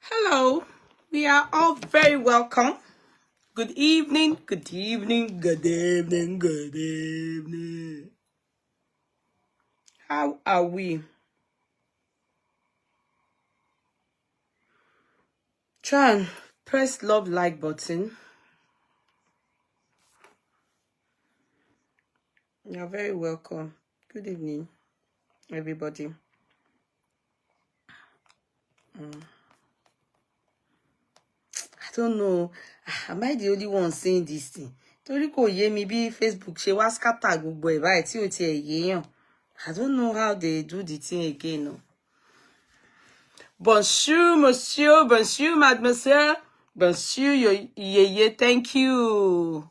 Hello, we are all very welcome. Good evening, good evening, good evening, good evening. How are we? Try and press love like button. You're very welcome. Good evening, everybody. I don't know. Am I the only one saying this thing? Torí kò yé mi bí Facebook ṣe wá scatter gbogbo ẹ̀ báyìí tí ò tiẹ̀ yéèyàn. I don't know how they do the thing again. No. Bonjour, monsieur. Bonjour, mademoiselle. Bonjour, yeye. Thank you.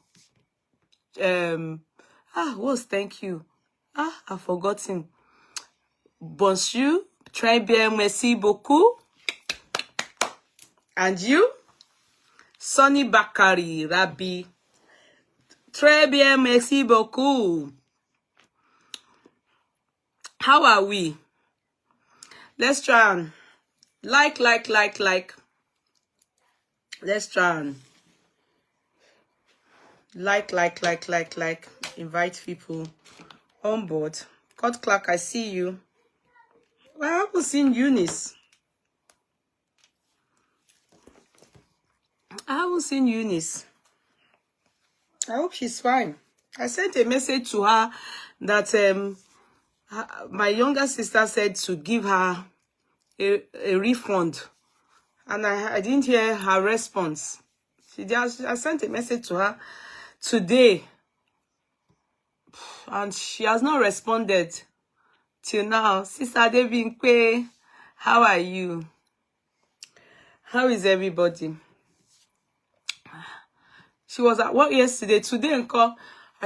What's thank you? I've forgotten. Bonjour. Très bien, merci beaucoup. And you? Sonny Bakari, Rabbi. Très bien, merci beaucoup. How are we? Let's try and like. Let's try and like. Invite people on board. Cut Clark, I see you. Well, I haven't seen Eunice. I hope she's fine. I sent a message to her that my younger sister said to give her a refund. And I didn't hear her response. I sent a message to her today. And she has not responded till now. Sister Devinkwe, how are you? How is everybody? She was at work yesterday. Today, I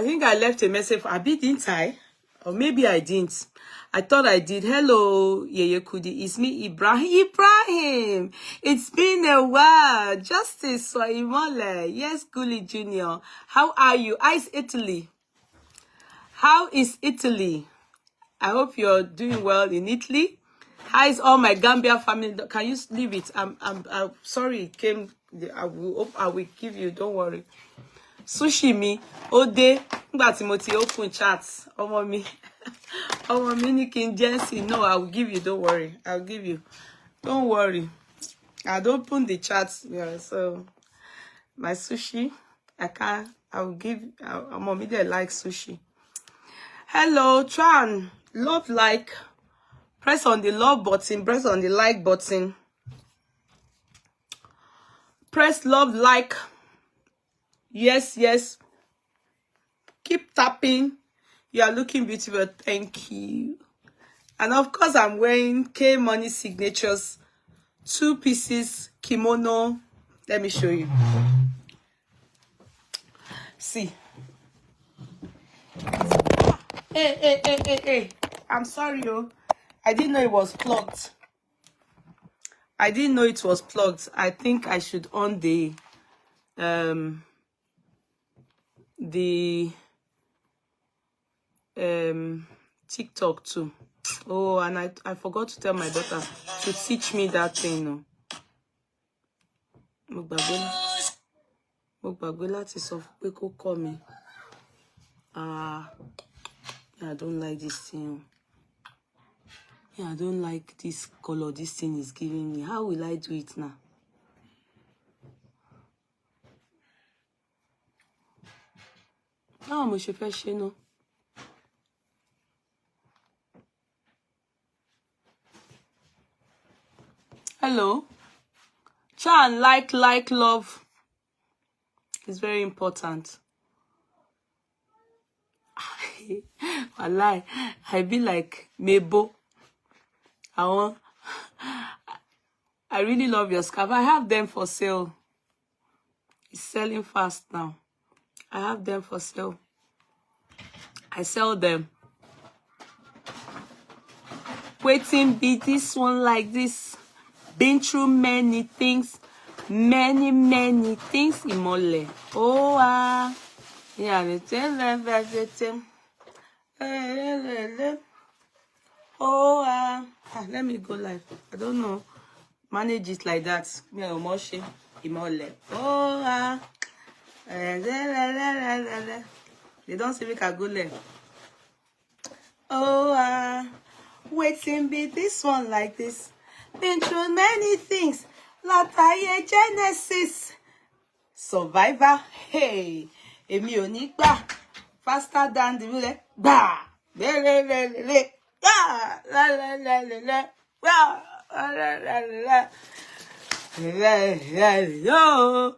think I left a message for Abi, didn't I? Or maybe I didn't. I thought I did. Hello, Yeye Kudi. It's me, Ibrahim. Ibrahim! It's been a while. Justice Soimole. Yes, Guli Jr. How are you? How is Italy? How is Italy? I hope you're doing well in Italy. How is all my Gambia family? Can you leave it? I'm sorry it came. I will give you, don't worry. Sushi mi, Ode, ngba tí mo ti open chats. Ọmọ mi ní kí n jẹ́nsì. No, I will give you, don't worry. I'll give you. Don't worry. I'd open the chats. Yeah, so my sushi, I will give, ọmọ mi dey like sushi. Hello, try and love like. Press on the love button, press on the like button. Press love like. Yes. Keep tapping. You are looking beautiful. Thank you. And of course, I'm wearing K Money Signatures 2 pieces kimono. Let me show you. See. Hey. I'm sorry, I didn't know it was plugged. I think I should on the TikTok too. Oh, and I forgot to tell my daughter to teach me that thing. Mo gbàgbé láti sọ pé kó kọ́ mi. I don't like this thing. I don't like this color this thing is giving me. How will I do it now? How am I supposed to know? Hello. Try and like, love. It's very important. I be like Mebo. I really love your scarf. I have them for sale. It's selling fast now. I have them for sale. I sell them. Waiting be this one like this. Been through many things. Many things. Imole. Oh, yeah, oh, let me go live. I don't know. Manage it like that. Me o mo se imole. Oh, they don't see me can go there. Oh, waiting be this one like this. Been through many things. Lataye Genesis. Survivor. Hey. Èmi ò ní gbà. Faster than the bullet. Bah. Le. Ah. La. Bah. La. Yo.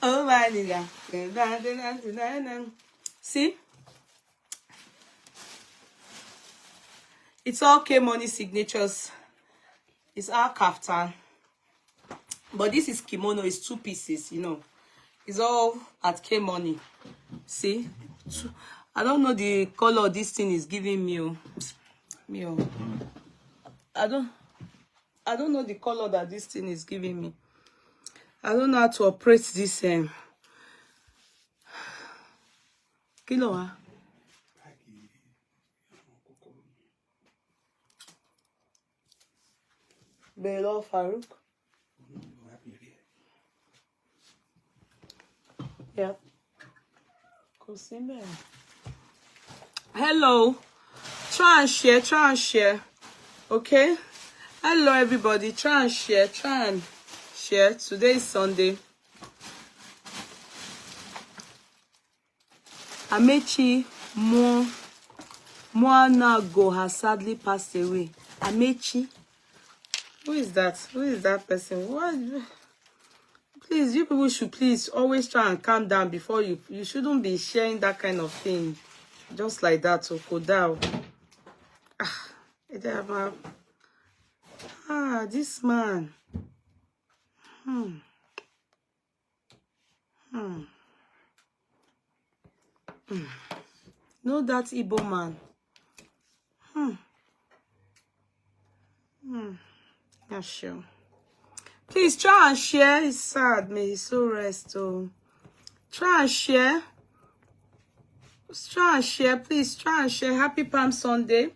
Oh my God. See? It's all K-Money signatures. It's our kaftan. But this is kimono, it's 2 pieces, you know. It's all at K-Money. See? I don't know the color this thing is giving me. I don't know the color that this thing is giving me. I don't know how to operate this kilo. Belo Farouk. Yeah. Hello. Try and share. Okay? Hello everybody. Try and share. Today is Sunday. Amechi Moanago has sadly passed away. Amechi. Who is that? Who is that person? What? Please, you people should please always try and calm down before you shouldn't be sharing that kind of thing. Just like that. So Kodao. This man. No, that Igbo man. Yeah, sure. Please try and share. It's sad. May he so rest. Oh. Try and share. Please try and share. Happy Palm Sunday.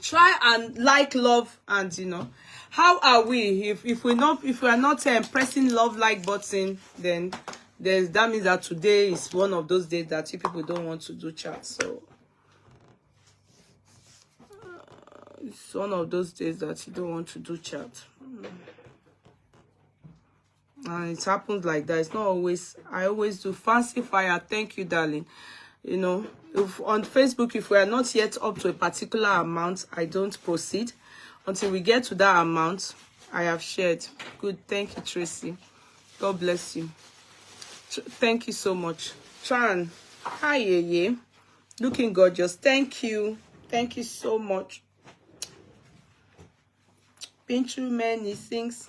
Try and like, love, and you know. How are we? If we are not pressing love like button, then that means that today is one of those days that you people don't want to do chat. So it's one of those days that you don't want to do chat. And it happens like that. It's not always. I always do fancy fire. Thank you, darling. You know, if on Facebook, if we are not yet up to a particular amount, I don't proceed until we get to that amount. I have shared. Good. Thank you, Tracy. God bless you. Thank you so much. Tran. Hi, Yeye. Looking gorgeous. Thank you. Thank you so much. Been through many things.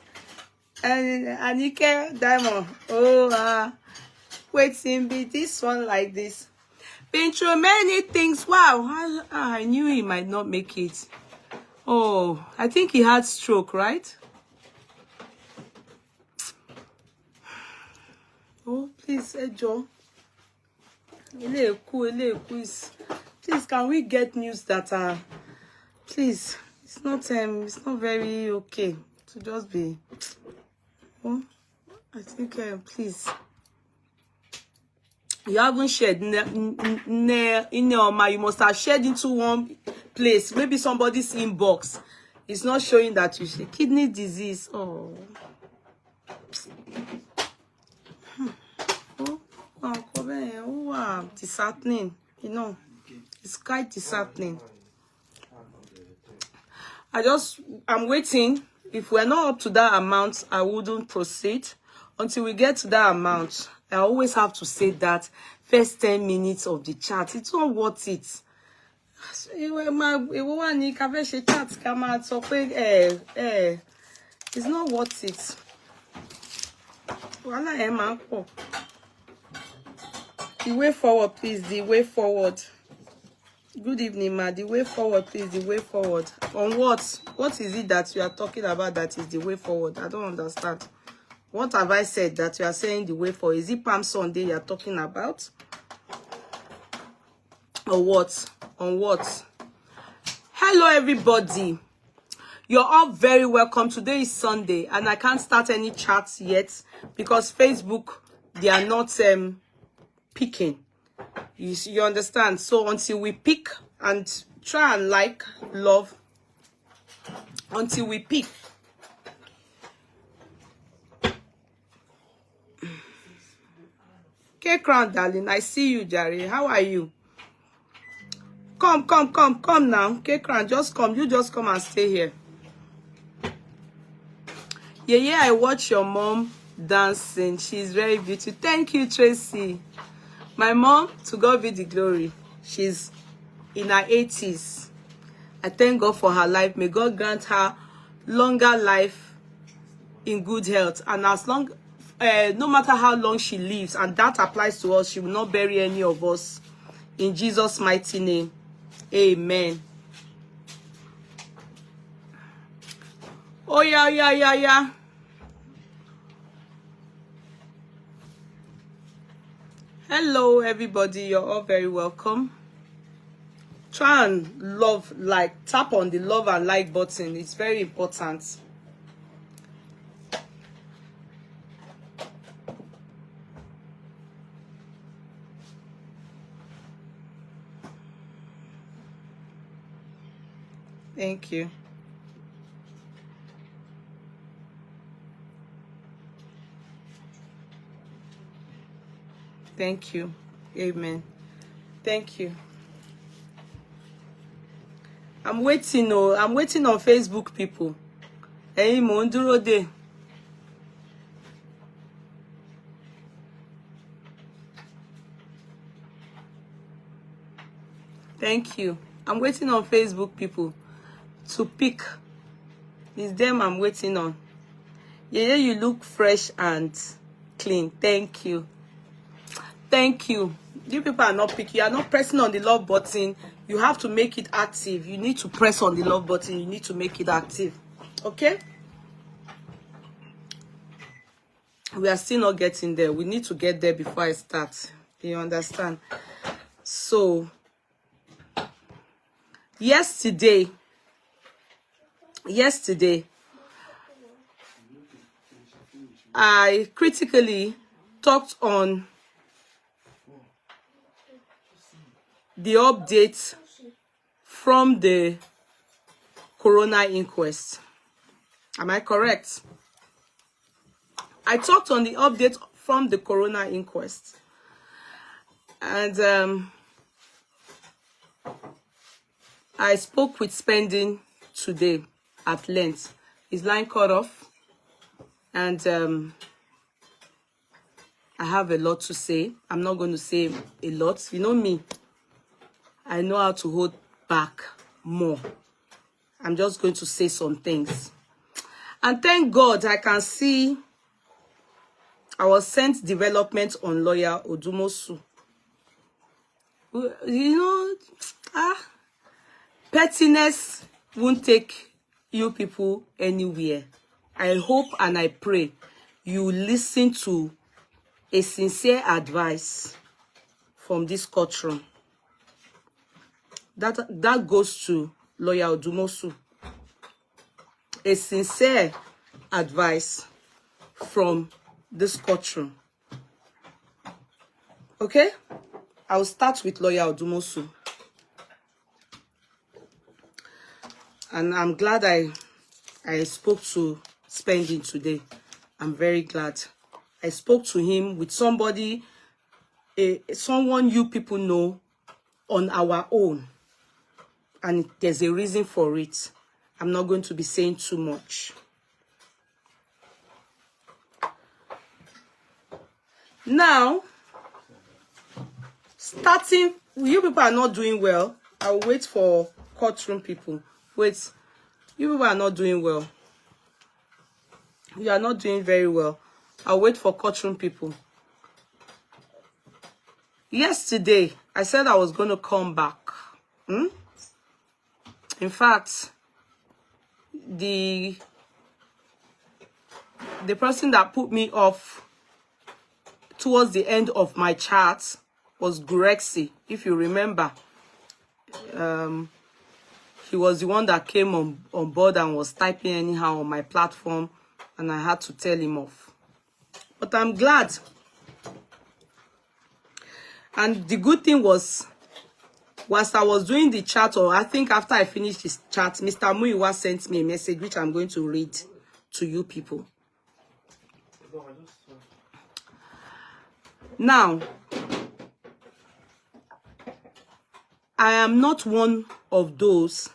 And Anike Diamond. Oh, waiting be this one like this. Been through many things. Wow, I knew he might not make it. Oh, I think he had stroke, right? Oh, please, Ejo. Please, can we get news that are... Please, it's not very okay to just be... Oh, I think, please... You haven't shared Ineoma. You must have shared into one place. Maybe somebody's inbox. It's not showing that you share. Kidney disease. Oh. Wow. Disheartening. You know, it's quite disheartening. I'm waiting. If we're not up to that amount, I wouldn't proceed until we get to that amount. I always have to say that first 10 minutes of the chat, it's not worth it. It's not worth it. The way forward, please. The way forward. Good evening, ma. The way forward, please. The way forward. On what? What is it that you are talking about that is the way forward? I don't understand. What have I said that you are saying the way forward? Is it Palm Sunday you are talking about? Or what? On what? Hello, everybody. You're all very welcome. Today is Sunday, and I can't start any chats yet because Facebook, they are not picking. You understand? So until we pick and try and like, love, until we pick. K-Crown, darling, I see you, Jerry. How are you? Come now. K-Crown, just come. You just come and stay here. Yeah, I watch your mom dancing. She's very beautiful. Thank you, Tracy. My mom, to God be the glory. She's in her 80s. I thank God for her life. May God grant her longer life in good health. And as long, no matter how long she lives, and that applies to us, she will not bury any of us. In Jesus' mighty name. Amen. Oh, yeah. Hello, everybody. You're all very welcome. Try and love, like, tap on the love and like button. It's very important. Thank you. Thank you. Amen. Thank you. I'm waiting. Oh, I'm waiting on Facebook, people. Hey, mo ń dúró dè. Thank you. I'm waiting on Facebook, people, to pick. It's them I'm waiting on. Yeah, you look fresh and clean. Thank you. Thank you. You people are not picking. You are not pressing on the love button. You have to make it active. You need to press on the love button. You need to make it active. Okay? We are still not getting there. We need to get there before I start. You understand? So, yesterday, I critically talked on the updates from the Corona inquest. Am I correct? I talked on the update from the Corona inquest. And I spoke with Spending today at length. His line cut off. And I have a lot to say. I'm not going to say a lot. You know me. I know how to hold back more. I'm just going to say some things. And thank God I can see I was sent development on lawyer Odumosu. You know, pettiness won't take you people anywhere. I hope and I pray you listen to a sincere advice from this courtroom. That goes to lawyer Odumosu. A sincere advice from this courtroom. Okay? I'll start with lawyer Odumosu. And I'm glad I spoke to Spending today. I'm very glad. I spoke to him with somebody, someone you people know on our own. And there's a reason for it. I'm not going to be saying too much. Now, starting, you people are not doing well. I'll wait for courtroom people. Wait, you people are not doing well. You are not doing very well. I'll wait for courtroom people. Yesterday, I said I was going to come back. In fact, the person that put me off towards the end of my chat was Grexy. If you remember, he was the one that came on board and was typing anyhow on my platform, and I had to tell him off. But I'm glad. And the good thing was, whilst I was doing the chat, or I think after I finished this chat, Mr. Muiwa sent me a message which I'm going to read to you people. Now, I am not one of those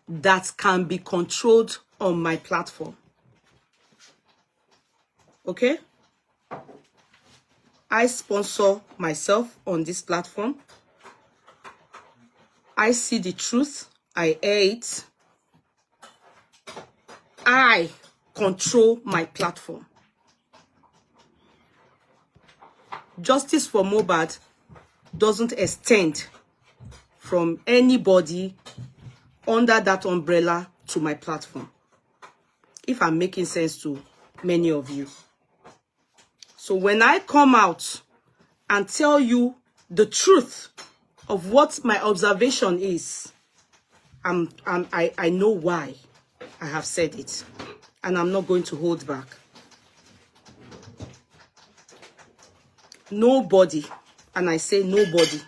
that can be controlled on my platform. Okay? I sponsor myself on this platform. I see the truth. I air it. I control my platform. Justice for Mohbad doesn't extend from anybody under that umbrella to my platform, if I'm making sense to many of you. So when I come out and tell you the truth of what my observation is, I know why I have said it, and I'm not going to hold back. Nobody, and I say nobody,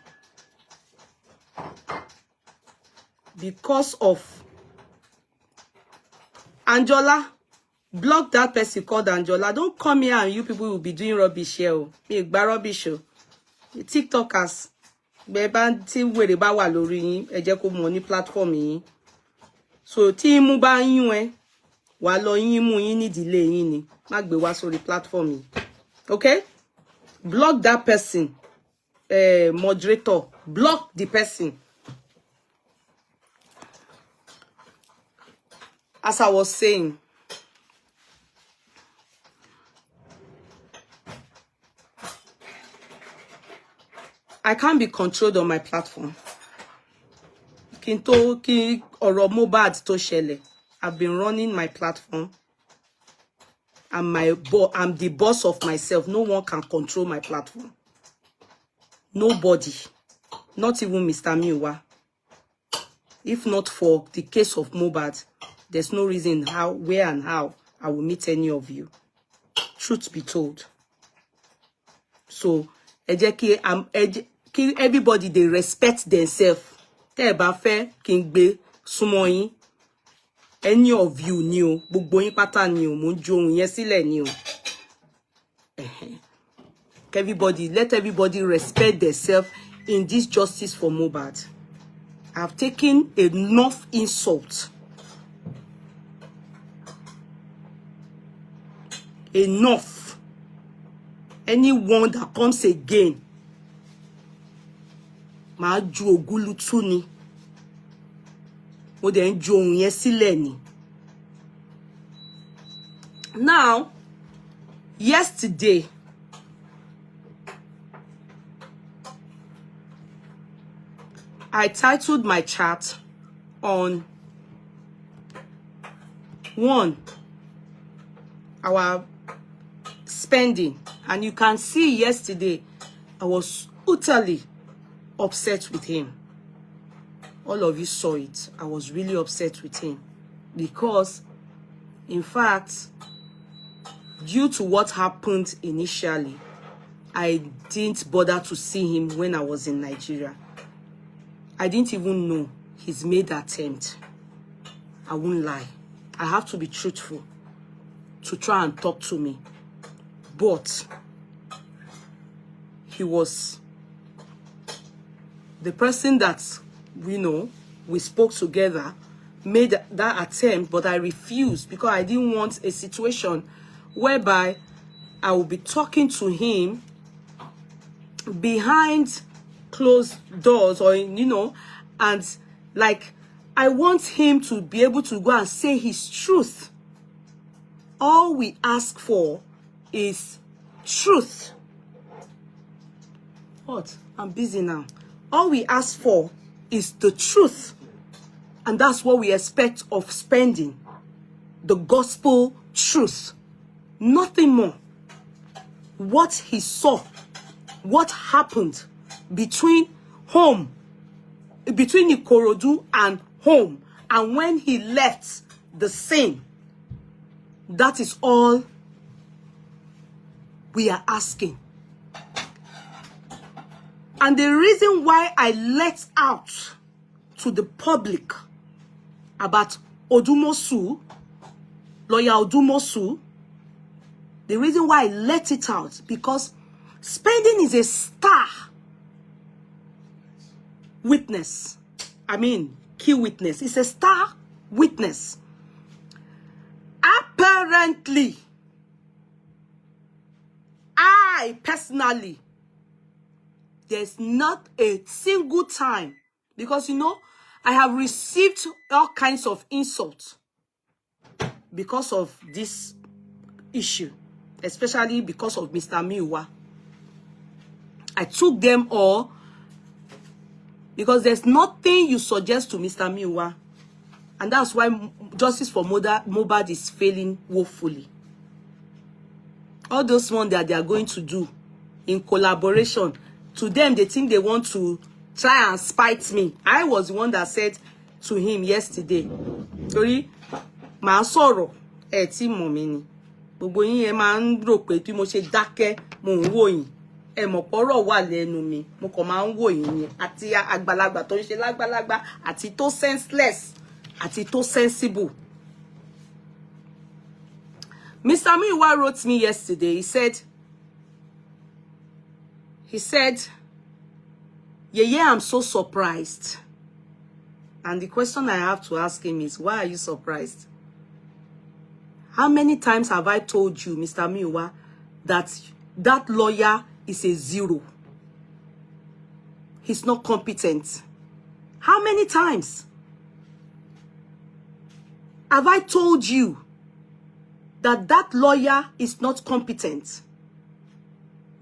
because of Anjola, block that person called Anjola. Don't come here and you people will be doing rubbish here. Me gba rubbish. The TikTokers, beba ti wèrè bá wà lórí yín, ẹ jẹ́ kó mọ̀ ní platform yín. So tí imú bá yún ẹ, wá lọ yín imú yín ní ìdílé yín ni. Má gbé wá sórí platform yín. Okay? Block that person. Moderator, block the person. As I was saying, I can't be controlled on my platform. Ki ọ̀rọ̀ Mohbad tó ṣẹlẹ̀. I've been running my platform. I'm the boss of myself. No one can control my platform. Nobody. Not even Mr. Miwa. If not for the case of Mohbad, there's no reason how, where and how I will meet any of you. Truth be told. So, everybody, they respect themselves. Tẹ́ bá fẹ́ kí n gbé súnmọ́ yín. Any of you ni o, gbogbo yín pátá ni o, mo jó ohun yẹn sílẹ̀ ni o. Let everybody respect themselves in this justice for Mohbad. I've taken enough insult. Enough. Anyone that comes again, màá ju ògúlùtù ni. Mo dẹ̀ ń ju ohun yẹn sílẹ̀ ni. Now, yesterday, I titled my chat on one, our spending. And you can see yesterday, I was utterly upset with him. All of you saw it. I was really upset with him. Because, in fact, due to what happened initially, I didn't bother to see him when I was in Nigeria. I didn't even know he's made that attempt. I won't lie. I have to be truthful to try and talk to me. But he was the person that, we spoke together, made that attempt, but I refused because I didn't want a situation whereby I will be talking to him behind closed doors, or and like I want him to be able to go and say his truth. All we ask for is truth. What? I'm busy now. All we ask for is the truth. And that's what we expect of spending. The gospel truth. Nothing more. What he saw, what happened between Ikorodu and home, and when he left the scene. That is all we are asking. And the reason why I let out to the public about Odumosu, lawyer Odumosu, the reason why I let it out, because spending is a star witness. I mean, key witness. It's a star witness. Apparently, I personally, there's not a single time, because, you know, I have received all kinds of insults because of this issue, especially because of Mr. Miwa. I took them all because there's nothing you suggest to Mr. Miwa, and that's why justice for Mohbad is failing woefully. All those ones that they are going to do in collaboration, to them, they think they want to try and spite me. I was the one that said to him yesterday, sorry, ma sọ̀rọ̀, tí mọ̀ mí ni. Gbogbo yín ẹ máa ń rò pé tí mo ṣe dákẹ́, mo ń wò yín. Ẹ mọ̀ pọ̀rọ̀ wà lẹ́nu mi. Mo kàn máa ń wò yín ni. Àti àgbàlagbà tó ń ṣe lágbàlagbà, àti tó senseless, àti tó sensible. Mr. Miwa wrote me yesterday. He said, yeah, I'm so surprised. And the question I have to ask him is, why are you surprised? How many times have I told you, Mr. Miwa, that that lawyer is a zero? He's not competent. How many times have I told you that that lawyer is not competent?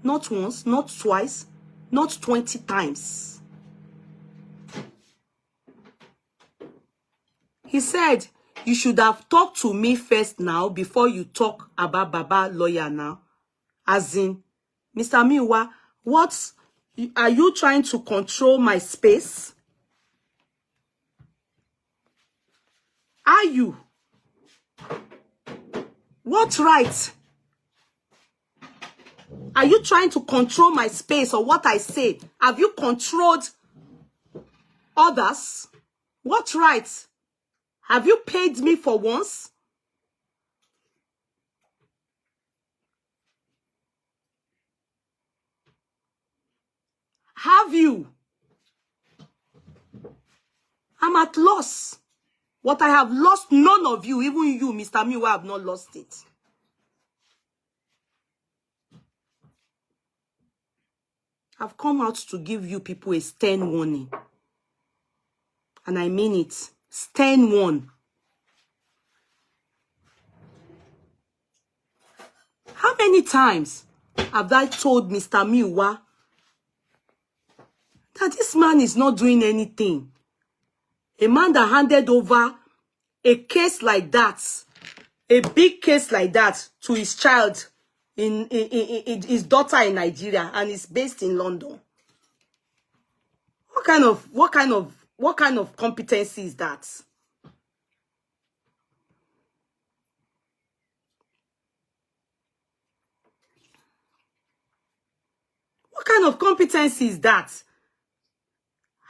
Not once, not twice, not 20 times. He said, you should have talked to me first now before you talk about Baba lawyer now. As in, Mr. Miwa, what are you trying to control my space? Are you? What right? Are you trying to control my space or what I say? Have you controlled others? What right? Have you paid me for once? Have you? I'm at loss. What I have lost, none of you, even you, Mr. Miwa, have not lost it. I've come out to give you people a stern warning. And I mean it. Stern one. How many times have I told Mr. Miwa that this man is not doing anything? A man that handed over a case like that, a big case like that, to his child, in his daughter in Nigeria, and is based in London. What kind of competency is that? What kind of competency is that?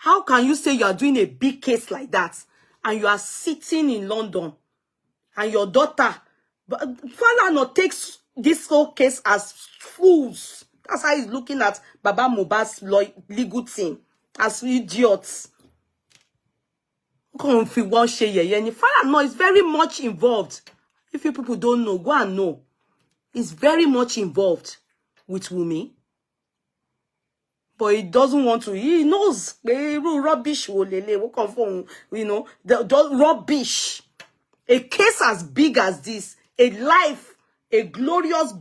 How can you say you are doing a big case like that and you are sitting in London and your daughter, Falana takes this whole case as fools. That's how he's looking at Baba Mohbad's legal team as idiots. Falana is very much involved. If you people don't know, go and know. He's very much involved with Wumi. But he doesn't want to. He knows rubbish, you know, the rubbish. A case as big as this, a life, a glorious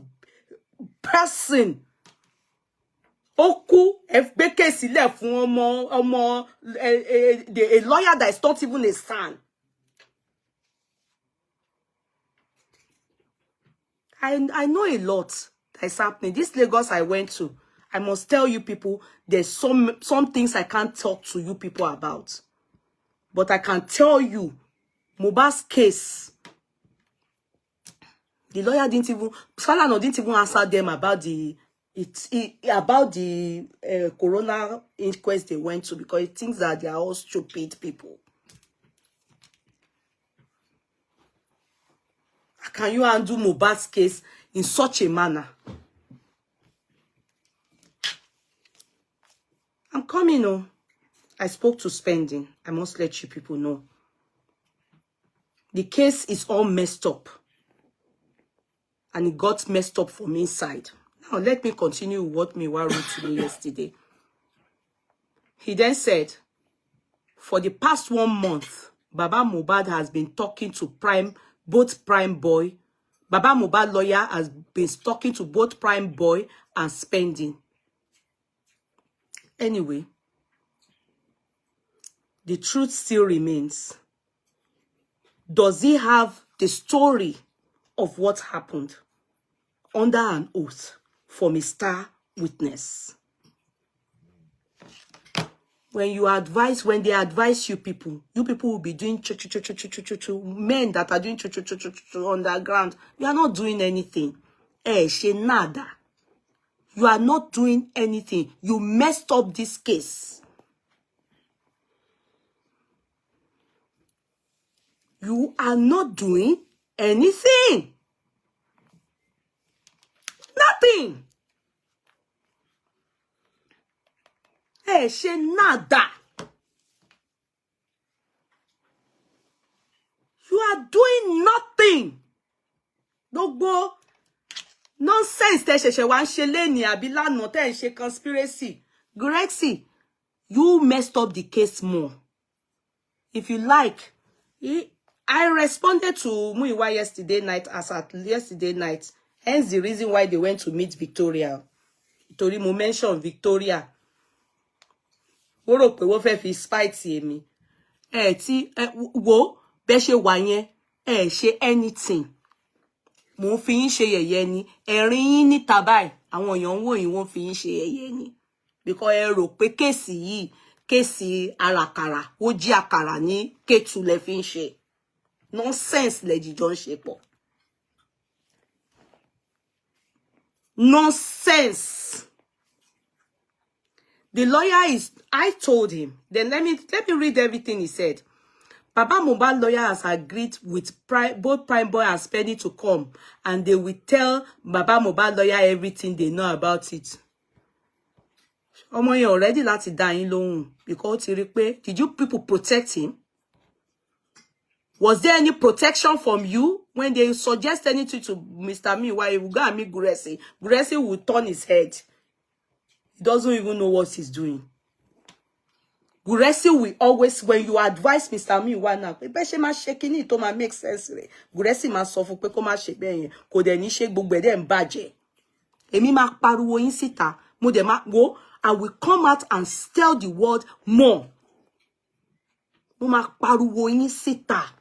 person Oku FBK sílẹ̀ fún a lawyer that is not even a son. I know a lot that is happening. This Lagos I went to, I must tell you people, there's some things I can't talk to you people about. But I can tell you, Mohbad's case, the lawyer didn't even, Falana didn't even answer them about the corona inquest they went to, because it thinks that they are all stupid people. How can you undo Mohbad's case in such a manner? I'm coming, oh. I spoke to Spending. I must let you people know. The case is all messed up. And it got messed up from inside. Now, let me continue what Miwa wrote to me yesterday. He then said, for the past 1 month, Baba Mohbad has been talking to both Prime Boy. Baba Mohbad lawyer has been talking to both Prime Boy and Spending. Anyway, the truth still remains. Does he have the story of what happened under an oath from a star witness? When they advise you people will be doing men that are doing underground. You are not doing anything. She nada. You are not doing anything. You messed up this case. You are not doing anything. Nothing. She nada. You are doing nothing. Gbogbo nonsense tẹ́ ṣẹ̀ṣẹ̀ wá ń ṣe leni àbí lánàá tẹ́ ń ṣe conspiracy. Grexy, you messed up the case more. If you like, I responded to Muiwa yesterday night as at yesterday night. Hence the reason why they went to meet Victoria. Torí mo mention Victoria. Wo rò pé wọ́n fẹ́ fi spite èmi. Wo bẹ́ ṣe wà yẹn, ṣe anything. Mo fi yín ṣe yẹ̀yẹ́ ni. Ẹ̀rín yín níta báyìí. Àwọn èèyàn wò yín wọ́n fi yín ṣe yẹ̀yẹ́ ni. Because ẹ rò pé kéèsì yìí, kéèsì àràkàrà, ó jí àkàrà ní Kétu lẹ fi ń ṣe. Nonsense lẹ jíjọ ń ṣe pọ̀. Nonsense. The lawyer I told him, then let me read everything he said. Baba Mohbad lawyer has agreed with both Prime Boy and Spending to come, and they will tell Baba Mohbad lawyer everything they know about it. Ọmọ yẹn already láti dá yín lóhùn, because ti rí pé, did you people protect him? Was there any protection from you when they suggest anything to Mr. Miwa? He will go and meet Guresi. Guresi will turn his head. He doesn't even know what he's doing. Guresi will always, when you advise Mr. Miwa now, pé ṣe má ṣe kíní tó má make sense rẹ̀. Guresi má sọ fún pé kó má ṣe bẹ́ẹ̀ yẹn, kò dẹ̀ ní ṣe gbogbo ẹ̀ dẹ̀ ń bàjẹ́. Èmi má pariwo yín síta, mo dẹ̀ má go, I will come out and tell the world more. Mo má pariwo yín síta.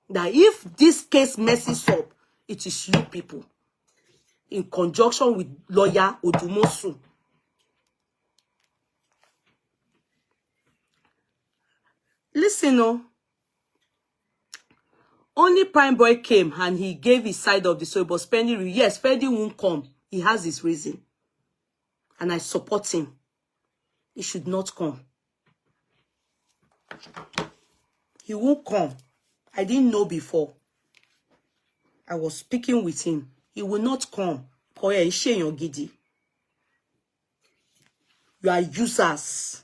That if this case messes up, it is you people, in conjunction with lawyer Odumosu. Listen, oh. Only Prime Boy came and he gave his side of the story, but Spending, yes, Spending won't come. He has his reason. And I support him. He should not come. He won't come. I didn't know before. I was speaking with him. He will not come. You are users.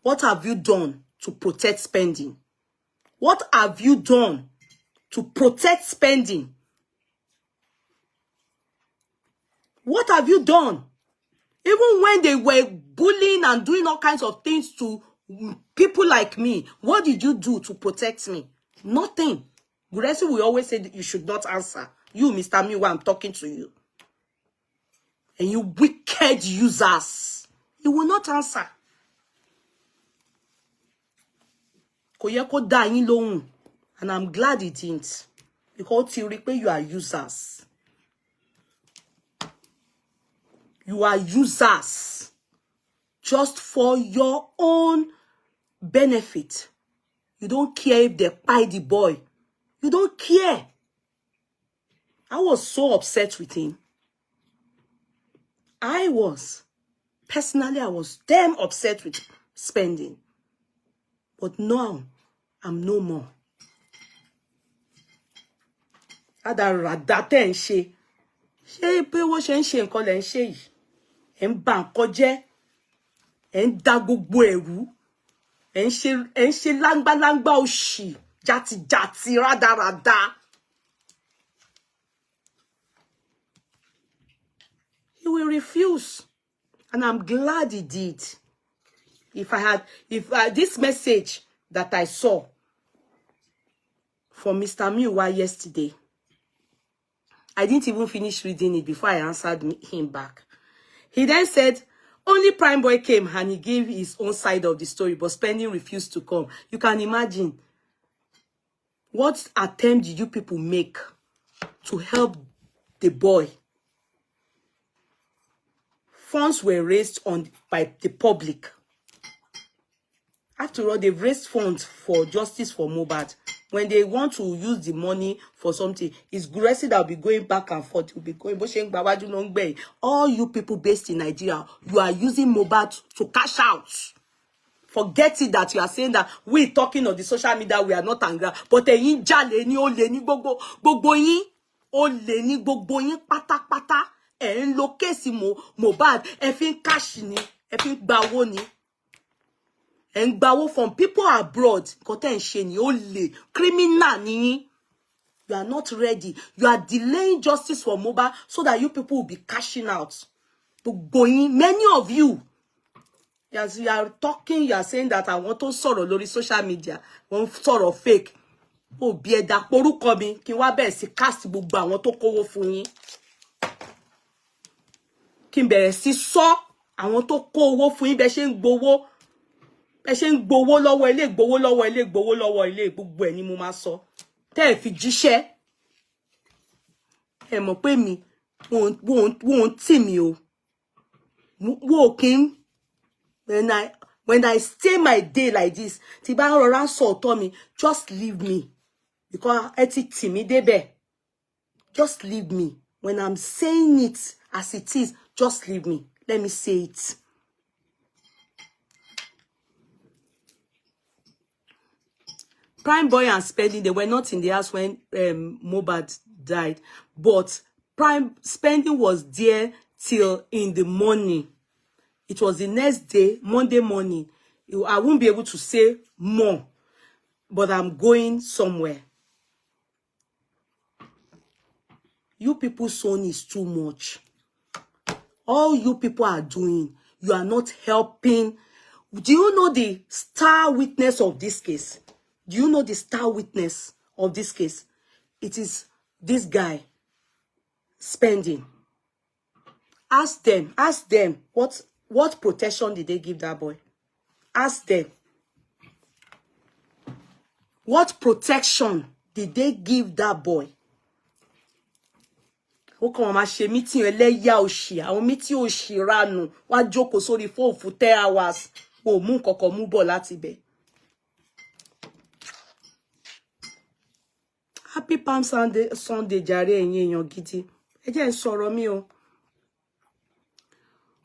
What have you done to protect Spending? What have you done to protect Spending? What have you done? Even when they were bullying and doing all kinds of things to people like me, what did you do to protect me? Nothing. Guresi will always say that you should not answer. You, Mr. Miwa, I'm talking to you. and you wicked users. He will not answer. Kò yẹ kó dá yín lóhùn. And I'm glad he didn't. Because you are users. You are users. Just for your own benefit. You don't care if they buy the boy. You don't care. I was so upset with him. Personally, I was damn upset with spending. But now, I'm no more. Rada ten ṣe. Ṣé pé wọ́n ṣe ń ṣe nǹkan lẹ́ ń ṣe yìí? Ẹ ń bà nǹkan jẹ́. Ẹ ń dá gbogbo ẹ̀rú. Ẹ ń ṣe láńgbáláńgbá òṣì. Jàtijàti rádaràda. He will refuse. And I'm glad he did. If this message that I saw from Mr. Miwa yesterday, I didn't even finish reading it before I answered him back. He then said, only Prime Boy came and he gave his own side of the story, but Spending refused to come. You can imagine, what attempt did you people make to help the boy? Funds were raised by the public. After all, they've raised funds for justice for Mohbad. When they want to use the money for something, it's Gracie that will be going back and forth. Will be going. All you people based in Nigeria, you are using Mohbad to cash out. Forget it that you are saying that we talking on the social media, we are not angry. But ẹ̀yin jalè ni olè ni gbogbo yín. Olè ni gbogbo yín pátápátá. Ẹ ń lo case Mohbad, ẹ fi ń cash ni, ẹ fi ń gba owó ni. And gbawo from people abroad, criminal ni. You are not ready. You are delaying justice for Mohbad so that you people will be cashing out. Many of you, as you are talking, you are saying that I want to sọ̀rọ̀ lórí social media, want sọ̀rọ̀ fake. Oh, bí ẹ dá porúkọ mi, kí wá bẹ̀rẹ̀ sí cast gbogbo àwọn tó kówó fún yín. Kí n bẹ̀rẹ̀ sí sọ àwọn tó kó owó fún yín bẹ́ ṣe ń gbowó. Ẹ ṣe ń gbowó lọ́wọ́ ilé, gbowó lọ́wọ́ ilé, gbogbo ẹ̀ ni mo máa sọ. Tẹ́ ẹ fi jíṣẹ́. Ẹ mọ̀ pé mi wọ́n tì mí o. Walking when I stay my day like this, tí bá rọra sọ ọ̀tọ̀ mi, just leave me. Because ẹ ti tì mí débẹ̀. Just leave me. When I'm saying it as it is, just leave me. Let me say it. Prime Boy and Spending, they were not in the house when Mohbad died. But Spending was there till in the morning. It was the next day, Monday morning. I won't be able to say more. But I'm going somewhere. You people's son is too much. All you people are doing, you are not helping. Do you know the star witness of this case? Do you know the star witness of this case? It is this guy, Spending. Ask them, what protection did they give that boy? Ask them. What protection did they give that boy? Ó kàn máa ṣe meeting ẹlẹ́yà òṣì, àwọn meeting òṣì ranu, wá jókòó sórí phone for 10 hours. Ó mú nǹkankan mú bọ̀ láti bẹ̀. Happy Palm Sunday jàre ẹ̀yin èèyàn gidi. Ẹ jẹ́ n sọ̀rọ̀ mi o.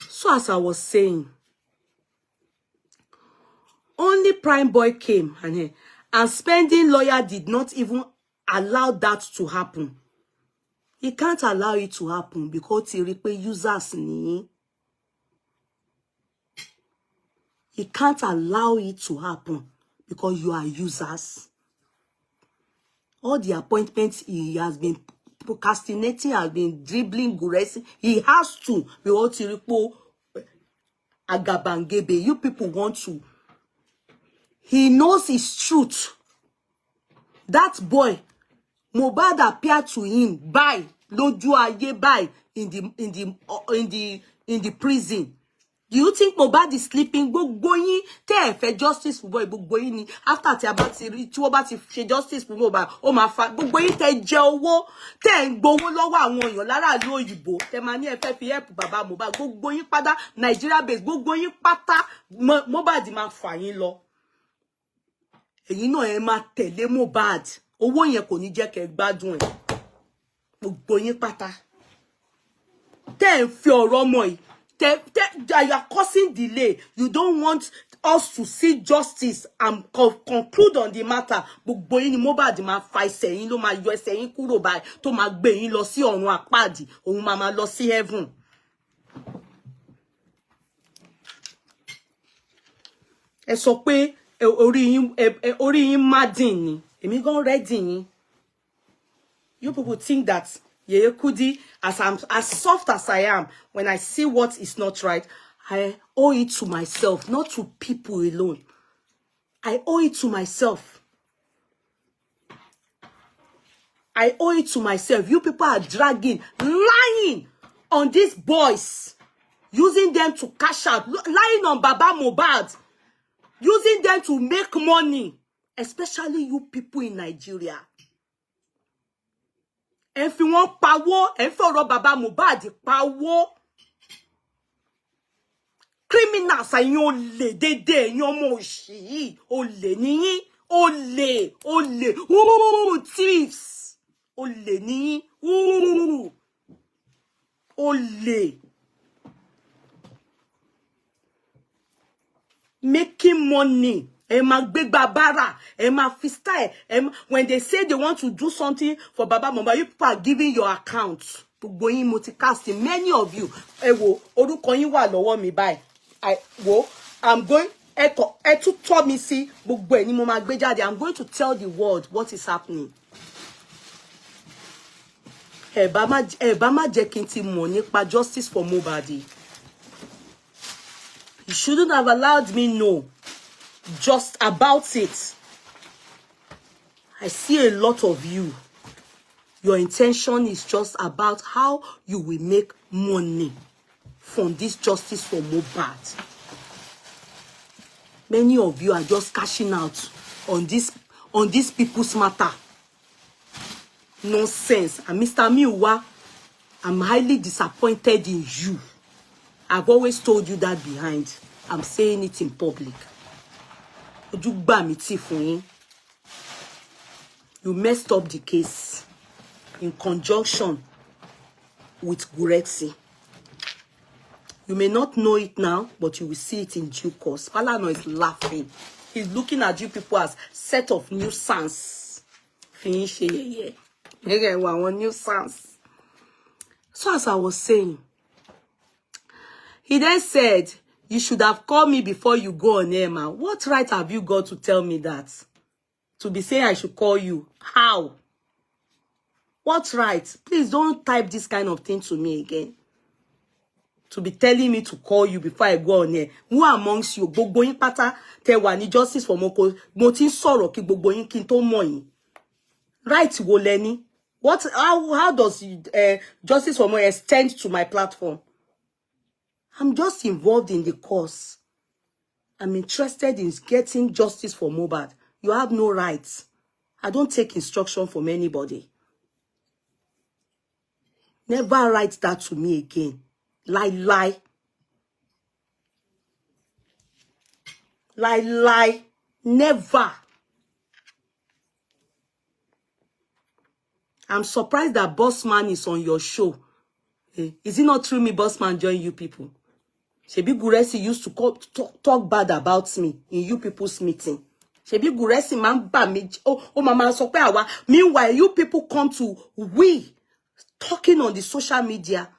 So as I was saying, only Prime Boy came and Spending lawyer did not even allow that to happen. He can't allow it to happen because he rí pé users ni. He can't allow it to happen because you are users. All the appointments he has been procrastinating, has been dribbling, guresi. He has to. Because he rí pé agabangebe. You people want to. He knows his truth. That boy, Mohbad appeared to him by lójú ayé báyìí in the prison. Do you think Mohbad is sleeping? Gbogbo yín tẹ́ ẹ fẹ́ justice for boy, gbogbo yín ni after tí a bá ti rí tí wọ́n bá ti ṣe justice for Mohbad, ó máa fa gbogbo yín tẹ́ jẹ owó, tẹ́ ń gbowó lọ́wọ́ àwọn èèyàn lára ìlú òyìnbó, tẹ́ máa ní ẹ fẹ́ fi help bàbá Mohbad, gbogbo yín pátá Nigeria base, gbogbo yín pátá Mohbad máa fà yín lọ. Ẹ̀yin náà ẹ máa tẹ̀lé Mohbad. Owó yẹn kò ní jẹ́ kẹ́ gbádùn ẹ̀. Gbogbo yín pátá. Tẹ́ ń fi ọ̀rọ̀ ọmọ yìí. You are causing delay. You don't want us to see justice and conclude on the matter. Gbogbo yín ni Mohbad máa fa ẹsẹ̀ yín ló máa yọ ẹsẹ̀ yín kúrò báyìí tó máa gbé yín lọ sí ọ̀run àpáàdì. Òun máa lọ sí heaven. Ẹ sọ pé orí yín madin ni. Èmi gan ready yín. You people think that Yeye Kudi, as soft as I am, when I see what is not right, I owe it to myself, not to people alone. I owe it to myself. I owe it to myself. You people are dragging, lying on these boys, using them to cash out, lying on Baba Mohbad, using them to make money, especially you people in Nigeria. Ẹ fi wọ́n pawó, ẹ fi ọ̀rọ̀ Baba Mohbad pawó. Criminals ẹ̀yin olè dédé, ẹ̀yin ọmọ òṣì yìí, olè níyín, olè, thieves, olè níyín, olè. Making money. Emma big babara, Emma freestyle. When they say they want to do something for Baba Mohbad, you people are giving your account. Gbogbo yín multicasting. Many of you, orúkọ yín wà lọ́wọ́ mi báyìí. I'm going to tell me see gbogbo ẹ̀ ni mo máa gbé jáde. I'm going to tell the world what is happening. Ẹ bá má jẹ́ kí n ti mọ̀ nípa justice for Mohbad. You shouldn't have allowed me know just about it. I see a lot of you. Your intention is just about how you will make money from this justice for Mohbad. Many of you are just cashing out on this people's matter. Nonsense. And Mr. Miwa, I'm highly disappointed in you. I've always told you that behind. I'm saying it in public. You messed up the case in conjunction with Gurexi. You may not know it now, but you will see it in due course. Falana is laughing. He's looking at you people as set of nuisance. Finish it. One nuisance. So as I was saying, he then said, you should have called me before you go on air, man. What right have you got to tell me that? To be saying I should call you? How? What right? Please don't type this kind of thing to me again. To be telling me to call you before I go on air. Who amongst you? Gbogbo yín pátá tẹ́ wà ní justice for Mohbad. Mo ti ń sọ̀rọ̀ kí gbogbo yín kí n tó mọ̀ yín. Right wo lẹ́ni? How does justice for Mohbad extend to my platform? I'm just involved in the cause. I'm interested in getting justice for Mohbad. You have no rights. I don't take instruction from anybody. Never write that to me again. Lie. Never. I'm surprised that Bossman is on your show. Is it not true me Bossman join you people? Shebi Guresi used to talk bad about me in you people's meeting. Shebi Guresi man ba me. Oh mama sọ pé àwa. Meanwhile, you people come to we talking on the social media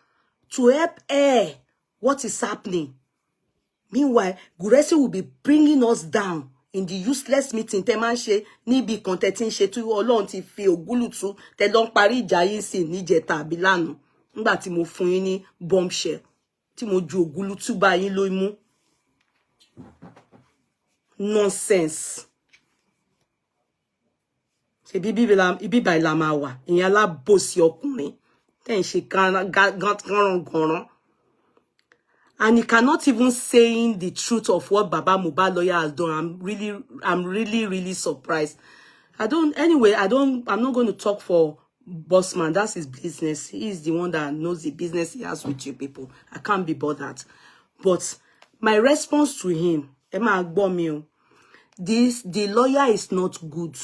to help air what is happening. Meanwhile, Guresi will be bringing us down in the useless meeting. Temanche níbi kan tẹ́ tin ṣe tí Ọlọ́run ti fi ògúlùtù tẹ́ lọ parí ìjà yín sí níjẹta àbí lánàá. Nígbà tí mo fún yín ní bombshell. Tí mo ju ògúlùtù bá yín lórí mú. Nonsense. Ṣé ibi báyìí la máa wà. Ìyẹn alábòsí ọkùnrin. Then she got gone. And he cannot even saying the truth of what Baba Mohbad lawyer has done. I'm really surprised. I'm not going to talk for Bossman. That's his business. He's the one that knows the business he has with you people. I can't be bothered. But my response to him, Emma Agbomio, the lawyer is not good.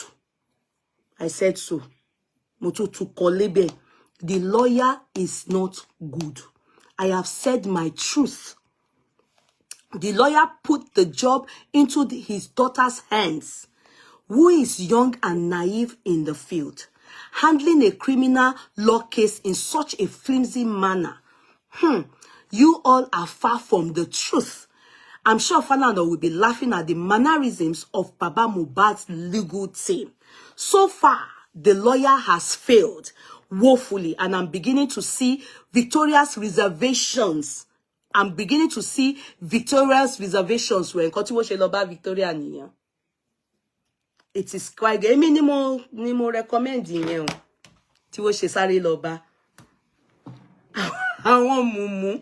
I said so. Motutu Kolebe, the lawyer is not good. I have said my truth. The lawyer put the job into his daughter's hands, who is young and naive in the field, handling a criminal law case in such a flimsy manner. You all are far from the truth. I'm sure Fernando will be laughing at the mannerisms of Baba Mohbad's legal team. So far, the lawyer has failed woefully, and I'm beginning to see Victoria's reservations. I'm beginning to see Victoria's reservations when Victoria niyan. It is quite good. Ni mo recommend yẹn o. Tí wọ́n ṣe sáré lọ bá. Àwọn mumu.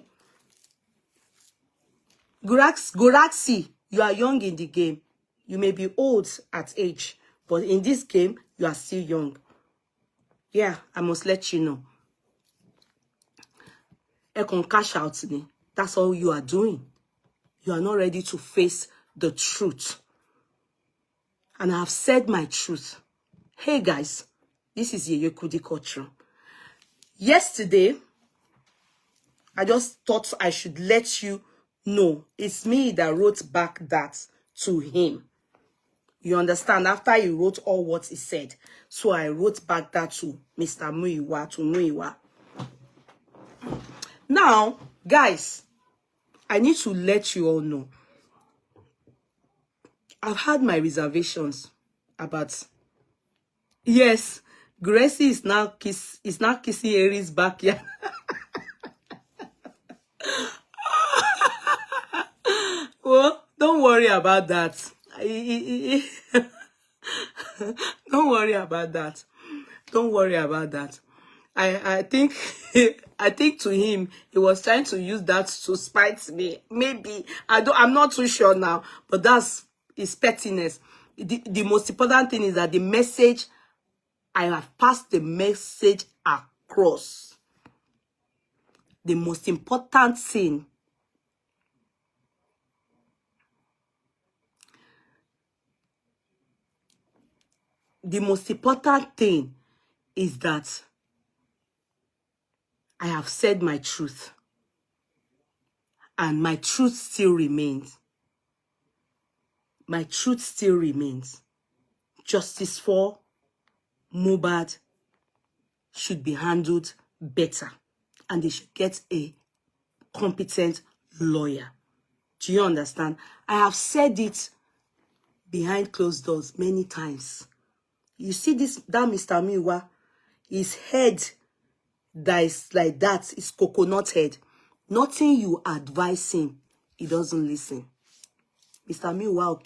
Goraxi, you are young in the game. You may be old at age, but in this game, you are still young. Yeah, I must let you know. You can cash out me. That's all you are doing. You are not ready to face the truth. And I have said my truth. Hey guys, this is Yeye Kudi culture. Yesterday, I just thought I should let you know it's me that wrote back that to him. You understand? After he wrote all what he said. So I wrote back that to Mr. Muiwa, to Muiwa. Now, guys, I need to let you all know. I've had my reservations about... Yes, Gracie is now kissing Aries backyard. Well, don't worry about that. Don't worry about that. Don't worry about that. I think I think to him he was trying to use that to spite me. Maybe I'm not too sure now, but that's his pettiness. The most important thing is that the message, I have passed the message across. The most important thing, is that I have said my truth. And my truth still remains. My truth still remains. Justice for Mohbad should be handled better. And they should get a competent lawyer. Do you understand? I have said it behind closed doors many times. You see that Mr. Miwa, his head that is like that is coconut head. Nothing you advise him, he doesn't listen. Mr. Miwa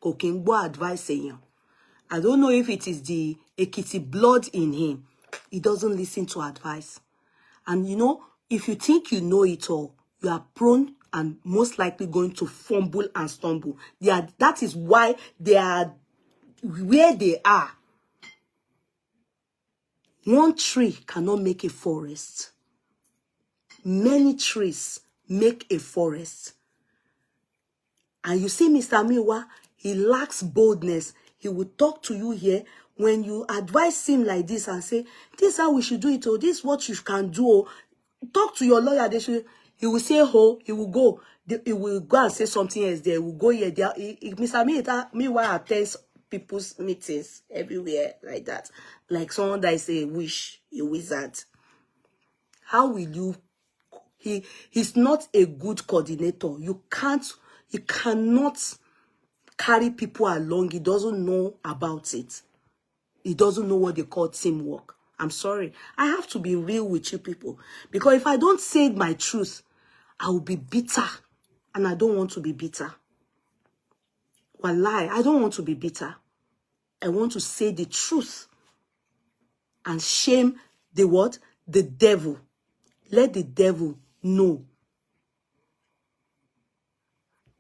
Kokingbo advice him. I don't know if it is the Ekiti blood in him. He doesn't listen to advice. And you know, if you think you know it all, you are prone and most likely going to fumble and stumble. That is why they are where they are. One tree cannot make a forest. Many trees make a forest. And you see Mr. Miwa, he lacks boldness. He will talk to you here. When you advise him like this and say, this is how we should do it, or this is what you can do, or talk to your lawyer, he will say, oh, he will go. He will go and say something else there. He will go here. Mr. Miwa attends people's meetings everywhere like that. Like someone that is a wizard. How will you... He's not a good coordinator. You cannot carry people along. He doesn't know about it. He doesn't know what they call teamwork. I'm sorry. I have to be real with you people. Because if I don't say my truth, I will be bitter. And I don't want to be bitter. Wallahi, I don't want to be bitter. I want to say the truth. And shame the what? the devil. Let the devil know.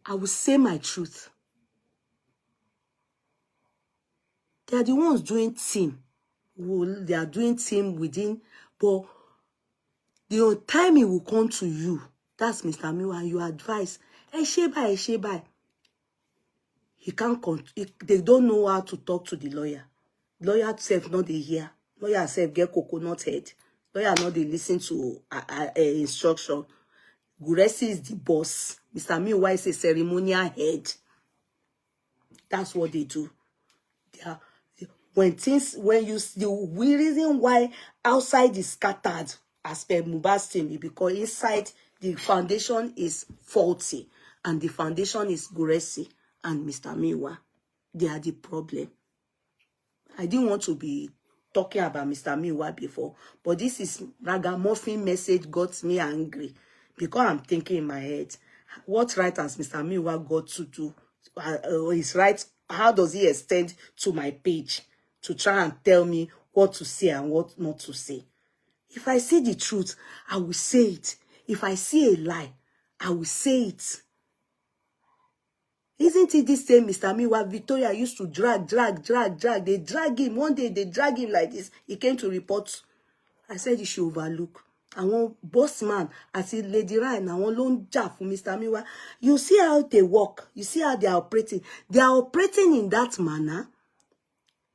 I will say my truth. They are the ones doing team. They are doing team within, but the time it will come to you, that's Mr. Miwa, and you advise, Sheba. He can't, they don't know how to talk to the lawyer. Lawyer self not they hear. Lawyer self get coconut head. Lawyer not they listen to instruction. Guresi is the boss. Mr. Miwa is a ceremonial head. That's what they do. They are, when you see the reason why outside is scattered as per Mohbad's team is because inside the foundation is faulty, and the foundation is Guresi and Mr. Miwa. They are the problem. I didn't want to be talking about Mr. Miwa before, but this is ragamuffin message got me angry because I'm thinking in my head, what right has Mr. Miwa got to do? His right, how does he extend to my page to try and tell me what to say and what not to say? If I see the truth, I will say it. If I see a lie, I will say it. Isn't it this same Mr. Miwa Victoria used to drag? They drag him. One day they drag him like this. He came to report. I said he should overlook. I want boss man, as a Lady Ryan, I want long job for Mr. Miwa. You see how they work. You see how they are operating. They are operating in that manner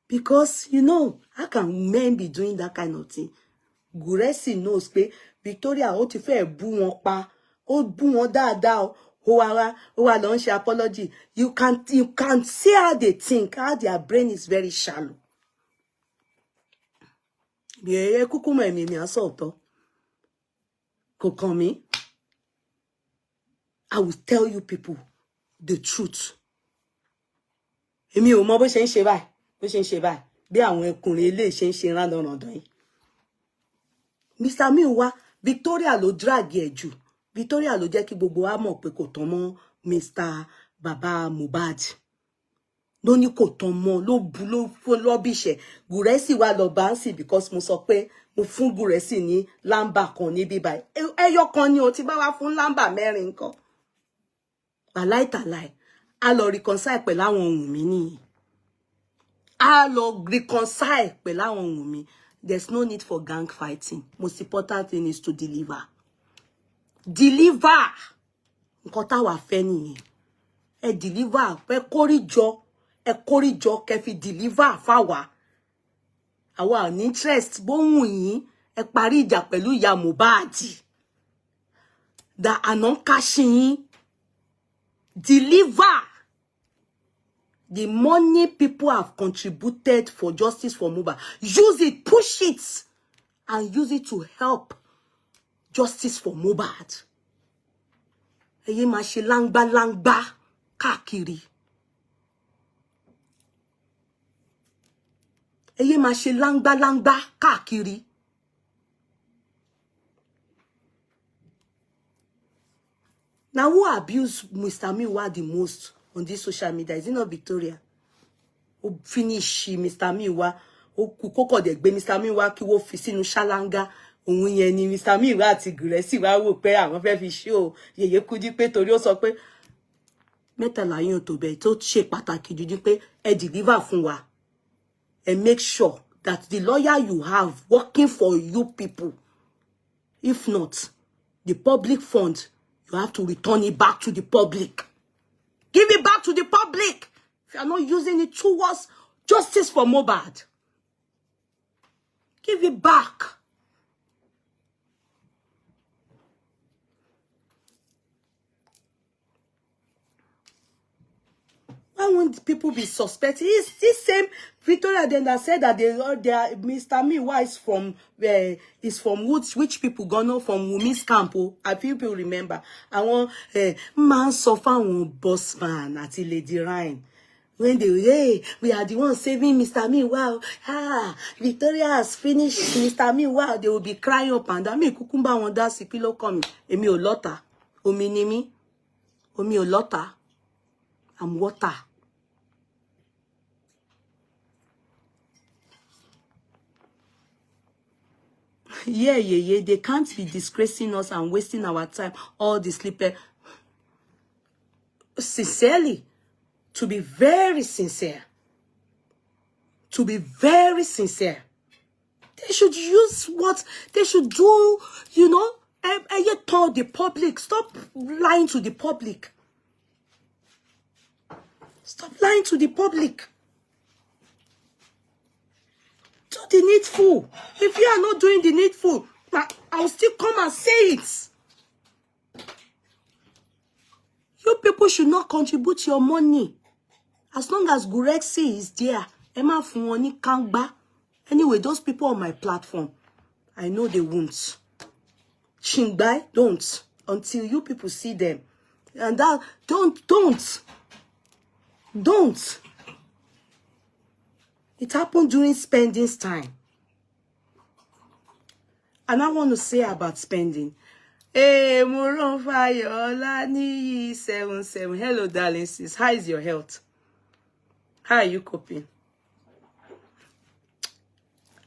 because, you know, how can men be doing that kind of thing? Guresi knows pé Victoria ó ti fẹ́ bú wọn pa. Ó bú wọn dáadáa. Ó wá lọ ń ṣe apology. You can see how they think, how their brain is very shallow. Bí kúkú mọ̀ èmi asọ̀tọ̀. Kò kàn mí. I will tell you people the truth. Èmi ò mọ̀ bó ṣe ń ṣe báyìí. Bó ṣe ń ṣe báyìí. Bí àwọn ẹkùnrin ilé ṣe ń ṣe rándanrandan yìí. Mr. Miwa, Victoria ló drag ẹ jù. Victoria ló jẹ́ kí gbogbo wa mọ̀ pé kò tán mọ́ Mr. Baba Mohbad. Ló ní kò tán mọ́, ló bu ló lọ́bìṣẹ̀. Guresi wá lọ báǹsì because mo sọ pé mo fún Guresi ní lamba kan ní bíbá. Ẹyọ kan ni o ti bá wá fún lamba mẹ́rin nǹkan. Wàláìtàláì. A lọ reconcile pẹ̀lú àwọn ohun mi ni. A lọ reconcile pẹ̀lú àwọn ohun mi. There's no need for gang fighting. Most important thing is to deliver. Deliver. Nǹkan tá wá fẹ́ nìyẹn. Ẹ deliver. Ẹ kórìjọ kẹ́ fi deliver fáwa. Àwa ní interest bó wù yín. Ẹ parí ìjà pẹ̀lú ìyá Mohbad. Da àná káṣí yín. Deliver. The money people have contributed for justice for Mohbad. Use it, push it, and use it to help justice for Mohbad. Eye ma ṣe langba káàkiri. Eye ma ṣe langba káàkiri. Now who abused Mr. Miwa the most on this social media? Is it not Victoria? Ó finish Mr. Miwa. Ó kókó dé gbé Mr. Miwa kí wó fi sínú ṣáláńgá. Òun yẹn ni Mr. Miwa àti Guresi wá wò pé àwọn fẹ́ fi show Yèyé Kudi pé torí ó sọ pé mẹ́tàlá yín tó bẹ́ẹ̀ tó ṣe pàtàkì jù pé ẹ deliver fún wa. And make sure that the lawyer you have working for you people, if not, the public fund, you have to return it back to the public. Give it back to the public. If you are not using it towards justice for Mohbad, give it back. Why won't people be suspecting? It's this same Victoria then that said that they are Mr. Miwa is from which people gonna from Wumi's camp. I feel people remember. I want man suffer one boss man at Lady Ryan. When they we are the ones saving Mr. Miwa. Victoria has finished Mr. Miwa. They will be crying up and down. Me kukumba wanda sikilo coming. Emi o lota. Omi ni mi. Omi o lota. I'm water. Yeah, yeah, yeah. They can't be disgracing us and wasting our time, all the sleeping. Sincerely, to be very sincere, they should use what they should do, you know. And you told the public, stop lying to the public. Stop lying to the public. Do the needful. If you are not doing the needful, I'll still come and say it. You people should not contribute your money. As long as Gurexi is there, Emma Funwani Kangba. Anyway, those people on my platform, I know they won't. Chingbai, don't. Until you people see them. And that, don't. It happened during spending's time. And I want to say about spending. Hey, Muron Fayola Niyi 77. Hello, darling sis. How is your health? How are you coping?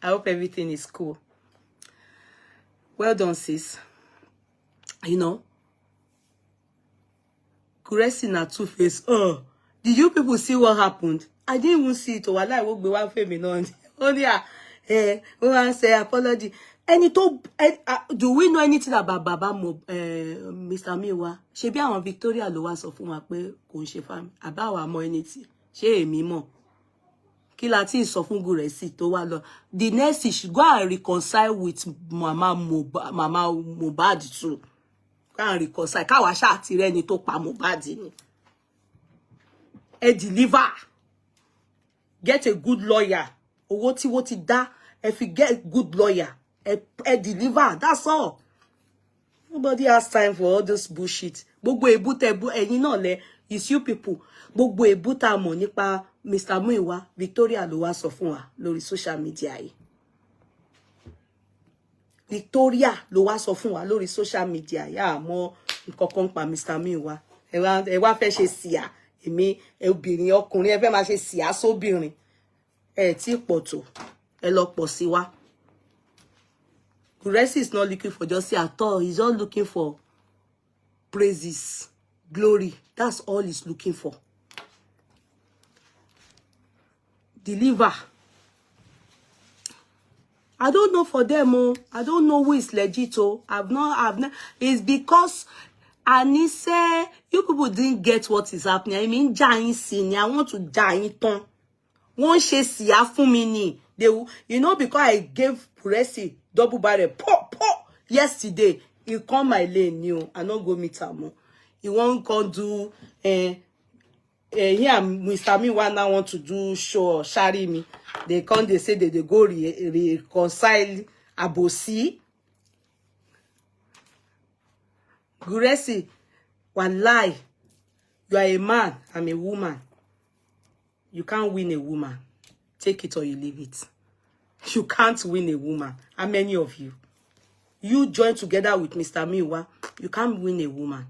I hope everything is cool. Well done, sis. You know, Kuresi na two-face. Oh, did you people see what happened? I didn't even see it. While I woke be one family. Oh, yeah. We say apology. Do we know anything about Baba Mr. Miwa? She be àwọn Victoria ló wá sọ fún wa pé kò ń ṣe fam. Aba wa mọ anything. Ṣé èmi mọ̀. Kí la ti sọ fún Guresi tó wá lọ. The next is go and reconcile with Mama Mohbad too. Go and reconcile. Ká wá ṣá ti rẹ́ni tó pa Mohbad ni. Deliver. Get a good lawyer. Owó tí wọ́n ti dá. If you get good lawyer, deliver. That's all. Nobody has time for all this bullshit. Gbogbo ebute ẹ̀yin náà lẹ is you people. Gbogbo ebuta mọ̀ nípa Mr. Muiwa Victoria ló wá sọ fún wa lórí social media yìí. Victoria ló wá sọ fún wa lórí social media yìí. Àmọ́ nǹkan kan pa Mr. Muiwa. Ẹ wá fẹ́ ṣe síyà. Èmi obìnrin ọkùnrin ẹ fẹ́ máa ṣe síyà sóbìnrin. Tí pọ̀ tó. Ẹ lọ pọ̀ sí wa. Guresi is not looking for justice at all. He's just looking for praises, glory. That's all he's looking for. Deliver. I don't know for them. Oh, I don't know who is legit. Oh, I've not. It's because Anise, you people didn't get what is happening. I mean, giant senior. I want to giant ton. One she siya fún mi ni. They, you know, because I gave Guresi double barrel pop yesterday, he come my lane new. I not go meet him. He won't come do here Mr. Miwa now want to do show or shari me. They come, they say they go reconcile Abosi. Guresi, one lie. You are a man, I'm a woman. You can't win a woman. Take it or you leave it. You can't win a woman. How many of you? You join together with Mr. Miwa. You can't win a woman.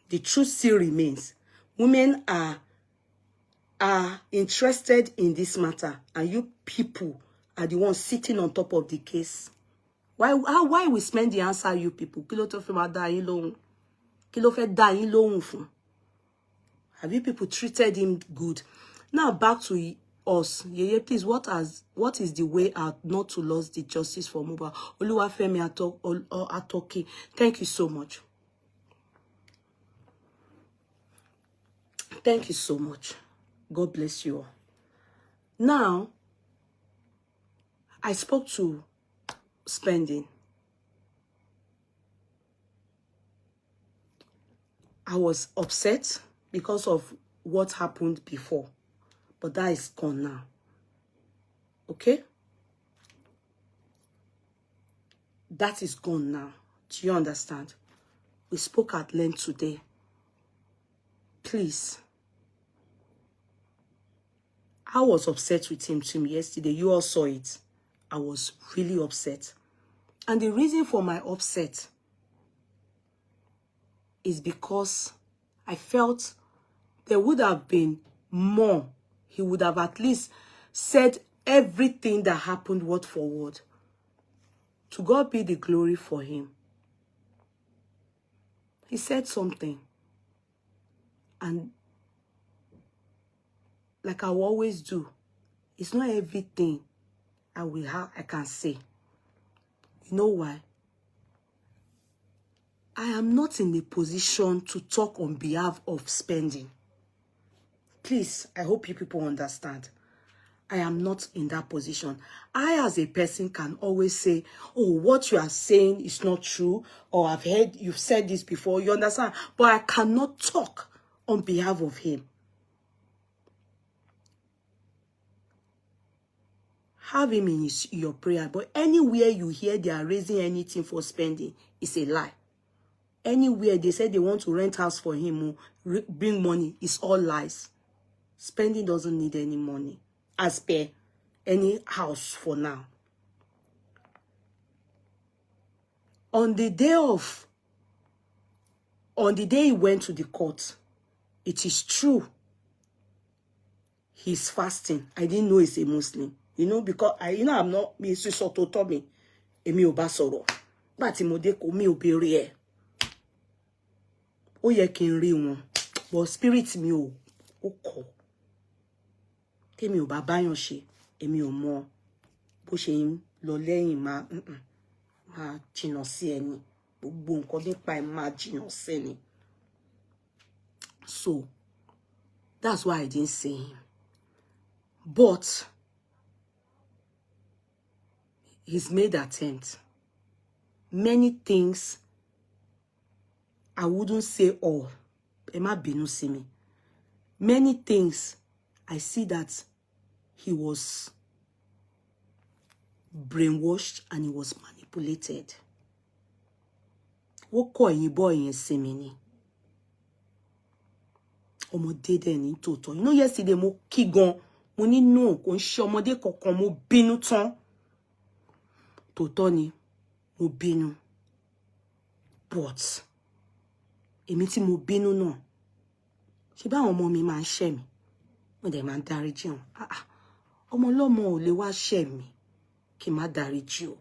The truth still remains. Women are interested in this matter. And you people are the ones sitting on top of the case. Why we spend the answer, you people? Kí ló tó fẹ́ máa dá yín lóhùn? Kí ló fẹ́ dá yín lóhùn fún? Have you people treated him good? Now back to us. Yeye, please, what is the way out not to lose the justice for Mohbad? Oluwafemi Atoki. Thank you so much. Thank you so much. God bless you all. Now, I spoke to spending. I was upset because of what happened before. But that is gone now. Okay? That is gone now. Do you understand? We spoke at length today. Please. I was upset with him too yesterday. You all saw it. I was really upset. And the reason for my upset is because I felt there would have been more. He would have at least said everything that happened word for word. To God be the glory for him. He said something. And like I will always do, it's not everything I can say. You know why? I am not in a position to talk on behalf of spending. Please, I hope you people understand. I am not in that position. I, as a person, can always say, oh, what you are saying is not true, or I've heard you've said this before, you understand? But I cannot talk on behalf of him. Have him in your prayer, but anywhere you hear they are raising anything for spending, it's a lie. Anywhere they say they want to rent house for him, or bring money, it's all lies. Spending doesn't need any money, as per any house for now. On the day he went to the court, it is true, he's fasting. I didn't know he's a Muslim. You know, because I'm not me so to tell me èmi ò bá sọ̀rọ̀. Bá tí mo dé kò mi ò béèrè ẹ̀. Ó yẹ kí n rí wọn, but spirit mi ò kọ̀. Tèmi ò bá báyàn ṣe, èmi ò mọ̀ bó ṣe ń lọ lẹ́yìn máa jìnnà sí ẹni. Gbogbo nǹkan nípa ẹ̀ máa jìnnà sí ẹni. So that's why I didn't say him. But he's made attempts. Many things, I wouldn't say all. Ẹ má bínú sí mi. Many things, I see that he was brainwashed and he was manipulated. Ó kọ ẹ̀yin boy yẹn sí mi ni. Ọmọdé dẹ̀ ní tòótọ́. You know, yesterday mo kí gan. Mo ní no, kò ń ṣe ọmọdé kankan, mo bínú tán. Tòótọ́ ni, mo bínú. But èmi tí mo bínú náà, ṣé bá àwọn ọmọ mi máa ń ṣẹ̀ mí? Mo dẹ̀ máa ń dáríjì wọn. Ọmọ ọlọ́mọ ò lè wá ṣẹ̀ mí kí n má dáríjì o.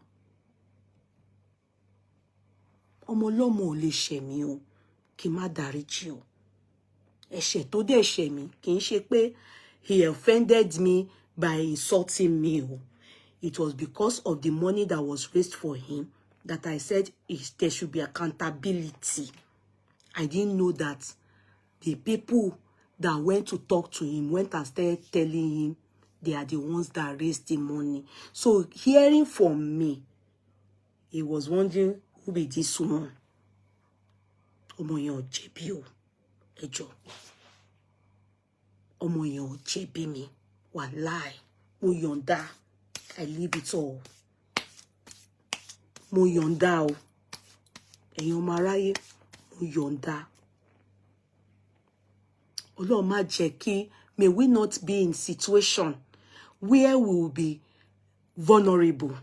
Ọmọ ọlọ́mọ ò lè ṣẹ̀ mí o kí n má dáríjì o. Ẹ̀ṣẹ̀ tó dẹ̀ ṣẹ̀ mí kì í ṣe pé he offended me by insulting me o. It was because of the money that was raised for him that I said there should be accountability. I didn't know that the people that went to talk to him went and started telling him they are the ones that raised the money. So hearing from me, he was wondering who be this one. Ọmọ yẹn ò jẹ̀bi o, ẹ jọ̀ọ́. Ọmọ yẹn ò jẹ̀bi mi, wàláì, mo yọ̀ǹda. I leave it all. Mo yọ̀ǹda o. Ẹ̀yin ọmọ aráyé, mo yọ̀ǹda. Ọlọ́run má jẹ́ kí, may we not be in situation where we will be vulnerable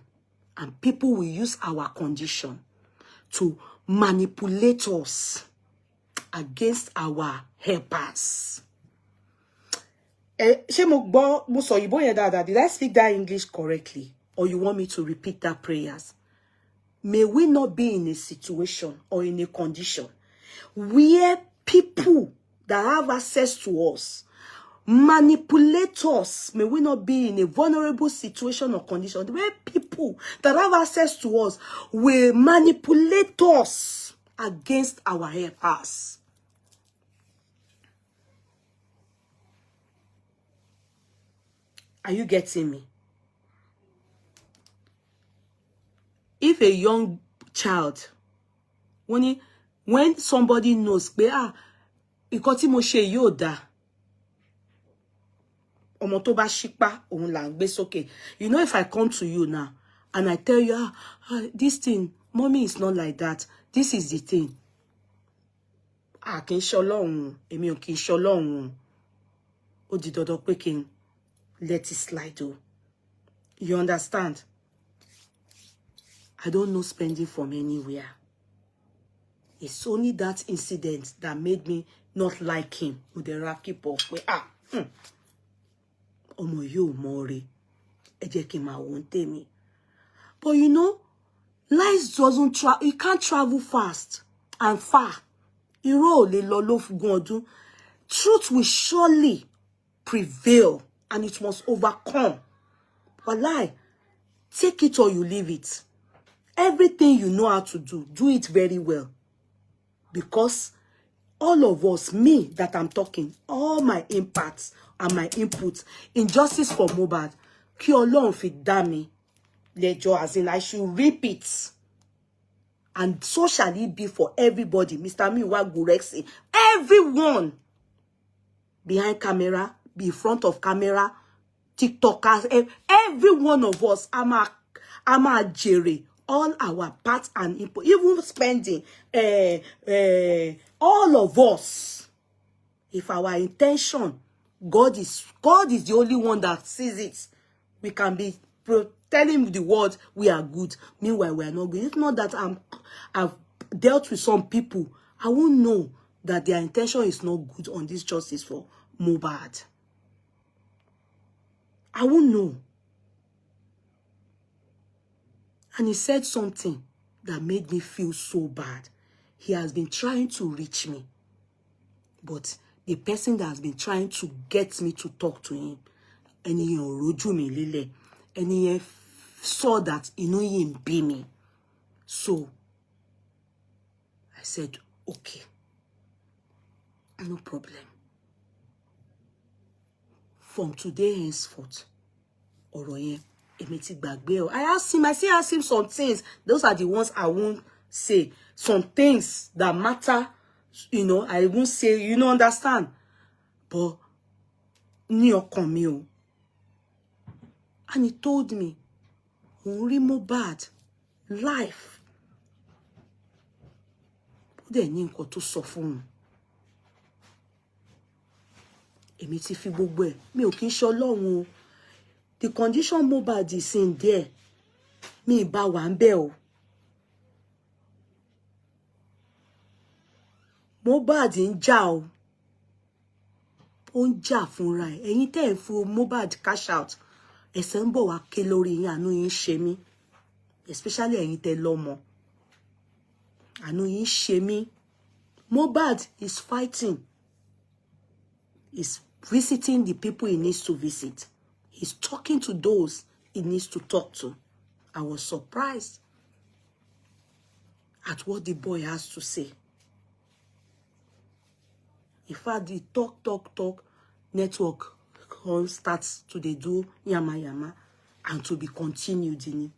and people will use our condition to manipulate us against our helpers. Ṣé mo sọ Ìgbò yẹn dáadáa? Did I speak that English correctly? Or you want me to repeat that prayers? May we not be in a situation or in a condition where people that have access to us manipulate us. May we not be in a vulnerable situation or condition where people that have access to us will manipulate us against our helpers. Are you getting me? If a young child, when somebody knows, nǹkan tí mo ṣe yóò dá, ọmọ tó bá ṣípá òun là ń gbé sókè. You know, if I come to you now and I tell you, this thing, mommy, is not like that. This is the thing. Kì í ṣe Ọlọ́run, èmi ò kì í ṣe Ọlọ́run. Ó di dandan pé kí n let it slide o. You understand? I don't know spending from anywhere. It's only that incident that made me not like him. With the keep up with ọmọ yóò mọ ore. Ẹ jẹ́ kí n máa wọ́n tèmi. But you know, Lies doesn't travel. You can't travel fast and far. Truth will surely prevail and it must overcome. Wallahi, take it or you leave it. Everything you know how to do it very well. Because all of us, me that I'm talking, all my impacts and my inputs, injustice for Mohbad, kí Ọlọ́run fi dá mi lẹ́jọ́, as in I should reap it. And so shall it be for everybody. Mr. Miwa Gurexi, everyone behind camera, be in front of camera, TikTokers, every one of us, ama jere, all our parts and input, even spending, all of us. If our intention, God is the only one that sees it. We can be telling the world we are good. Meanwhile, we are not good. It's not that I've dealt with some people. I won't know that their intention is not good on this justice for Mohbad. I won't know. And he said something that made me feel so bad. He has been trying to reach me. But the person that has been trying to get me to talk to him, and he roju mi lile, and he saw that he know him be me. So I said, okay, no problem. From today henceforth, I still ask him some things. Those are the ones I won't say. Some things that matter, I won't say, understand. But ni ọkàn mi o. And he told me, Mohbad, life. Then ní nǹkan tó sọ fún un. Èmi ti fi gbogbo ẹ̀, mi ò kí ń ṣọlọ́run o. The condition Mohbad is in there. Mi bá wà ńbẹ̀ o. Mohbad ń jà o. Ó ń jà fúnra ẹ̀. Ẹ̀yin tẹ́ ń fún Mohbad cash out. Ẹ̀ṣẹ̀ ń bọ̀ wá ké lórí yín, àánú yín ṣe mí. Especially ẹ̀yin tẹ́ lọ́mọ. Àánú yín ṣe mí. Mohbad is fighting. He's visiting the people he needs to visit. He's talking to those he needs to talk to. I was surprised at what the boy has to say. In fact, the talk, network starts to do yama and to be continued in it.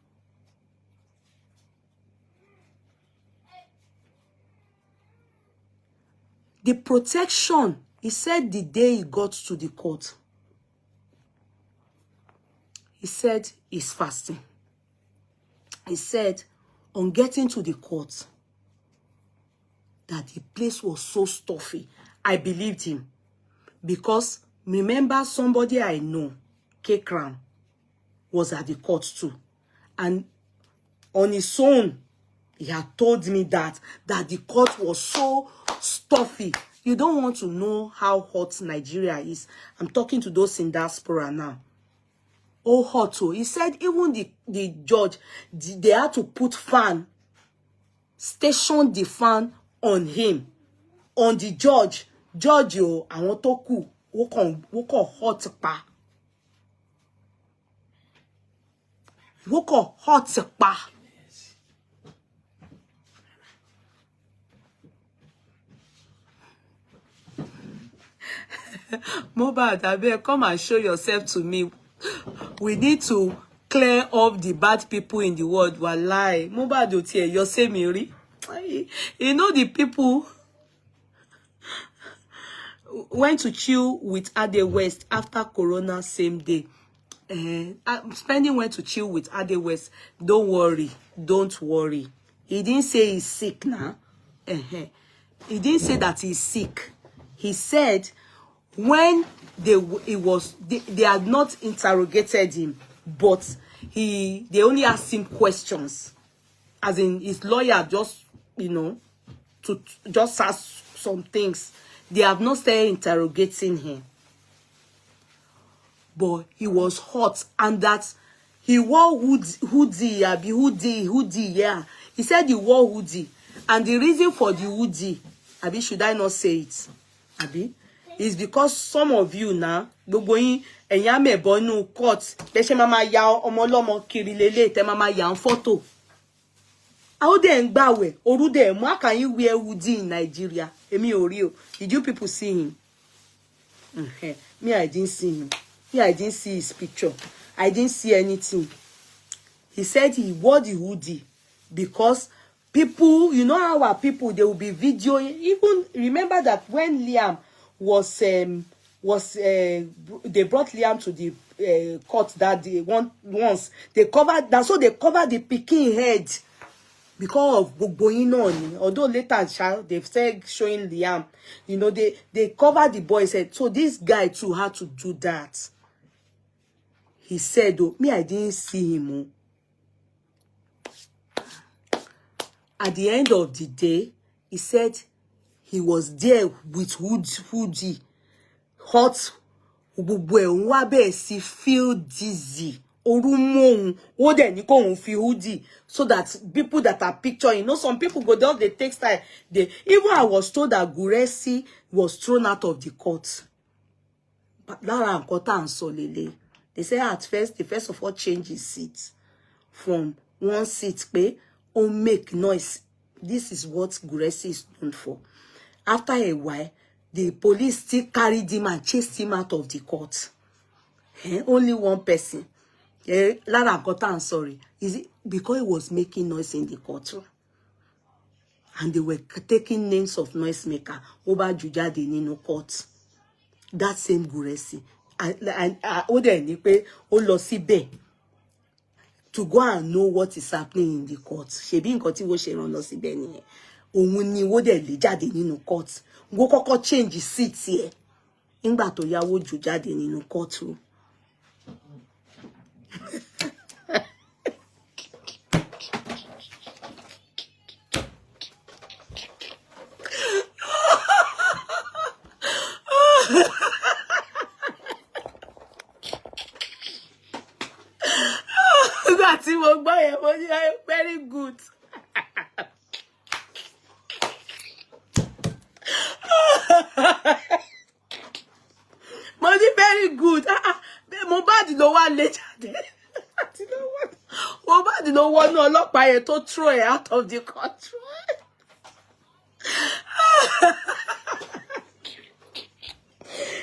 The protection, he said the day he got to the court, he said he's fasting. He said on getting to the court that the place was so stuffy. I believed him because remember somebody I know, K-Cram, was at the court too. And on his own, he had told me that the court was so stuffy. You don't want to know how hot Nigeria is. I'm talking to those in diaspora now. Oh, hot. He said even the judge, they had to put fan, station the fan on him, on the judge. Judge yo, àwọn tó kù, wọ́n kàn hot pa. Wọ́n kàn hot pa. Mohbad, abeg, come and show yourself to me. We need to clear up the bad people in the world. Wallahi, Mohbad ò tiẹ̀ yọ sí mi rí. You know the people went to chill with Ade West after Corona same day. Spending went to chill with Ade West. Don't worry. He didn't say he's sick now. He didn't say that he's sick. He said when they had not interrogated him, but they only asked him questions, as in his lawyer just to just ask some things. They have not started interrogating him, but he was hot, and that He wore hoodie, yeah. He said he wore hoodie. And the reason for the hoodie, Abi, should I not say it? Abi, is because some of you now, gbogbo yin ẹ̀yin amebo nu court, bẹ́ ṣe mama ya ọmọ ọlọ́mọ kiri lele, te mama ya photo. How they ngbawe, oru de, how can you wear hoodie in Nigeria? Emi ori o. Did you people see him? Me, I didn't see him. Me, I didn't see his picture. I didn't see anything. He said he wore the hoodie because people, you know how our people, they will be videoing. Even remember that when Liam was they brought Liam to the court that day once they covered that, so they covered the Peking head because of going on. Although later they've said showing Liam, you know, they covered the boy's head. So this guy too had to do that. He said, oh, me, I didn't see him. Oh. At the end of the day, he said he was there with hoodie, hot, feel dizzy. Hoodie, so that people that are picturing, you know, some people go down, they take style. Even I was told that Guresi was thrown out of the court. But Lara Nkota and Solele, they say at first, they first of all change his seat from one seat, make noise. This is what Guresi is known for. After a while, the police still carried him and chased him out of the court. Only one person. Lara Nkota, I'm sorry. Is it because he was making noise in the courtroom? And they were taking names of noisemaker over Jujade Nino court. That same Guresi. And to go and know what is happening in the court. Shebi nkan tí wọ́n ṣe rán lọ síbẹ̀ nìyẹn. Òun ni wọ́n dẹ̀ lé jáde nínú court. Wọ́n kọ́kọ́ change seat here. Nígbà tó yá wọ́n jù jáde nínú court room. Very good. Money very good. Mohbad ló wá lé jáde. Mohbad ló wọnú ọlọ́pàá yẹn tó throw her out of the country.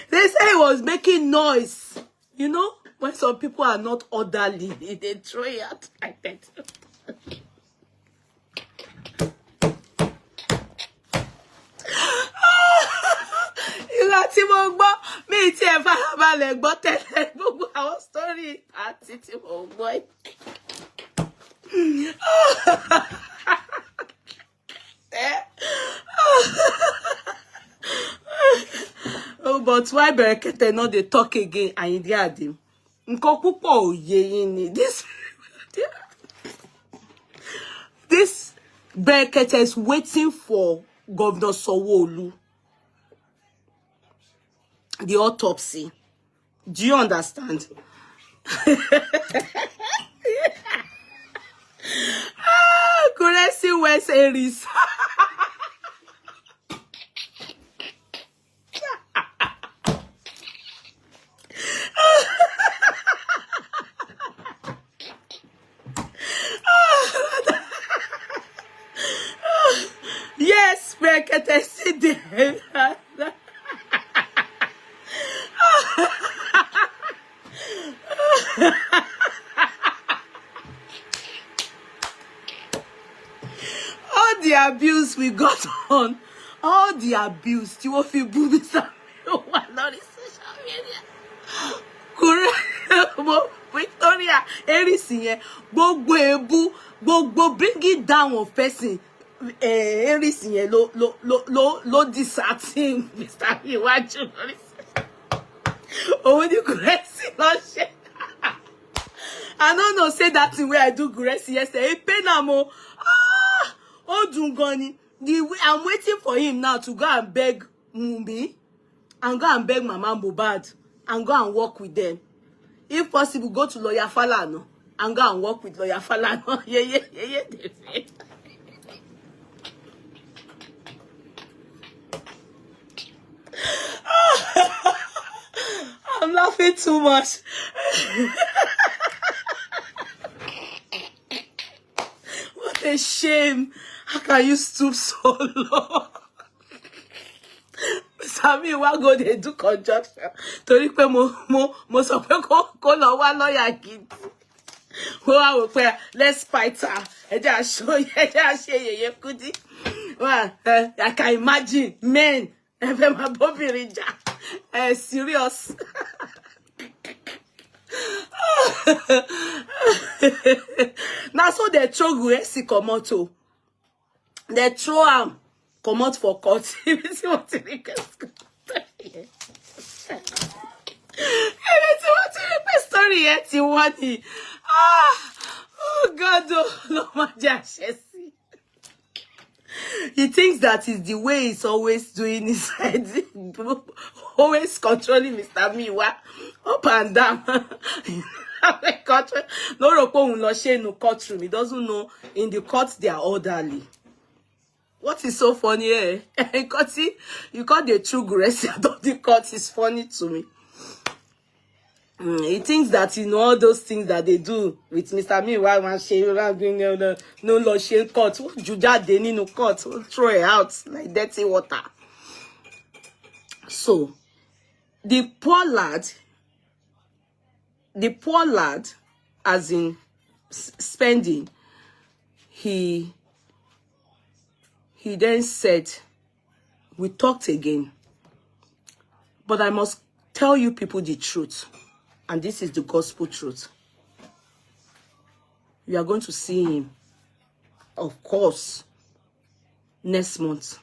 They say he was making noise. You know, when some people are not orderly, they throw it out like that. Tí mo gbọ́ mi tí ẹ farabalẹ̀ gbọ́ tẹ́lẹ̀ gbogbo àwọn story àti tí mo gbọ́. Oh, but why Berekete no dey talk again? Ayinde Ade. Nǹkan púpọ̀ ò yé yín ni. This Berekete is waiting for Governor Sanwo-Olu. The autopsy. Do you understand? Guresi West Aries. Yes, Berekete, sit there. All the abuse we got on, all the abuse, you will feel booby on social media. Victoria, everything, go bring it down of person. Everything, lo disheartening, Mr. Iwaju. Oh, when you Guresi, not shit. I don't know, say that thing where I do Guresi yesterday. Penamo. Odungoni. I'm waiting for him now to go and beg Mumbi and go and beg Mama Mohbad and go and work with them. If possible, go to Lawyer Falano. and go and work with lawyer Falana. Yeah. I'm laughing too much. What a shame. How can you stoop so low? Sami wa go dey do conjunction. Torí pé mo sọ pé kó lọ wá lawyer gidi. Let's fight her. I can imagine men. Serious. Now so they throw Guesi Komoto. They throw him come out for court. See what story yet you want it. Oh God, no majesty. He thinks that is the way he's always doing his head, always controlling Mr. Miwa up and down. No courtroom. He doesn't know in the court they are orderly. What is so funny, eh? You got the true grace of the court is funny to me. He thinks that all those things that they do with Mr. Miwa no law shame court. Juja they need no court. Throw it out like dirty water. So the poor lad, as in spending, he then said, we talked again, but I must tell you people the truth. And this is the gospel truth. You are going to see him, of course, next month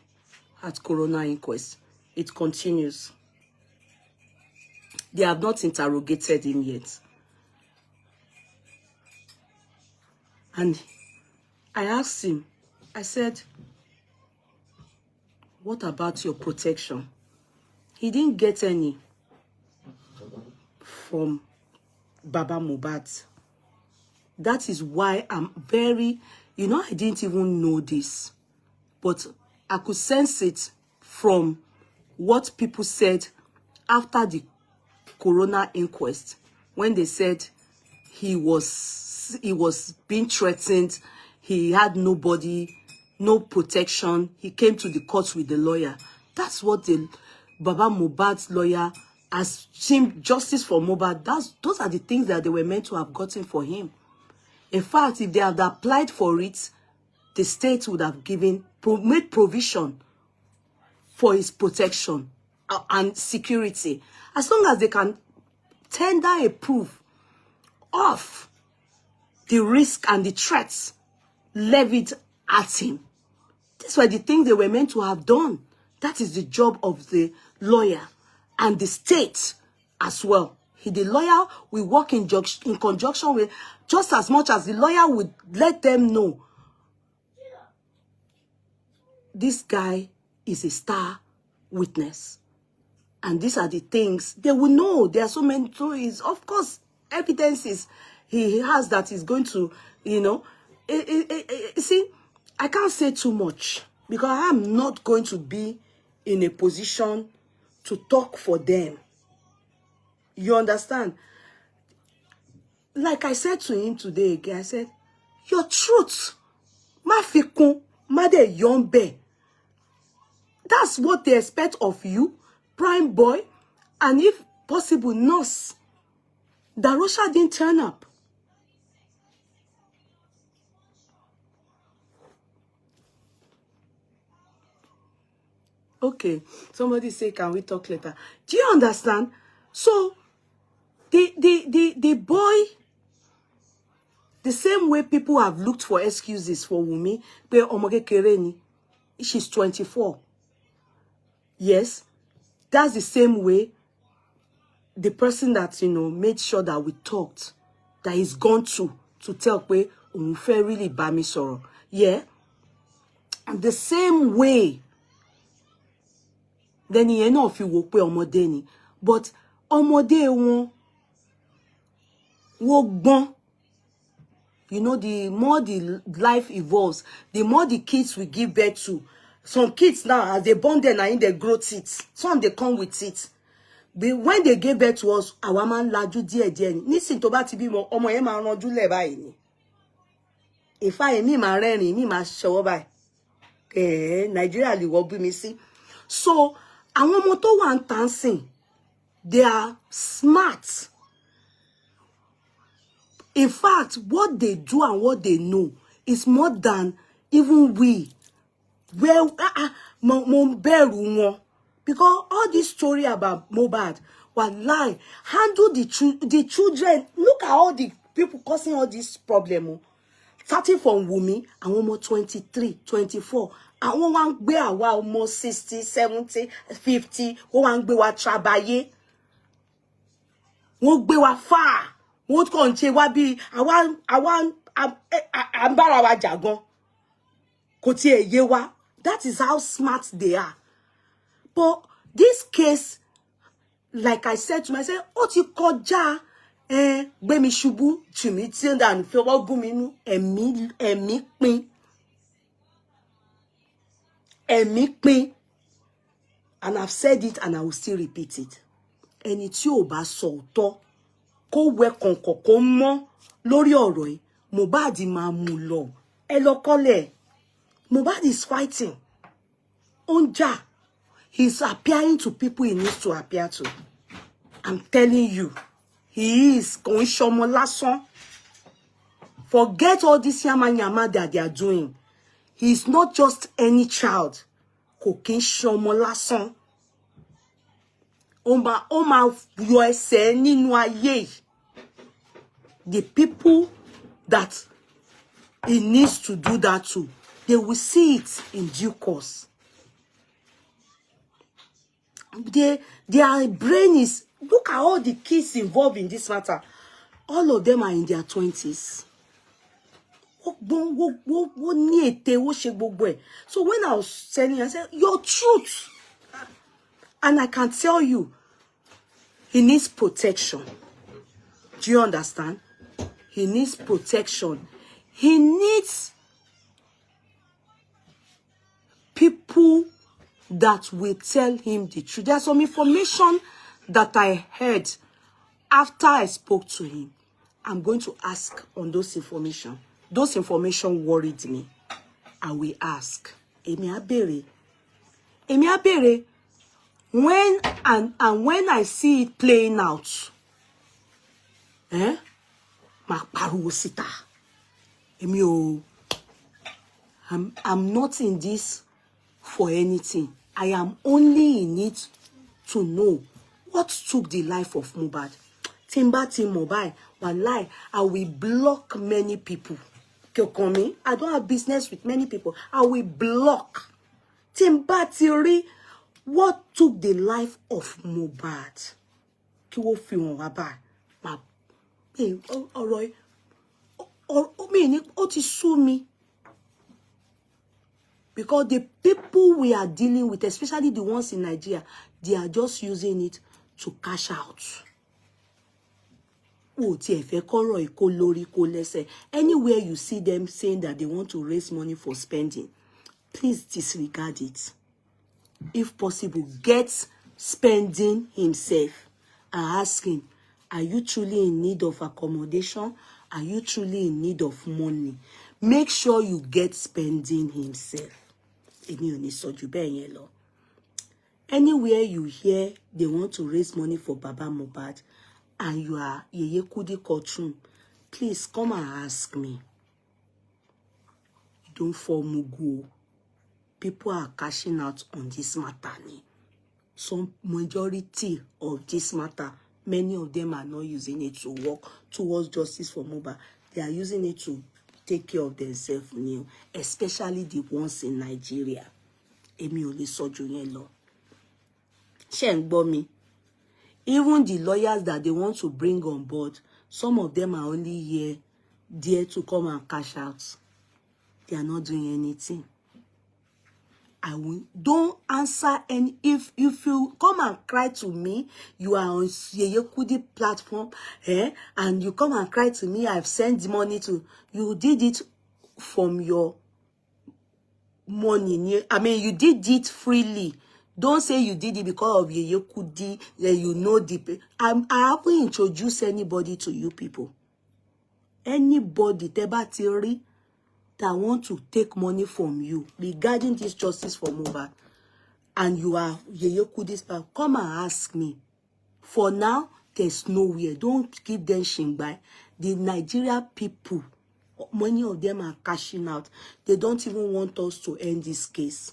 at Corona Inquest. It continues. They have not interrogated him yet. And I asked him, I said, what about your protection? He didn't get any from Baba Mohbad. That is why I'm very, I didn't even know this, but I could sense it from what people said after the Corona Inquest, when they said he was being threatened, he had nobody, no protection. He came to the court with the lawyer. That's what the Baba Mohbad's lawyer as Team Justice for Mohbad, those are the things that they were meant to have gotten for him. In fact, if they had applied for it, the state would have made provision for his protection and security. As long as they can tender a proof of the risk and the threats levied at him. These were the things they were meant to have done. That is the job of the lawyer. And the state as well. The lawyer will work in conjunction with, just as much as the lawyer would let them know, this guy is a star witness. And these are the things they will know. There are so many stories. Of course, evidences he has that is going to, see, I can't say too much because I am not going to be in a position to talk for them. You understand? Like I said to him today again, I said, your truth, ma fikun, ma de yombe. That's what they expect of you, prime boy, and if possible, nurse. Darosha didn't turn up. Okay, somebody say, can we talk later? Do you understand? So, the boy, the same way people have looked for excuses for Wumi, but Omoge Kereni, she's 24. Yes, that's the same way the person that, made sure that we talked, that is gone to tell me, Umufe really bami soro. Yeah, and the same way, then he know if you wo pe ọmọdé ni, but ọmọdé won gbọ́n You know, the more the life evolves, the more the kids we give birth to. Some kids now, as they born them, and they grow teeth. Some they come with teeth. But when they give birth to us, our man laju díẹ̀ ni. Nísìn tó bá ti bímọ, ọmọ yẹn máa ranjú lẹ̀ báyìí ni. If I me máa rẹ́rìn, mi máa ṣọwọ́ báyìí. Nigeria lè wọ́ bí mi sí. So, àwọn ọmọ tó wà ń tàn sìn, they are smart. In fact, what they do and what they know is more than even we. Well, mo bẹ̀rù wọn. Because all this story about Mohbad was lie. Handle the children. Look at all the people causing all this problem. Starting from Wumi, and almost 23, 24. And one gbé àwa almost 60, 70, 50. One gbé wa trabaye. One gbé wa far. One konche wa bi awan ambara wa jagon. Kò tiẹ̀ yé wa. That is how smart they are. But this case, like I said to myself, ó ti kọjá gbé mi ṣubú tì mí tí ń dànù fi ọwọ́ gún mi nú ẹ̀mí pin. Ẹ̀mí pin. And I've said it and I will still repeat it. Ẹni tí ò bá sọ òótọ́ kó wẹ kọ̀ǹkọ̀ kó mọ́ lórí ọ̀rọ̀ yìí, Mohbad máa mú lọ. Ẹ lọ kọ́lẹ̀. Mohbad is fighting. Onja. He's appearing to people he needs to appear to. I'm telling you. He is going shomo lásán. Forget all this yama that they are doing. He is not just any child. Kò kí ń shomo lásán. Ó máa yọ ẹsẹ̀ nínú ayé. The people that he needs to do that to, they will see it in due course. Their brain is, look at all the kids involved in this matter. All of them are in their 20s. So when I was telling you, I said, your truth. And I can tell you, he needs protection. Do you understand? He needs protection. He needs people that will tell him the truth. There's some information that I heard after I spoke to him. I'm going to ask on those information. Those information worried me. I will ask. Èmi á béèrè. When and when I see it playing out, ma pariwo síta. I'm not in this for anything. I am only in it to know what took the life of Mohbad. Timba mobile, wallahi, I will block many people. I don't have business with many people. I will block. Timba rí what took the life of Mohbad. Kí wọ́n fi wọ́n wá bá. Ó ti sú mi. Because the people we are dealing with, especially the ones in Nigeria, they are just using it to cash out. Anywhere you see them saying that they want to raise money for spending, please disregard it. If possible, get spending himself and ask him, are you truly in need of accommodation? Are you truly in need of money? Make sure you get spending himself. Anywhere you hear they want to raise money for Baba Mohbad and you are Yeye Kudi courtroom, please come and ask me. Don't fall mugu. People are cashing out on this matter. Some majority of this matter, many of them are not using it to work towards justice for Mohbad. They are using it to take care of themselves, especially the ones in Nigeria. Èmi ò lè sọ jù yẹn lọ. Ṣé ń gbọ́ mi? Even the lawyers that they want to bring on board, some of them are only here, there to come and cash out. They are not doing anything. I will don't answer. And if you come and cry to me, you are on Yeye Kudi platform, and you come and cry to me, I've sent money to you. Did it from your money. I mean, you did it freely. Don't say you did it because of Yeye Kudi. You know the. I haven't introduced anybody to you people. Anybody teba theory that want to take money from you regarding this justice for Mohbad, and you are Yeye Kudi's part, come and ask me. For now, there's nowhere. Don't give them shingbai. The Nigeria people, many of them are cashing out. They don't even want us to end this case.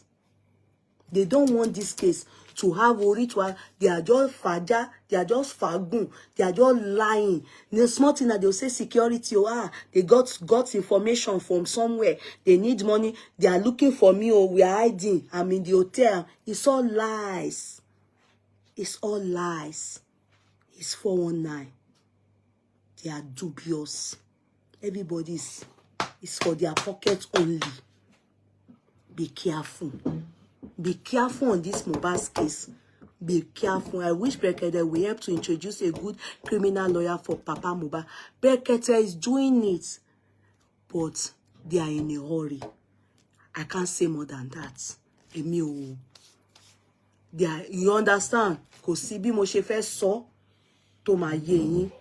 They don't want this case to have a ritual. They are just faja, they are just fagun, they are just lying. The small thing that they'll say security, they got information from somewhere. They need money. They are looking for me, or we are hiding. I'm in the hotel. It's all lies. It's all lies. It's 419. They are dubious. Everybody's is for their pocket only. Be careful. Be careful on this Mohbad case. Be careful. I wish Bekete will help to introduce a good criminal lawyer for Papa Mohbad. Bekete is doing it, but they are in a hurry. I can't say more than that. They are, you understand? Kò sí bí mo ṣe fẹ́ sọ tó máa yé yín.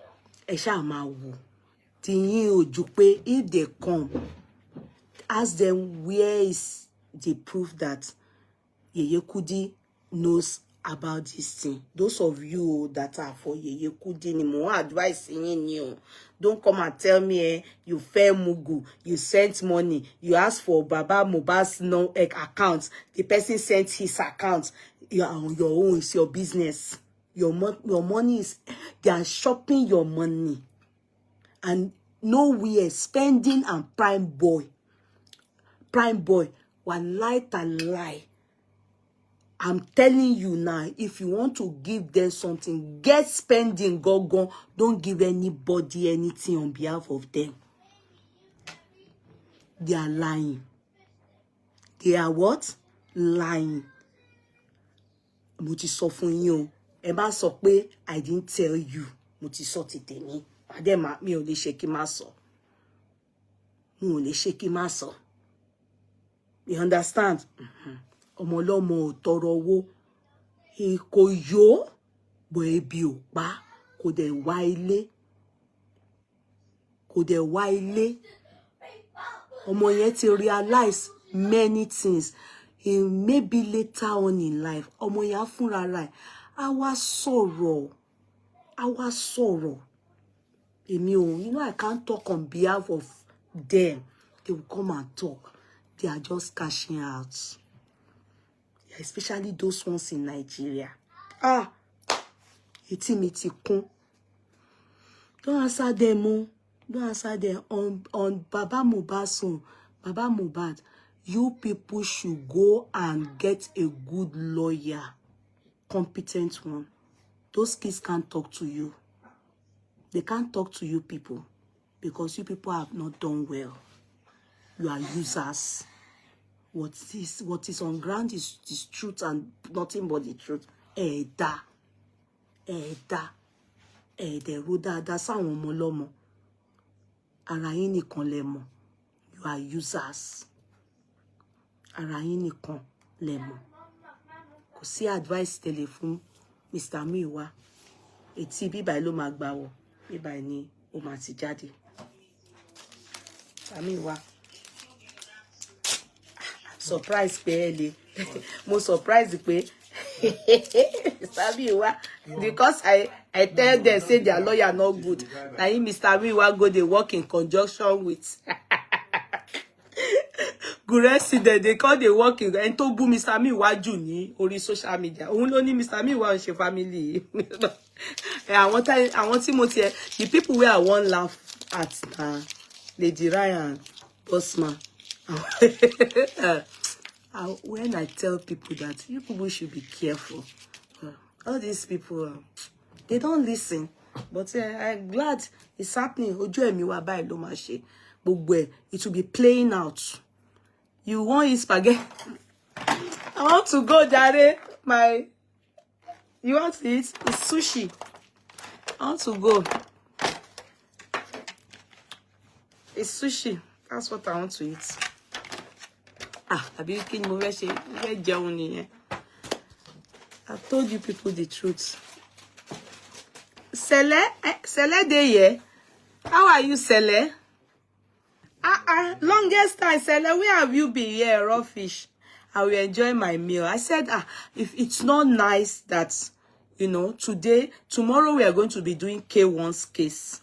Ẹ ṣáà máa wò. Tí yín ò jù pé if they come, ask them where is the proof that Yeye Kudi knows about this thing. Those of you that are for Yeye Kudi, ni mo advice you. Don't come and tell me you fair mugu, you sent money, you asked for Baba Mohbad's no account. The person sent his account. You are on your own. It's your business. Your money is, they are shopping your money. And nowhere spending and prime boy, one light and lie. I'm telling you now, if you want to give them something, get spending, go. Don't give anybody anything on behalf of them. They are lying. They are what? Lying. Mo ti sọ fún yín o. Ẹ bá sọ pé I didn't tell you. Mo ti sọ ti tèmi. Adema mi ò lè ṣe kí má sọ. Mo ò lè ṣe kí má sọ. You understand? Ọmọ lọ́mọ ò tọrọ owó. Kò yó, bọ̀ ebi ò pa. Kò dẹ̀ wá ilé. Kò dẹ̀ wá ilé. Ọmọ yẹn ti realize many things. Maybe later on in life, ọmọ yẹn á fúnra rẹ̀. Á wá sọ̀rọ̀. Á wá sọ̀rọ̀. Èmi ò, you know, I can't talk on behalf of them. They will come and talk. They are just cashing out. Especially those ones in Nigeria. Etí mi ti kún. Don't answer them, oh. Don't answer them. On Baba Mohbad's son, Baba Mohbad, you people should go and get a good lawyer. Competent one. Those kids can't talk to you. They can't talk to you people. Because you people have not done well. You are users. What is on ground is truth and nothing but the truth. Ẹ̀dá ro dáadáa sáwọn ọmọ lọ́mọ. Ara yín nìkan lẹ mọ̀. You are users. Ara yín nìkan lẹ mọ̀. Kò sí advice tẹ́lẹ̀ fún Mr. Miwa. Etí bíbáyìí ló máa gbà wọ̀. Bíbáyìí ni ó máa ti jáde. Mr. Miwa. Surprise pé mo surprise pé Mr. Miwa, because I tell them say their lawyer not good. Now Mr. Miwa go they work in conjunction with good resident. They call they work in and to boo Mr. Miwa jù ní orí social media. Òun ló ní Mr. Miwa ń ṣe family. I want Timothy, the people where I want laugh at Lady Ryan Bossman. When I tell people that you people should be careful, all these people, they don't listen. But I'm glad it's happening. Ojú ẹ̀mí wa báyìí ló máa ṣe. Gbogbo ẹ̀, it will be playing out. You want eat spaghetti? I want to go, Jare. You want to eat? It's sushi. I want to go. It's sushi. That's what I want to eat. I've told you people the truth. Sele Deye. How are you, Sele? Longest time, Sele. Where have you been here, raw fish? I will enjoy my meal. I said, if it's not nice that, you know, tomorrow we are going to be doing K1's case.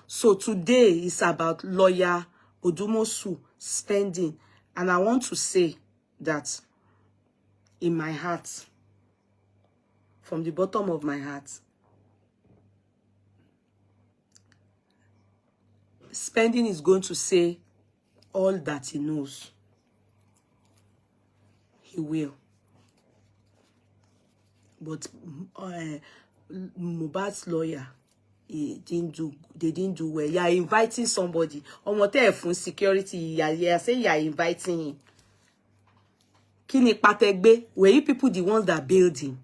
So today is about lawyer Odumosu spending. And I want to say that in my heart, from the bottom of my heart, spending is going to say all that he knows. He will. But Mohbad's lawyer, they didn't do well. You are inviting somebody. On security, you are saying you are inviting him. Kini pategbe? Were you people the ones that built him?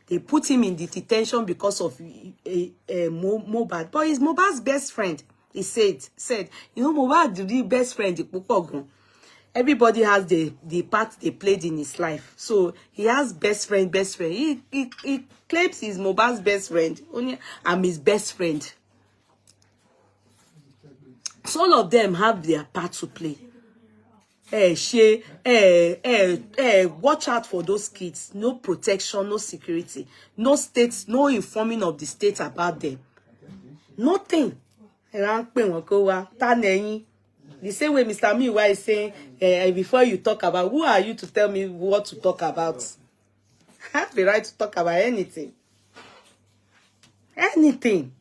They put him in the detention because of Mohbad. But he's Mohbad's best friend. He said, you know, Mohbad, the best friend, everybody has the part they played in his life. So he has best friend. He claims he's Mohbad's best friend. Only I'm his best friend. So all of them have their part to play. Watch out for those kids. No protection, no security, no states, no informing of the state about them. Nothing. The same way Mr. Miwa is saying, before you talk about, who are you to tell me what to talk about? I have the right to talk about anything. Anything.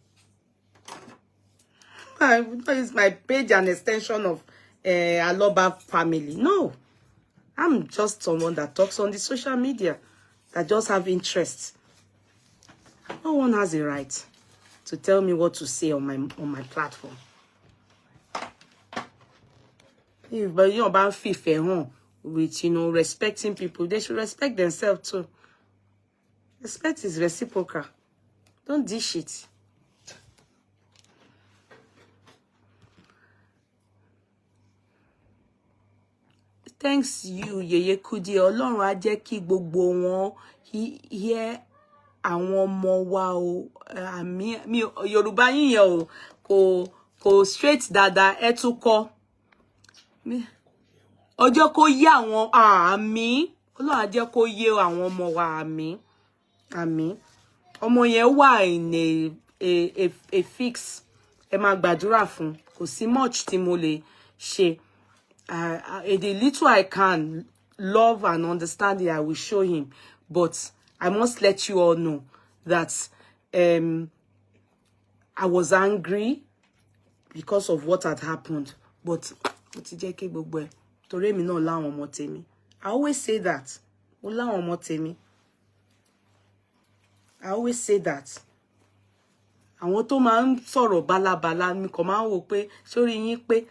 It's my page an extension of Aloba family. No. I'm just someone that talks on the social media, that just have interest. No one has a right to tell me what to say on my platform. But you know about FIFA with, you know, respecting people, they should respect themselves too. Respect is reciprocal. Don't dish it. Thanks you, Yeye Kudi. Ọlọ́run á jẹ́ kí gbogbo wọn hear àwọn ọmọ wa o. Mi Yorùbá yín yẹn o kò straight dada ẹ tún kọ́. Ọjọ́ kó yé àwọn àmì. Ọlọ́run á jẹ́ kó yé àwọn ọmọ wa àmì. Àmì. Ọmọ yẹn wà in a fix. Ẹ máa gbàdúrà fún. Kò sí much tí mo lè ṣe. The little I can love and understanding, I will show him. But I must let you all know that I was angry because of what had happened. But I always say that. I always say that. Àwọn tó máa ń sọ̀rọ̀ bálabàla mi kò máa ń wò pé sórí yín pé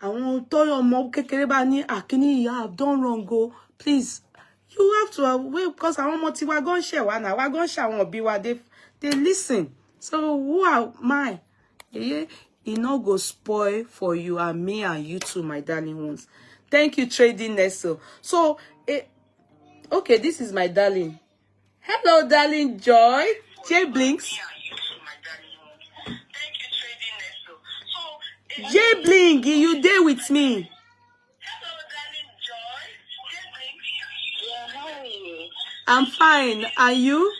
àwọn tó ọmọ kékeré bá ní àkíní ìyá I've done wrong go. Please, you have to wait because àwọn ọmọ tí wá gan ṣe wá náà wá gan ṣe àwọn òbí wa they listen. So who am I? It no go spoil for you and me and you too, my darling ones. Thank you, Trading Nestle. So, okay, this is my darling. Hello, darling Joy. J Blinks. J Blink, you there with me? Hello, darling Joy. J Blink. Yeah, how are you? I'm fine. Are you?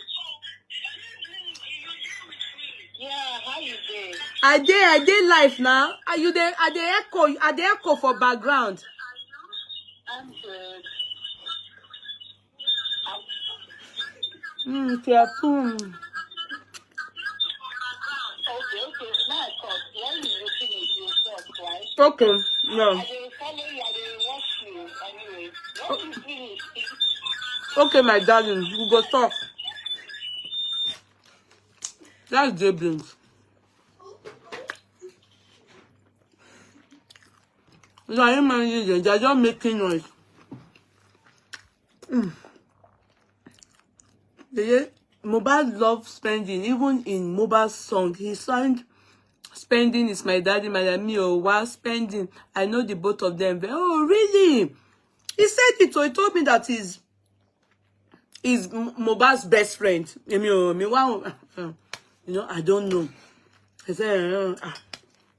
Yeah, how you doing? I dey live now. Are you there? Are they echo for background? I'm good. Careful. Okay. Now I thought, when you looking into yourself, right? Okay, no. I will follow you, I will watch you anyway. When you finish, Okay, my darling, we go talk. That's J Blink. They're just making noise. Mohbad loves spending. Even in Mohbad's song, he sang spending is my daddy, my daddy, oh, while spending. I know the both of them. Oh, really? He said it, so he told me that he's Mohbad's best friend. I don't know. I said,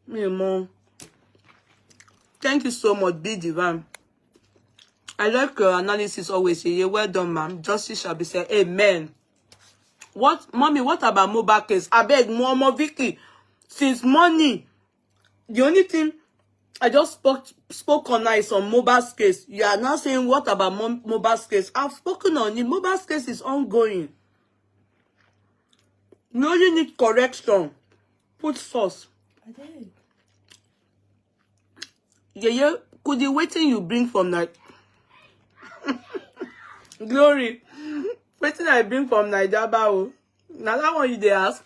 Mom. Thank you so much, Be Divine. I like your analysis always. Yeah, well done, ma'am. Justice shall be said. Amen. What, mommy, what about Mohbad case? I beg, more Vicky. Since morning, the only thing I just spoke on is on Mohbad's case. You are now saying, what about Mohbad's case? I've spoken on it. Mohbad's case is ongoing. No, you need correction. Put sauce. I did. Yeah, could the waiting you bring from that? Glory. Waiting I bring from Nigeria. Now that one you dey ask.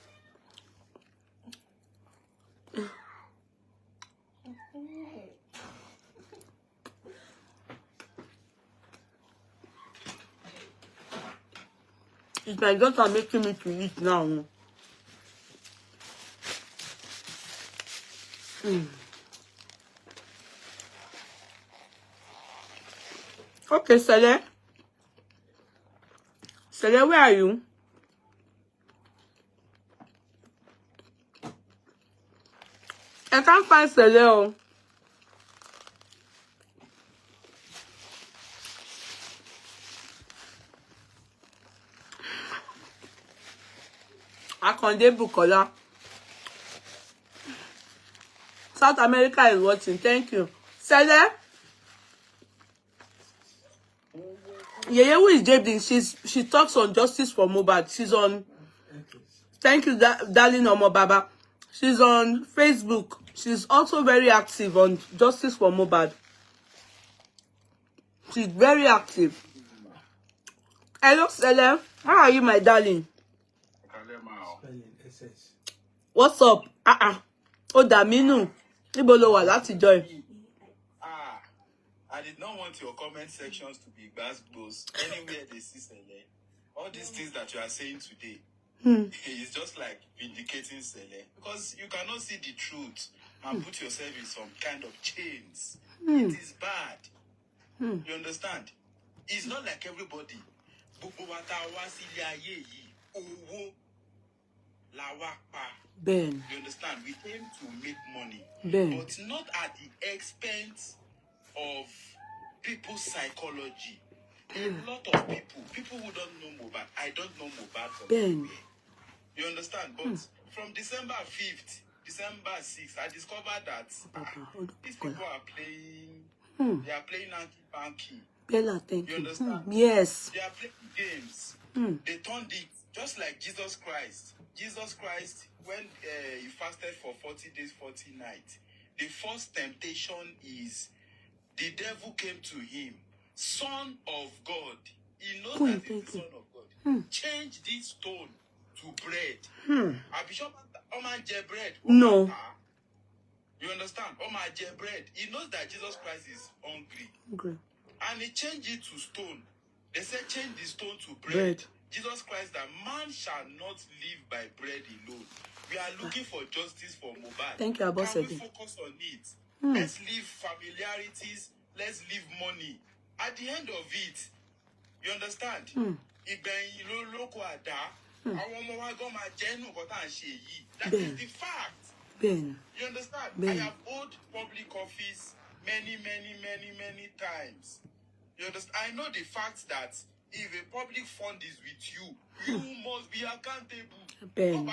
It's my daughter making me to eat now. Okay, Sele. Sele, where are you? I can't find Sele. Akonde Bukola. South America is watching. Thank you. Sele? Yeah, who is Jaden? She talks on Justice for Mohbad. She's on. Thank you, darling Omo Baba. She's on Facebook. She's also very active on Justice for Mohbad. She's very active. Hello, Sele. How are you, my darling? What's up? Odaminu. Ibo lo wà láti joy. I did not want your comment sections to be gbas anywhere they see Sele. All these things that you are saying today is just like vindicating Sele, because you cannot see the truth and put yourself in some kind of chains. It is bad. You understand? It's not like everybody. Ben. You understand? We came to make money, Ben. but not at the expense of people's psychology. A lot of people who don't know Mohbad, I don't know Mohbad from anywhere. You understand? But from December 5th, December 6th, I discovered that these people are playing, they are playing Anki. Bella, thank You you. understand? Yes. They are playing games. They turned it just like Jesus Christ. Jesus Christ, when he fasted for 40 days, 40 nights, the first temptation is the devil came to him, Son of God. He knows that he's the Son of God. Change this stone to bread. Bishop Oman bread. No. You understand? Oman bread. He knows that Jesus Christ is hungry. Okay. And he changed it to stone. They said change the stone to bread. Jesus Christ, that man shall not live by bread alone. We are looking for justice for Mohbad. Thank you, Abba. Can we focus on it? Let's leave familiarities. Let's leave money. At the end of it, you understand? That is the fact. Ben. You understand? Ben. I have owed public office many times. You understand? I know the fact that if a public fund is with you, you must be accountable. Ben.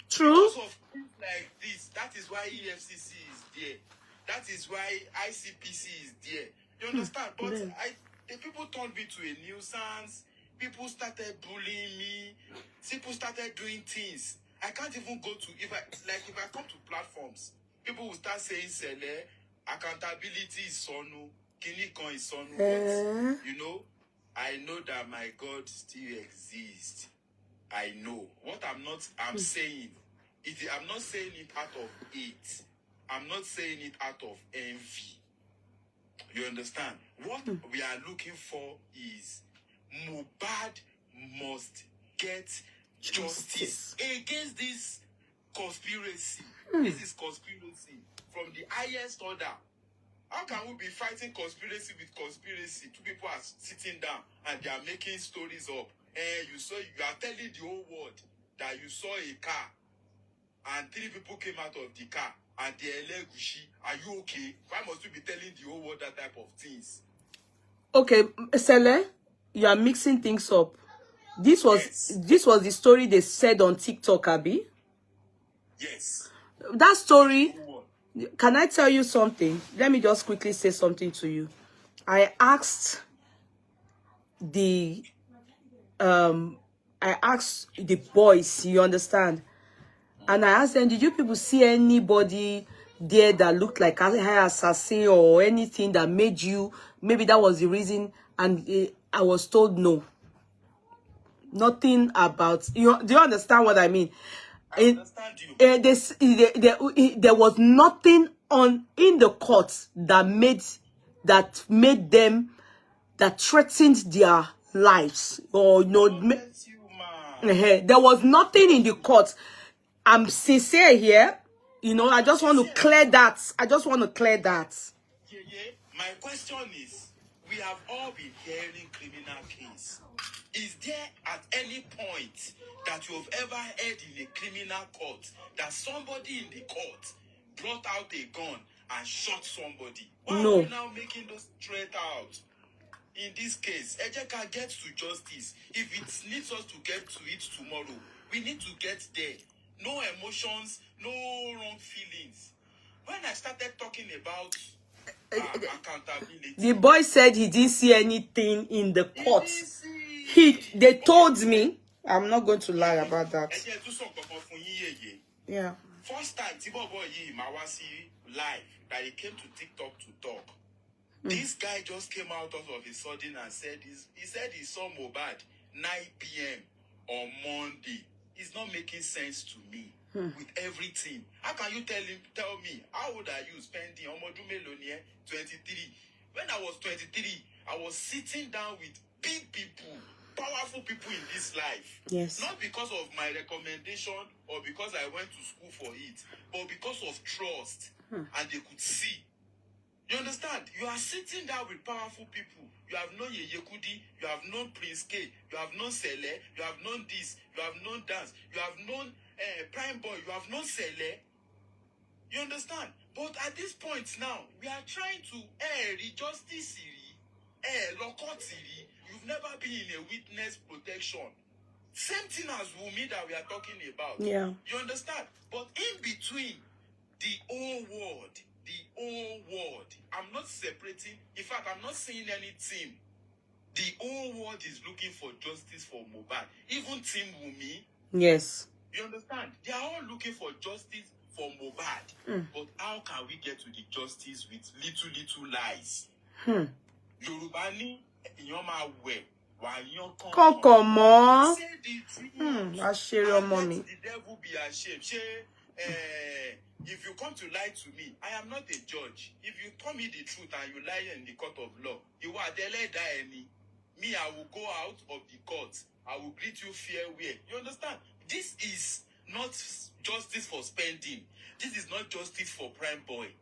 True. Because of things like this, that is why EFCC is there. That is why ICPC is there. You understand? But the people turned me to a nuisance. People started bullying me. People started doing things. I can't even go to, if I come to platforms, people will start saying, Sele, accountability is sonu, kinikon is sonu. But, you know, I know that my God still exists. I know. What I'm saying, I'm not saying it out of hate. I'm not saying it out of envy. You understand? What we are looking for is Mohbad must get justice against this conspiracy. This is conspiracy from the highest order. How can we be fighting conspiracy with conspiracy? Two people are sitting down and they are making stories up. And you are telling the whole world that you saw a car and 3 people came out of the car and they are Gushi. Are you okay? Why must you be telling the whole world that type of things? Okay, Sele, you are mixing things up. This was the story they said on TikTok, Abby. Yes. That story, can I tell you something? Let me just quickly say something to you. I asked the boys, you understand? And I asked them, did you people see anybody there that looked like an assassin or anything that made you, maybe that was the reason? And I was told no. Nothing about, do you understand what I mean? I understand you. There was nothing in the court that made them, that threatened their lives, or there was nothing in the court. I'm sincere here, I just want to clear that. Yeah. My question is, we have all been hearing criminal case. Is there at any point that you have ever heard in a criminal court that somebody in the court brought out a gun and shot somebody? Why No. are we now making those threats out? In this case, Ejeka gets to justice. If it needs us to get to it tomorrow, we need to get there. No emotions, no wrong feelings. When I started talking about accountability, the boy said he didn't see anything in the court. They told me. I'm not going to lie about that. Yeah. First time Tibo Boy Mawasi live that he came to TikTok to talk. This guy just came out of a sudden and said he saw Mohbad 9 p.m. on Monday. It's not making sense to me with everything. How can you tell me, how old are you spending 23? When I was 23, I was sitting down with big people, powerful people in this life. Yes. Not because of my recommendation or because I went to school for it, but because of trust. And they could see. You understand? You are sitting down with powerful people. You have known Yeye Kudi, you have known Prince K, you have known Sele, you have known this, you have known Dance, you have known Prime Boy, you have known Sele. You understand? But at this point now, we are trying to justice Lokotiri. You've never been in a witness protection. Same thing as Wumi that we are talking about. Yeah. You understand? But in between, the whole world, I'm not separating. In fact, I'm not saying anything. The whole world is looking for justice for Mohbad. Even Team Wumi. Yes. You understand? They are all looking for justice for Mohbad. But how can we get to the justice with little lies? Yoruba ni eyan ma we wa yan Kokomo. Say the truth. I share your mommy. Let the devil be ashamed. If you come to lie to me, I am not a judge. If you tell me the truth and you lie in the court of law, you are me, I will go out of the court. I will greet you farewell. You understand? This is not justice for spending. This is not justice for Prime Boy.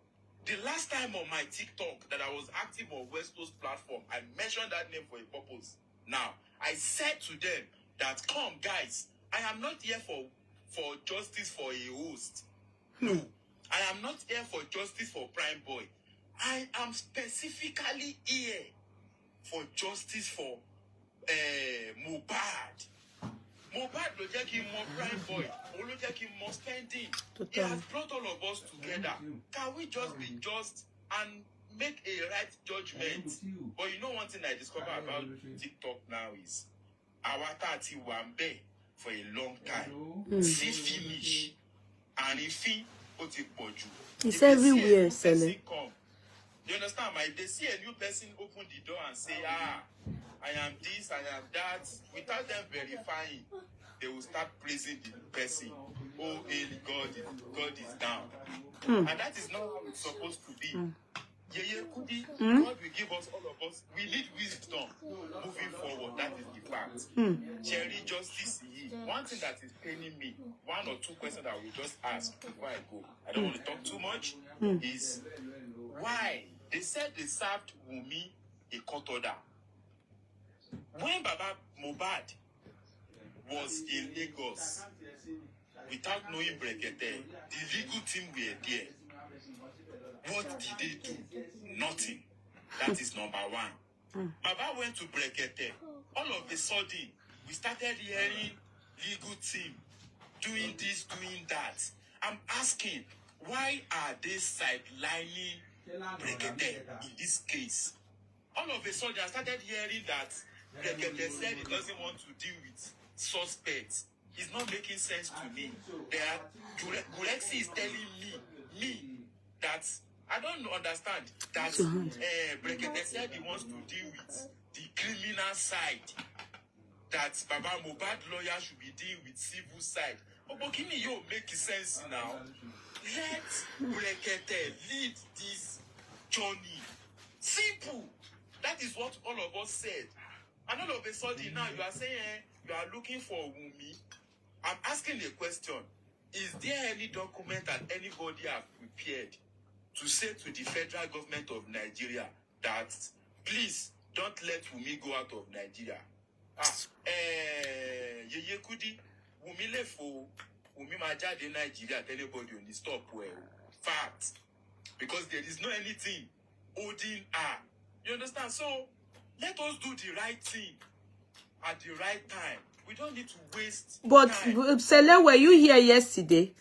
The last time on my TikTok that I was active on West Coast platform, I mentioned that name for a purpose. Now, I said to them that, come guys, I am not here for justice for a host. No, I am not here for justice for Prime Boy. I am specifically here for justice for Mohbad. Mohbad lo jẹ́ kí n mọ Prime Boy, ó ló jẹ́ kí n mọ spending. He has brought all of us together. Can we just be just and make a right judgment? But you know one thing I discovered about TikTok now is our 30 wambe for a long time. See finish. And if he put it for you, it's everywhere, Sele. You understand? If they see a new person open the door and say, I am this, I am that, without them verifying, they will start praising the person. Oh, God is down. And that is not how it's supposed to be. Yeye Kudi, God will give us all of us. We need wisdom moving forward. That is the fact. Cherry justice. One thing that is paining me, one or two questions that I will just ask before I go. I don't want to talk too much. Is why they said they served Wumi a court order. When Baba Mohbad was in Lagos, without knowing Brekete, the legal team were there. What did they do? Nothing. That is number one. Baba went to Brekete. All of a sudden, we started hearing legal team doing this, doing that. I'm asking, why are they sidelining Brekete in this case? All of a sudden, I started hearing that Brekete said he doesn't want to deal with suspects. It's not making sense to me. Gurexi is telling me that I don't understand that Brekete said he wants to deal with the criminal side. That Baba Mohbad lawyer should be dealing with civil side. But can you make sense now? Let Brekete lead this journey. Simple. That is what all of us said. And all of a sudden now you are saying you are looking for Wumi. I'm asking a question. Is there any document that anybody have prepared to say to the federal government of Nigeria that please don't let Wumi go out of Nigeria? Yeye Kudi, Wumi lefo, Wumi majade in Nigeria, anybody on the stop well. Fact. Because there is no anything holding her. You understand? So let us do the right thing at the right time. We don't need to waste time. Sele, were you here yesterday?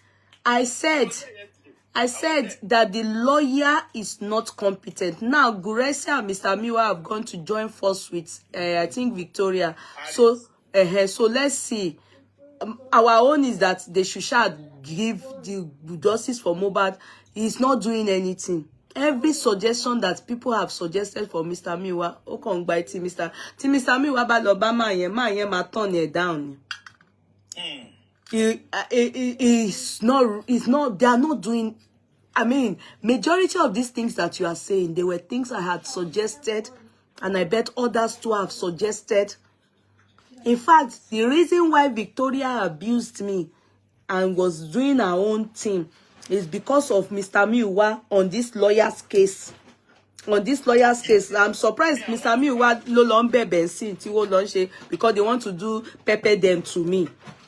I said that the lawyer is not competent. Now, Guresi and Mr. Miwa have gone to join force with, I think, Victoria. So let's see. Our own is that they should give the justice for Mohbad. He's not doing anything. Every suggestion that people have suggested for Mr. Miwa, Mr. Miwa ba Obama ma turn it down. It's not, they are not doing, I mean, majority of these things that you are saying, they were things I had suggested, and I bet others too have suggested. In fact, the reason why Victoria abused me and was doing her own thing is because of Mr. Miwa on this lawyer's case. On this lawyer's case, I'm surprised Mr. Miwa no longer bensin ti wo lo nse because they want to do pepper them to me.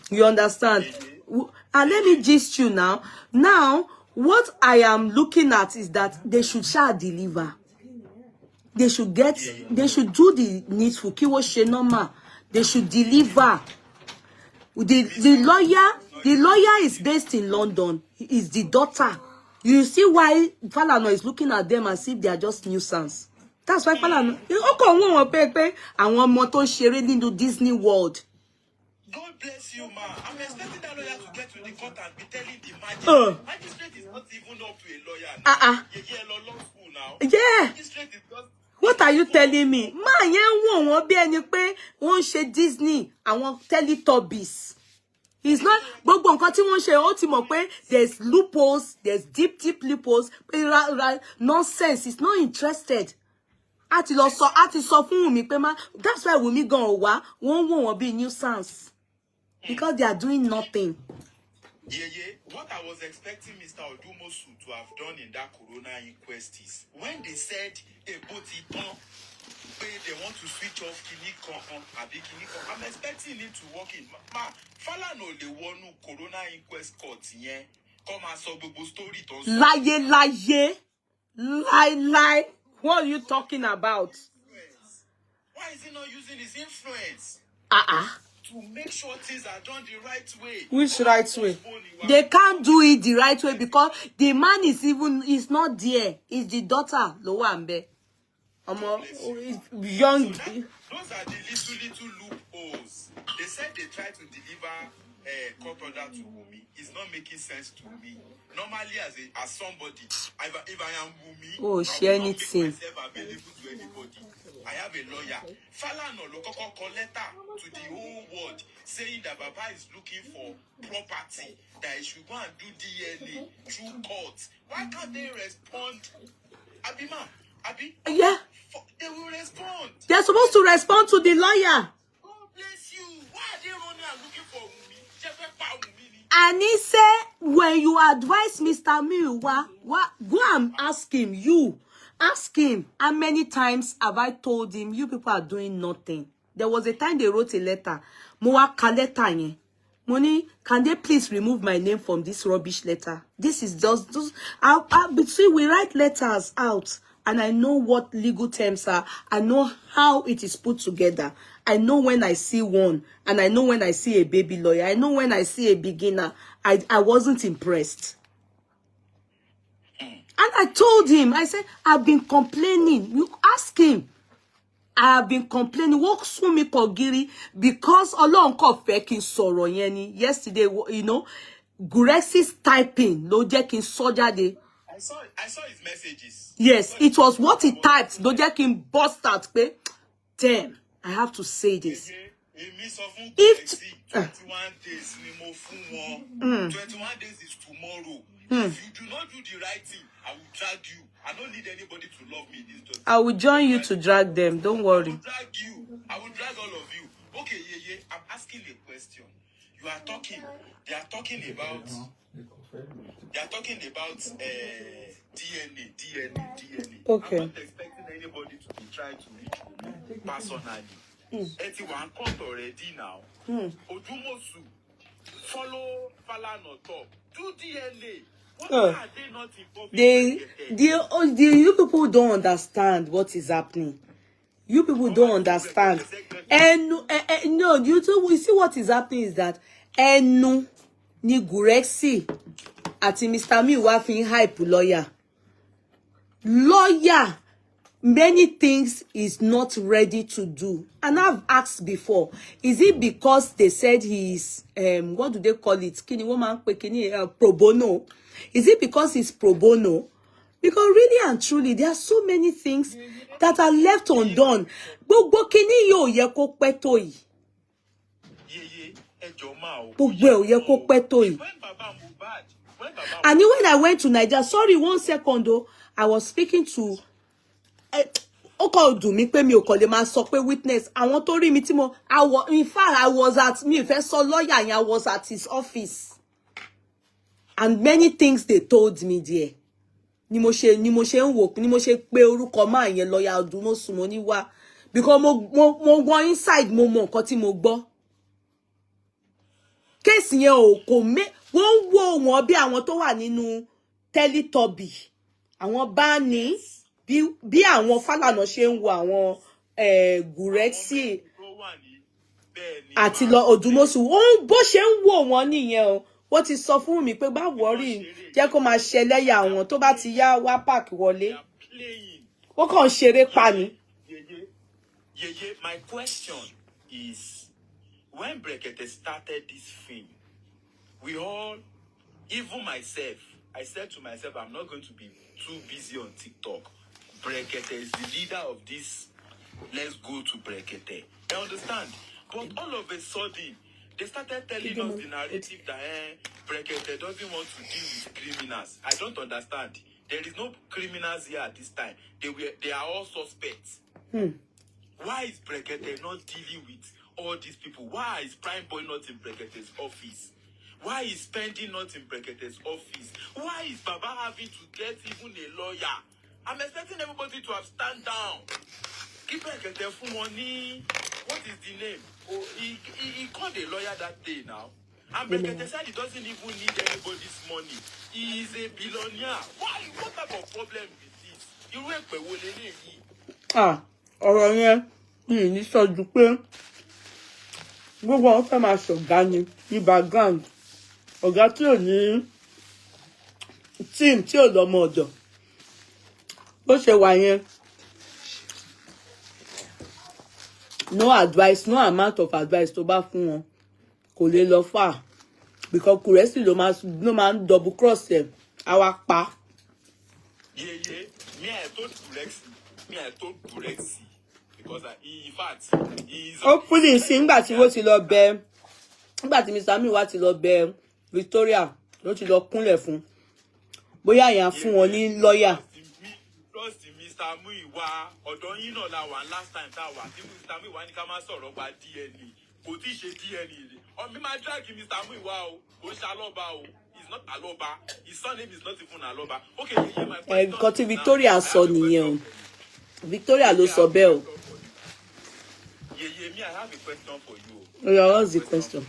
You understand? And let me gist you now. Now, what I am looking at is that they should deliver. They should do the needful. Kiwo she normal. They should deliver. The lawyer is based in London. He is the daughter. You see why Falana is looking at them as if they are just nuisance. That's why Falana. Àwọn ọmọ tó ṣeré nínú Disney World. God bless you, ma. I'm expecting that lawyer to get to the court and be telling the magistrate is not even up to a lawyer now. You get a law school now. Yeah. Magistrate is just. What are you telling me? Ma yen won bí ẹni pé wọ́n ṣe Disney, àwọn Teletubbies. It's not gbogbo nǹkan tí wọ́n ṣe ó ti mọ̀ pé there's loopholes, there's deep loopholes. Nonsense. It's not interested. Àti sọ fún Wunmi pé ma, that's why Wunmi gan wá, wọ́n be nuisance. Because they are doing nothing. Yeah. What I was expecting Mr. Odumosu to have done in that corona inquest is when they said they want to switch off I'm expecting him to walk in. Ma, Falana le wonu corona inquest court yen. Come and so gbogbo story to Lie. What are you talking about? Why is he not using his influence? To make sure things are done the right way. Which right way? They can't do it the right way because the man is not there. It's the daughter, Loambe. Young. So those are the little loopholes. They said they tried to deliver court order to Wumi. It's not making sense to me. Normally, as somebody, if I am Wumi, I will not make myself available to anybody. I have a lawyer. Falana Lokoko call letter to the whole world saying that Baba is looking for property, that he should go and do DNA through court. Why can't they respond Abi, Yeah. they will respond. They're supposed to respond to the lawyer. God bless you. Why are they running and looking for me? And he said, when you advise Mr. Miwa, go and ask him, ask him, how many times have I told him, you people are doing nothing? There was a time they wrote a letter. Mowa ka letter yen. Money, can they please remove my name from this rubbish letter? This is just between we write letters out, and I know what legal terms are. I know how it is put together. I know when I see one, and I know when I see a baby lawyer. I know when I see a beginner. I wasn't impressed. And I told him, I said, I've been complaining. You ask him. I have been complaining. Walk sue me kogiri because Ọlọ́run kò fẹ́ kí n sọ̀rọ̀ yẹn ni. Yesterday, you know, Guresi's typing ló jẹ́ kí n sọ jáde. I saw his messages. Yes, it was what he typed. Ló jẹ́ kí n bust out pé, damn, I have to say this. If 21 days ni mo fún wọn. 21 days is tomorrow. If you do not do the right thing, I will drag you. I don't need anybody to love me. I will join you to drag them. Don't worry. I will drag you. I will drag all of you. Okay, yeah. I'm asking a question. You are talking. They are talking about. They are talking about DNA. Okay. I'm not expecting anybody to be trying to reach me personally. Anyone caught already now. Odumosu, follow Falana top. Do DNA. What are they not involved? You people don't understand what is happening. You people don't understand. And no, we see what is happening is that Enu ni Guresi àti Mr. Miwa fi hype lawyer. Lawyer, many things is not ready to do. And I've asked before, is it because they said he's what do they call it? Pro bono. Is it because he's pro bono? Because really and truly, there are so many things that are left undone. Gbogbo kini yo yẹ kó pẹ́ tó yìí. Gbogbo ẹ̀ ò yẹ kó pẹ́ tó yìí. And when I went to Nigeria, sorry, 1 second though, I was speaking to ó kàn dùn mí pé mi ò kàn lè máa sọ pé witness àwọn tó rí mi tí mo in fact I was at mi fẹ́ sọ lawyer yẹn, I was at his office. And many things they told me there. Ni mo ṣe ń wò, ni mo ṣe pé orúkọ máa yẹn lawyer Odumosu mo ní wá because mo go inside mo mọ nǹkan tí mo gbọ́. Case yẹn ò kò me wọ́n wò wọ́n bí àwọn tó wà nínú Teletubby. Àwọn bá ní bí àwọn Falana ṣe ń wo àwọn Guresi àti lọ Odumosu. Wọ́n bó ṣe ń wò wọ́n nìyẹn o. Wọ́n ti sọ fún mi pé bá worry jẹ́ kó máa ṣẹlẹ́yà àwọn tó bá ti yá wá park wọlé. Wọ́n kàn ṣeré pa ni. My question is, when Brekete started this thing, we all, even myself, I said to myself, I'm not going to be too busy on TikTok. Brekete is the leader of this. Let's go to Brekete. I understand. But all of a sudden, they started telling us the narrative that Brekete doesn't want to deal with criminals. I don't understand. There is no criminals here at this time. They are all suspects. Why is Brekete not dealing with all these people? Why is Prime Boy not in Brekete's office? Why is Spendi not in Brekete's office? Why is Baba having to get even a lawyer? I'm expecting everybody to have stand down. Keep Brekete for money. What is the name? Oh, he called a lawyer that day now. And Brekete said he doesn't even need anybody's money. He is a billionaire. Why? What type of problem is this? You work for Wolele. Ọ̀rọ̀ yẹn mi ní sọ ju pé gbogbo àwọn fẹ́ máa ṣọ̀gá ni ní background. Ọ̀gá tí ò ní team tí ò lọ́mọ ọ̀dọ̀. Bó ṣe wà yẹn, no advice, no amount of advice tó bá fún wọn kò lè lọ far because Guresi ló máa ń double cross ẹ̀ àwa pa. Me I told Guresi because in fact he is Hopefully sí nígbà tí wọ́n ti lọ bẹ̀ nígbà tí Mr. Miwa ti lọ bẹ̀ Victoria ló ti lọ kúnlẹ̀ fún bóyá yẹn fún wọn ní lawyer. trust Mr. Muiwa. Odoyino la one last time that was. Mr. Muiwa ni kama sọ̀rọ̀ pa DNA. Kò tí ṣe DNA. On me my drag Mr. Muiwa o. Kò ṣaloba o. He's not Aloba. His surname is not even Aloba. Okay, yeah, my question. Got to Victoria sọ nìyẹn. Victoria ló sọ bẹ́ẹ̀ o. Yeah, me, I have a question for you. Yeah, what's the question?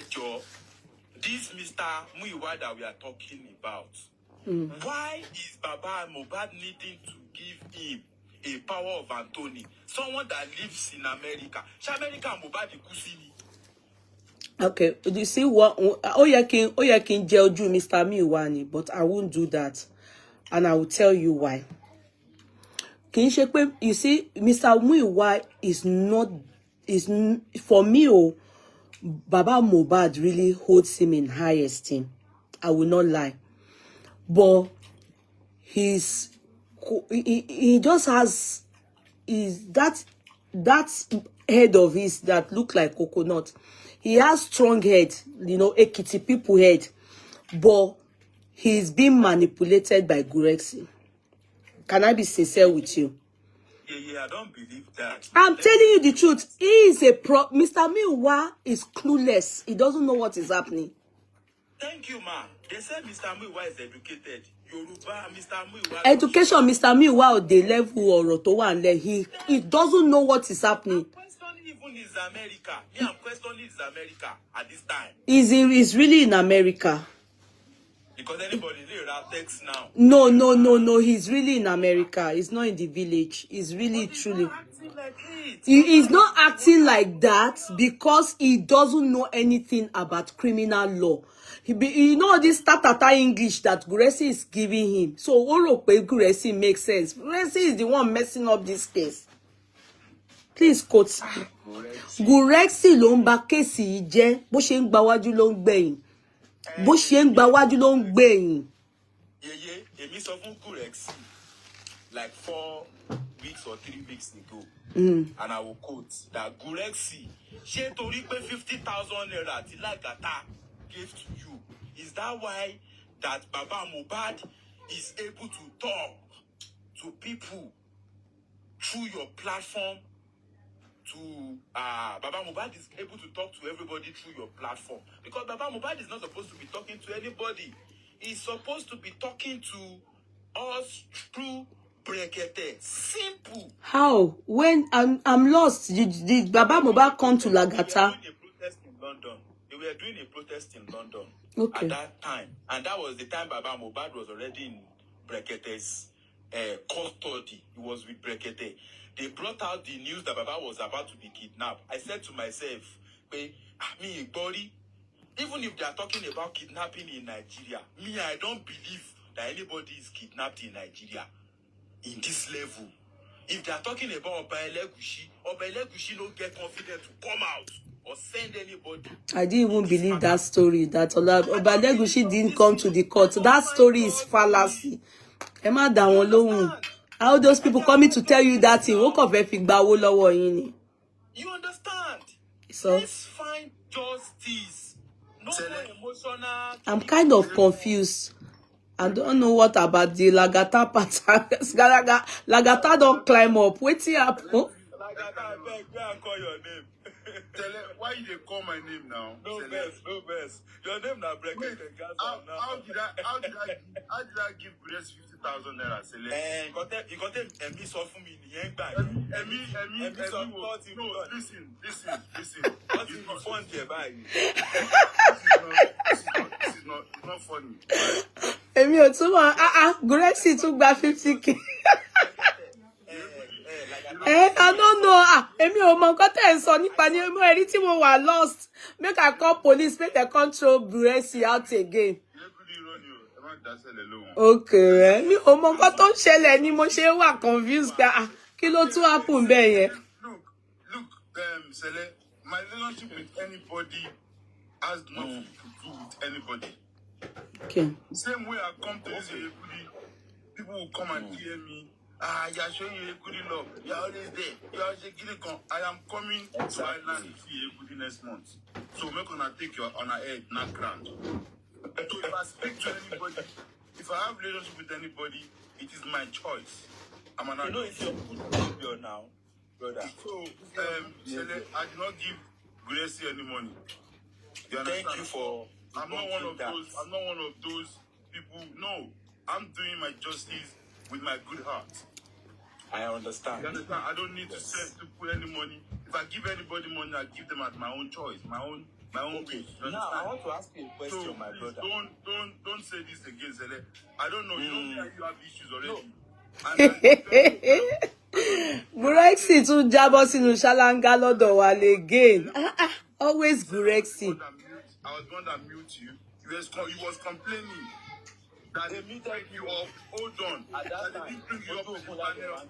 Joe, this Mr. Muiwa that we are talking about, why is Baba Mohbad needing to give him a power of attorney? Someone that lives in America. America Mohbad Kusini. Okay, you see what? Oh, you can jail you, Mr. Muiwa, but I won't do that, and I will tell you why. You see, Mr. Muiwa is for me. Oh, Baba Mohbad really holds him in high esteem. I will not lie, but he just has that head of his that look like coconut. He has strong head, Ekiti people head, but he's being manipulated by Gurexi. Can I be sincere with you? Yeah, I don't believe that. I'm telling you the truth. He is Mr. Muiwa is clueless. He doesn't know what is happening. Thank you, ma. They said Mr. Muiwa is educated. Yoruba, Mr. Muiwa. Education, Mr. Muiwa, the level or Rotowa, he doesn't know what is happening. I'm questioning even is America. Yeah, I'm questioning is America at this time. He's really in America. Because anybody there text now. No. He's really in America. He's not in the village. He's really truly. He's not acting like that because he doesn't know anything about criminal law. This tatata English that Gurexi is giving him. So Gurexi makes sense. Gurexi is the one messing up this case. Please quote. Gurexi ló ń ba case yìí jẹ́, bó ṣe ń gba wájú ló ń gbẹ̀yìn. Bó ṣe ń gba wájú ló ń gbẹ̀yìn. Èmi sọ fún Gurexi like 4 weeks or 3 weeks ago. And I will quote that Gurexi, ṣé torí pé 50,000 naira tí Lagata gave to you, is that why that Baba Mohbad is able to talk to people through your platform? Baba Mohbad is able to talk to everybody through your platform, because Baba Mohbad is not supposed to be talking to anybody. He's supposed to be talking to us through Brekete. Simple. How? When I'm lost. Did Baba Mohbad come to Lagata? They were doing a protest in London. Okay. At that time, and that was the time Baba Mohbad was already in Brekete's custody. He was with Brekete. They brought out the news that Baba was about to be kidnapped. I said to myself, body, even if they are talking about kidnapping in Nigeria, I don't believe that anybody is kidnapped in Nigeria in this level. If they are talking about Obelegushi don't get confident to come out or send anybody. I didn't even believe that story, that Obelegushi didn't come to the court. That story is fallacy. Emma down alone. How those people coming to tell you that thing? You understand? So let's find justice. No more emotional. I'm kind of confused. I don't know what about the Lagata pattern. Lagata don't climb up. What's happen? Lagata, I beg, go and call your name. Why you call my name now? No best. Your name now break it. How did I give Grace 50,000 naira? You got them and me so for me in the end. No, listen. What is the fun here by you? This is not funny. Emi o tún mọ̀ Gurexi tún gba 50k. I don't know. Emi o mọ̀ nǹkan tẹ́ ẹ sọ nípa ni mo rí tí mo wà lost. Make I call police, make they control Gurexi out again. Okay, mi o mọ̀ nǹkan tó ń ṣẹlẹ̀ ni mo ṣe wà confused pé kí ló tún happen bẹ́ẹ̀ yẹn. Look, Sele, my relationship with anybody has nothing to do with anybody. Okay. Same way I come to this people will come and hear me. You're showing you a good love. You're always there. You're always giving. I am coming to Ireland to see a good next month. So we're gonna take your on our head, not grand. So if I speak to anybody, if I have relationship with anybody, It is my choice. I'm an You know, adult. it's your good behavior now, brother. So, Sele, I do not give Gracie any money. You understand? Thank you for. I'm not one of that. those. I'm not one of those people. No, I'm doing my justice with my good heart. I understand. You understand? I don't need to put any money. If I give anybody money, I give them at my own choice, my own Okay. wish. You Now I understand? want to ask you a question, So my please, brother. don't say this again, Sele. I don't know. You know me and you have issues already. No. Gurexi tún jábọ́ sínú ṣáláńgá lọ́dọ̀ wa again. Always Gurexi. I was going to mute you. He was complaining that they muted you up. Hold on. That they didn't bring you up to the panel and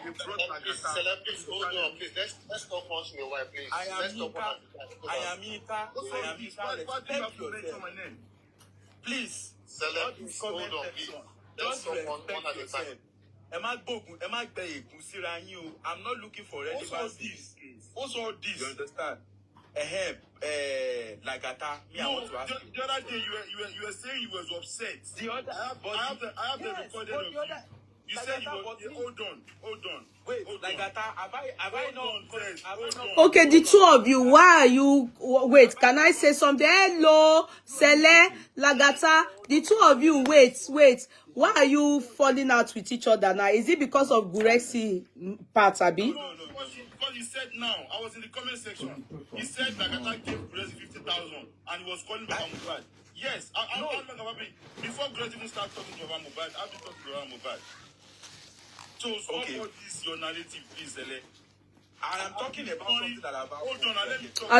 they brought Please, Celeb, please, hold on, please. Let's talk once in a while, please. I am Let's talk Ika. once. I am Ika. I am Ika. Why do you have Respect to mention yourself. my name? Please. Celeb, please, hold on, please. Let's Just talk one respect at a yourself. time. Am I gbógun? Am I gbẹ ègún síra yín o? I'm not looking for What's all relevancy. this? What's all this? You understand? Lagata, me, I No, want to ask you. the other day you were saying you was upset. The other, I have the recording of you. You said you was. Hold on. Wait, hold Lagata, have I not? Okay, the two of you, why are you... Wait, can I say something? Hello, Sele, Lagata. The two of you, wait. Why are you falling out with each other now? Is it because of Gurexi part, Abi? No. Because he said now, I was in the comment section. He said Lagata gave Grace 50,000 and he was calling Baba Mohbad. Yes, I'm before Grace even start talking to Baba Mohbad, I have to talk to Baba Mohbad. So stop all this your narrative, please, Ele. I am talking about something that I've... Hold on, let me talk.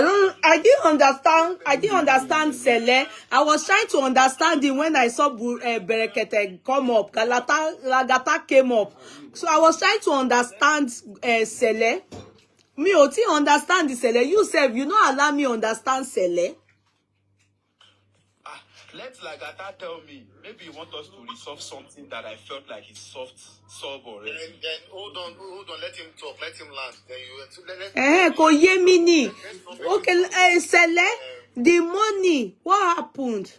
I didn't understand Sele. I was trying to understand him when I saw Berekete come up. Lagata came up. So I was trying to understand Sele. Me ò tí understand the Sele. You said you not allow me understand Sele. Let Lagata tell me. Maybe you want us to resolve something that I felt like is solved already. Then hold on, let him talk, let him land. Then you Kò yé mi ni. Okay, Sele, the money, what happened?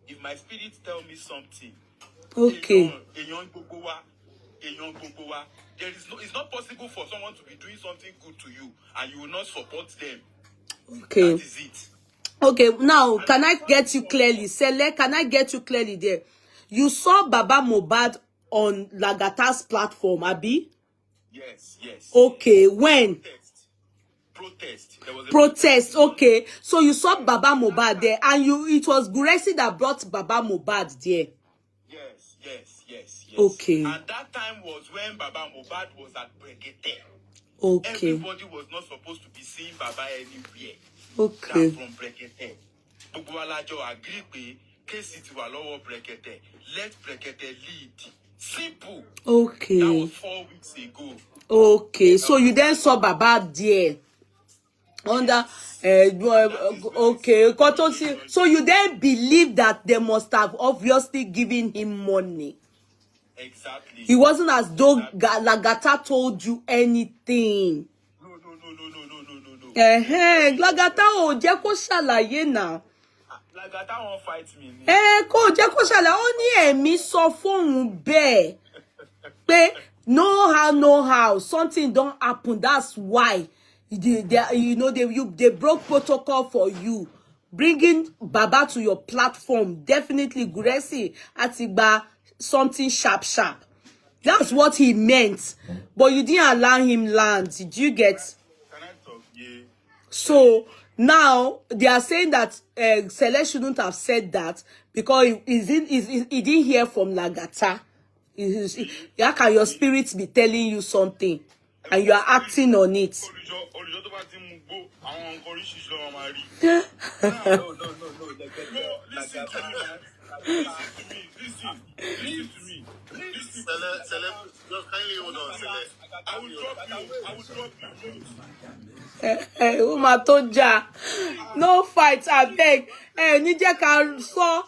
If my spirit tell me something, Okay. it's not possible for someone to be doing something good to you and you will not support them. Okay. That is it. Okay, now, can I get you clearly? Sele, can I get you clearly there? You saw Baba Mohbad on Lagata's platform, Abi? Yes. Okay, when? Protest. There was a Protest, okay. So you saw Baba Mohbad there, and it was Gurexi that brought Baba Mohbad there. Yes. Okay. And that time was when Baba Mohbad was at Brekete. Okay. Everybody was not supposed to be seeing Baba anywhere. Okay. From Brekete. Gbogbo alajo agree pé case ti wà lọ́wọ́ Brekete. Let Brekete lead. Simple. Okay. That was 4 weeks ago. Okay. So you then saw Baba there. Under okay. So you then believe that they must have obviously given him money. Exactly. It wasn't as though Lagata told you anything. No. Lagata ò jẹ́ kó ṣàlàyé náà. Lagata won't fight me. Kó jẹ́ kó ṣàlàyé, ó ní èmi sọ fóun bẹ́ẹ̀ pé no how something don't happen. That's why they broke protocol for you. Bringing Baba to your platform, definitely Gurexi àti gba something sharp. That's what he meant. But you didn't allow him land. Did you get? Can I talk? Yeah. So now they are saying that Sele shouldn't have said that because he didn't hear from Lagata. How can your spirit be telling you something and you are acting on it? No, listen to me, man. Listen to me. Celeb, just kindly hold on, Celeb. I will drop you. Uma toja. No fight, I beg. Ní jẹ́ ká sọ.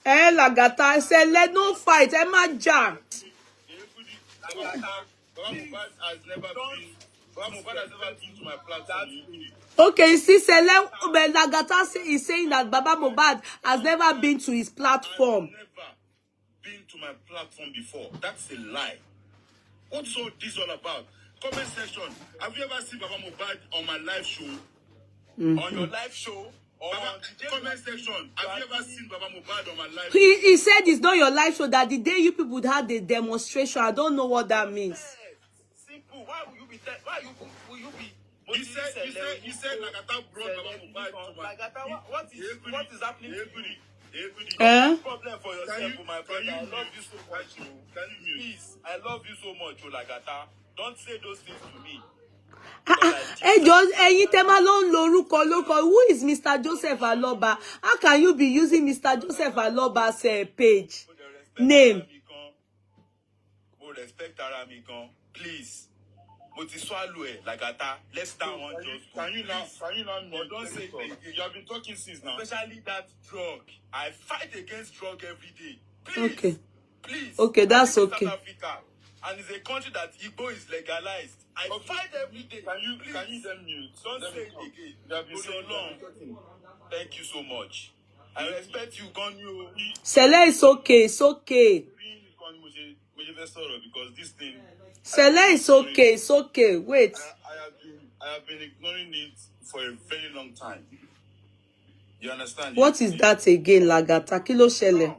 Lagata Sele, no fight. Má jà. Baba Mohbad has never been Baba Mohbad has never been to my platform. Okay, you see, Sele Lagata is saying that Baba Mohbad has never been to his platform. Never been to my platform before. That's a lie. What's all this all about? Comment section. Have you ever seen Baba Mohbad on my live show? On your live show? Comment section. Have you ever seen Baba Mohbad on my live show? He said it's not your live show, that the day you people had the demonstration. I don't know what that means. Simple. Why will you be? Will you be? He said Lagata brought Baba Mohbad to my. Lagata, what is happening to you? Problem for yourself, my brother. I love you so much. Please, I love you so much, Lagata. Don't say those things to me. Who is Mr. Joseph Aloba? How can you be using Mr. Joseph Aloba's page name? Respect Aramikon, please. Lagata, let's down one just. Can you now? Don't say it again. You have been talking since now. Especially that drug. I fight against drug every day. Please. Okay. Please. Okay, that's okay. South Africa, and it's a country that Igbo is legalized. I fight every day. Can you then mute? Don't say it again. You have been so long. Thank you so much. I respect you, Gonyo. Sele, it's okay. It's okay. Because this thing. Sele, it's okay. It's okay. Wait. I have been ignoring it for a very long time. You understand? What is that again, Lagata? Kilo Shele?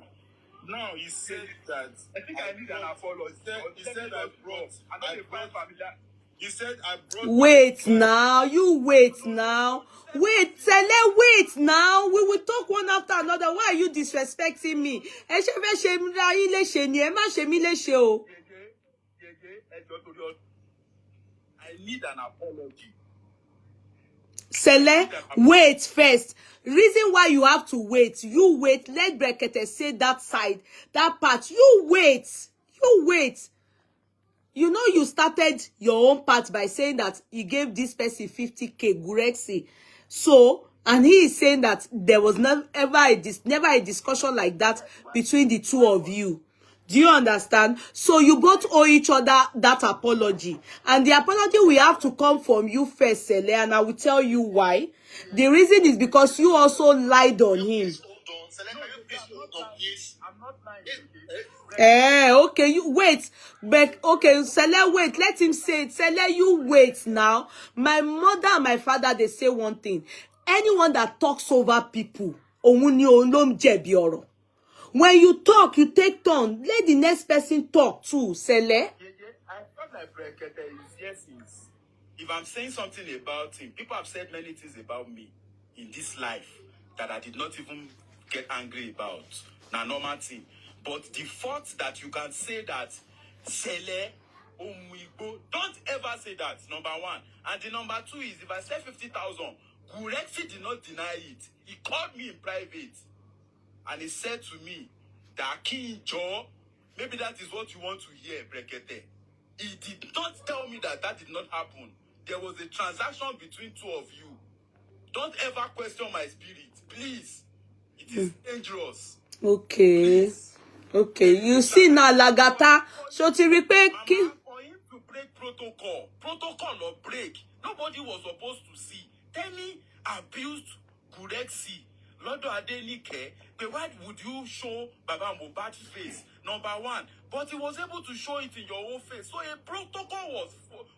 No, he said that. I think I need an apology. He said I brought. He said I brought. Wait now. You wait now. Wait, Sele, wait now. We will talk one after another. Why are you disrespecting me? I need an apology. Sele, wait first. Reason why you have to wait. You wait. Let Brekete say that side, that part. You wait. You wait. You know you started your own part by saying that he gave this person 50K Gurexi. So, and he is saying that there was never a discussion like that between the two of you. Do you understand? So you both owe each other that apology. And the apology will have to come from you first, Sele, and I will tell you why. The reason is because you also lied on him. I'm not lying. Okay, you wait. But okay, Sele, wait. Let him say it. Sele, you wait now. My mother and my father, they say one thing. Anyone that talks over people, when you talk, you take turn. Let the next person talk too, Sele. I felt like Brekete is yes. If I'm saying something about him, people have said many things about me in this life that I did not even get angry about. Now, normal thing. But the fault that you can say that Sele, Omwigo, don't ever say that, number one. And the number two is, if I say 50,000, Gurexi did not deny it. He called me in private. And he said to me, that King Joe, maybe that is what you want to hear, Brekete. He did not tell me that did not happen. There was a transaction between two of you. Don't ever question my spirit, please. It is dangerous. Okay. Please. Okay. You see now, Lagata. So to repeat, For him to break protocol or break, nobody was supposed to see. Temi abused Gurexi. Lodo Adenike, but why would you show Baba Mohbad's face? Number one. But he was able to show it in your own face. So a protocol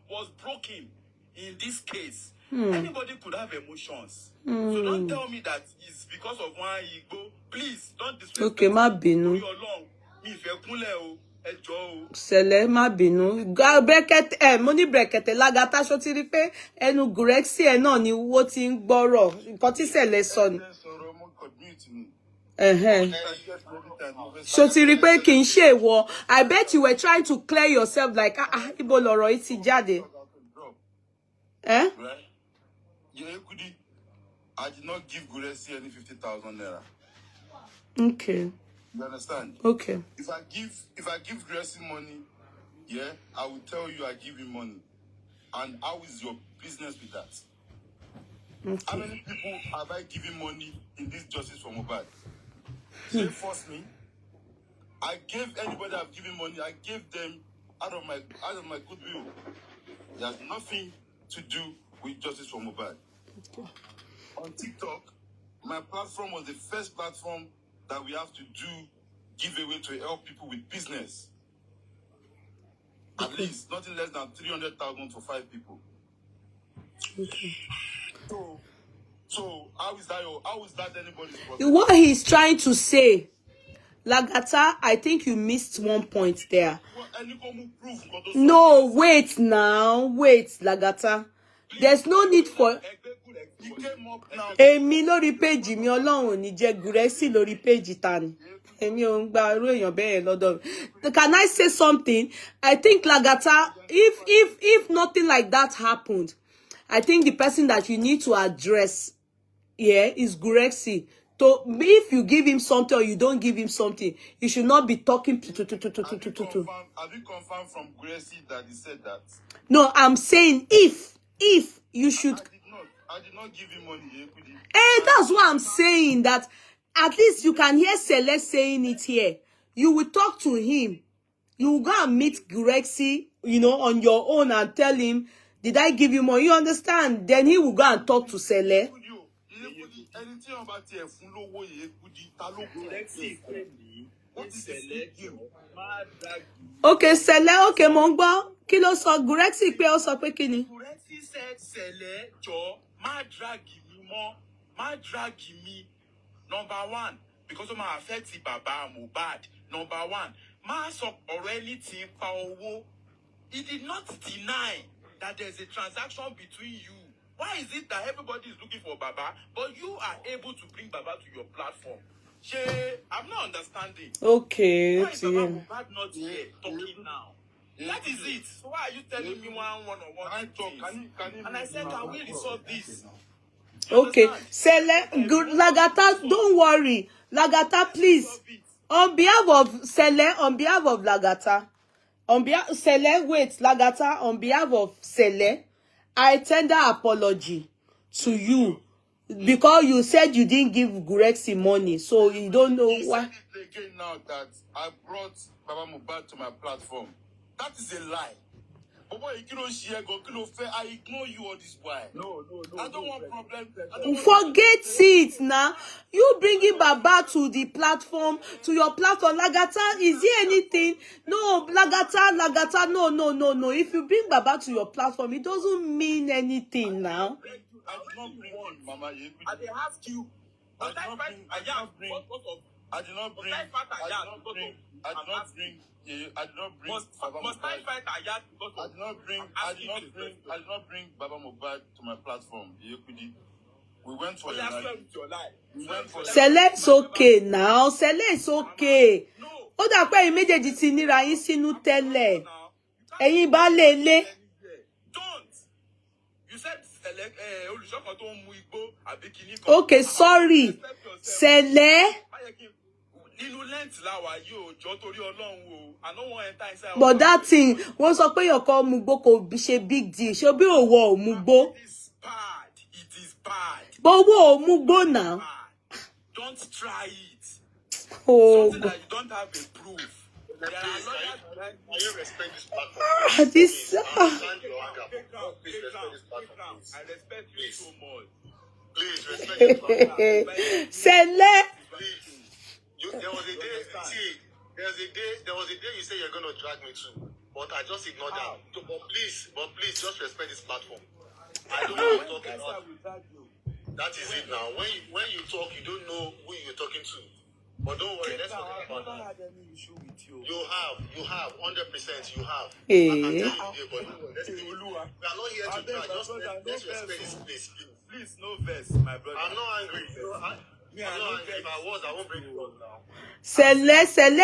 was broken in this case. Anybody could have emotions. So don't tell me that it's because of one Igbo. Please, don't disrespect. Okay, ma binu. Sele, ma binu. Brekete, money Brekete, Lagata so ti rí pé ẹnu Gurexi náà ni wo ti ń gbọ́rọ̀. Nǹkan tí Sele sọ ni. So ti rí pé kì í ṣe ìwọ. I bet you were trying to clear yourself like, ibo lọ̀rọ̀ yìí ti jáde. Right? I did not give Gurexi any 50,000 naira. Okay. You understand? Okay. If I give Gurexi money, yeah, I will tell you I give him money. And how is your business with that? Okay. How many people have I given money in this justice for Mohbad? They force me. I gave anybody I've given money, I gave them out of my goodwill. There's nothing to do with Justice for Mohbad. Okay. On TikTok, my platform was the first platform that we have to do giveaway to help people with business. At least nothing less than 300,000 for 5 people. Okay. So how is that anybody's problem? What he's trying to say, Lagata, I think you missed one point there. No, wait now. Wait, Lagata. There's no need for... Èmi lórí page mi Ọlọ́run ò ní jẹ́ Gúrẹ́sì lórí page tani. Èmi ò ń gba irú èèyàn bẹ́ẹ̀ lọ́dọ̀ mi. Can I say something? I think Lagata, if nothing like that happened, I think the person that you need to address here is Gúrẹ́sì. So if you give him something or you don't give him something, you should not be talking to. Have you confirmed from Gracie that he said that? No, I'm saying if you should. I did not give him money. That's what I'm saying. That at least you can hear Celeste saying it here. You will talk to him. You will go and meet Gracie, on your own and tell him, did I give you money? You understand? Then he will go and talk to Celeste. Okay, Sele, okay, mo ń gbọ́. Kí ló sọ Gúrẹ́sì pé ó sọ pé kí ni? Gúrẹ́sì said Sele, jọ̀ọ́, má drag mi mọ́, má drag mi. Number 1, because ó máa affect bàbá Mohbad. Number 1, má sọ ọ̀rọ̀ anything pa owó. He did not deny that there's a transaction between you. Why is it that everybody is looking for Baba, but you are able to bring Baba to your platform? I'm not understanding. Okay. Why is Baba Mohbad not here talking now? That is it. So why are you telling me one-on-one? I talk. And I said, can we resolve this? Okay. Sele, good Lagata, don't worry. Lagata, please. On behalf of Sele, on behalf of Lagata, Sele, wait, Lagata, on behalf of Sele, I tender apology to you because you said you didn't give Gúrẹ́sì money, so you don't know why. He said it again now that I brought Baba Mohbad to my platform. That is a lie. But boy, I ignore you all this while. No. I don't want problems. Forget it now. You bringing Baba to the platform, to your platform. Lagata, is there anything? No, Lagata, no. If you bring Baba to your platform, it doesn't mean anything now. I did not bring him, Mama. I did ask you. I did not bring. Baba Mohbad to my platform. We went for Sele, it's okay now. Sele, it's okay. Ó dà pé méjèèjì ti níra yín sínú tẹ́lẹ̀. Ẹ̀yin bá lele. Don't. You said Okay, sorry. Sele. But that thing, wọ́n sọ pé yọ̀kọ̀ mugbo kò ṣe big deal. Ṣé bí òwò mugbo? It is bad. It is bad. But wo mugbo now? Don't try it. Oh, something that you don't have a proof. There are lawyers. Can you respect this platform? This. Understand your anger. Please respect this platform. I respect you so much. Please respect this platform. Sele. There was a day you said you're gonna drag me too, but I just ignored that. But please, just respect this platform. I don't know what you're talking about. That is it now. When you talk, you don't know who you're talking to. But don't worry, let's forget about that. I never had any issue with you. You have, 100%. You have. Hey. I can tell you, but let's we are not here to drag. Just let's respect this place. Please, no verse, my brother. I'm not angry. I'm not angry. If I was, I won't break the law now. Sele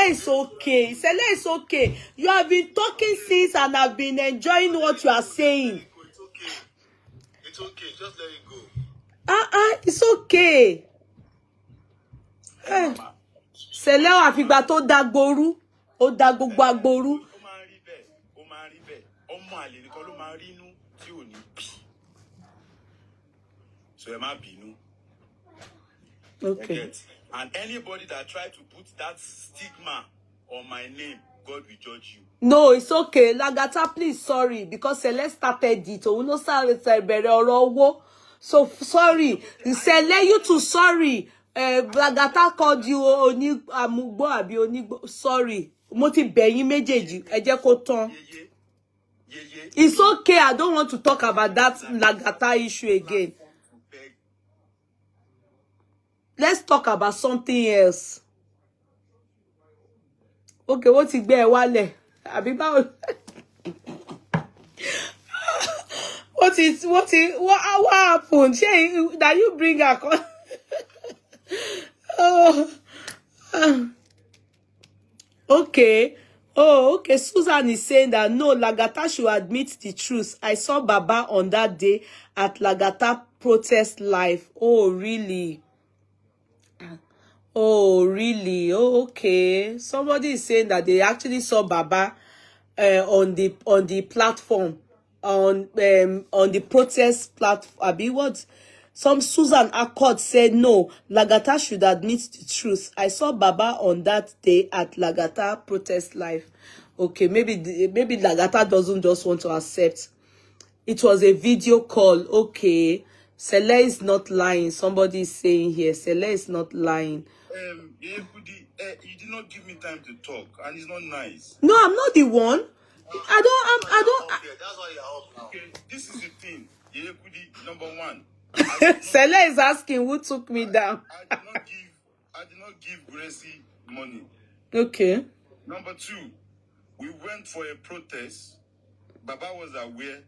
is okay. Sele is okay. You have been talking since and I've been enjoying what you are saying. It's okay. It's okay. Just let it go. It's okay. Hey. Sele o àfìgbà tó dagboru, ó da gbogbo agboru. Ó máa rí bẹ́ẹ̀. Ọmọ àlè nìkan ló máa rí inú tí ò ní bí. So ẹ má bínú. Okay. And anybody that try to put that stigma on my name, God will judge you. No, it's okay. Lagata, please, sorry, because Celeste started it. Oh, no, sorry, so sorry. Celeste, you too sorry. Lagata called you Oni Amugbo abi Onigbo. Sorry. Mo ti bẹ̀ yín méjèèjì. Ẹ jẹ́ kó tán. It's okay. I don't want to talk about that Lagata issue again. Let's talk about something else. Okay, what ti gbé ẹ wálẹ̀? Àbí báwo? What happened? That you bring her? Oh, okay. Oh, okay. Susan is saying that no, Lagata should admit the truth. I saw Baba on that day at Lagata protest live. Oh, really? Oh, really? Oh, okay. Somebody is saying that they actually saw Baba on the platform, on the protest platform. Abi, what? Some Susan Accord said no, Lagata should admit the truth. I saw Baba on that day at Lagata protest live. Okay, maybe Lagata doesn't just want to accept. It was a video call. Okay. Sele is not lying. Somebody is saying here, Sele is not lying. You did not give me time to talk, and it's not nice. No, I'm not the one. I don't. That's why you're up now. Okay, this is the thing. Number one. Sele is asking who took me down. I did not give Gracie money. Okay. Number two, we went for a protest. Baba was aware,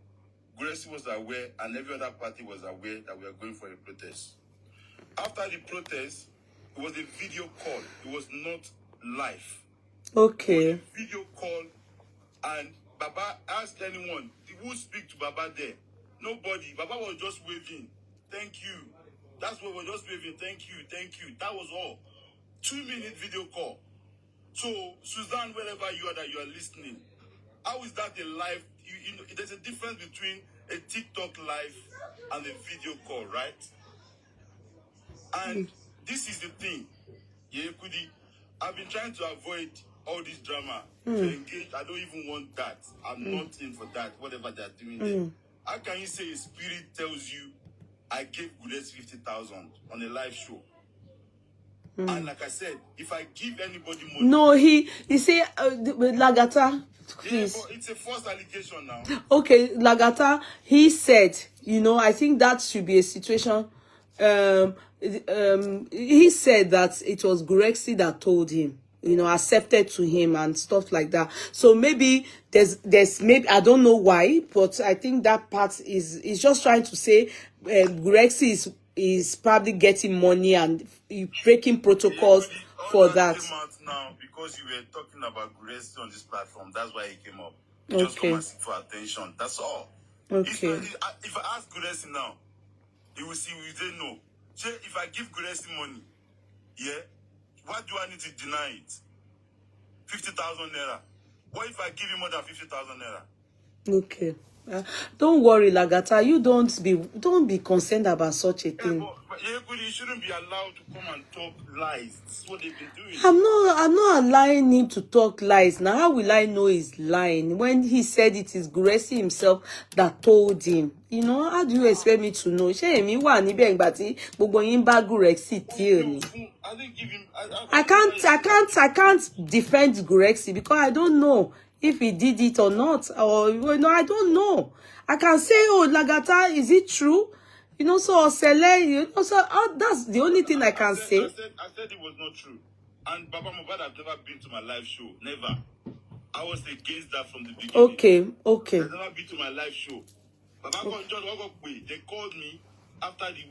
Gracie was aware, and every other party was aware that we are going for a protest. After the protest, it was a video call. It was not live. Okay. It was a video call, and Baba asked anyone, who speak to Baba there? Nobody. Baba was just waving. Thank you. That's what we're just waving. Thank you. Thank you. That was all. 2-minute video call. So, Suzanne, wherever you are that you are listening, how is that a live? You know, there's a difference between a TikTok live and a video call, right? And this is the thing. Yekudi, I've been trying to avoid all this drama. To engage, I don't even want that. I'm not in for that, whatever they're doing there. How can you say a spirit tells you, I gave Goodness 50,000 on a live show? And like I said, if I give anybody money... No, he say, Lagata, please. Yeah, but it's a false allegation now. Okay, Lagata, he said, you know, I think that should be a situation. He said that it was Grexy that told him, you know, accepted to him and stuff like that. So maybe there's maybe, I don't know why, but I think that part is just trying to say Grexy is probably getting money and breaking protocols for that. Came out now because you were talking about Gracie on this platform. That's why he came up. Just come and seek for attention. That's all. Okay. If I ask Gracie now, he will see, we say no. Say, if I give Gracie money, yeah, what do I need to deny it? 50,000 naira. What if I give you more than 50,000 naira? Okay. Don't worry, Lagata. You don't be concerned about such a thing. But you shouldn't be allowed to come and talk lies. This is what they've been doing. I'm not allowing him to talk lies. Now, how will I know he's lying when he said it is Gracie himself that told him? You know, how do you expect me to know? I can't defend Gracie because I don't know if he did it or not, or you know, I don't know. I can say, oh, Lagata, is it true? You know, so Sele, you know, so that's the only thing I can say. I said it was not true. And Baba Mohbad have never been to my live show. Never. I was against that from the beginning. Okay. I've never been to my live show. Baba they called me after the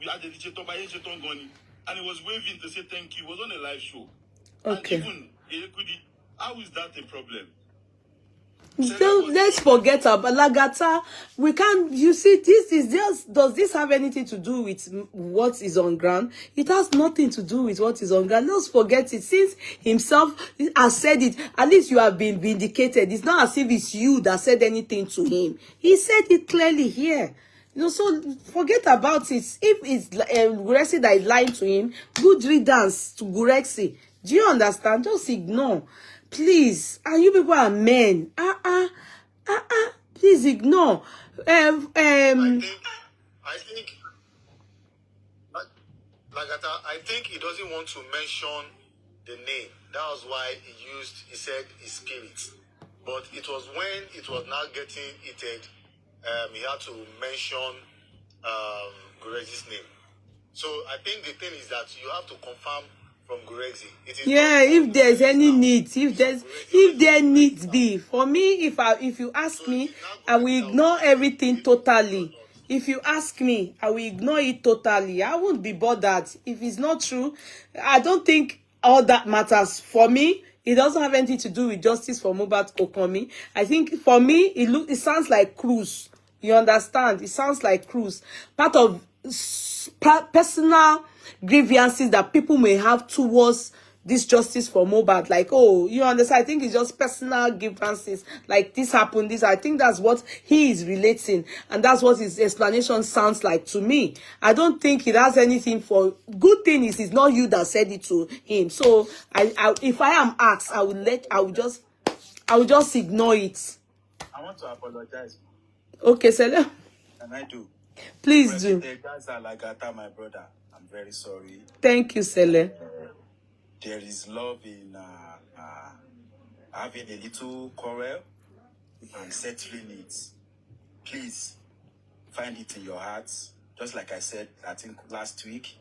and he was waving to say thank you. It was on a live show. Okay. And even, how is that a problem? Let's forget about Lagata. We can't, you see, this is just, does this have anything to do with what is on ground? It has nothing to do with what is on ground. Let's forget it. Since himself has said it, at least you have been vindicated. It's not as if it's you that said anything to him. He said it clearly here. You know, so forget about it. If it's Gurexi that is lying to him, good riddance to Gurexi. Do you understand? Just ignore. Please, and you people are men. Please ignore. I think, I think he doesn't want to mention the name. That was why he said his spirit. But it was when it was now getting heated, he had to mention Gurexi's name. So I think the thing is that you have to confirm from Gurexi. Yeah, if there's any need, if there needs be. For me, if you ask me, I will ignore everything totally. If you ask me, I will ignore it totally. I won't be bothered. If it's not true, I don't think all that matters. For me, it doesn't have anything to do with justice for Mohbad Okomi. I think for me, it sounds like cruise. You understand? It sounds like cruise. Part of personal grievances that people may have towards this justice for Mohbad. Like, oh, you understand? I think it's just personal grievances. Like, this happened, this. I think that's what he is relating. And that's what his explanation sounds like to me. I don't think it has anything for... Good thing is, it's not you that said it to him. So, if I am asked, I will just ignore it. I want to apologize. Okay, Sele. Can I do? Please do. My brother, I'm very sorry. Thank you, Sele. There is love in having a little quarrel and settling it. Please find it in your hearts. Just like I said, I think last week,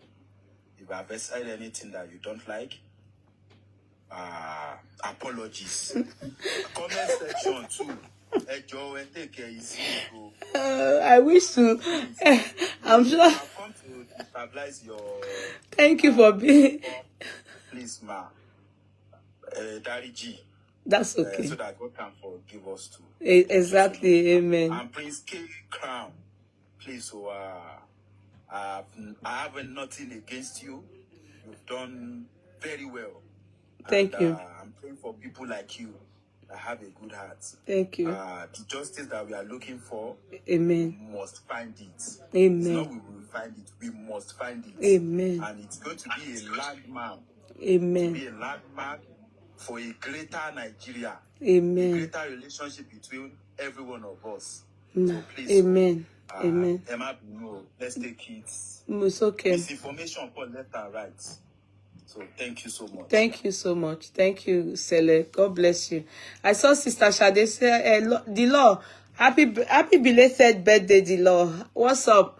if I've said anything that you don't like, apologies. Comment section too. I wish to. I'm sure. I've come to stabilize your. Thank you for being. Please, ma. Dariji. That's okay. So that God can forgive us too. Exactly. Amen. And Prince K Crown, please. So I have nothing against you. You've done very well. Thank you. I'm praying for people like you. I have a good heart. Thank you. The justice that we are looking for, amen, we must find it. Amen. It's not we will find it, we must find it. Amen. And it's going to be a landmark. Amen. To be a landmark for a greater Nigeria. Amen. A greater relationship between every one of us. No. So please. Amen. Amen. Emma, no, let's take it. It's okay. Misinformation upon left and right. So thank you so much. Thank you so much. Thank you, Sele. God bless you. I saw Sister Shade say, Dilo, happy belated birthday, Dilo. What's up?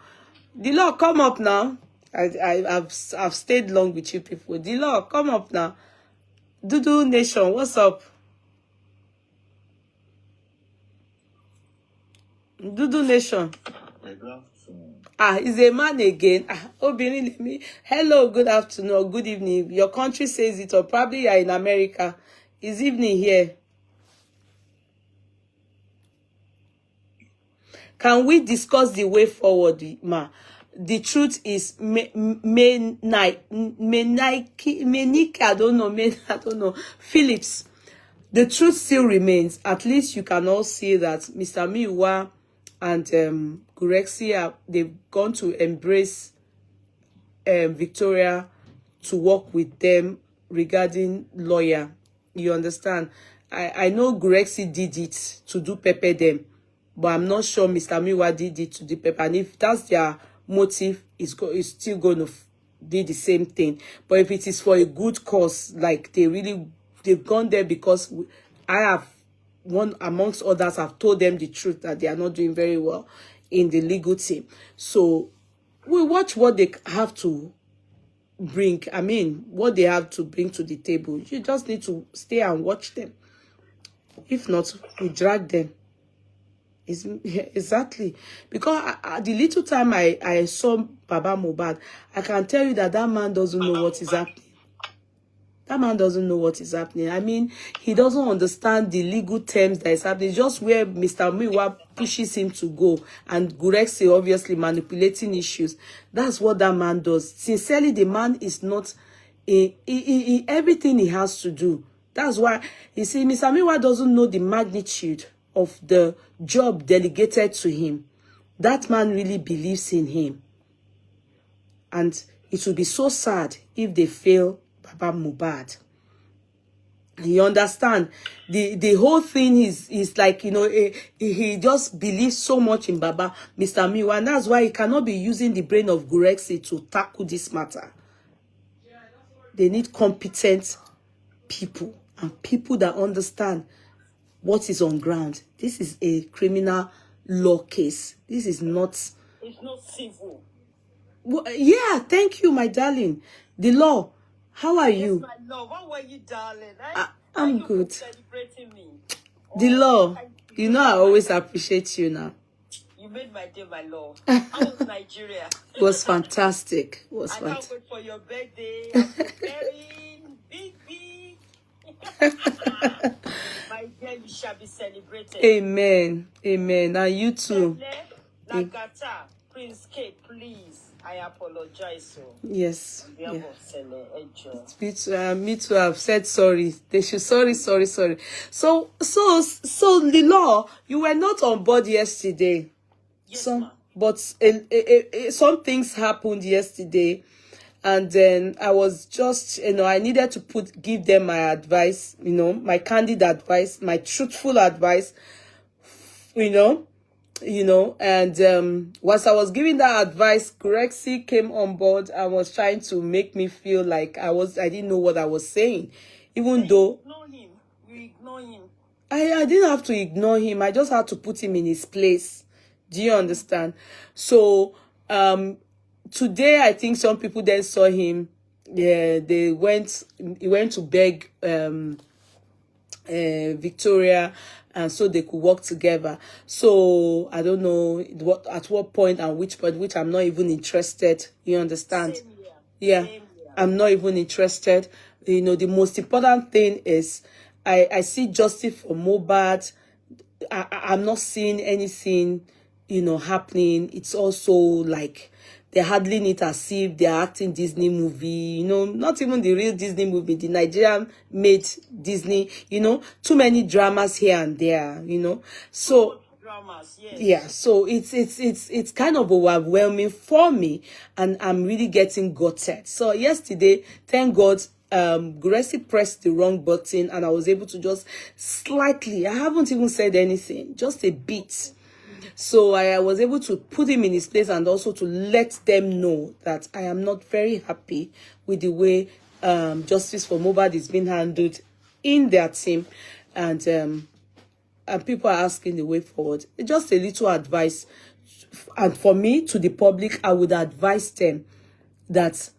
Dilo, come up now. I've stayed long with you people. Dilo, come up now. Dudu Nation, what's up? Dudu Nation. Is a man again. Obìnrin lèmi. Hello, good afternoon or good evening. Your country says it, or probably you're in America. It's evening here. Can we discuss the way forward, ma? The truth is, I don't know. Phillips, the truth still remains. At least you can all see that Mr. Miwa and Gurexi, they've gone to embrace Victoria to work with them regarding lawyer. You understand? I know Gurexi did it to do pepper them, but I'm not sure Mr. Miwa did it to do pepper. And if that's their motive, it's still going to be the same thing. But if it is for a good cause, like they've gone there because I have, one amongst others, have told them the truth that they are not doing very well in the legal team. So we watch what they have to bring. I mean, what they have to bring to the table. You just need to stay and watch them. If not, we drag them. Exactly. Because the little time I saw Baba Mohbad, I can tell you that man doesn't know what is happening. That man doesn't know what is happening. I mean, he doesn't understand the legal terms that is happening. Just where Mr. Miwa pushes him to go. And Gurexi obviously manipulating issues. That's what that man does. Sincerely, the man is not... everything he has to do. That's why, you see, Mr. Miwa doesn't know the magnitude of the job delegated to him. That man really believes in him. And it will be so sad if they fail Baba Mohbad. You understand? The whole thing is like, you know, he just believes so much in Baba, Mr. Miwa, and that's why he cannot be using the brain of Gurexi to tackle this matter. They need competent people and people that understand what is on ground. This is a criminal law case. This is not. It's not civil. Well, yeah, thank you, my darling. The law. How are you? My love, how are you, darling? I'm you good. Celebrating me. The law. You know, I always appreciate you now. You made my day, my love. How was Nigeria? It was fantastic. It was I fantastic. can't wait for your birthday. I'm preparing. Big. My dear, you shall be celebrated. Amen. Amen. And you too. Nagata, Prince K, please. I apologize. So. Yes. Yeah. Me too. I've said sorry. They should sorry. So the law. You were not on board yesterday. Yes, but some things happened yesterday, and then I was just, you know, I needed to give them my advice, you know, my candid advice, my truthful advice, you know, and whilst I was giving that advice, Gurexi came on board and was trying to make me feel like I didn't know what I was saying, even though you ignore him. I didn't have to ignore him. I just had to put him in his place. Do you understand? So today I think some people then saw him. Yeah, he went to beg Victoria, and so they could work together. So I don't know at what point and which point, which I'm not even interested. You understand? Same here. Yeah. Same here. I'm not even interested. You know, the most important thing is I see justice for Mohbad. I'm not seeing anything, you know, happening. It's also like they're handling it as if they're acting Disney movie, you know, not even the real Disney movie, the Nigerian made Disney, you know, too many dramas here and there, you know. So dramas, yes. Yeah, so it's kind of overwhelming for me, and I'm really getting gutted. So yesterday, thank God, Gurexi pressed the wrong button and I was able to just slightly, I haven't even said anything, just a bit. So I was able to put him in his place and also to let them know that I am not very happy with the way justice for Mohbad is being handled in their team, and people are asking the way forward. Just a little advice, and for me, to the public, I would advise them that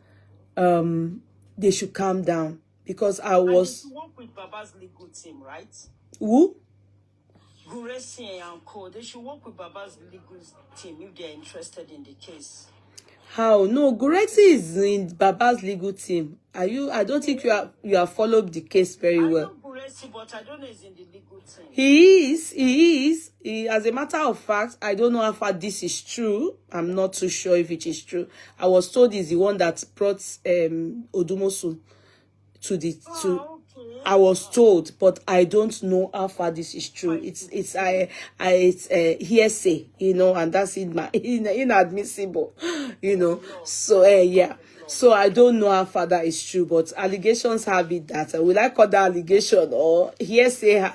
they should calm down, because I was. And you work with Baba's legal team, right? Who? Gurexi and Co. They should work with Baba's legal team if they are interested in the case. How? No, Gurexi is in Baba's legal team. Are you? I don't think you have followed the case very well. I know Gurexi, but I don't know he's in the legal team. He is. As a matter of fact, I don't know how far this is true. I'm not too sure if it is true. I was told he's the one that brought Odumosu to the Okay. I was told, but I don't know how far this is true. It's hearsay, you know, and that's inadmissible, you know. So yeah. So I don't know how far that is true, but allegations have it that will I call that allegation or hearsay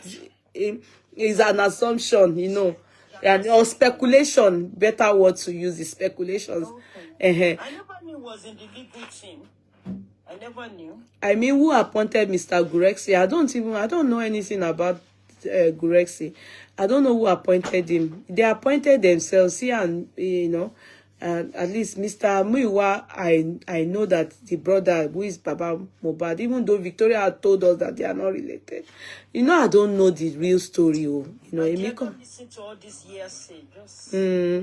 is an assumption, you know, and or speculation. Better word to use is speculations. Okay. I never knew he was in the legal team. I never knew. I mean, who appointed Mr. Gurexi? I don't know anything about Gurexi. I don't know who appointed him. They appointed themselves here, and you know, at least Mr. Muiwa, I know that the brother who is Baba Mohbad, even though Victoria had told us that they are not related. You know, I don't know the real story. You know, I don't listen to all this hearsay. Just you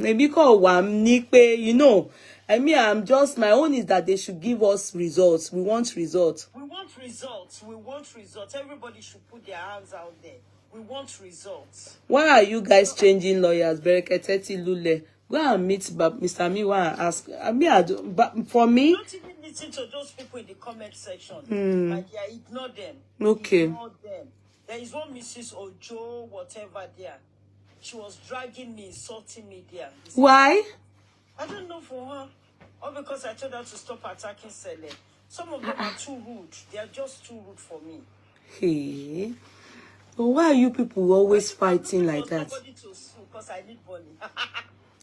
know. I mean, my own is that they should give us results. We want results. We want results. We want results. Everybody should put their hands out there. We want results. Why are you guys changing lawyers? Bereketeti Lule. Go and meet Mr. Miwa and ask. I mean, but for me, don't even listen to those people in the comment section. Like, yeah, ignore them. Okay. Ignore them. There is one Mrs. Ojo, whatever there. She was dragging me, insulting me there. Why? I don't know for her. Or because I told her to stop attacking Sele. Some of them are too rude. They are just too rude for me. Hey. But why are you people always fighting like that? Somebody to sue because I need money.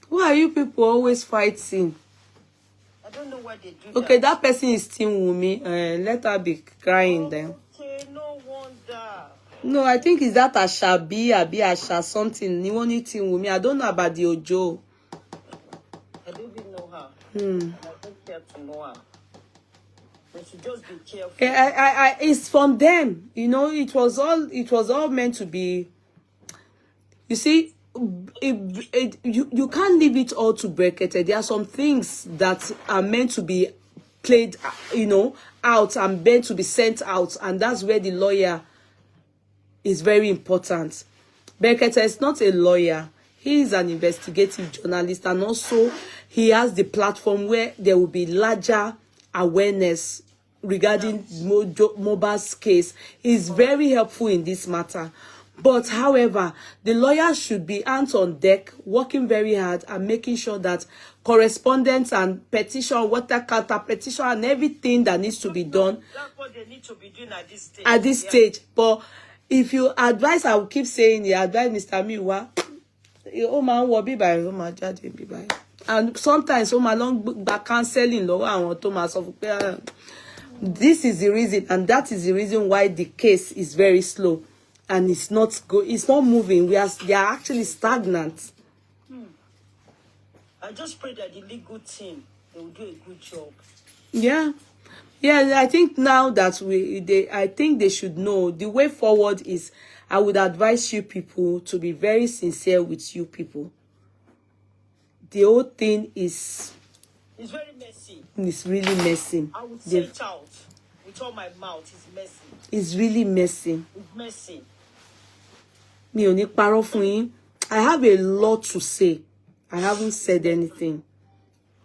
Why are you people always fighting? I don't know why they do Okay, that person is still Wumi. Let her be crying then. Okay, no wonder. No, I think it's that Ashabi, Abi Asha something. You only thing Wumi. I don't know about the Ojo. I don't even know her. I don't care to know her. They should just be careful. It's from them. You know, it was all meant to be. You see, you can't leave it all to Brekete. There are some things that are meant to be played, you know, out and meant to be sent out, and that's where the lawyer is very important. Brekete is not a lawyer. He is an investigative journalist, and also he has the platform where there will be larger awareness regarding Mohbad's case. He's very helpful in this matter. But however, the lawyer should be hands on deck, working very hard and making sure that correspondence and petition, water counter petition and everything that needs to be done. That's what they need to be doing at this stage. At this stage. But if you advise, I will keep saying, you advise Mr. Miwa, oh man, will be by Roma judging be by. And sometimes, oh my long back counseling, lower and Thomas of this is the reason, and that is the reason why the case is very slow. And it's not moving. They are actually stagnant. I just pray that the legal team, they will do a good job. Yeah. I think now that I think they should know the way forward is. I would advise you people to be very sincere with you people. The whole thing is. It's very messy. It's really messy. I would say it out with all my mouth. It's messy. It's really messy. It's messy. Mi ò ní parọ́ fún yín. I have a lot to say. I haven't said anything.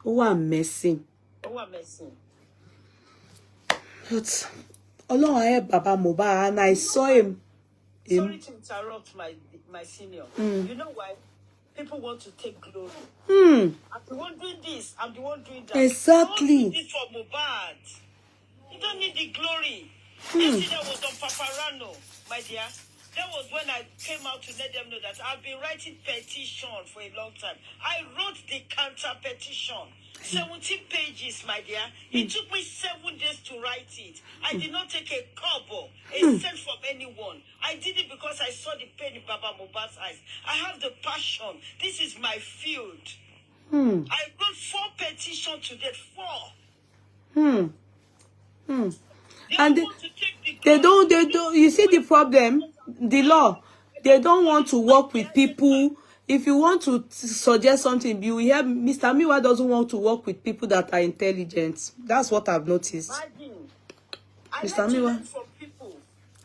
Ó wà messy. Ó wà messy. But Ọlọ́run ayé Baba Mohbad, and I saw him. Sorry to interrupt my senior. You know why? People want to take glory. I'm the one doing this. I'm the one doing that. Exactly. Don't do this for Mohbad. You don't need the glory. Yesterday was on Paparano, my dear. That was when I came out to let them know that I've been writing petition for a long time. I wrote the counter petition. 17 pages, my dear. It took me 7 days to write it. I did not take a kobo, a cent from anyone. I did it because I saw the pain in Baba Mohbad's eyes. I have the passion. This is my field. I wrote 4 petitions today. 4. And they don't, you see the problem, the law, they don't want to work with people. If you want to suggest something, you hear Mr. Miwa doesn't want to work with people that are intelligent. That's what I've noticed. I Mr. like to Miwa. learn from people.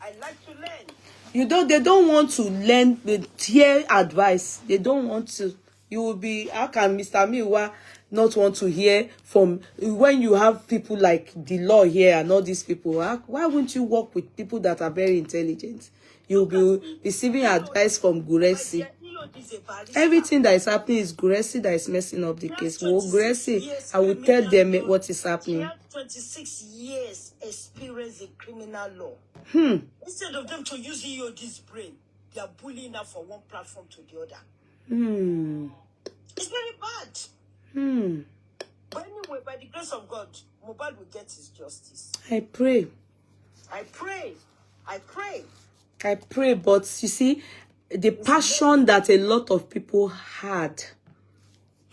I like to learn. They don't want to learn, hear advice. They don't want to. You will be, how can Mr. Miwa not want to hear from, when you have people like the law here and all these people, why wouldn't you work with people that are very intelligent? You'll be receiving advice from Guresi. Everything that is happening is Guresi that is messing up the case. Well, Guresi, I will tell them what is happening. He had 26 years experience in criminal law. Instead of them to use EOD's brain, they are bullying her from one platform to the other. It's very bad. But anyway, by the grace of God, Mohbad will get his justice. I pray. I pray. I pray. I pray, but you see, the passion that a lot of people had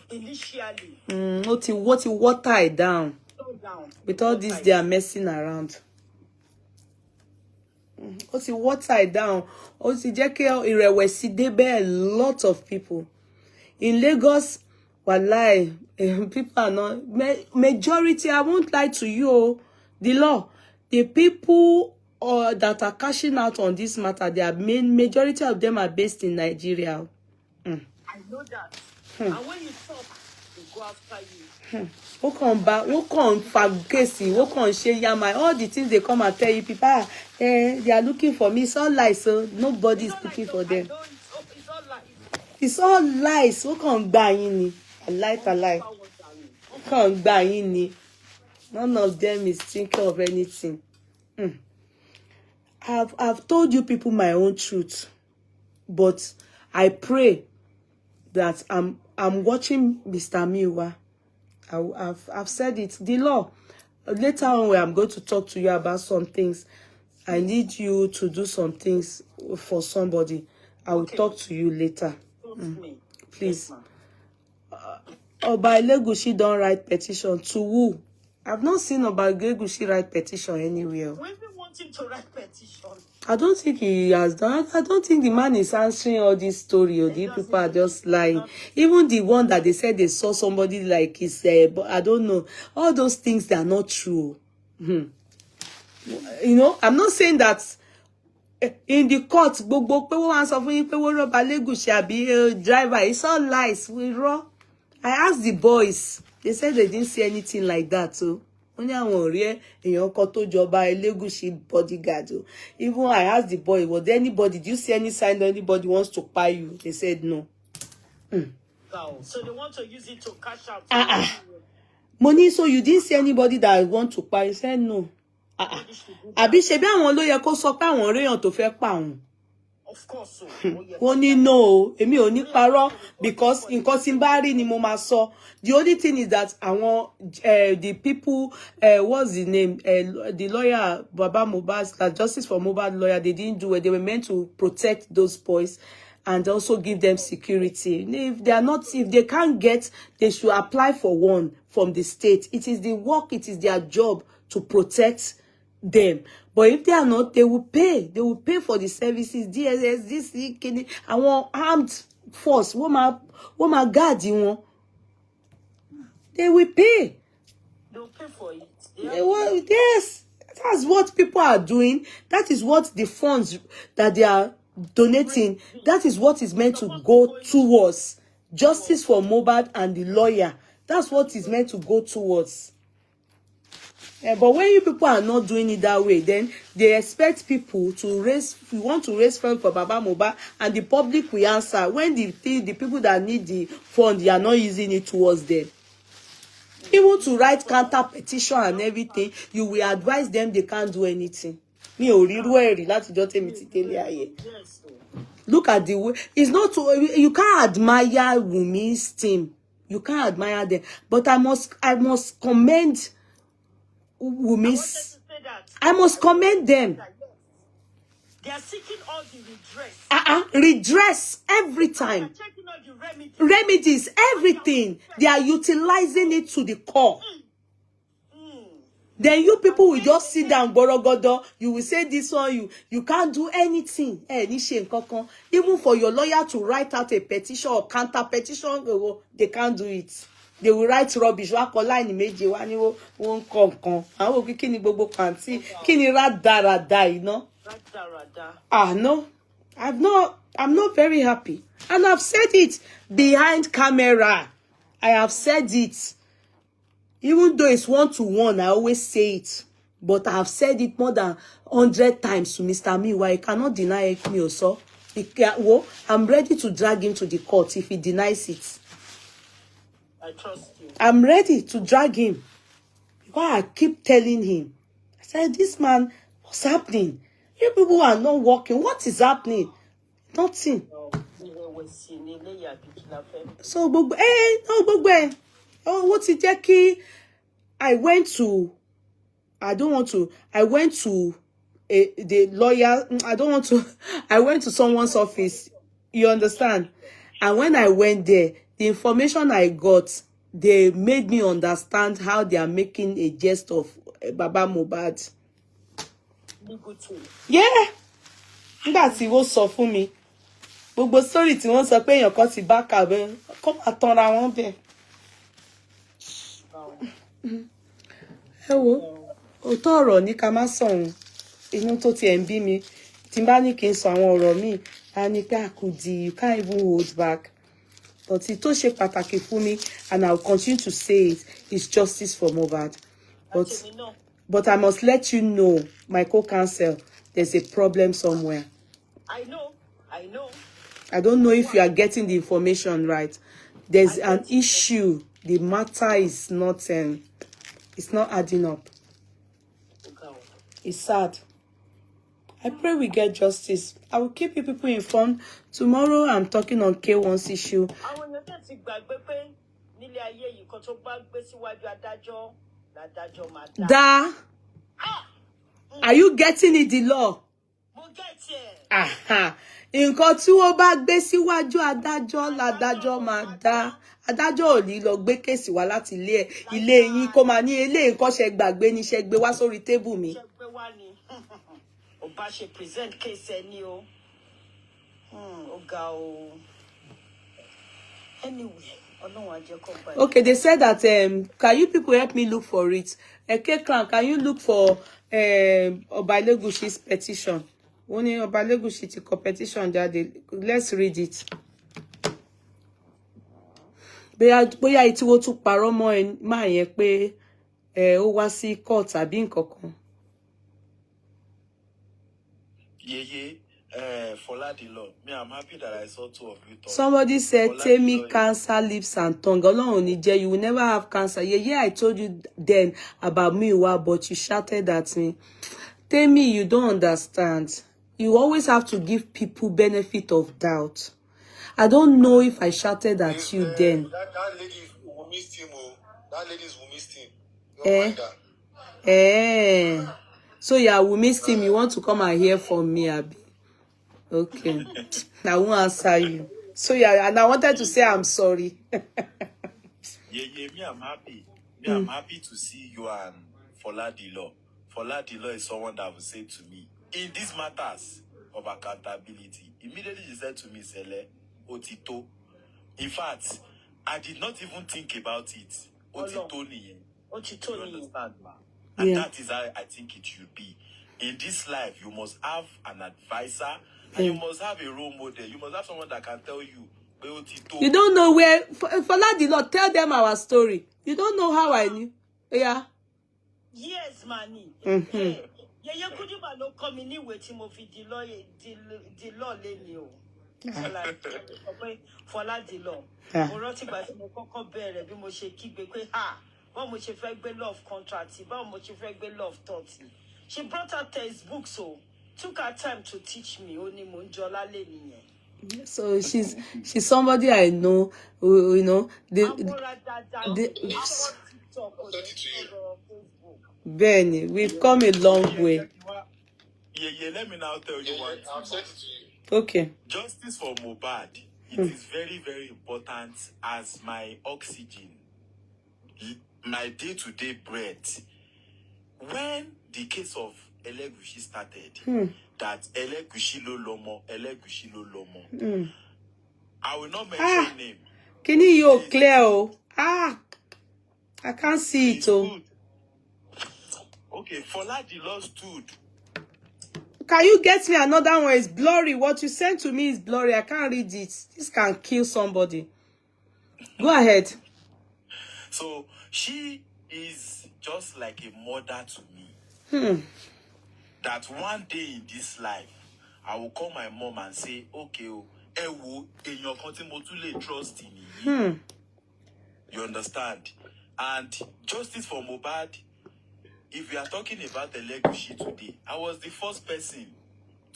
initially, what you water it down. With all this, they are messing around. What you water it down. What you jẹ́ kí ìrẹ̀wẹ̀sì dé bẹ́ẹ̀, a lot of people in Lagos. Wallahi, people are not majority. I won't lie to you. The law, the people that are cashing out on this matter, their majority of them are based in Nigeria. I know that. And when you talk, they go after you. Who come back? Who come fagesi? Who come share yama? All the things they come and tell you, people, they are looking for me. It's all lies, so nobody is looking for them. It's all lies. It's all lies. Who come buying? A lie. Who come buying? None of them is thinking of anything. I've told you people my own truth, but I pray that I'm watching Mr. Miwa. I've said it. The law. Later on, where I'm going to talk to you about some things. I need you to do some things for somebody. I will talk to you later. Please. Oba Elegushi don't write petition to who? I've not seen Oba Elegushi write petition anywhere. When we want him to write petition. I don't think he has done. I don't think the man is answering all this story. Or the people are just lying. Even the one that they said they saw somebody like his, but I don't know. All those things, they are not true. You know, I'm not saying that in the court, gbogbo pé wọ́n sọ fún yín pé wọ́n rọ́ba Elegushi àbí driver. It's all lies. We raw. I asked the boys. They said they didn't see anything like that. So. Only èèyàn kan tó jọba Elegushi bodyguard. Even I asked the boy, was there anybody, do you see any sign that anybody wants to buy you? They said no. Wow. So they want to use it to cash out. Money, so you didn't see anybody that want to buy? He said no. Àbí ṣebí àwọn ló yẹ kó sọ pé àwọn réyàn tó fẹ́ pa òun. Of course, so. Wọ́n ní no, èmi ò ní parọ́ because nǹkan tí n bá rí ni mo máa sọ. The only thing is that àwọn the people what's the name the lawyer Baba Mohbad, that justice for Mohbad lawyer, they didn't do it. They were meant to protect those boys and also give them security. If they are not, if they can't get, they should apply for one from the state. It is the work, it is their job to protect them. But if they are not, they will pay. They will pay for the services. DSS, this, I want armed force. What my guard you want? They will pay. They will pay for it. They will, yes, that's what people are doing. That is what the funds that they are donating. That is what is meant to go towards. Justice for Mohbad and the lawyer. That's what is meant to go towards. But when you people are not doing it that way, then they expect people to raise, we want to raise funds for Baba Mohbad, and the public will answer. When the people that need the fund, they are not using it towards them. Even to write counter petition and everything, you will advise them they can't do anything. Mi ò rí irú ẹ̀ rí láti jọ́ tèmi ti délé ayé. Look at the way, it's not to, you can't admire Wumi's team. You can't admire them. But I must commend Wumi's. I must commend them. They are seeking all the redress. Redress every time. They are checking all the remedies, everything. They are utilizing it to the core. Then you people will just sit down, borogodo. You will say this one, you can't do anything. Even for your lawyer to write out a petition or counter petition, they can't do it. They will write rubbish. Wọ́n kọ line méje wá ní wọ́n kọ̀ọ̀kan. Àwọn òkè kíni gbogbo pàǹtí, kíni rádaràda iná. No. I'm not very happy. And I've said it behind camera. I have said it. Even though it's one-to-one, I always say it. But I have said it more than 100 times to Mr. Miwa. He cannot deny it me also. I'm ready to drag him to the court if he denies it. I trust you. I'm ready to drag him. Because I keep telling him. I said, this man, what's happening? You people are not working. What is happening? Nothing. So, what's it, Jackie? I went to the lawyer. I went to someone's office. You understand? And when I went there, the information I got, they made me understand how they are making a jest of Baba Mohbad. Yeah. That's what sọ fún mi. Gbogbo story tí wọ́n sọ pé èèyàn kan ti back up, kó má tanra wọn bẹ́ẹ̀. Ẹ wo, òótọ́ ọ̀rọ̀ ní ká má sọ̀run. Inú tó ti ẹ̀ ń bí mi. Tí n bá ní kí n sọ àwọn ọ̀rọ̀ míì, a ní pé Akudi, you can't even hold back. But it tó ṣe pàtàkì fún mi, and I'll continue to say it, is justice for Mohbad. But I must let you know, my co-counsel, there's a problem somewhere. I know. I don't know if you are getting the information right. There's an issue. The matter is not, it's not adding up. It's sad. I pray we get justice. I will keep you people informed. Tomorrow I'm talking on K1's issue. Da. Are you getting it, the law? Aha. Nǹkan tí wọ́n bá gbé síwájú adájọ́ ládájọ́ máa dá. Adájọ́ ò ní lọ gbé kéèsì wá láti ilé yín kó máa ní eléyìí nǹkan ṣe gbàgbé ní ṣe gbé wá sórí tébù mi. Ó bá ṣe present case ẹni o. Ó ga o. Anyway, Ọlọ́run á jẹ́ kó bá. Okay, they said that can you people help me look for it? Clan, can you look for Obalegushi's petition? Only Obalegushi ti competition jáde. Let's read it. Bóyá ìtí wọ́n tún parọ́ mọ́ máa yẹn pé ó wá sí court àbí nǹkan kan. Foladilo, me, I'm happy that I saw two of you talk. Somebody said, Temi, cancer, lips, and tongue. You will never have cancer. Yeah, I told you then about me, but you shouted at me. Temi, you don't understand. You always have to give people benefit of doubt. I don't know if I shouted at you then. That lady will miss him. That lady's will miss him. Don't mind that. So yeah, we missed him. You want to come and hear from me, Abi? Okay. I won't answer you. So yeah, and I wanted to say I'm sorry. Me, I'm happy. Me, I'm happy to see you and Foladilo. Foladilo is someone that will say to me, in these matters of accountability, immediately she said to me, Sele, Otito. In fact, I did not even think about it. Otito niye. Otito You niye. understand, ma? And that is how I think it should be. In this life, you must have an advisor and you must have a role model. You must have someone that can tell you, you don't know where, Foladilo, tell them our story. You don't know how I knew. Yeah. Yes, Manny. Yeah, could you not come in with him of the law, Lenio? Foladilo. Moroti by Moko Bear, Bimoshe Kibeke, ha, one which if I be love contract, one which if I be love thought. She brought her textbook, so took her time to teach me only Munjola Leni. So she's somebody I know, you know. Benny, we've come a long way. Yeah, let me now tell you one. I'll send it to you. Okay. Justice for Mohbad. It is very, very important as my oxygen, my day-to-day bread. When the case of Elegushi started, that Elegushi lo lomo, I will not mention name. Can you clear? I can't see it. Okay, Foladilo stood. Can you get me another one? It's blurry. What you sent to me is blurry. I can't read it. This can kill somebody. Go ahead. So she is just like a mother to me. That one day in this life, I will call my mom and say, okay, Ewo, in your country, motule trust in you. You understand? And justice for Mohbad. If we are talking about the Elegushi today, I was the first person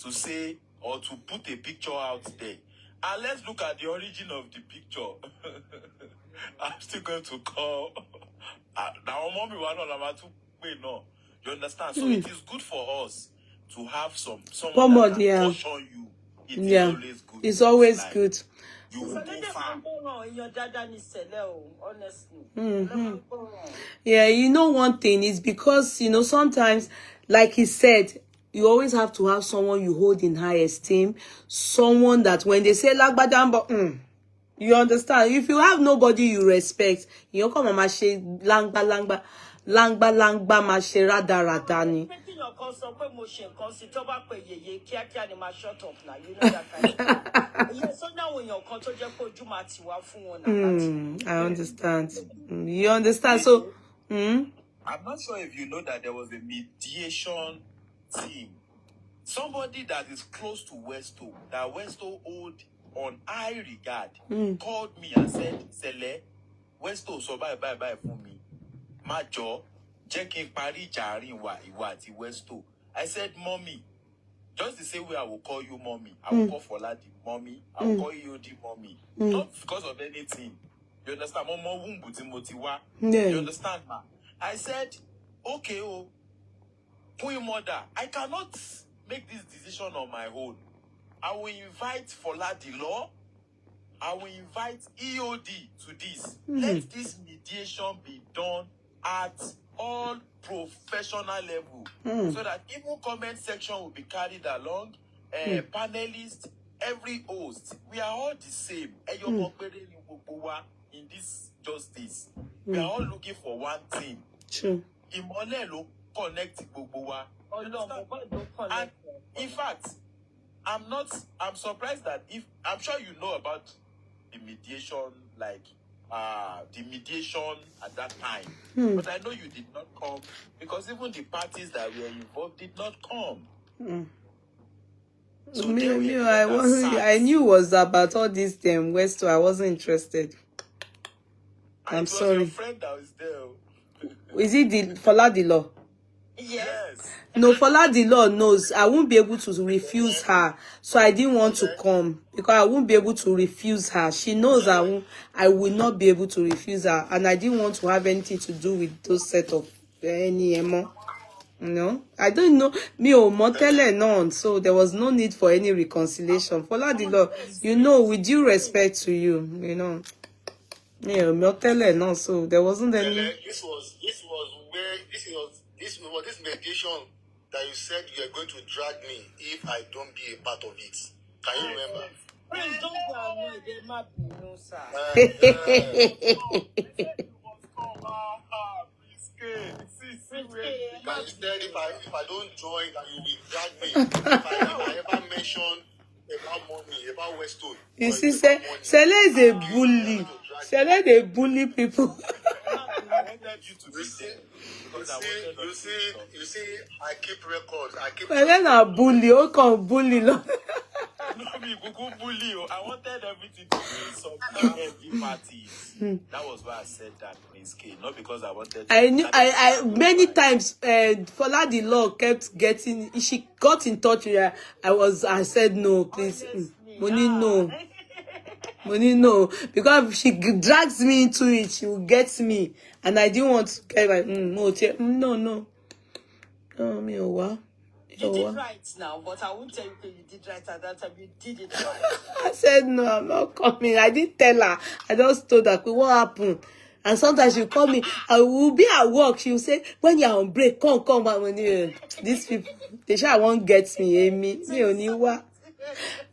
to say or to put a picture out there. And let's look at the origin of the picture. I'm still going to call. Now, mommy, no. You understand? So it is good for us to have someone that can caution you. It is always good. It's always good. You will go far. Yeah, you know one thing is because, you know, sometimes, like he said, you always have to have someone you hold in high esteem. Someone that when they say lagbadamba, you understand. If you have nobody you respect, you come and mashe langba mashe rada ni. I understand. You understand? So, I'm not sure if you know that there was a mediation team. Somebody that is close to Westo, that Westo owed on high regard, called me and said, Sele, Westo, so bye for me. Majo, checking Paris, Jari, Iwati, Westo. I said, Mommy, Just the same way I will call you mommy. I will call Foladi mommy. I will call EOD mommy. Not because of anything. You understand? Yeah. You understand, ma? I said, okay, oh, Queen Mother, I cannot make this decision on my own. I will invite Foladi Law. I will invite EOD to this. Let this mediation be done at all professional level, so that even comment section will be carried along. Panelists, every host, we are all the same. In this justice, we are all looking for one thing. True. Imole connect gbogbo wa. And in fact, I'm surprised that I'm sure you know about the mediation, like the mediation at that time. But I know you did not come because even the parties that were involved did not come. So I knew it was about all this West, so I wasn't interested. I'm sorry. Your friend that was there. Is it the Foladi Law? Yes. No, Foladi Law knows I won't be able to refuse her. So I didn't want to come because I won't be able to refuse her. She knows I will not be able to refuse her. And I didn't want to have anything to do with those set of any emo. No, I don't know. Me or Motele none. So there was no need for any reconciliation. Foladi Law, you know, with due respect to you, you know. Yeah, Motele no. So there wasn't any. This was this mediation that you said you are going to drag me if I don't be a part of it. Can you remember? Please don't go annoyed. They might be no, sir. Can you said if I don't join, that you will drag me. If I ever mention about money, about Weston. You see, Sele is a bully. Sele is a bully people. You see, I keep records. Sele na bully. O can bully. No, me bully. I wanted everything to be some heavy parties. That was why I said that, Prince K. Not because I wanted to. I knew. I many times. Foladi Law kept getting. She got in touch with her. I said no, please. Money no. Money no. Because if she drags me into it, she will get me, and I didn't want to get like no. Oh me what? You did right now, but I won't tell you that you did right at that time. You did it right. I said, no, I'm not coming. I didn't tell her. I just told her, what happened? And sometimes she'll call me. I will be at work. She'll say, when you're on break, come. When these people, they sure won't get me. Me only what?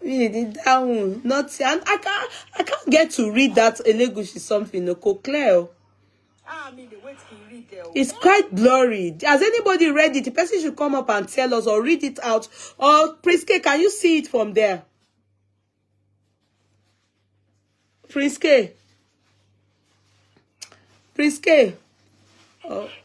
Me did down. Not, and I can't get to read that Elegushi something. No, clear. I mean, the way to read there. It's quite blurry. Has anybody read it? The person should come up and tell us or read it out. Or Prince K, can you see it from there? Prince K.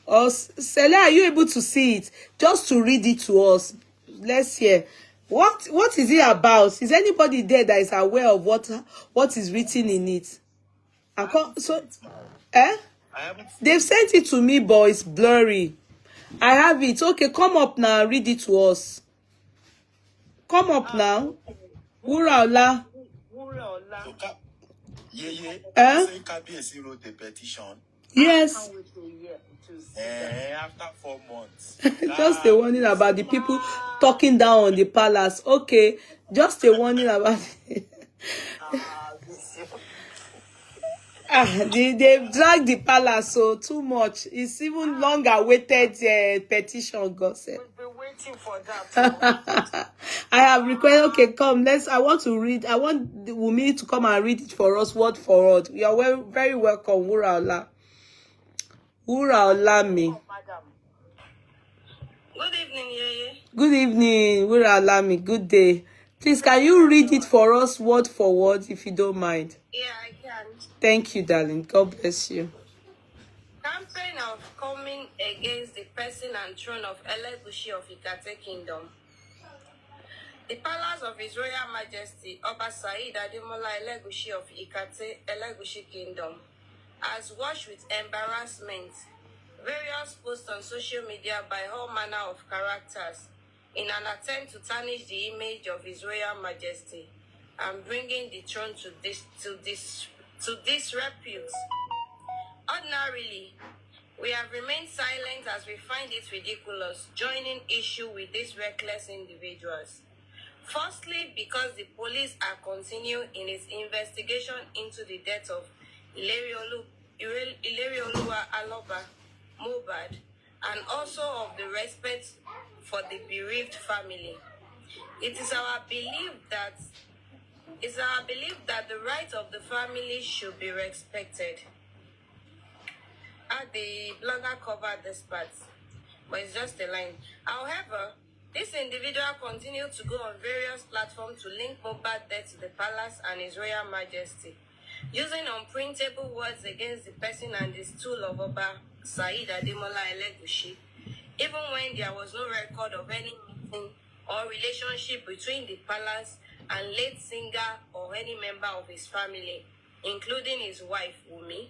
Or Sele, are you able to see it? Just to read it to us. Let's hear. What is it about? Is anybody there that is aware of what is written in it? They've sent it to me, but it's blurry. I have it. Okay, come up now. Read it to us. Come up now. Wuraola. Kabiyesi wrote the petition. Yes. After 4 months. Just a warning about the people talking down on the palace. Okay. Just a warning about they've dragged the palace so too much. It's even long awaited petition, God said. We've been waiting for that. I have requested, okay, come, I want Wumi to come and read it for us, word for word. You are very welcome, Wuraola. Wuraola me. Good evening, Yeye. Good evening, Wuraola me. Good day. Please, can you read it for us, word for word, if you don't mind? Yeah, I can. Thank you, darling. God bless you. Campaign of coming against the person and throne of Elegushi of Ikate Kingdom. The palace of His Royal Majesty, Oba Said Ademola Elegushi of Ikate Elegushi Kingdom, has watched with embarrassment various posts on social media by all manner of characters, in an attempt to tarnish the image of His Royal Majesty and bringing the throne to disrepute. Ordinarily, we have remained silent as we find it ridiculous joining issue with these reckless individuals. Firstly, because the police are continuing in its investigation into the death of Ilerioluwa Aloba Mohbad, and also of the respect for the bereaved family. It is our belief that the right of the family should be respected. The blogger covered this part, but it's just a line. However, this individual continued to go on various platforms to link Mohbad death to the palace and His Royal Majesty, using unprintable words against the person and the stool of Oba Saheed Ademola Elegushi, even when there was no record of any meeting or relationship between the palace and late singer or any member of his family, including his wife, Wumi.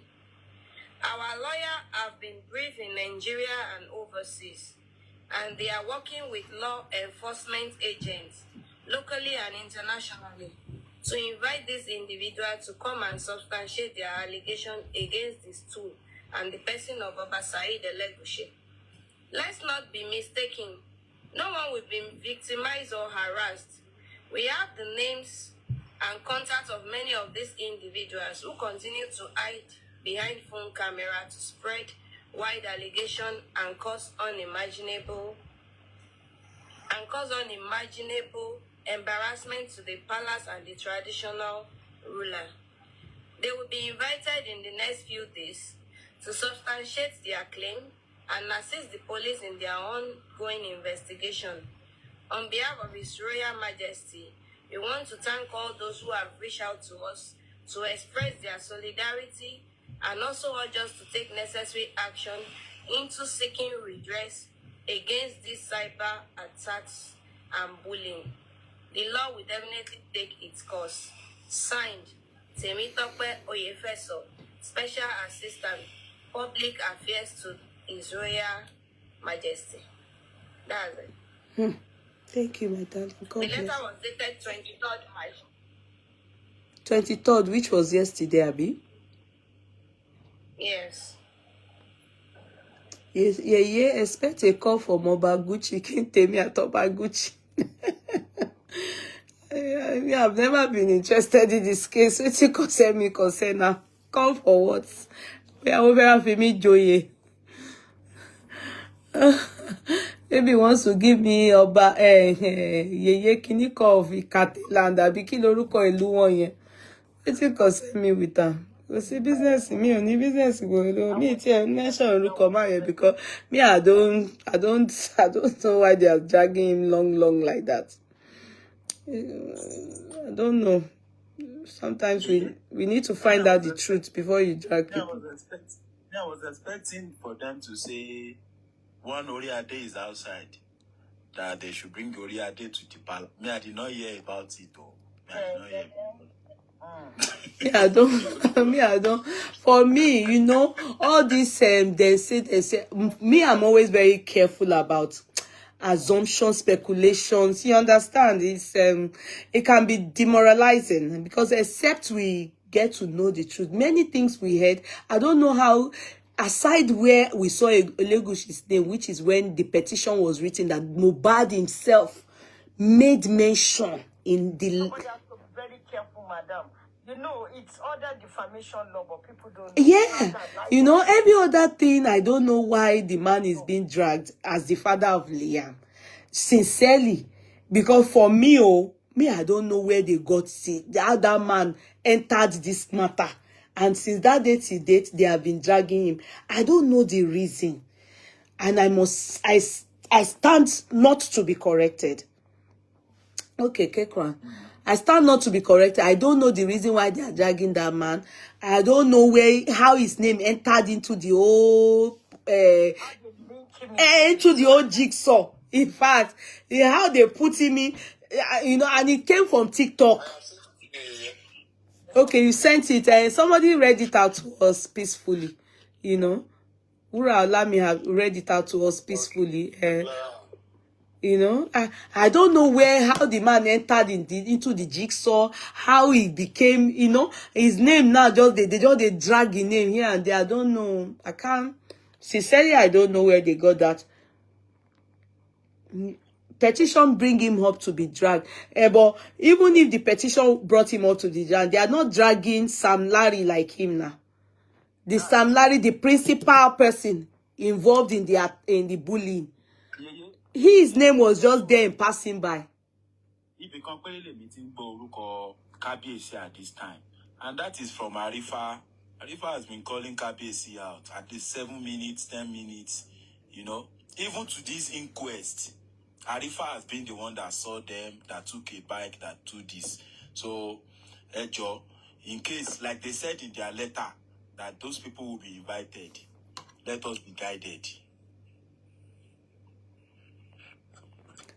Our lawyers have been briefed in Nigeria and overseas, and they are working with law enforcement agents, locally and internationally, to invite this individual to come and substantiate their allegation against this tool and the person of Oba Saheed Elegushi. Let's not be mistaken. No one will be victimized or harassed. We have the names and contacts of many of these individuals who continue to hide behind phone camera to spread wide allegation and cause unimaginable embarrassment to the palace and the traditional ruler. They will be invited in the next few days to substantiate their claim and assist the police in their ongoing investigation. On behalf of His Royal Majesty, we want to thank all those who have reached out to us to express their solidarity and also urge us to take necessary action into seeking redress against these cyber attacks and bullying. The law will definitely take its course. Signed, Temitope Oyefeso, Special Assistant, Public Affairs to His Royal Majesty. That's it. Thank you, my darling. God The letter bless. was dated 23rd March. 23rd, which was yesterday, Abi. Yes. Yes, yeah, expect a call from Obaguchi. Can't tell me at Obaguchi. I've never been interested in this case. What you concern now? Call for what? We are over for me, Joye. Maybe wants to give me Oba Yeye Kiniko of Ikateland. Abi ki lorúkọ ìlú wọn yẹn. What you concern me with that? Go see business me only business go me mention orúkọ ma yẹn because me I don't know why they are dragging him long like that. I don't know. Sometimes we need to find out the truth before you drag people. I was expecting for them to say one Oriade is outside, that they should bring Oriade to the palace. Me, I did not hear about it though. I don't. For me, you know, all this they say. Me, I'm always very careful about assumptions, speculations. You understand? It's it can be demoralizing because except we get to know the truth, many things we heard. I don't know how. Aside where we saw Olegushi's name, which is when the petition was written that Mohbad himself made mention in the. Somebody has to be very careful, madam. You know, it's under defamation law, but people don't know. Yeah, you know, every other thing, I don't know why the man is being dragged as the father of Liam. Sincerely, because for me, I don't know where they got how that man entered this matter. And since that day to date, they have been dragging him. I don't know the reason. And I stand not to be corrected. Okay, Kekwan. I stand not to be corrected. I don't know the reason why they are dragging that man. I don't know how his name entered into the whole jigsaw. In fact, how they put him in, you know, and it came from TikTok. Okay, you sent it, and somebody read it out to us peacefully. You know, Ura Alami have read it out to us peacefully. You know, I don't know how the man entered into the jigsaw, how he became, you know, his name now they drag his name here and there. I don't know. I can't, sincerely, I don't know where they got that. Petition bring him up to be dragged. But even if the petition brought him up to the drag, they are not dragging Sam Larry like him now. The Sam Larry, the principal person involved in the bullying. His name was just there in passing by. He become a meeting Kabiyesi at this time. And that is from Arifa. Arifa has been calling Kabiyesi out at least 7 minutes, 10 minutes. You know, even to this inquest, Arifa has been the one that saw them, that took a bike, that took this. So, Ejo, in case, like they said in their letter, that those people will be invited, let us be guided.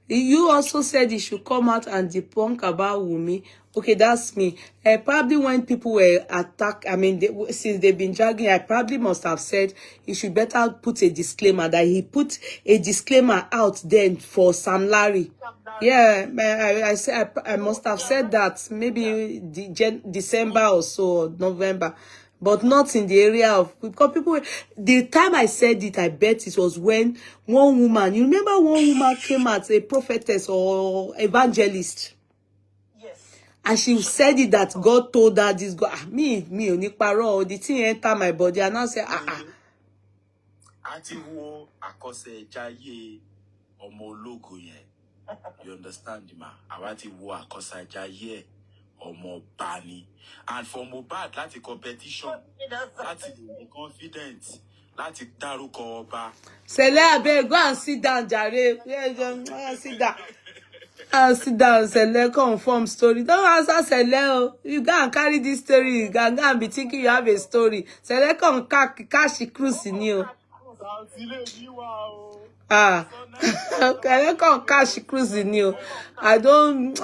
You also said he should come out and debunk about Wumi. Okay, that's me. Probably when people were attacked, I mean, since they've been dragging, I probably must have said he should better put a disclaimer, that he put a disclaimer out then for Sam Larry. Yeah, I must have said that maybe December or so, November. But not in the area of, because people, the time I said it, I bet it was when one woman, you remember one woman came out, a prophetess or evangelist. Yes. And she said it that God told her this, God, me, only paro, the thing enter my body, and I said, Ati wo akose jaye omologo yen. You understand, ma? Awati wo akose jaye omo bani. And for Mohbad, that's a competition. That's the confidence. That's a daruko oba. Sele, abeg, go and sit down, Jare. Yeah, sit down. Sit down, Sele, confirm story. Don't answer Sele. You go and carry this story. You go and be thinking you have a story. Sele, come cash cruise in you. Okay, I can't cash cruising you. I don't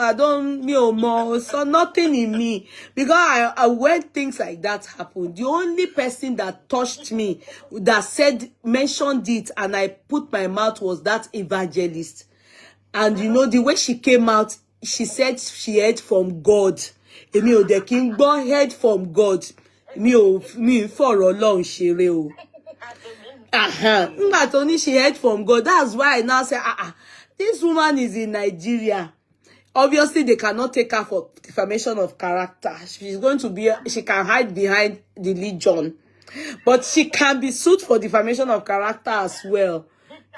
more. So nothing in me. Because I when things like that happen, the only person that touched me, that mentioned it, and I put my mouth, was that evangelist. And you know, the way she came out, she said she heard from God. Emi o de kin gbọ́ heard from God. Mi for a long ṣeré o. But only she heard from God. That's why I now say, this woman is in Nigeria. Obviously, they cannot take her for defamation of character. She's going to be, she can hide behind the religion. But she can be sued for defamation of character as well.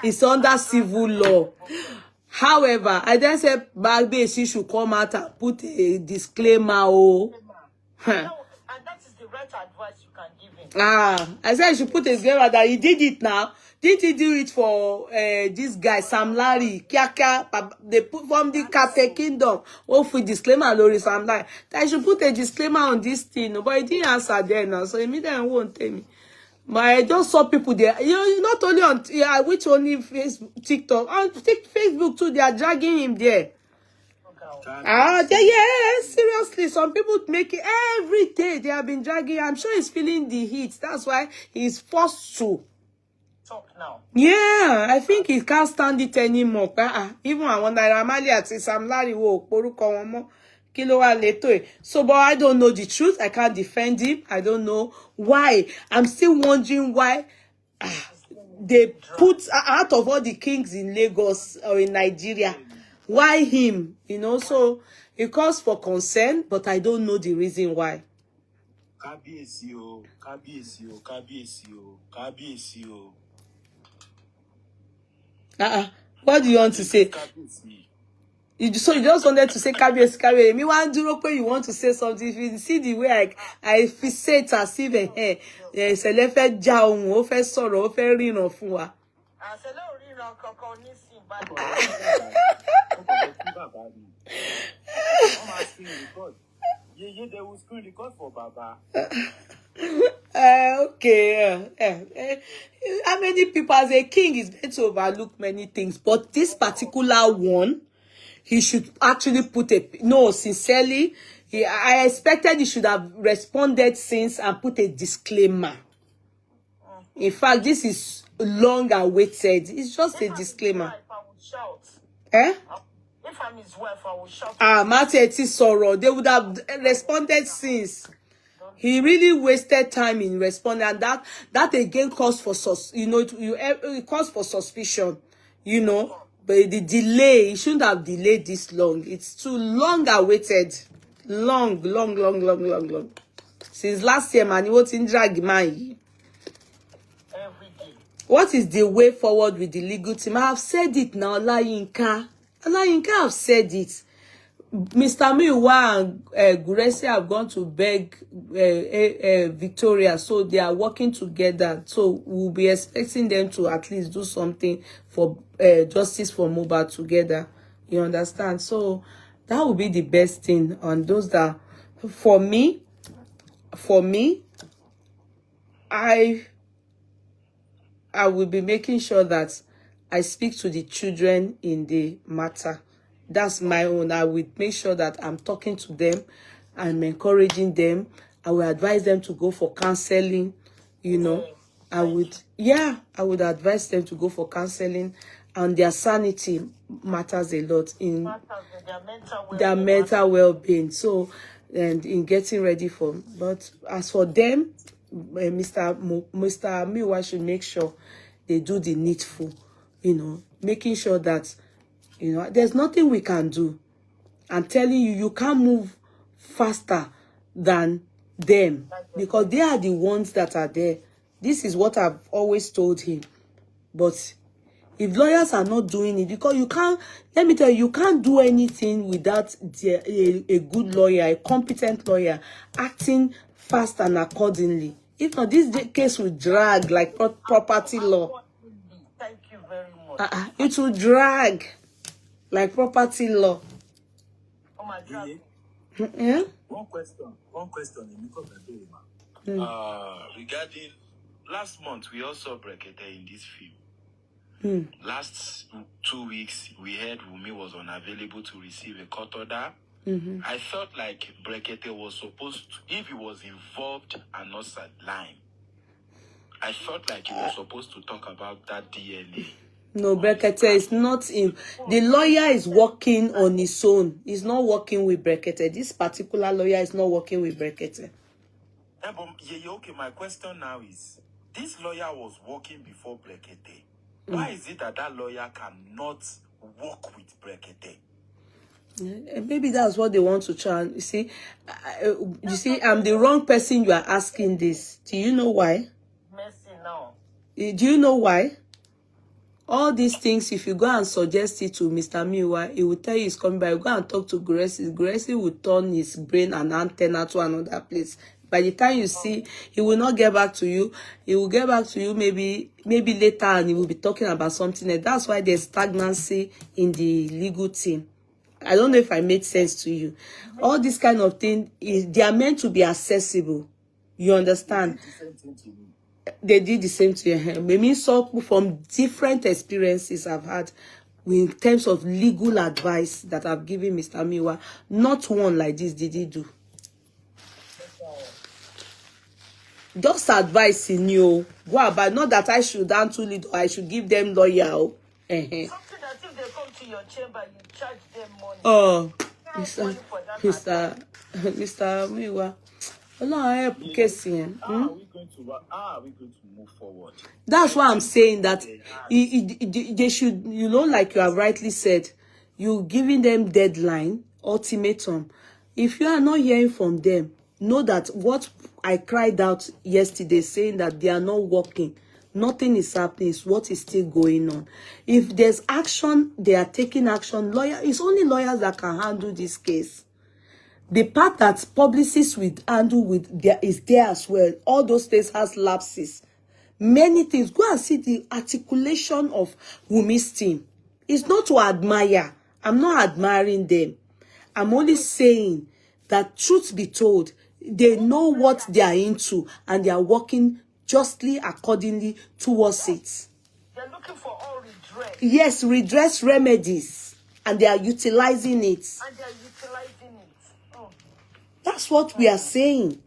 It's under civil law. However, I then said, Bagbe, she should come out and put a disclaimer. And that is the right advice you can give him. I said you should put a disclaimer that he did it now. Didn't he do it for this guy, Sam Larry? They put from the Kate Kingdom. Hopefully, disclaimer, Lori Sam Larry. That I should put a disclaimer on this thing. But he didn't answer there now. So immediately won't tell me. But I just saw people there. You know, not only on which only Facebook, TikTok, on Facebook too. They are dragging him there. Yeah, seriously. Some people make it every day. They have been dragging. I'm sure he's feeling the heat. That's why he's forced to talk now. Yeah, I think he can't stand it anymore. Even I wonder, Ramali at Sam Larry wo poruko won mo. Kilo wa leto. So, but I don't know the truth. I can't defend him. I don't know why. I'm still wondering why they put out of all the kings in Lagos or in Nigeria, why him? You know, so it calls for concern, but I don't know the reason why. Kabiyesi o, Kabiyesi o, Kabiyesi o, Kabiyesi o. What do you want to say? So you just wanted to say Kabiyesi. Me want to know you want to say something. If you see the way I say it as if Sele fẹ́ já ohun, ó fẹ́ sọ̀rọ̀, ó fẹ́ ríran fún wa. Sele ò ríran kankan nísìn báyìí. They will screen record for Baba. Okay. How many people as a king is meant to overlook many things, but this particular one, he should actually put sincerely. I expected he should have responded since and put a disclaimer. In fact, this is long awaited. It's just a disclaimer. I would shout. Eh? If I'm his wife, I will shout. Mateti Soro, they would have responded since. He really wasted time in responding, and that again caused for it caused for suspicion, But the delay, he shouldn't have delayed this long. It's too long awaited, long. Since last year, man, he was in drag man. Every day. What is the way forward with the legal team? I have said it now, Olayinka. Olayinka have said it. Mr. Miwa and Guresi have gone to beg Victoria, so they are working together. So we'll be expecting them to at least do something for justice for Mohbad together. You understand? So that would be the best thing on those that, for me, I will be making sure that I speak to the children in the matter. That's my own. I would make sure that I'm talking to them. I'm encouraging them. I will advise them to go for counseling. I would advise them to go for counseling, and their sanity matters a lot in their mental well-being. So, and in getting ready for. But as for them, Mr. Miwa should make sure they do the needful. Making sure that. There's nothing we can do. I'm telling you, you can't move faster than them because they are the ones that are there. This is what I've always told him. But if lawyers are not doing it, because you can't, let me tell you, you can't do anything without a good lawyer, a competent lawyer, acting fast and accordingly. If not, this case will drag like property law. Thank you very much. It will drag like property law. Oh my God. Yeah? One question. Regarding last month, we also Brekete in this film. Last 2 weeks, we heard Wumi was unavailable to receive a court order. I felt like Brekete was supposed to, if he was involved and not sidelined, I felt like he was supposed to talk about that DNA. No, Brekete is not in. The lawyer is working on his own. He's not working with Brekete. This particular lawyer is not working with Brekete. Okay, my question now is, this lawyer was working before Brekete. Why is it that lawyer cannot work with Brekete? Maybe that's what they want to try. You see, I'm the wrong person you are asking this. Do you know why? Mercy now. Do you know why? All these things, if you go and suggest it to Mr. Miwa, he will tell you he's coming by. You go and talk to Guresi. Guresi will turn his brain and antenna to another place. By the time you see, he will not get back to you. He will get back to you maybe later, and he will be talking about something else. That's why there's stagnancy in the legal team. I don't know if I made sense to you. All this kind of thing, they are meant to be accessible. You understand? They did the same to him. Maybe so from different experiences I've had in terms of legal advice that I've given Mr. Miwa. Not one like this did he do. Just advice in you. Go about, not that I should handle it or I should give them lawyer. Something that if they come to your chamber, you charge them money. Oh, Mr. Miwa. How are we going to move forward? That's why I'm saying that they should, like you have rightly said, you giving them deadline, ultimatum. If you are not hearing from them, know that what I cried out yesterday saying that they are not working, nothing is happening, is what is still going on. If there's action, they are taking action. It's only lawyers that can handle this case. The part that publicists will handle is there as well. All those things has lapses. Many things. Go and see the articulation of Wumi's team. It's not to admire. I'm not admiring them. I'm only saying that, truth be told, they know what they are into and they are working justly, accordingly towards it. They're looking for all redress. Yes, redress remedies. And they are utilizing it. And they're utilizing it. That's what we are saying.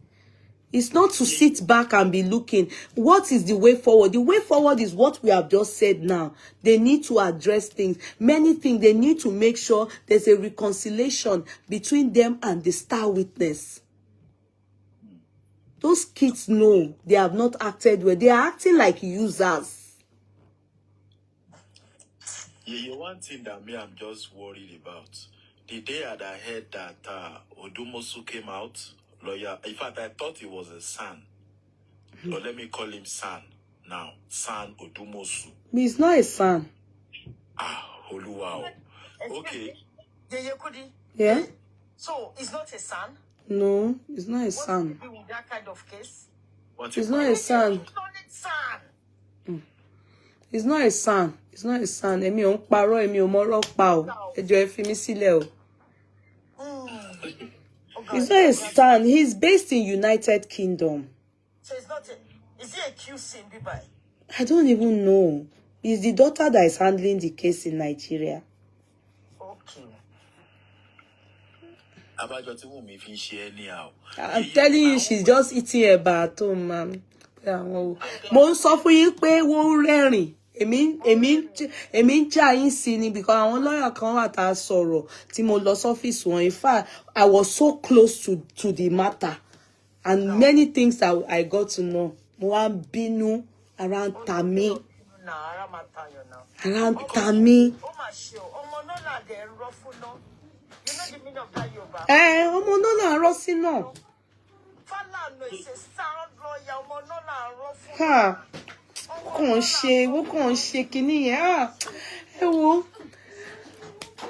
It's not to sit back and be looking. What is the way forward? The way forward is what we have just said now. They need to address things. Many things. They need to make sure there's a reconciliation between them and the star witness. Those kids know they have not acted well. They are acting like users. Yeah, one thing that me I'm just worried about. The day that I heard that Odumosu came out, lawyer. In fact, I thought he was a son. So let me call him son now. Son Odumosu. He's not a son. Oluwao. Okay. Yeah? So, it's not a son? No, he's not a What's son. to do with that kind of case? He's not a son. It's not a son. He's not a son. He's not a son. Èmi ò ń parọ́, èmi ò mọ̀rọ̀ pa o. Ẹ jọ̀ọ́ ẹ fi mí sílẹ̀ o. He's not a son. He's based in United Kingdom. So it's not a... Is he accused in Dubai? I don't even know. It's the daughter that is handling the case in Nigeria. Okay. I'm telling you, she's just eating eba at home, ma'am. Mo ń sọ fún yín pé wọ́n ń rẹ́rìn. Èmi ń jà yín sí ni because àwọn lawyer kan wà tá a sọ̀rọ̀ tí mo lọ sọ́fíìsì wọn. In fact, I was so close to the matter and many things that I got to know. Mo wá ń bínú around Tami. Around Tami. You know the meaning of that Yoruba? Ọmọ náà là ń rọ́ sí náà. Falano is a sound lawyer. Ọmọ náà là ń rọ́ fún. Ha! Wọ́n kàn ń ṣe kinní yẹn. Ẹ wo.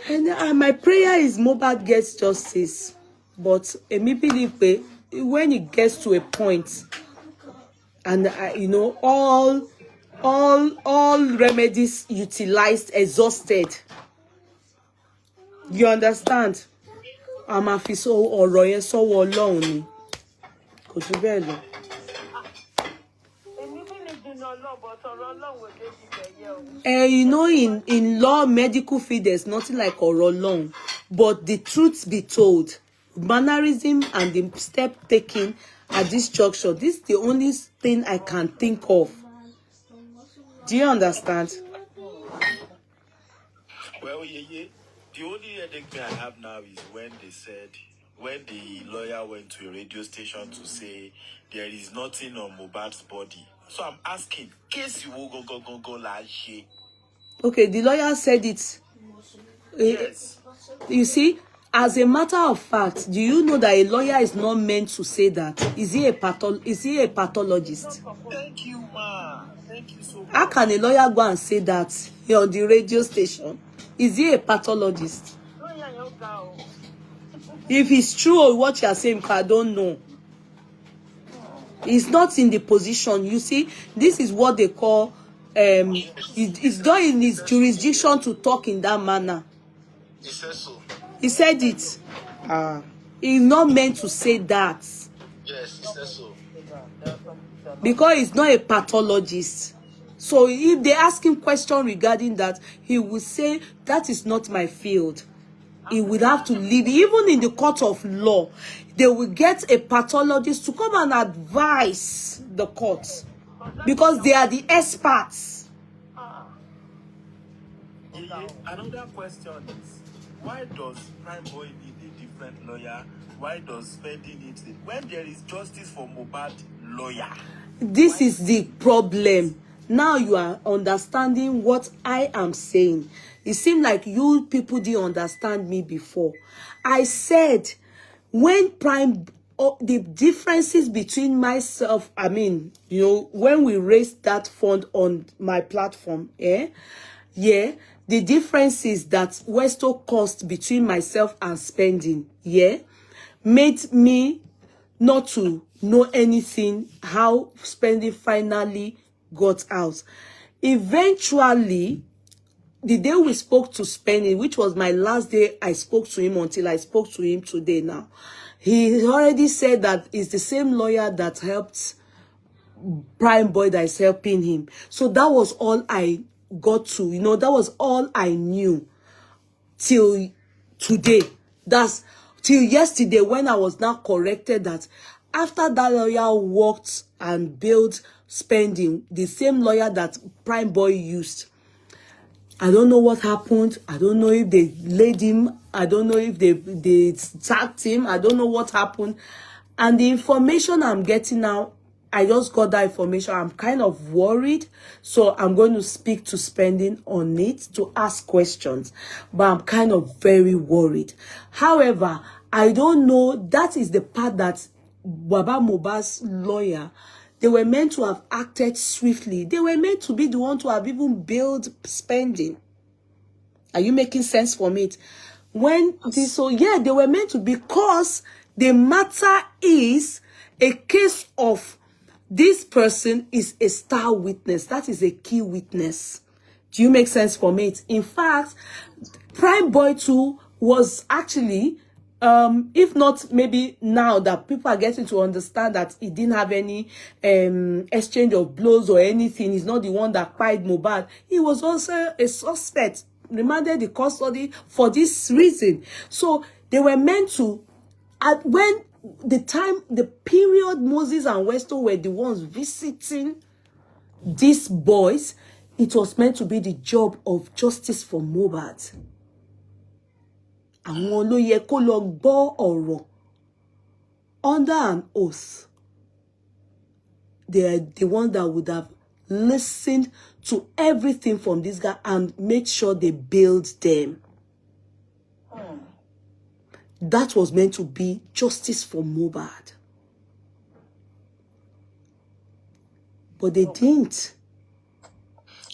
And my prayer is Mohbad gets justice. But èmi believe pé when it gets to a point and you know all remedies utilized, exhausted. You understand? A máa fi ọ̀rọ̀ yẹn sọ́wọ́ Ọlọ́run ni. Kò jù bẹ́ẹ̀ lọ. You know, in law, medical field, there's nothing like ọ̀rọ̀ Ọlọ́run. But the truth be told, mannerism and the step taken at this juncture, this is the only thing I can think of. Do you understand? Well, the only headache I have now is when they said, when the lawyer went to a radio station to say there is nothing on Mohbad's body. So I'm asking, case you will go like she. Okay, the lawyer said it. Yes. You see, as a matter of fact, do you know that a lawyer is not meant to say that? Is he a pathologist? Thank you, ma. Thank you so much. How can a lawyer go and say that on the radio station? Is he a pathologist? If it's true or what you are saying, I don't know. He's not in the position. You see, this is what they call it's not in his jurisdiction to talk in that manner. He said so. He said it. He's not meant to say that. Yes, he said so. Because he's not a pathologist. So if they ask him question regarding that, he will say, that is not my field. He would have to leave. Even in the court of law, they will get a pathologist to come and advise the court. Because they are the experts. Another question is, why does Prime Boy need a different lawyer? Why does Spending need it? When there is justice for Mohbad lawyer. This is the problem. Now you are understanding what I am saying. It seemed like you people didn't understand me before. I said, when the differences between myself, when we raised that fund on my platform, the difference is that Westo cost between myself and Spending, made me not to know anything how Spending finally got out. Eventually, the day we spoke to Spending, which was my last day I spoke to him until I spoke to him today now, he already said that it's the same lawyer that helped Prime Boy that is helping him. So that was all I got to, that was all I knew till today. That's till yesterday when I was now corrected that after that lawyer worked and built spending, the same lawyer that Prime Boy used, I don't know what happened. I don't know if they laid him. I don't know if they sacked him. I don't know what happened. And the information I'm getting now, I just got that information. I'm kind of worried. So I'm going to speak to Spending on it to ask questions. But I'm kind of very worried. However, I don't know. That is the part that Baba Mohbad's lawyer, they were meant to have acted swiftly. They were meant to be the one to have even billed Spending. Are you making sense for me? When this, so yeah, they were meant to, because the matter is a case of this person is a star witness. That is a key witness. Do you make sense for me? In fact, Prime Boy 2 was actually, if not maybe now that people are getting to understand that he didn't have any exchange of blows or anything, he's not the one that cried Mohbad. He was also a suspect, remanded the custody for this reason. So they were meant to, when the period Moses and Westo were the ones visiting these boys, it was meant to be the job of justice for Mohbad. Àwọn ló yẹ kó lọ gbọ́ ọ̀rọ̀ under an oath. They are the one that would have listened to everything from this guy and make sure they bailed them. That was meant to be justice for Mohbad. But they didn't.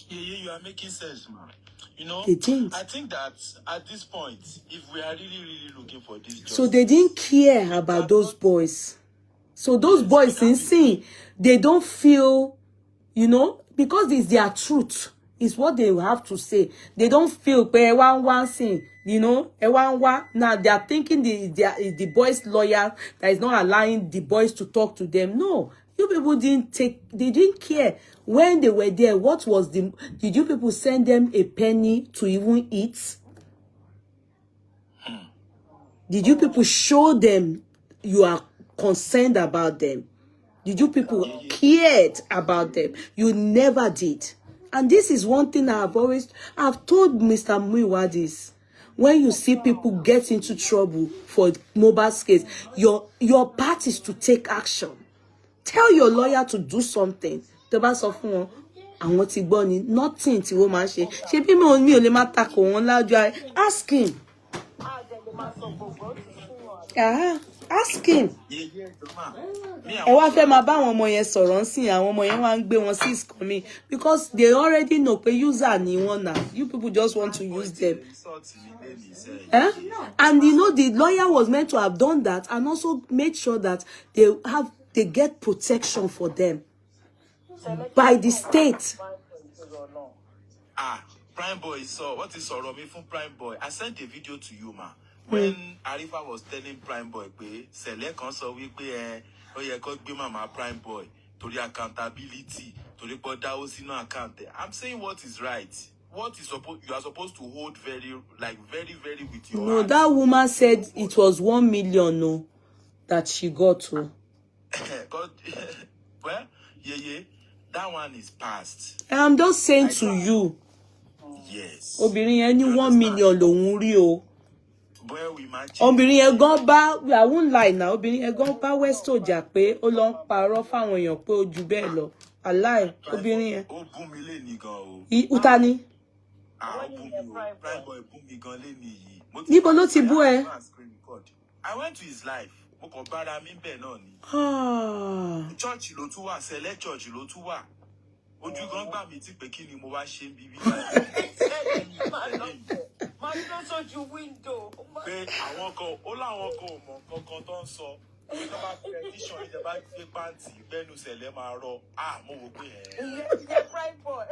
Yeah, you are making sense, man. You know, They didn't. I think that at this point, if we are really looking for this justice, So they didn't care about those boys. So those boys, in seeing, they don't feel, you know, because it's their truth. It's what they have to say. They don't feel, one thing, you know, now they are thinking the boys' lawyer that is not allowing the boys to talk to them. No, you people they didn't care. When they were there, did you people send them a penny to even eat? Did you people show them you are concerned about them? Did you people cared about them? You never did. And this is one thing I've told Mr. Muiwa this. When you see people get into trouble for Mohbad's case, your part is to take action. Tell your lawyer to do something. Tẹ́ sọ fún wọn, àwọn tí gbọ́ ni, nothing tí wọ́n máa ṣe. Ṣé bí mi ò lè máa takò wọn lájọ́, ask him. Ask him. Ẹ wá fẹ́ máa bá àwọn ọmọ yẹn sọ̀rọ̀ nsìn, àwọn ọmọ yẹn wá ń gbé wọn sí ìsìnkú because they already know pé user ni wọ́n náà. You people just want to use them. And you know, the lawyer was meant to have done that and also made sure that they get protection for them by the state. Prime Boy, so what is sorrow me from Prime Boy? I sent a video to you, ma. When Arifa was telling Prime Boy, select console we pay mama Prime Boy to the accountability, to the no account. I'm saying what is right. What is you are supposed to hold very with your No, that woman said it was 1 million, no, that she got to. God, well, that one is past. I'm just saying to you. Yes. Obìnrin yẹn ní 1 million lòun rí o. Well, we imagine. Obìnrin yẹn gan bá, I won't lie now. Obìnrin yẹn gan bá Westo jà pé ó lọ ń parọ́ fáwọn èèyàn pé ó ju bẹ́ẹ̀ lọ. Aláì, obìnrin yẹn. Ó bú mi lénìí gan o. Utani. Ó bú mi o. Prime Boy bú mi gan lénìí yìí. Níbo ló ti bú ẹ? I went to his life. Mo kàn bára mi bẹ́ẹ̀ náà ni. Church ló tún wà, Select Church ló tún wà. Ojú gan gbà mí tí pé kí ni mo wá ṣe ń bíbí báyìí. Máa lọ sójú window. Pé àwọn kan, ó láwọn kan ò mọ̀ kankan tó ń sọ. Pé tó bá fẹ́ tíṣàn ìjọba bá gbé pàǹtì bẹ́nu sẹ̀lẹ̀ máa rọ. Mo wò pé Ìyẹn Prime Boy.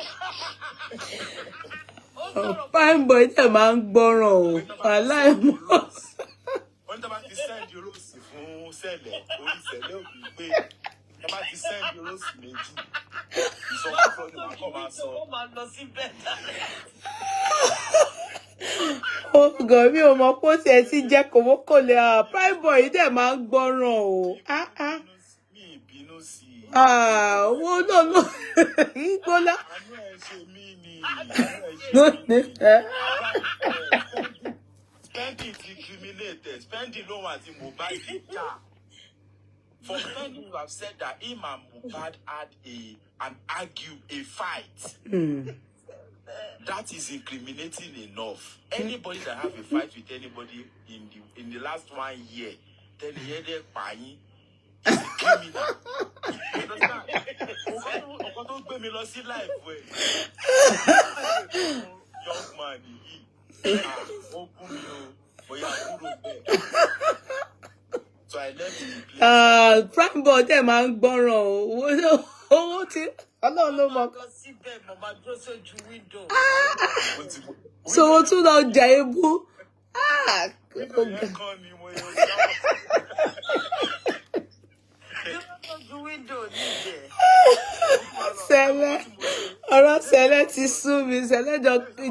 Prime Boy tẹ̀ máa ń gbọ́ràn o. Aláìmọ̀. Wọ́n tó bá ti send rose fún sẹ̀lẹ̀, orí sẹ̀lẹ̀ ò ní pé tó bá ti send rose méjì. Ìsọkúsọ ni màá kọ́ máa sọ. Ó máa lọ sí bẹ́ẹ̀. Ògàn mi ò mọ̀ pé ó tiẹ̀ ti jẹ́ kòmókòlè. Prime Boy dẹ̀ máa ń gbọ́ràn o. Oh, no. Ibola. Spending is incriminated. Spending no one's in mobile data. For spending, you have said that him and Mohbad had a fight. That is incriminating enough. Anybody that have a fight with anybody in the last 1 year, then they're buying is a criminal. You understand? Don't pay me lossy life way. Young man, open you. So I left the place. Prime boy, them and gbọ́ràn. Owó tí Ọlọ́run ló mọ̀. So o tún lọ jà ebú. Sele, ọ̀rọ̀ Sele ti sú mi. Sele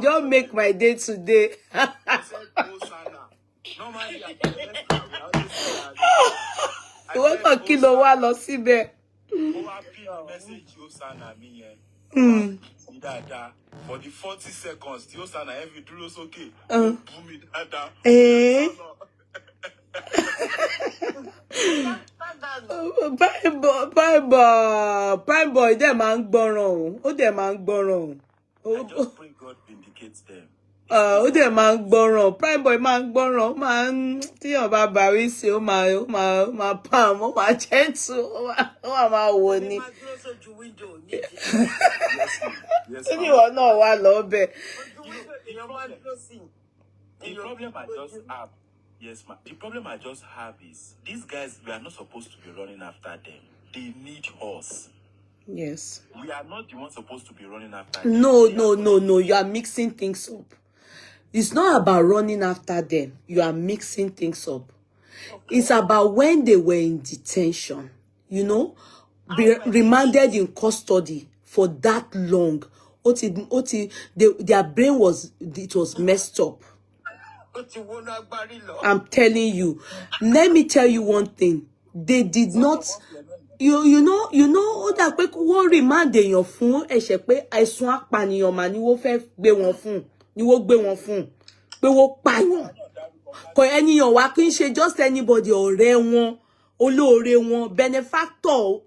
just make my day today. Ìwọ náà kí ló wá lọ síbẹ̀? For the 40 seconds, tí ó sànà every dúró sókè. Prime boy dẹ̀ máa ń gbọ́ràn o. Ó dẹ̀ máa ń gbọ́ràn o. I just pray God vindicates them. Ó dẹ̀ máa ń gbọ́ràn. Prime boy máa ń gbọ́ràn. Ó máa ń tíyàn bá bàrí sí ó máa palm, ó máa gentle, ó máa wò ni. Ó ní ìwọ náà wà lọ́bẹ̀. The problem I just have, yes, ma. The problem I just have is these guys, we are not supposed to be running after them. They need us. Yes. We are not the ones supposed to be running after them. No. You are mixing things up. It's not about running after them. You are mixing things up. Okay. It's about when they were in detention, you know, remanded in custody for that long. Their brain was messed up. I'm telling you. Let me tell you one thing. They did not. You know that pé wọ́n remand èèyàn fún ẹ̀ṣẹ̀ pé àìsùn apànìyàn mà ni wọ́n fẹ́ gbé wọn fún ni wọ́n gbé wọn fún pé wọ́n pààyàn kò ènìyàn wá kì í ṣe just anybody ọ̀rẹ́ wọn olóore wọn benefactor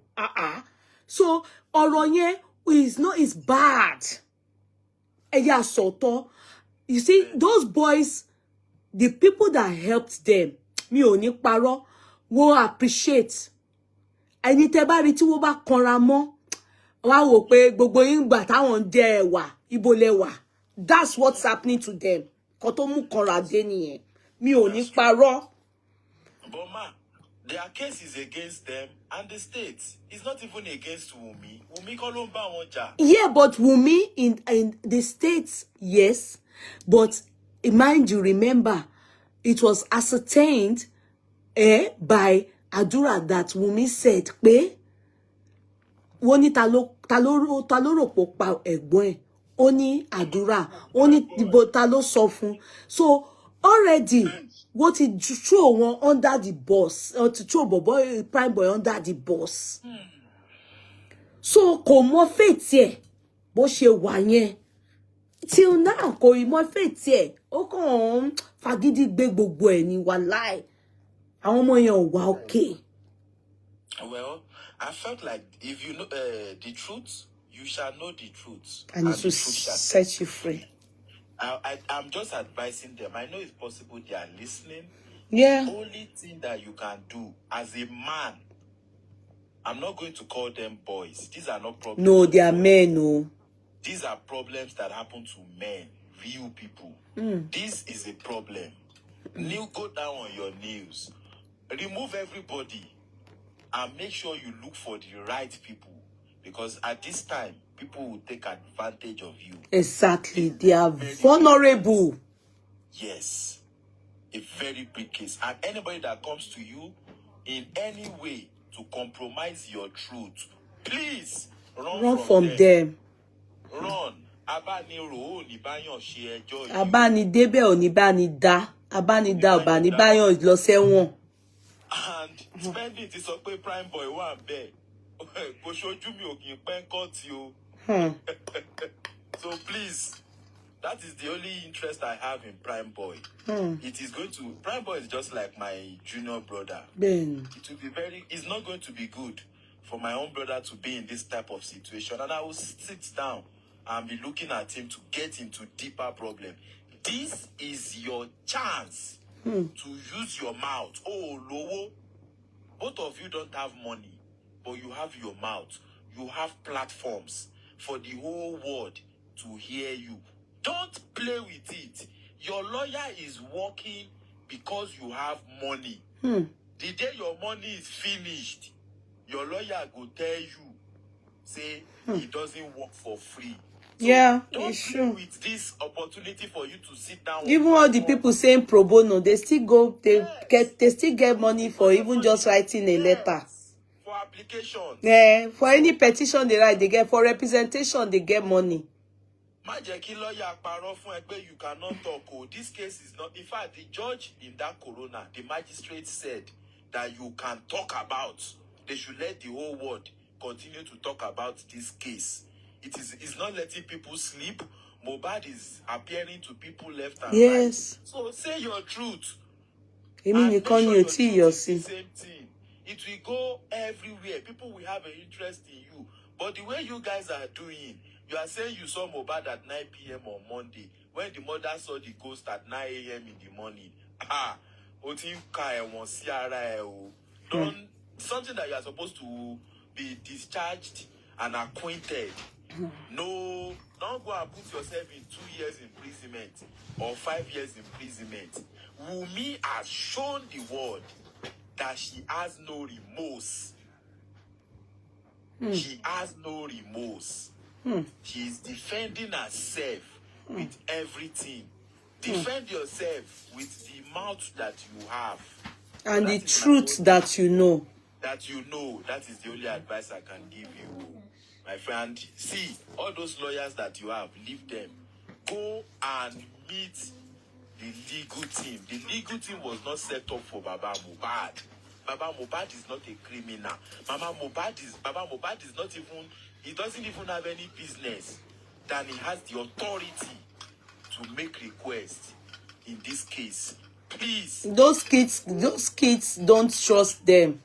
so ọ̀rọ̀ yẹn is bad ẹ̀yà sọ̀tọ̀. You see those boys, the people that helped them, mi ò ní parọ́, wọ́n appreciate. Ẹni tẹ́ bá rí tí wọ́n bá kanra mọ́ wá wò pé gbogbo yín gbà táwọn jẹ ẹwà ibo lẹwà. That's what's happening to them. Kò tó mú kanra dé nìyẹn. Mi ò ní parọ́. But ma, their case is against them and the state. It's not even against Wumi. Wumi kọ́ ló ń bá wọn jà. Yeah, but Wumi in the states, yes. But mind you, remember, it was ascertained by Adura that Wumi said pé wọ́n ní ta ló rò pó pa ẹ̀gbọ́n ẹ̀. Ó ní Adura, ó ní ta ló sọ fún. So already what he throw one under the bus, or to throw boy Prime boy under the bus. So kò mọ fate ẹ̀ bó ṣe wà yẹn. Till now kò mọ fate ẹ̀. Ó kàn fagídí gbé gbogbo ẹ̀ ní wàláì. Àwọn ọmọ yẹn ò wà okay. Well, I felt like if you know the truth, you shall know the truth. And it will set you free. I'm just advising them. I know it's possible they are listening. Yeah. The only thing that you can do as a man, I'm not going to call them boys. These are not problems. No, they are men, no. These are problems that happen to men, real people. This is a problem. Go down on your knees. Remove everybody and make sure you look for the right people. Because at this time, people will take advantage of you. Exactly. They are vulnerable. Yes. A very big case. And anybody that comes to you in any way to compromise your truth, please run from them. Run. Abani débẹ̀ ò ní bá ní dá. Abani dá ò bá ní báyàn lọ sẹ́wọ̀n. And spending ti sọ pé Prime boy wà bẹ́ẹ̀. So please, that is the only interest I have in Prime Boy. It is going to, Prime Boy is just like my junior brother. Ben. It will be it's not going to be good for my own brother to be in this type of situation. And I will sit down and be looking at him to get into deeper problem. This is your chance to use your mouth. Oh, Lowo, both of you don't have money, but you have your mouth. You have platforms for the whole world to hear you. Don't play with it. Your lawyer is working because you have money. The day your money is finished, your lawyer will tell you, say, he doesn't work for free. So Yeah, don't it's play true. with this opportunity for you to sit down. Even all the people saying pro bono, they still go, they still get money for even just writing a letter. For applications. Yeah, for any petition they write, they get, for representation, they get money. You cannot talk. Oh, this case is not. In fact, the judge in that corona, the magistrate said that you can talk about. They should let the whole world continue to talk about this case. It's not letting people sleep. Mohbad is appearing to people left and right. So say your truth. I mean, you can't you see your same thing. It will go everywhere. People will have an interest in you. But the way you guys are doing, you are saying you saw Mohbad at 9 p.m. on Monday, when the mother saw the ghost at 9 a.m. in the morning. Something that you are supposed to be discharged and acquainted. No, don't go and put yourself in 2 years imprisonment or 5 years imprisonment. Wunmi has shown the world that she has no remorse. She has no remorse. She is defending herself with everything. Defend yourself with the mouth that you have. And the truth that you know. That you know. That is the only advice I can give you. My friend, see, all those lawyers that you have, leave them. Go and meet the legal team. The legal team was not set up for Baba Mohbad. Baba Mohbad is not a criminal. Baba Mohbad is not even, he doesn't even have any business. Then he has the authority to make requests in this case. Please. Those kids don't trust them.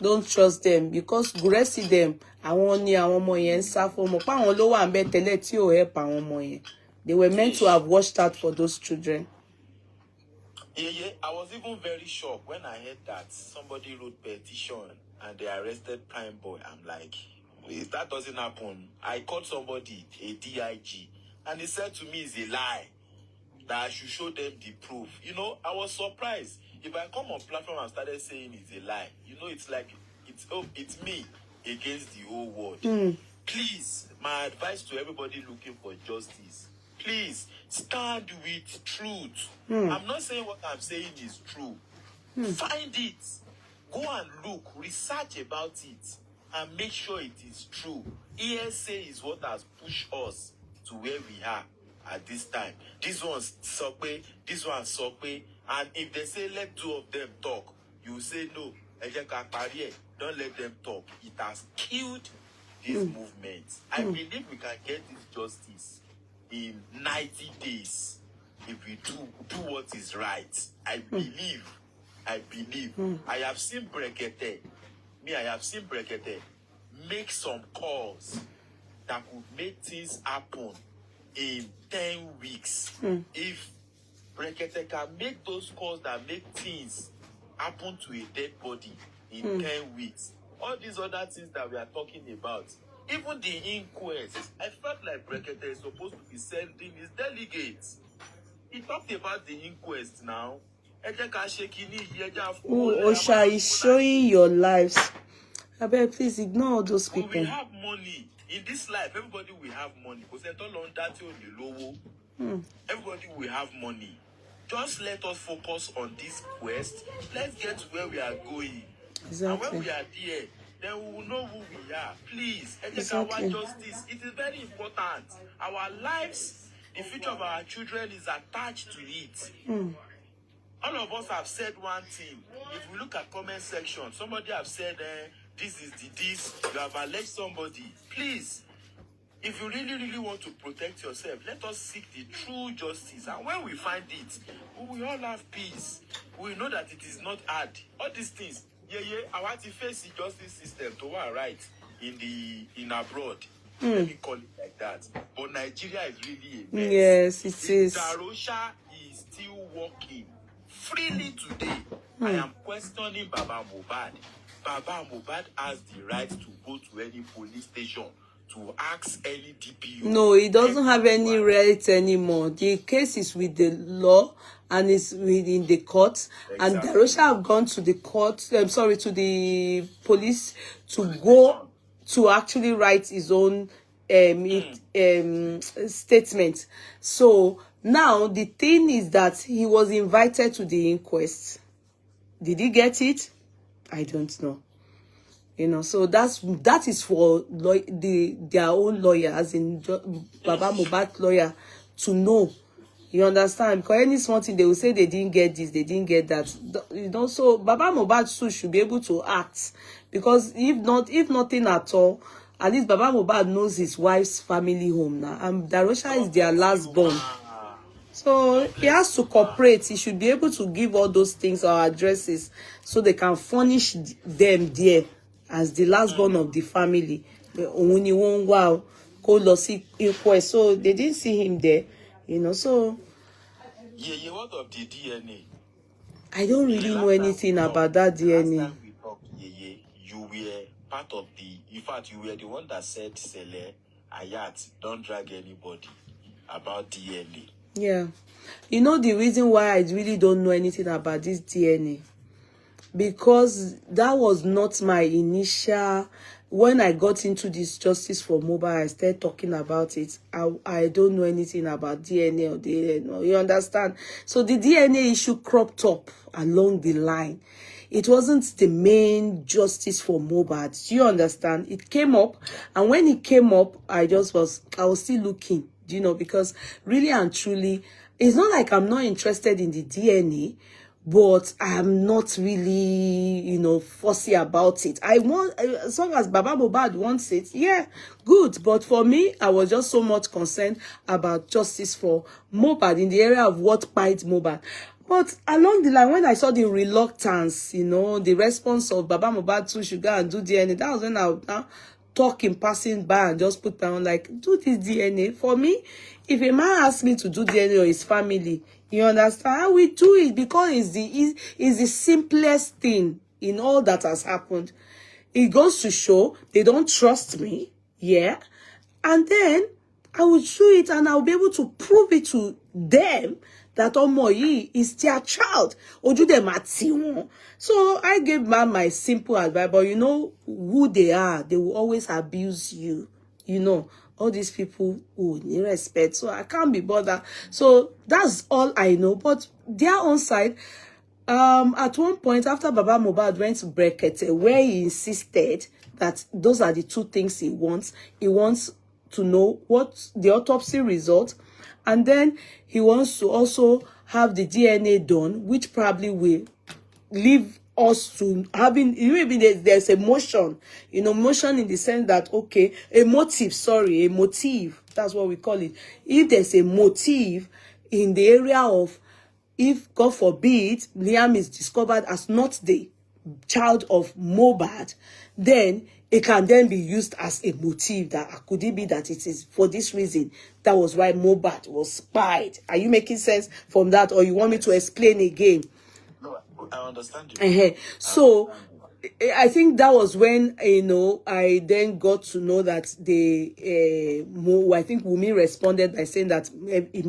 Don't trust them because Guresi them. Àwọn ni àwọn ọmọ yẹn ń sá fún ọmọ pa àwọn ló wà ńbẹ̀ tẹ́lẹ̀ tí ò help àwọn ọmọ yẹn. They were meant to have watched out for those children. Yeah. I was even very shocked when I heard that somebody wrote petition and they arrested Prime Boy. I'm like, if that doesn't happen, I called somebody, a DIG, and he said to me it's a lie, that I should show them the proof. You know, I was surprised. If I come on platform and started saying it's a lie, you know, it's like, it's me against the whole world. Please, my advice to everybody looking for justice, please stand with truth. I'm not saying what I'm saying is true. Find it. Go and look, research about it, and make sure it is true. ESA is what has pushed us to where we are at this time. This one's Sokwe, this one's Sokwe, and if they say let two of them talk, you say no. Don't let them talk. It has killed this movement. I believe we can get this justice in 90 days if we do what is right. I believe. I have seen Brekete. I have seen Brekete make some calls that could make things happen in 10 weeks. If Brekete can make those calls that make things happen to a dead body in 10 weeks, all these other things that we are talking about, even the inquest, I felt like Brekete is supposed to be sending his delegates. He talked about the inquest now. Osha is showing your lives. I bet please ignore all those people. We have money. In this life, everybody will have money. Everybody will have money. Just let us focus on this quest. Let's get to where we are going. Exactly. And when we are there, then we will know who we are. Please, Exactly. justice. It is very important. Our lives, the future of our children is attached to it. All of us have said one thing. If we look at comment section, somebody have said this is this, you have alleged somebody. Please, if you really, really want to protect yourself, let us seek the true justice. And when we find it, we will all have peace. We will know that it is not hard. All these things, I want to face the justice system to our right in abroad. Let me call it like that. But Nigeria is really a mess. Yes, it is. Darosha is still working freely today. I am questioning Baba Mohbad. Baba Mohbad has the right to go to any police station to ask any DPO. No, he doesn't have any rights anymore. The case is with the law and is within the court. And Darosha have gone to the court, to the police to go to actually write his own statement. So now the thing is that he was invited to the inquest. Did he get it? I don't know. You know, so that is for their own lawyer, as in Baba Mohbad lawyer, to know. You understand? Because any small thing they will say they didn't get this, they didn't get that. You know, so Baba Mohbad too should be able to act, because if nothing at all, at least Baba Mohbad knows his wife's family home now, and Darosha is their last born. So he has to cooperate. He should be able to give all those things or addresses so they can furnish them there as the last born of the family. Wow, so they didn't see him there, you know. So what of the DNA? I don't really know anything about that DNA. Last time we talked, you were part of in fact, you were the one that said, Sele, Ayat, don't drag anybody about DNA. Yeah. You know the reason why I really don't know anything about this DNA? Because that was not my initial... When I got into this justice for Mohbad, I started talking about it. I don't know anything about DNA or DNA. You understand? So the DNA issue cropped up along the line. It wasn't the main justice for Mohbad. Do you understand? It came up, and when it came up, I was still looking, you know, because really and truly, it's not like I'm not interested in the DNA, but I'm not really, you know, fussy about it. I want, as long as Baba Mohbad wants it, yeah, good. But for me, I was just so much concerned about justice for Mohbad in the area of what bites Mohbad. But along the line, when I saw the reluctance, you know, the response of Baba Mohbad to should go and do DNA, that was when I would now talk in passing by and just put down, like, do this DNA. For me, if a man asks me to do DNA or his family, you understand, I will do it, because it's the simplest thing in all that has happened. It goes to show they don't trust me, yeah, and then I will do it, and I'll be able to prove it to them that Omoyi is their child. So I gave man my simple advice, but you know who they are. They will always abuse you. You know, all these people who need respect. So I can't be bothered. So that's all I know. But their own side, at one point after Baba Mohbad went to Brekete, where he insisted that those are the two things he wants. He wants to know what the autopsy result, and then he wants to also have the DNA done, which probably will leave us to having, maybe there's a motion, you know, motion in the sense that, okay, a motive, that's what we call it. If there's a motive in the area of, if God forbid Liam is discovered as not the child of Mohbad, then it can then be used as a motive that could it be that it is for this reason, that was why Mohbad was spied. Are you making sense from that, or you want me to explain again? No, I understand you. So I think that was when, you know, I then got to know that I think Wumi responded by saying that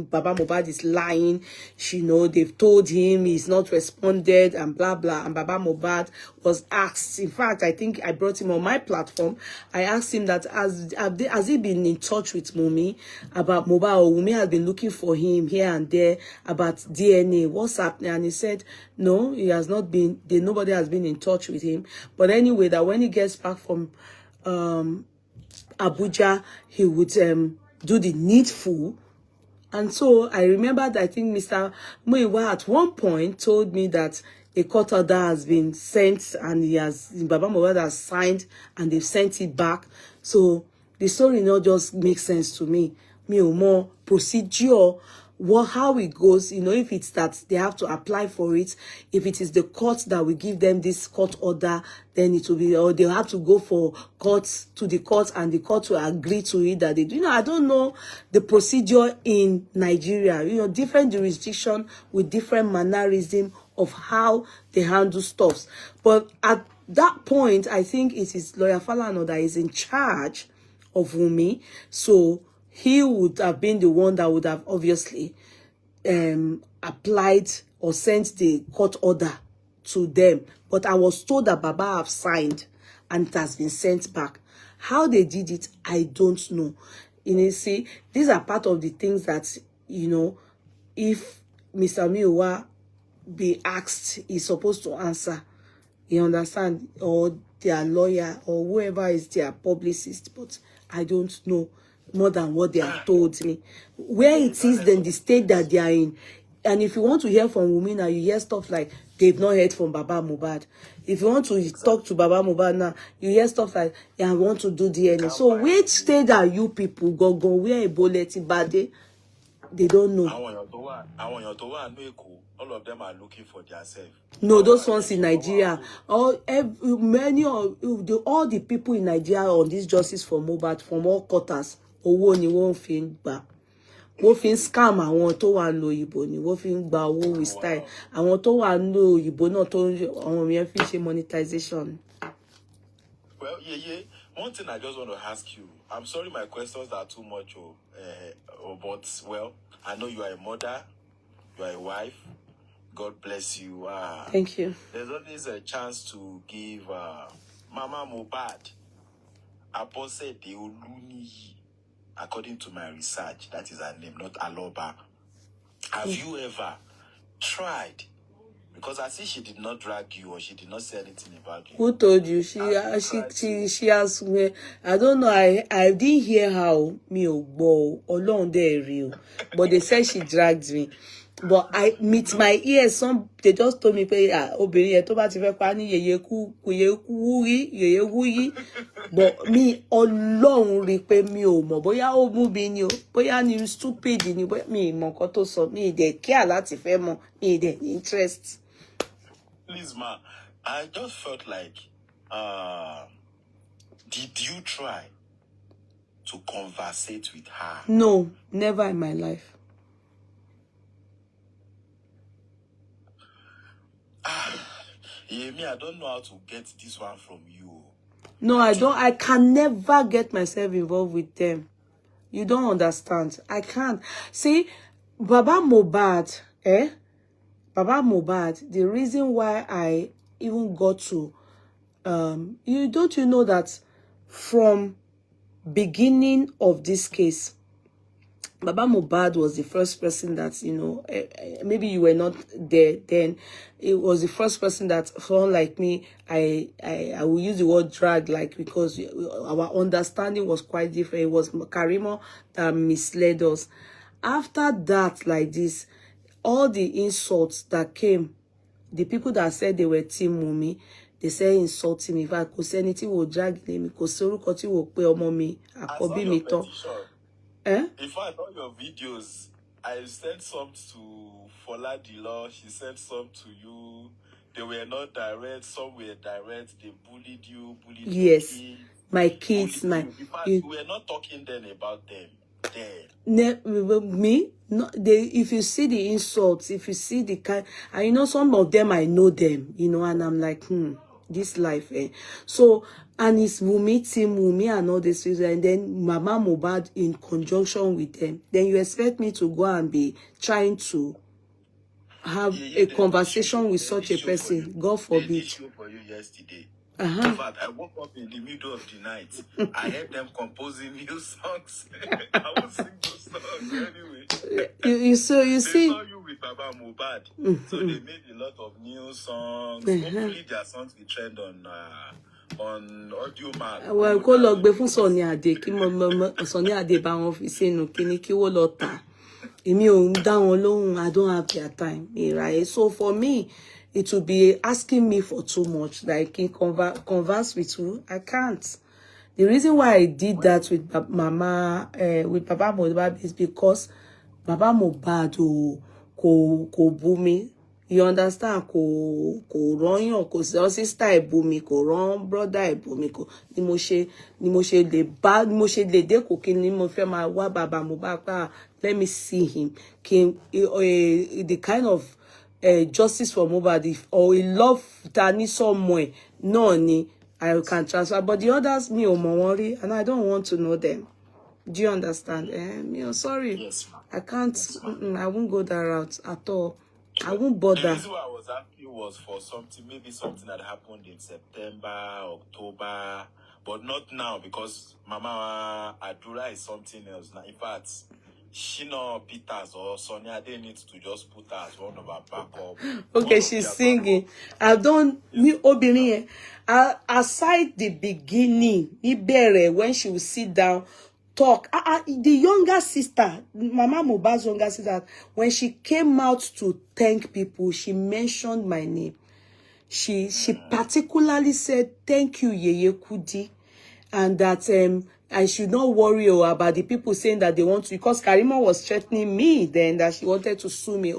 Baba Mohbad is lying. You know, they've told him he's not responded and blah, blah. And Baba Mohbad was asked. In fact, I think I brought him on my platform. I asked him that, has he been in touch with Wumi about Mohbad, or Wumi has been looking for him here and there about DNA? What's happening? And he said, no, he has not been, nobody has been in touch with him. But anyway, that when he gets back from Abuja, he would do the needful. And so I remember that I think Mr. Muiwa at one point told me that a court order has been sent and Baba Mohbad has signed and they've sent it back. So the story not just makes sense to me. Me or more procedure, how it goes, if it's that they have to apply for it, if it is the court that will give them this court order, then it will be, or they'll have to go for the court and the court will agree to it that they do. I don't know the procedure in Nigeria, different jurisdiction with different mannerism of how they handle stuffs. But at that point, I think it is Lawyer Falana that is in charge of Wunmi. So he would have been the one that would have obviously applied or sent the court order to them. But I was told that Baba have signed and it has been sent back. How they did it, I don't know. See, these are part of the things that, if Mr. Miwa be asked, he's supposed to answer. You understand? Or their lawyer or whoever is their publicist. But I don't know more than what they have told me. Where it is, then the state that they are in. And if you want to hear from Wunmi now, you hear stuff like they've not heard from Baba Mohbad. If you want to talk to Baba Mohbad now, you hear stuff like, I want to do DNA. So which state are you people go where a bullet bad? They don't know. All of them are looking for themselves. No, those ones in Nigeria. All the people in Nigeria on this justice for Mohbad from all quarters. Owó ni wọ́n fi ń gbà. Wọ́n fi ń scam àwọn tó wà ní òyìnbó ni wọ́n fi ń gba owó with style. Àwọn tó wà ní òyìnbó náà tó àwọn yẹn fi ṣe monetization. Well, one thing I just want to ask you. I'm sorry my questions are too much, but well, I know you are a mother, you are a wife. God bless you. Thank you. There's always a chance to give Mama Mohbad Apose de Oluniyi. According to my research, that is her name, not Aloba. Have you ever tried? Because I see she did not drag you or she did not say anything about you. Who told you? She asked me. I don't know. I didn't hear how me or alone there real, but they said she dragged me. But I meet my ears. They just told me, obìnrin tó bá ti fẹ́ pa ní yeye wúyí. But me Ọlọ́run rí pé mi ò mọ̀ bóyá ó mú mi ni o, bóyá ni stupid ni, bóyá mi mọ̀ nǹkan tó sọ, mi dẹ̀ care láti fẹ́ mọ̀, mi dẹ̀ interest. Please, ma, I just felt like, did you try to conversate with her? No, never in my life. Me, I don't know how to get this one from you. No, I don't. I can never get myself involved with them. You don't understand. I can't. See, Baba Mohbad, Baba Mohbad, the reason why I even got to, you know that from beginning of this case, Baba Mohbad was the first person that, maybe you were not there then. It was the first person that, someone like me, I will use the word drag, like, because our understanding was quite different. It was Karimo that misled us. After that, like this, all the insults that came, the people that said they were Team Wunmi, they say insulting me. If I could say anything, will drag them, because Sorukoti will pay on me. I could be me talk. If I know your videos, I sent some to Fola Dilo, she sent some to you. They were not direct, some were direct. They bullied you, yes, your kids, my kids, my. In fact, we were not talking then about them. Me? No, if you see the insults, if you see the kind, and some of them I know them, and I'm like, this life, So, and it's Wunmi, Team Wunmi, and all this, and then Mama Mohbad in conjunction with them. Then you expect me to go and be trying to have a conversation with such a person? God forbid. They did show for you yesterday. In fact, I woke up in the middle of the night. I heard them composing new songs. I was singing those songs anyway. You see. They saw you with Baba Mohbad. So they made a lot of new songs. Hopefully their songs will trend on Odumosu. Well, kó lọ gbé fún Sunny Adé kí mo Sunny Adé bá wọn fi sínú kíní kí wọ́n lọ tà. Èmi ò ń dá wọn lóhùn. I don't have their time. So for me, it will be asking me for too much. Like, in converse with you, I can't. The reason why I did that with Mama, with Baba Mohbad is because Baba Mohbad ko bú mi. You understand? Ko ronyan, ko sister ẹ bú mi, ko ron brother ẹ bú mi, ko ni mo ṣe lè dé kò kí ni mo fẹ́ máa wá Baba Mohbad pa. Let me see him. The kind of justice for Mohbad, or a love that needs somewhere, no ni I can transfer. But the others, me or worry, and I don't want to know them. Do you understand? Me, sorry. Yes, ma'am. I can't. Yes, I won't go that route at all. I won't bother. The reason why I was asking was for something, maybe something that happened in September, October, but not now, because Mama Adura is something else now. In fact, Shino Peters or Sonia, they need to just put her as one of our backup. Okay, she's singing. I've done me obìnrin yẹn. Aside the beginning, Ibere, when she will sit down, talk. The younger sister, Mama Mohbad's younger sister, when she came out to thank people, she mentioned my name. She particularly said, "Thank you, Yeye Kudi," and that I should not worry about the people saying that they want to, because Karima was threatening me then that she wanted to sue me.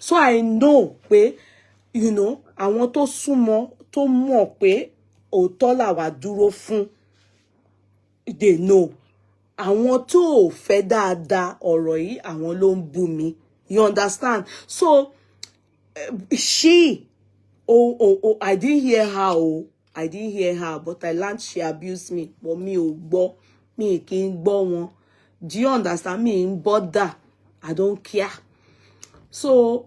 So I know, you know, àwọn tó súnmọ́, tó mọ̀ pé òótọ́ là wá dúró fún, they know. Àwọn tó fẹ́ dáadáa ọ̀rọ̀ yìí, àwọn ló ń bú mi. You understand? So I didn't hear her. I didn't hear her, but I learned she abused me. But me ò gbọ́, mi kì í gbọ́ wọn. Do you understand? Me ń bother. I don't care. So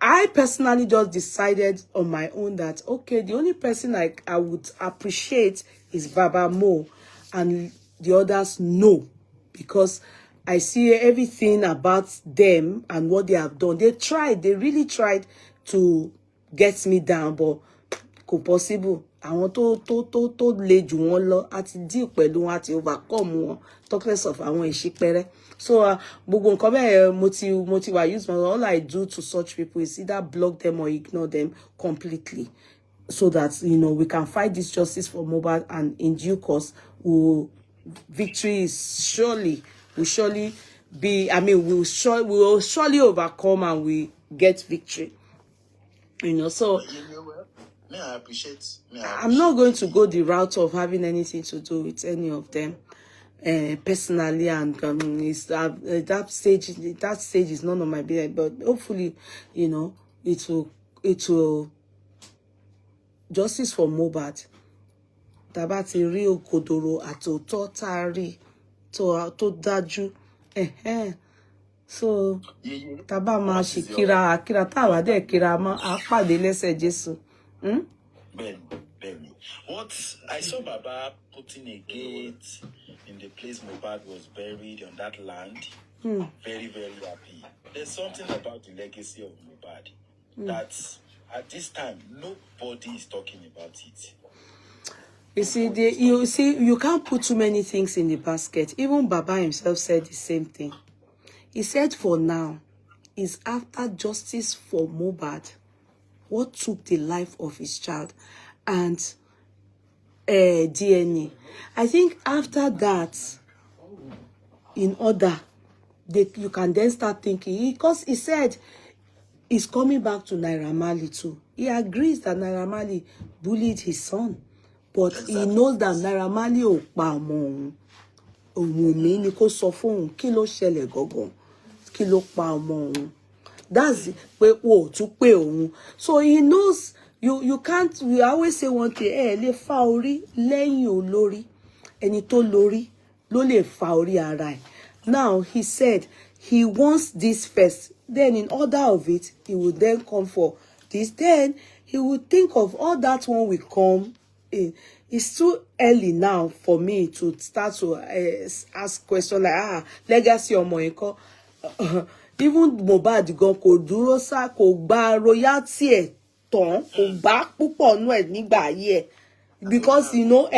I personally just decided on my own that, okay, the only person I would appreciate is Baba Mo, and the others no, because I see everything about them and what they have done. They really tried to get me down, but kò possible. Àwọn tó le jù wọ́n lọ, àti deal pẹ̀lú wọn, àti overcome wọn, talk less of àwọn ìṣípẹ́rẹ́. So gbogbo nǹkan bẹ́ẹ̀ mo ti wà use. All I do to such people is either block them or ignore them completely, so that, you know, we can fight this justice for Mohbad, and in due course victory is will surely be, we will surely overcome, and we get victory. You know, so I appreciate. I'm not going to go the route of having anything to do with any of them personally, and that stage is none of my business. But hopefully, you know, it will justice for Mohbad. Tàbá ti rí òkodoro àtòótọ́ tá a rí tó dájú. So tàbá máa ṣì kíra táwa dẹ̀ kíra mọ́ àpàdé lẹ́sẹ̀ Jésù. Benny. What I saw Baba putting a gate in the place Mohbad was buried on that land. Very, very happy. There's something about the legacy of Mohbad that at this time nobody is talking about it. You see, you can't put too many things in the basket. Even Baba himself said the same thing. He said, for now, is after justice for Mohbad, what took the life of his child, and DNA. I think after that, in order, you can then start thinking, because he said he's coming back to Naira Marley too. He agrees that Naira Marley bullied his son, but he knows that Naira Marley ò pa ọmọ òun mi ni kó sọ fún kí ló ṣẹlẹ̀ gangan, kí ló pa ọmọ òun. That's pé o tún pé òun. So he knows you can't. We always say one thing, lè fa orí lẹ́yìn olórí, ẹni tó lórí ló lè fa orí ara ẹ̀. Now he said he wants this first, then in order of it he will then come for this, then he will think of all that one will come in. It's too early now for me to start to ask questions like legacy ọmọ ẹ̀kọ́. Even Mohbad gan kò dúró sá, kò gba royalty ẹ̀ tán, kò gbà púpọ̀ nú ẹ̀ nígbà ayé ẹ̀, because you know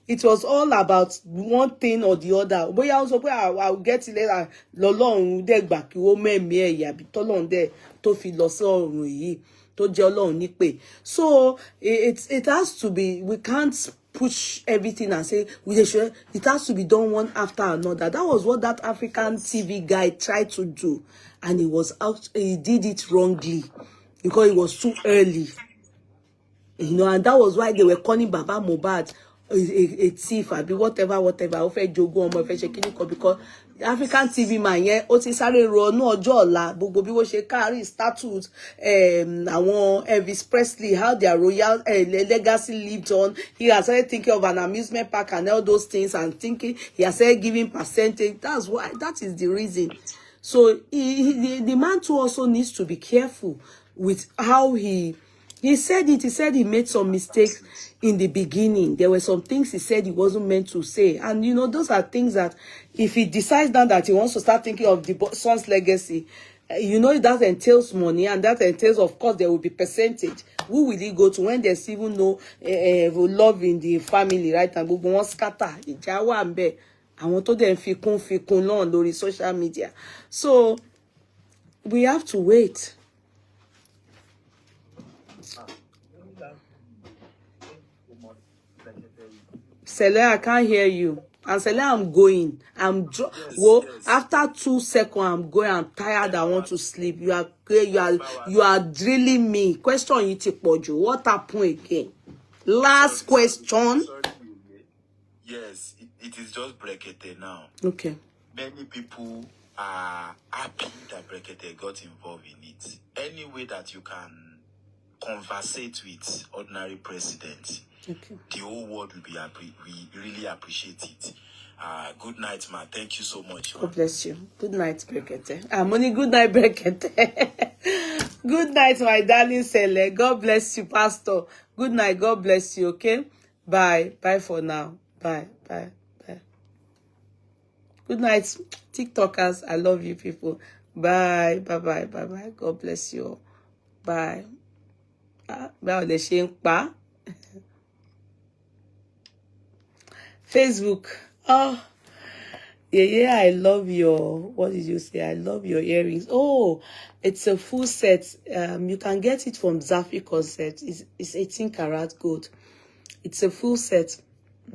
it was all about one thing or the other. Bóyá ó sọ pé I'll get it later, lọ́lọ́run dẹ̀ gbà kí ó mẹ́mí ẹ̀ yàbí tọ́lọ́run dẹ̀ tó fi lọ sí ọ̀run yìí, tó jẹ́ Ọlọ́run nípè. So it has to be, we can't push everything and say we should, it has to be done one after another. That was what that African TV guy tried to do, and he did it wrongly because it was too early. You know, and that was why they were calling Baba Mohbad a thief, or whatever. Ó fẹ́ jogún ọmọ, ó fẹ́ ṣe kíní kan, because African TV man yẹn ó ti sáré ronú ọjọ́ ọ̀la, gbogbo bí wọ́n ṣe carry status àwọn Elvis Presley, how their royal legacy lived on. He has started thinking of an amusement park and all those things, and thinking he has started giving percentage. That's why, that is the reason. So the man too also needs to be careful with how he said it. He said he made some mistakes in the beginning. There were some things he said he wasn't meant to say. And, you know, those are things that if he decides now that he wants to start thinking of the son's legacy, you know, that entails money, and that entails, of course, there will be percentage. Who will he go to when there's even no love in the family, right? And gbogbo wọn scatter. Ìjà wà ńbẹ̀. Àwọn tó dẹ̀ ń fikún náà lórí social media. So, we have to wait. Sele, I can't hear you. And Sele, I'm going. After 2 seconds, I'm going. I'm tired. I want to sleep. You are drilling me. Question yìí ti pọ̀ jù. What happened again? Last question. Yes, it is just Brekete now. Okay. Many people are happy that Brekete got involved in it. Any way that you can conversate with ordinary president, Okay. the whole world will we really appreciate it. Good night, man. Thank you so much. Man. God bless you. Good night, Brekete. Money, good night, Brekete. Good night, my darling Sele. God bless you, Pastor. Good night. God bless you, okay? Bye. Bye for now. Bye. Bye. Bye. Good night, TikTokers. I love you, people. Bye. Bye-bye. Bye-bye. God bless you all. Bye. Báwo lẹ ṣe ń pa? Facebook. Oh, yeah, I love your, what did you say? I love your earrings. Oh, it's a full set. You can get it from Zafi Concept. It's 18 karat gold. It's a full set.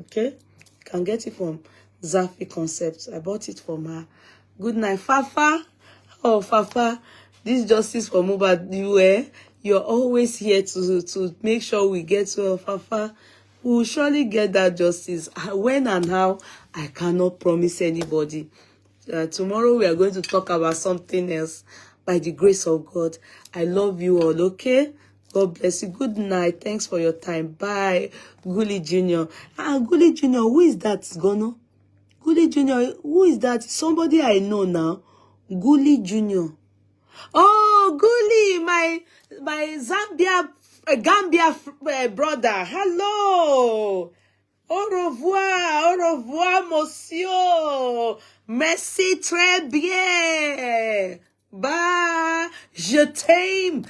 Okay? You can get it from Zafi Concept. I bought it from her. Good night, Fafa. Oh, Fafa. This justice for Mohbad, you're always here to make sure we get to Fafa. We will surely get that justice. When and how, I cannot promise anybody. Tomorrow we are going to talk about something else. By the grace of God. I love you all, okay? God bless you. Good night. Thanks for your time. Bye. Gully Jr. Gully Jr., who is that, Gono? Gully Jr., who is that? Somebody I know now. Gully Jr. Oh, Gully, my Gambia brother. Hello. Au revoir, monsieur. Merci, très bien. Bye. Je t'aime.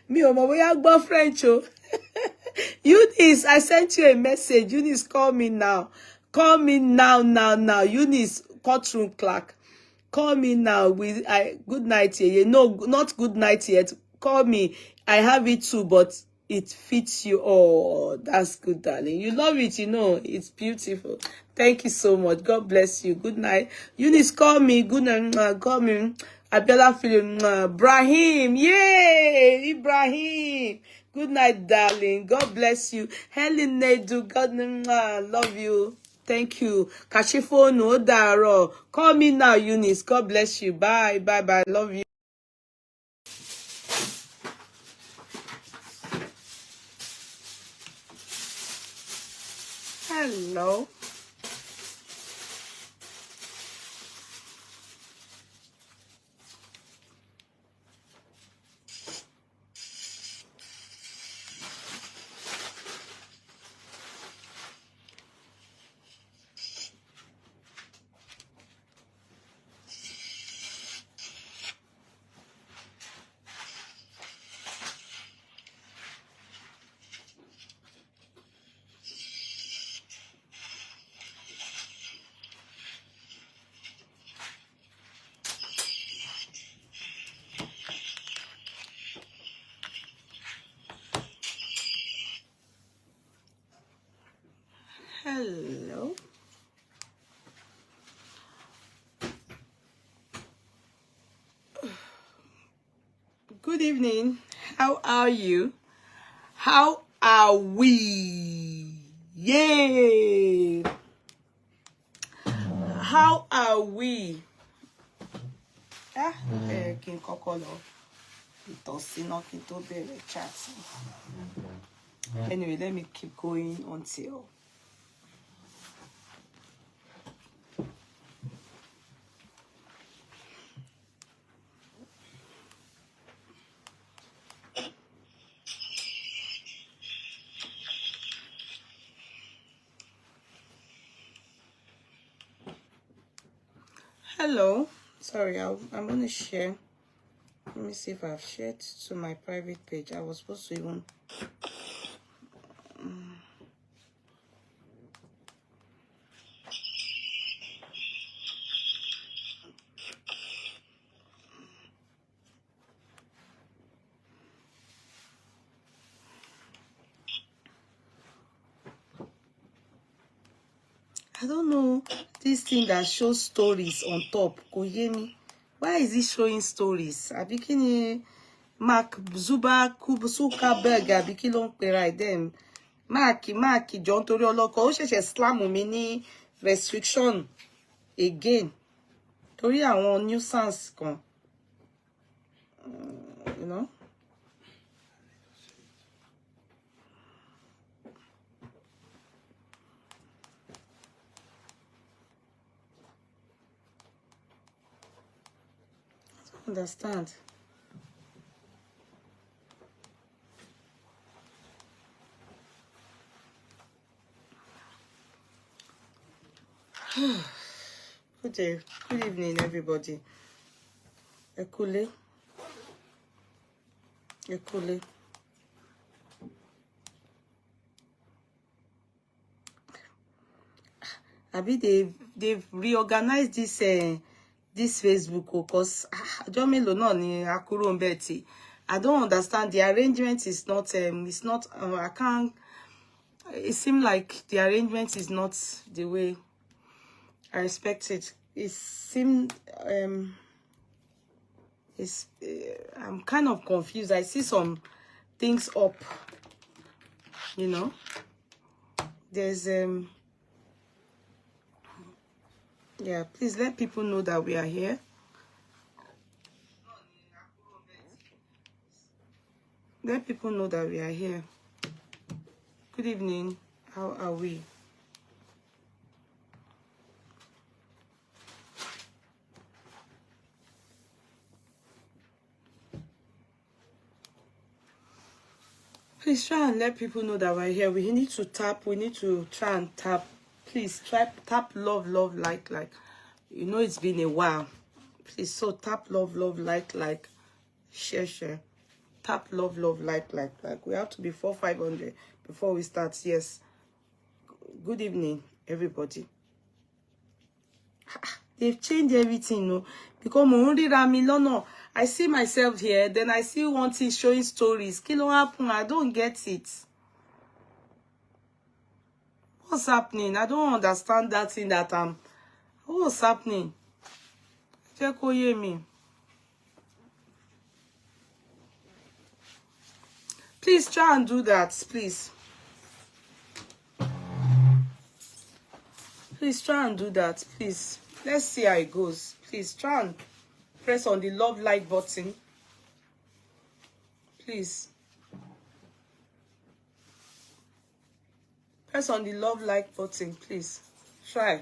Mi ò mọ̀ bóyá gbọ́ French o. Eunice, I sent you a message. Eunice, call me now. Call me now. Eunice, courtroom clerk. Call me now. Good night here. No, not good night yet. Call me. I have it too, but it fits you. Oh, that's good, darling. You love it, you know. It's beautiful. Thank you so much. God bless you. Good night. Eunice, call me. Good night. Call me. Abiola Philip. Ibrahim. Yay! Ibrahim. Good night, darling. God bless you. Helen Nedu. God love you. Thank you. Kashifo no daro. Call me now, Eunice. God bless you. Bye. Love you. Hello. Good evening. How are you? How are we? Yay! How are we? Kí n kọ́kọ́ lọ ìtọ̀sí náà kí n tó bẹ̀rẹ̀ chat. Anyway, let me keep going until hello. Sorry, I'm going to share. Let me see if I've shared to my private page. I was supposed to even... I don't know this thing that shows stories on top. Kò yé mi. Why is it showing stories? Àbí kí ni Mark Zuckerberg àbí kí ló ń pera dem? Mark John torí ọlọ́kọ ó ṣẹ̀ṣẹ̀ slam mi ní restriction again. Torí àwọn nuisance kan. You know? Understand. Good day. Good evening, everybody. Ekule. Abi they've reorganized this Facebook because ọjọ́ mélòó náà ni a kúrò ńbẹ̀ tí. I don't understand. The arrangement is not I can't. It seems like the arrangement is not the way I expect it. It seemed I'm kind of confused. I see some things up, you know. There's yeah, please let people know that we are here. Let people know that we are here. Good evening. How are we? Please try and let people know that we're here. We need to tap. We need to try and tap. Please tap love, like. You know it's been a while. Please, so tap love, like, share. Tap love, like. We have to be 400-500 before we start. Yes. Good evening, everybody. They've changed everything, no? Because no, I see myself here, then I see one thing showing stories. Kí ló happen? I don't get it. What's happening? I don't understand that thing that what's happening? Jẹ́ kó yé mi. Please try and do that, please. Please try and do that, please. Let's see how it goes. Please try and press on the love like button. Please. Press on the love like button, please. Try.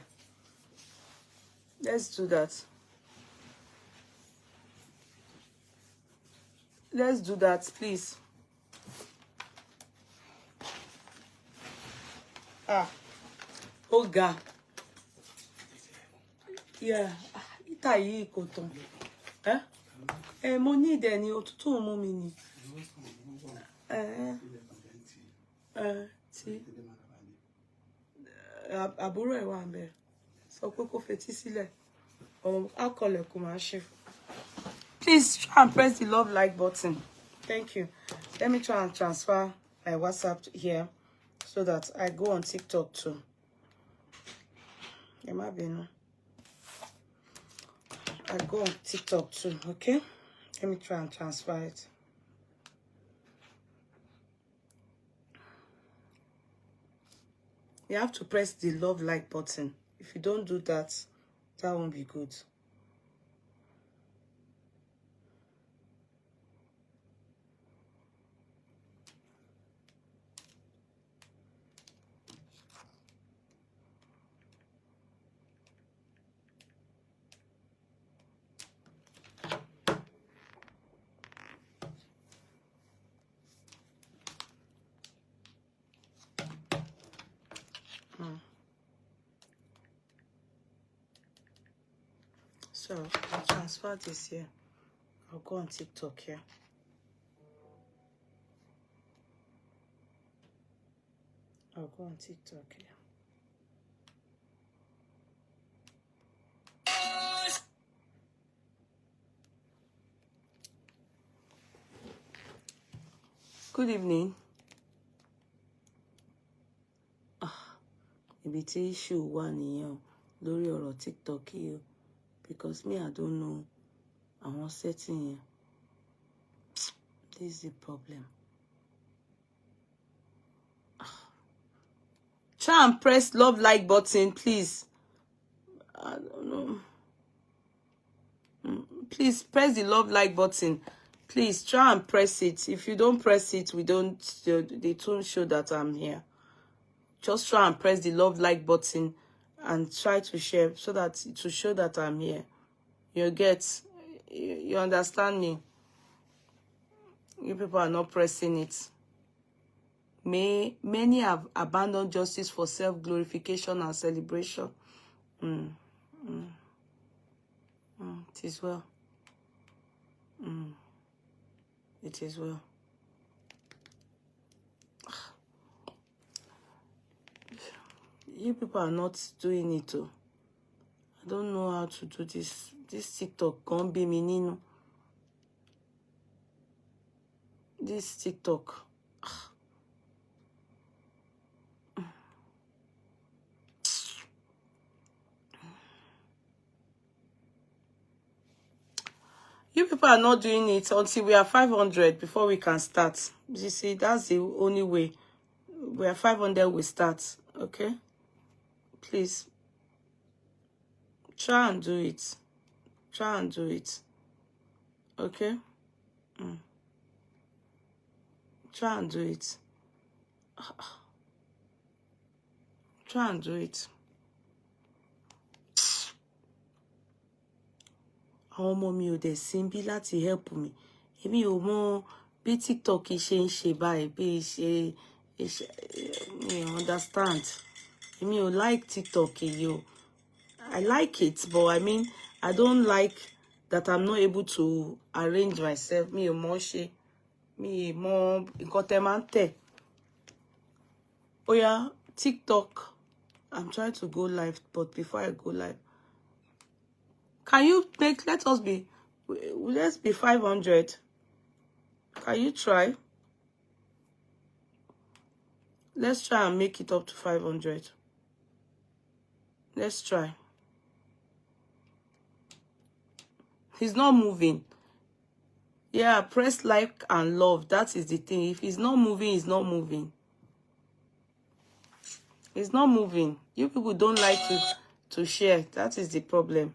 Let's do that. Let's do that, please. Oh God. Yeah. Ita yìí kò tán. Mo ní ìdẹ̀ ni òtútù mú mi ni. Tí àbúrò ẹ̀ wà ńbẹ̀. Sọ pé kó fetí sílẹ̀. I'll call it Kumashi. Please try and press the love like button. Thank you. Let me try and transfer my WhatsApp here so that I go on TikTok too. I go on TikTok too, okay? Let me try and transfer it. You have to press the love like button. If you don't do that, that won't be good. So I'll transfer this here. I'll go on TikTok here. I'll go on TikTok here. Good evening. Ibi tí issue wà nìyẹn o, lórí ọ̀rọ̀ TikTok yìí o, because me I don't know àwọn setting yẹn. This is the problem. Try and press love like button, please. I don't know. Please press the love like button. Please try and press it. If you don't press it, they don't show that I'm here. Just try and press the love like button and try to share so that to show that I'm here. You understand me? You people are not pressing it. Many have abandoned justice for self-glorification and celebration. It is well. It is well. You people are not doing it too. I don't know how to do this. This TikTok can't be me, Nino. This TikTok. You people are not doing it until we are 500 before we can start. You see, that's the only way. We are 500, we start. Okay? Please. Try and do it. Try and do it. Okay? Try and do it. Try and do it. Àwọn ọmọ mi ò dẹ̀ sí bí láti help mi. Èmi ò mọ bí TikTok ṣe ń ṣe báyìí, bí mi understand. Èmi ò like TikTok yìí o. I like it, but I mean, I don't like that I'm not able to arrange myself. Mi ò mọ ṣe. Mi ò mọ nǹkan tẹ́ máa ń tẹ̀. Oh yeah, TikTok. I'm trying to go live, but before I go live, can you let's be 500. Can you try? Let's try and make it up to 500. Let's try. He's not moving. Yeah, press like and love. That is the thing. If he's not moving, he's not moving. He's not moving. You people don't like to share. That is the problem.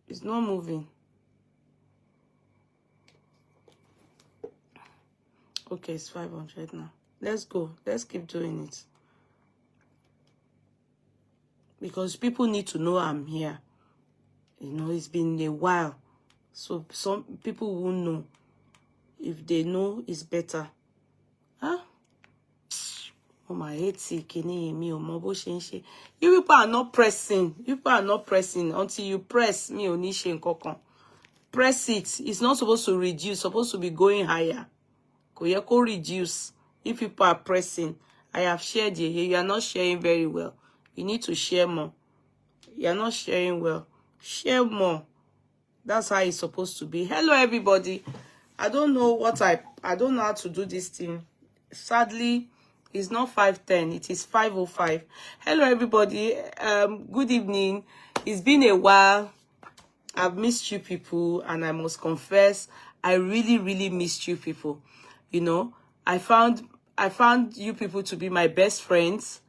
It's not moving. Okay, it's 500 now. Let's go. Let's keep doing it. Because people need to know I'm here. You know, it's been a while. So some people won't know. If they know, it's better. Huh? Oh my, you people are not pressing. You people are not pressing. Until you press me on press it. It's not supposed to reduce, it's supposed to be going higher. Koyeko reduce. If people are pressing. I have shared here. You are not sharing very well. You need to share more. You are not sharing well. Share more. That's how it's supposed to be. Hello everybody. I don't know I don't know how to do this thing. Sadly, it's not 5:10, it is 5:05. Hello everybody. Good evening. It's been a while. I've missed you people, and I must confess, I really, really missed you people. You know, I found you people to be my best friends,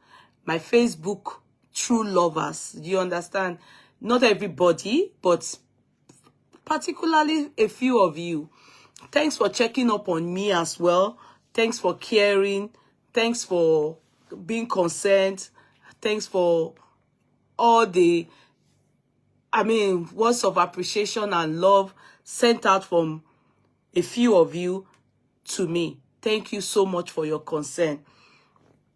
my Facebook true lovers. Do you understand? Not everybody, but particularly a few of you. Thanks for checking up on me as well. Thanks for caring. Thanks for being concerned. Thanks for all the, words of appreciation and love sent out from a few of you to me. Thank you so much for your concern.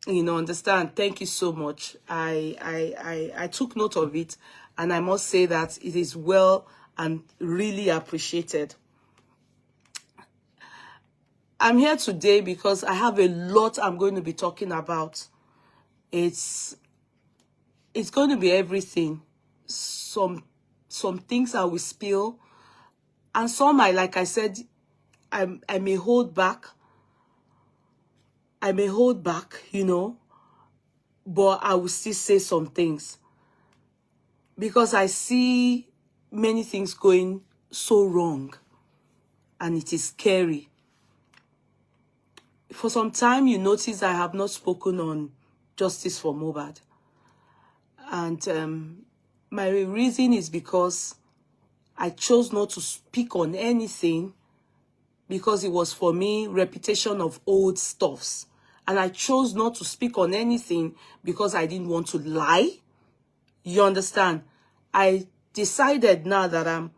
You know, understand? Thank you so much. I took note of it, and I must say that it is well and really appreciated. I'm here today because I have a lot I'm going to be talking about. It's going to be everything. Some things I will spill, and some like I said, I may hold back. I may hold back, you know, but I will still say some things because I see many things going so wrong, and it is scary. For some time, you notice I have not spoken on justice for Mohbad. And my reason is because I chose not to speak on anything because it was, for me, repetition of old stuffs. And I chose not to speak on anything because I didn't want to lie. You understand? I decided now that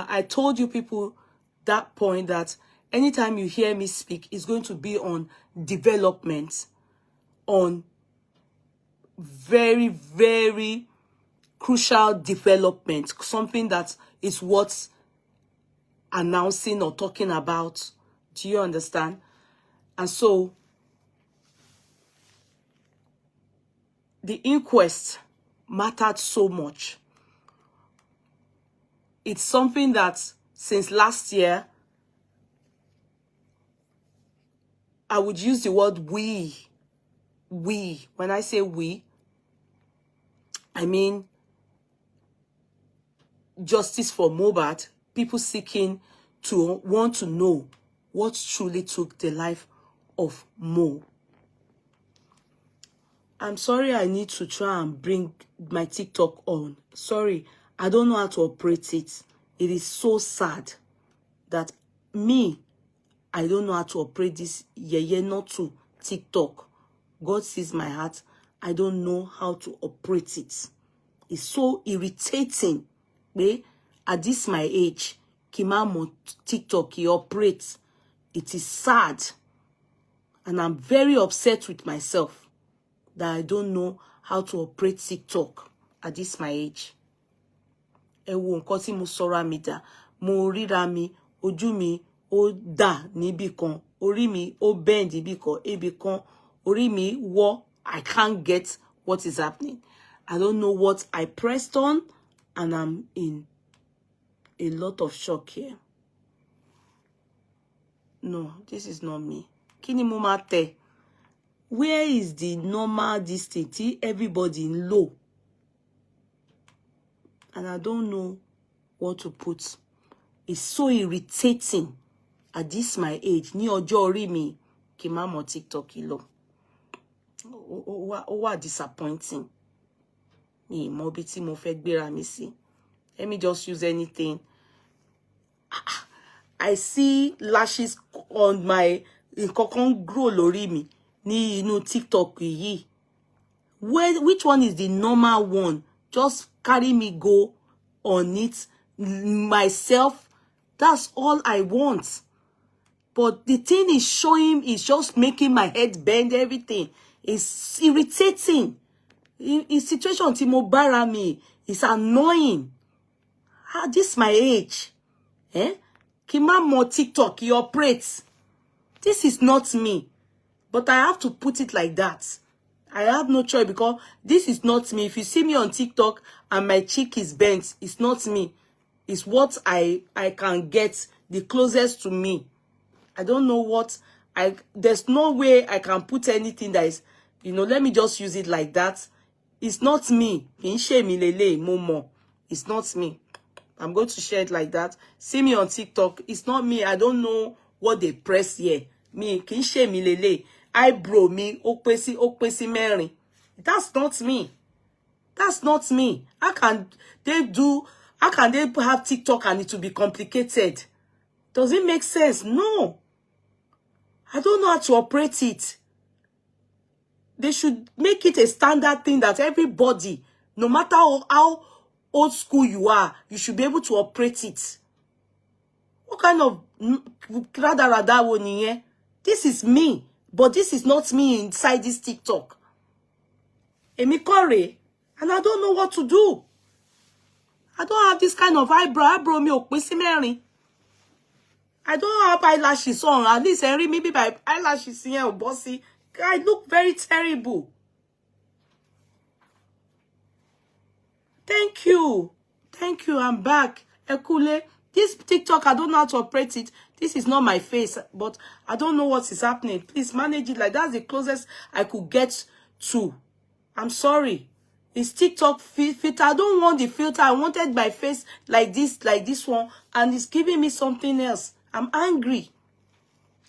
I told you people that point that anytime you hear me speak, it's going to be on development, on very, very crucial development, something that is worth announcing or talking about. Do you understand? And so, the inquest mattered so much. It's something that since last year, I would use the word we. When I say we, I mean justice for Mohbad, people seeking to want to know what truly took the life of Mo. I'm sorry I need to try and bring my TikTok on. Sorry, I don't know how to operate it. It is so sad that I don't know how to operate this not to TikTok. God sees my heart. I don't know how to operate it. It's so irritating. At this my age, Kimamo TikTok, he operates. It is sad. And I'm very upset with myself that I don't know how to operate TikTok at this my age. Ewo nkan tí mo sọra mi dà, mo ríra mi, ojú mi ó dà níbì kan, orí mi ó bend níbì kan, ebì kan, orí mi wọ́. I can't get what is happening. I don't know what I pressed on, and I'm in a lot of shock here. No, this is not me. Kini mo ma tẹ? Where is the normal distance? Everybody in low. And I don't know what to put. It's so irritating at this my age. Ní ọjọ́ orí mi, kí má mọ TikTok lọ. Ó wà disappointing. Ní mọ bí tí mo fẹ́ gbéra mi sí. Let me just use anything. I see lashes on my nǹkan grow lórí mi ní inú TikTok yìí. Which one is the normal one? Just carry me go on it myself. That's all I want. But the thing is showing is just making my head bend. Everything is irritating. In situation tí mo bára mi is annoying. This my age. Kí má mọ TikTok, he operates. This is not me. But I have to put it like that. I have no choice because this is not me. If you see me on TikTok and my cheek is bent, it's not me. It's what I can get the closest to me. I don't know what there's no way I can put anything that is, let me just use it like that. It's not me. It's not me. I'm going to share it like that. See me on TikTok. It's not me. I don't know what they press here. Me, kì í ṣe mi lele. Eyebrow me, ó pé sí mẹ́rin. That's not me. That's not me. How can they have TikTok and it will be complicated? Does it make sense? No. I don't know how to operate it. They should make it a standard thing that everybody, no matter how old school you are, you should be able to operate it. What kind of rada wo nìyẹn? This is me, but this is not me inside this TikTok. Èmi kọ́ rèé, and I don't know what to do. I don't have this kind of eyebrow. Eyebrow mi ò pín sí mẹ́rin. I don't have eyelashes on. At least Henry, maybe my eyelashes here or bossy. I look very terrible. Thank you. Thank you. I'm back. Ekule. This TikTok, I don't know how to operate it. This is not my face, but I don't know what is happening. Please manage it like that's the closest I could get to. I'm sorry. It's TikTok filter. I don't want the filter. I wanted my face like this one, and it's giving me something else. I'm angry.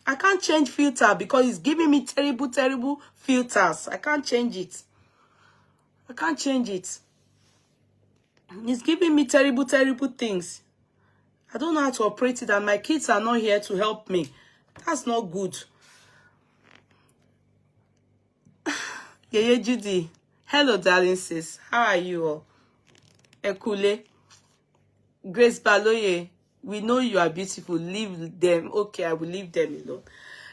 I can't change filter because it's giving me terrible filters. I can't change it. I can't change it. It's giving me terrible things. I don't know how to operate it, and my kids are not here to help me. That's not good. Yeye Judy. Hello, darling sis. How are you all? Ekule. Grace Baloye. We know you are beautiful. Leave them. Okay, I will leave them alone.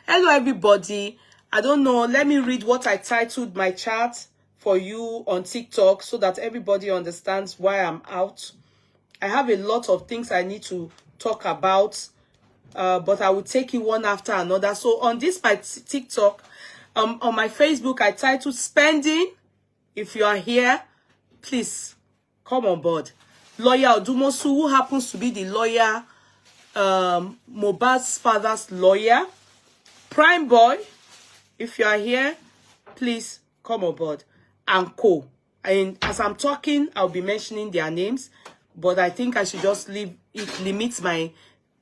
Hello, everybody. I don't know. Let me read what I titled my chat for you on TikTok so that everybody understands why I'm out. I have a lot of things I need to talk about, but I will take it one after another. So on this my TikTok, on my Facebook, I titled Spending. If you are here, please come on board. Lawyer Odumosu, who happens to be the lawyer, Mohbad's father's lawyer. Prime Boy, if you are here, please come on board. And co. And as I'm talking, I'll be mentioning their names, but I think I should just limit my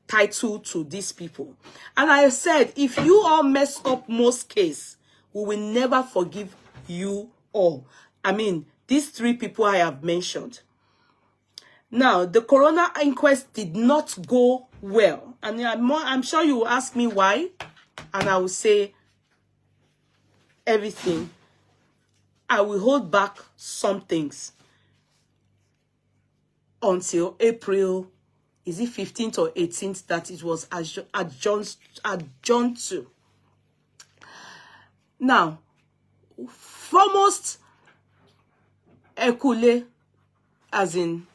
title to these people. And I said, if you all mess up most case, we will never forgive you all. I mean, these three people I have mentioned. Now, the coroner inquest did not go well. And I'm sure you will ask me why. And I will say everything. I will hold back some things until April, is it 15th or 18th that it was adjourned to. Now, foremost, Ekule, as in,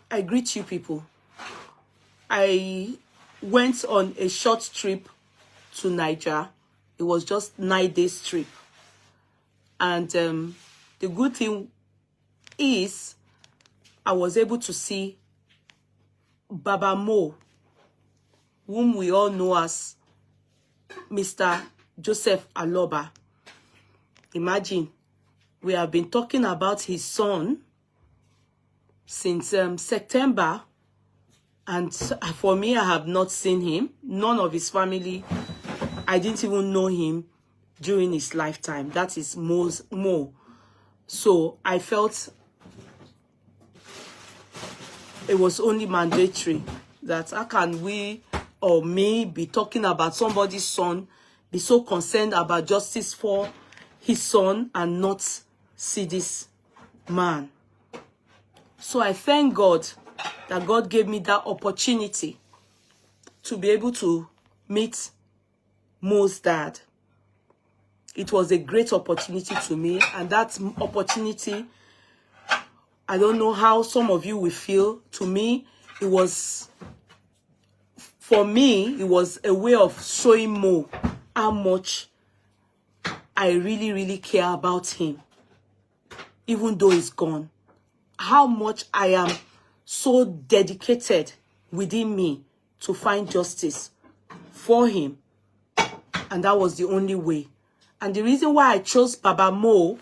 I greet you people. I went on a short trip to Niger. It was just 9 days trip. And the good thing is I was able to see Baba Mo, whom we all know as Mr. Joseph Aloba. Imagine, we have been talking about his son since September, and for me, I have not seen him. None of his family, I didn't even know him during his lifetime. That is Mo. So I felt it was only mandatory that how can we or me be talking about somebody's son, be so concerned about justice for his son and not see this man. So I thank God that God gave me that opportunity to be able to meet Mo's dad. It was a great opportunity to me, and that opportunity, I don't know how some of you will feel. To me, it was, for me, it was a way of showing Mo how much I really care about him, even though he's gone. How much I am so dedicated within me to find justice for him. And that was the only way. And the reason why I chose Baba Mo,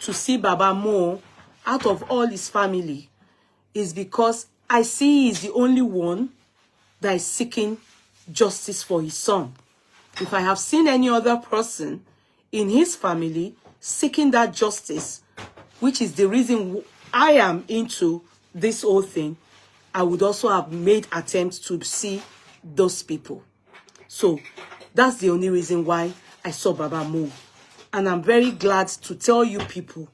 to see Baba Mo out of all his family, is because I see he's the only one that is seeking justice for his son. If I have seen any other person in his family seeking that justice, which is the reason I am into this whole thing, I would also have made attempts to see those people. So that's the only reason why I saw Baba Mo. And I'm very glad to tell you people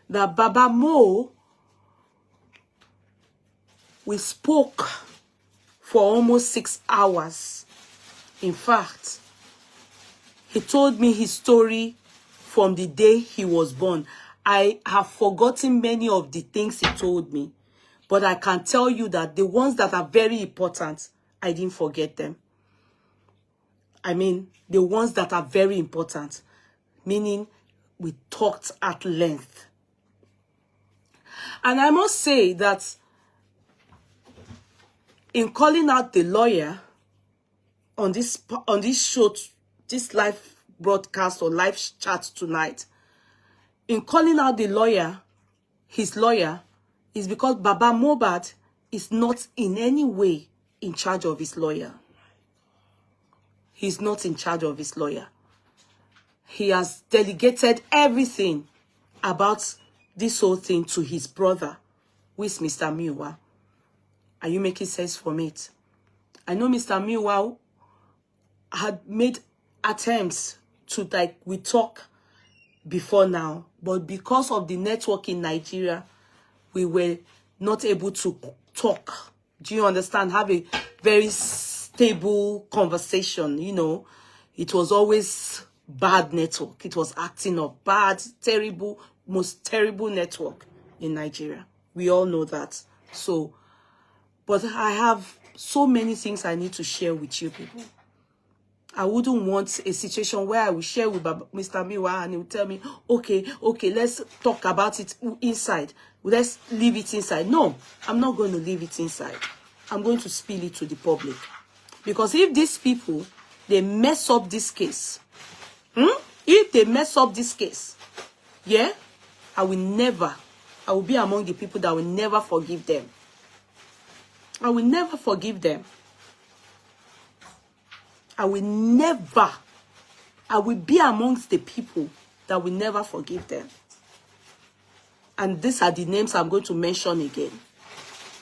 that Baba Mo, we spoke for almost 6 hours. In fact, he told me his story from the day he was born. I have forgotten many of the things he told me, but I can tell you that the ones that are very important, I didn't forget them. I mean, the ones that are very important, meaning we talked at length. And I must say that in calling out the lawyer on this show, this live broadcast or live chat tonight, in calling out the lawyer, his lawyer, is because Baba Mohbad is not in any way in charge of his lawyer. He's not in charge of his lawyer. He has delegated everything about this whole thing to his brother, who is Mr. Miwa. Are you making sense from it? I know Mr. Miwa had made attempts to, like, we talk before now, but because of the network in Nigeria, we were not able to talk. Do you understand? Have a very stable conversation, you know. It was always bad network. It was acting up. Bad, terrible, most terrible network in Nigeria. We all know that. So, but I have so many things I need to share with you people. I wouldn't want a situation where I will share with Mr. Miwa and he will tell me, okay, let's talk about it inside. Let's leave it inside. No, I'm not going to leave it inside. I'm going to spill it to the public. Because if these people, they mess up this case, if they mess up this case, yeah, I will be among the people that will never forgive them. I will never forgive them. I will be amongst the people that will never forgive them. And these are the names I'm going to mention again.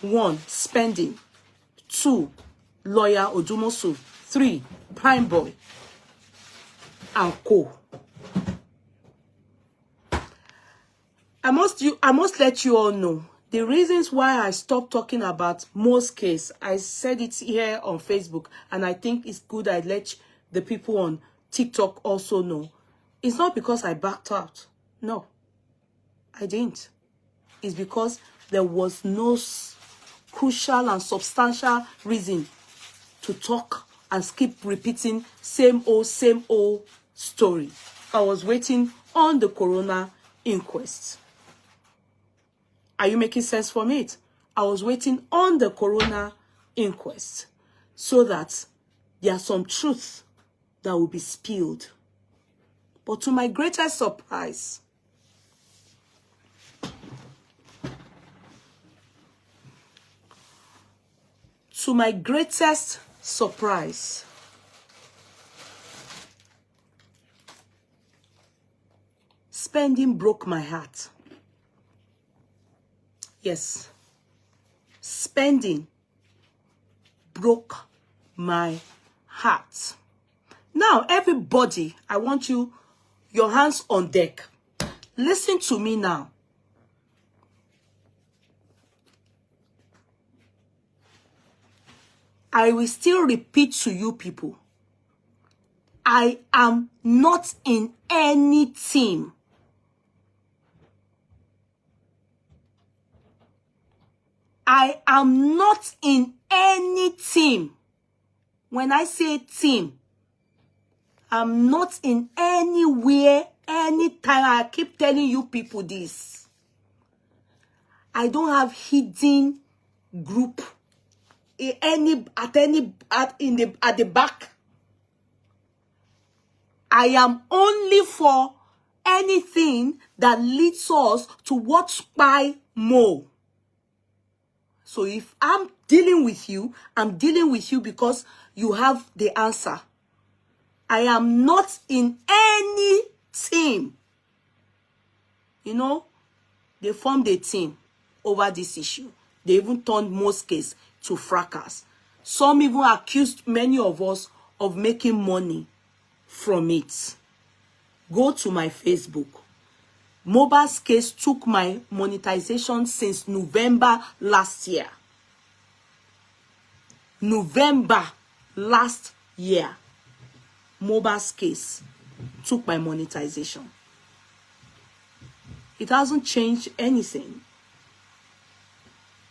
1, spending. 2, lawyer Odumosu. 3, Prime Boy. And co. I must let you all know the reasons why I stopped talking about Mo's case. I said it here on Facebook, and I think it's good I let the people on TikTok also know. It's not because I backed out. No, I didn't. It's because there was no crucial and substantial reason to talk and keep repeating same old story. I was waiting on the coroner inquest. Are you making sense from it? I was waiting on the coroner inquest so that there's some truth that will be spilled. But to my greatest surprise, spending broke my heart. Yes, spending broke my heart. Now, everybody, I want you, your hands on deck. Listen to me now. I will still repeat to you people, I am not in any team. I am not in any team. When I say team, I'm not in anywhere, anytime. I keep telling you people this. I don't have hidden group at the back. I am only for anything that leads us to watch by Mo. So if I'm dealing with you because you have the answer. I am not in any team. You know, they formed a team over this issue. They even turned most case to fracas. Some even accused many of us of making money from it. Go to my Facebook. Mohbad's case took my monetization since November last year. November last year. Mohbad's case took my monetization. It hasn't changed anything.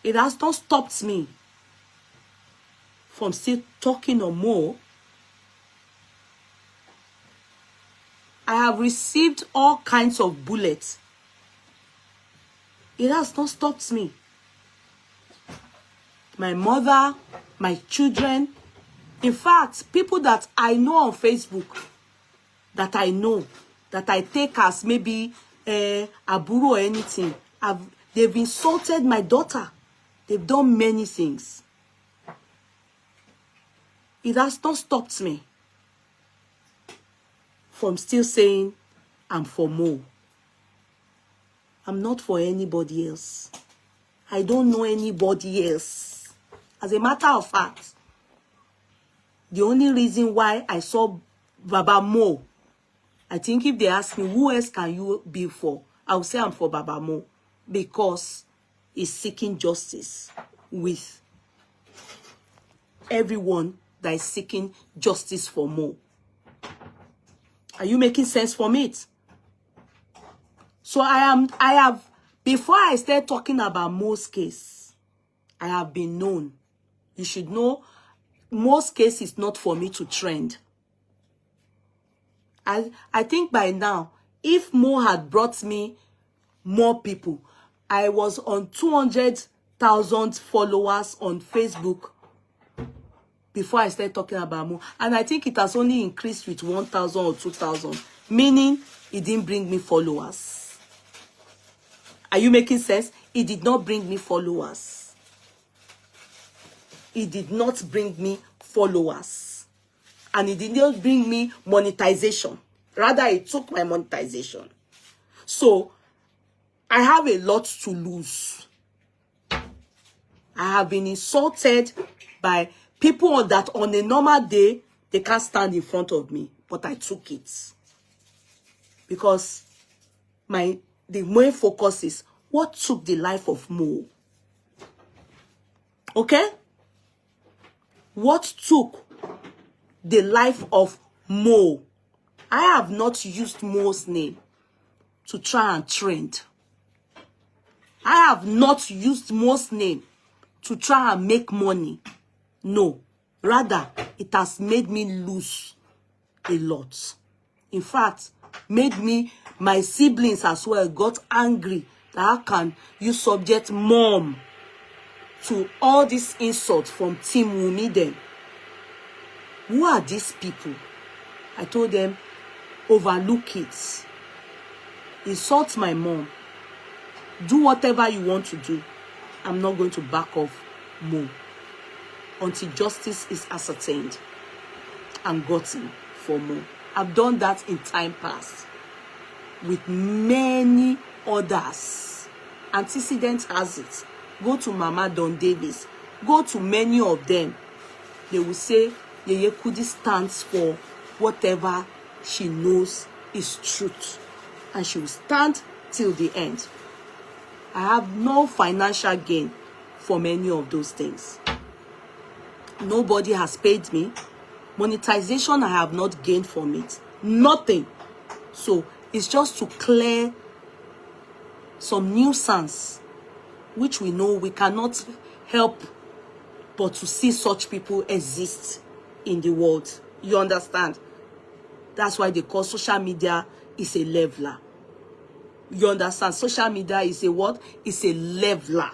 It has not stopped me from still talking or more. I have received all kinds of bullets. It has not stopped me. My mother, my children, in fact, people that I know on Facebook, that I know, that I take as maybe aburo or anything, they've insulted my daughter. They've done many things. It has not stopped me from still saying I'm for Mo. I'm not for anybody else. I don't know anybody else. As a matter of fact, the only reason why I saw Baba Mo, I think if they ask me, who else can you be for? I will say I'm for Baba Mo, because he's seeking justice with everyone that is seeking justice for Mo. Are you making sense from it? So I have, before I start talking about Mo's case, I have been known. You should know, Mo's case is not for me to trend. I think by now, if Mo had brought me more people, I was on 200,000 followers on Facebook before I started talking about Mo. And I think it has only increased with 1,000 or 2,000, meaning it didn't bring me followers. Are you making sense? It did not bring me followers. It did not bring me followers. And it did not bring me monetization. Rather, it took my monetization. So, I have a lot to lose. I have been insulted by people that on a normal day, they can't stand in front of me. But I took it. Because the main focus is what took the life of Mo. Okay? What took the life of Mo? I have not used Mo's name to try and trend. I have not used Mo's name to try and make money. No. Rather, it has made me lose a lot. In fact, my siblings as well got angry that how can you subject mom to all this insult from Team Wumi then? Who are these people? I told them, overlook it. Insult my mom. Do whatever you want to do. I'm not going to back off Mo until justice is ascertained and gotten for Mo. I've done that in time past with many others. Antecedent has it. Go to Mama Don Davis. Go to many of them. They will say Yeye Kudi stands for whatever she knows is truth. And she will stand till the end. I have no financial gain from any of those things. Nobody has paid me. Monetization, I have not gained from it. Nothing. So, it's just to clear some nuisance, which we know we cannot help but to see such people exist in the world. You understand? That's why they call social media is a leveler. You understand? Social media is a what? It's a leveler.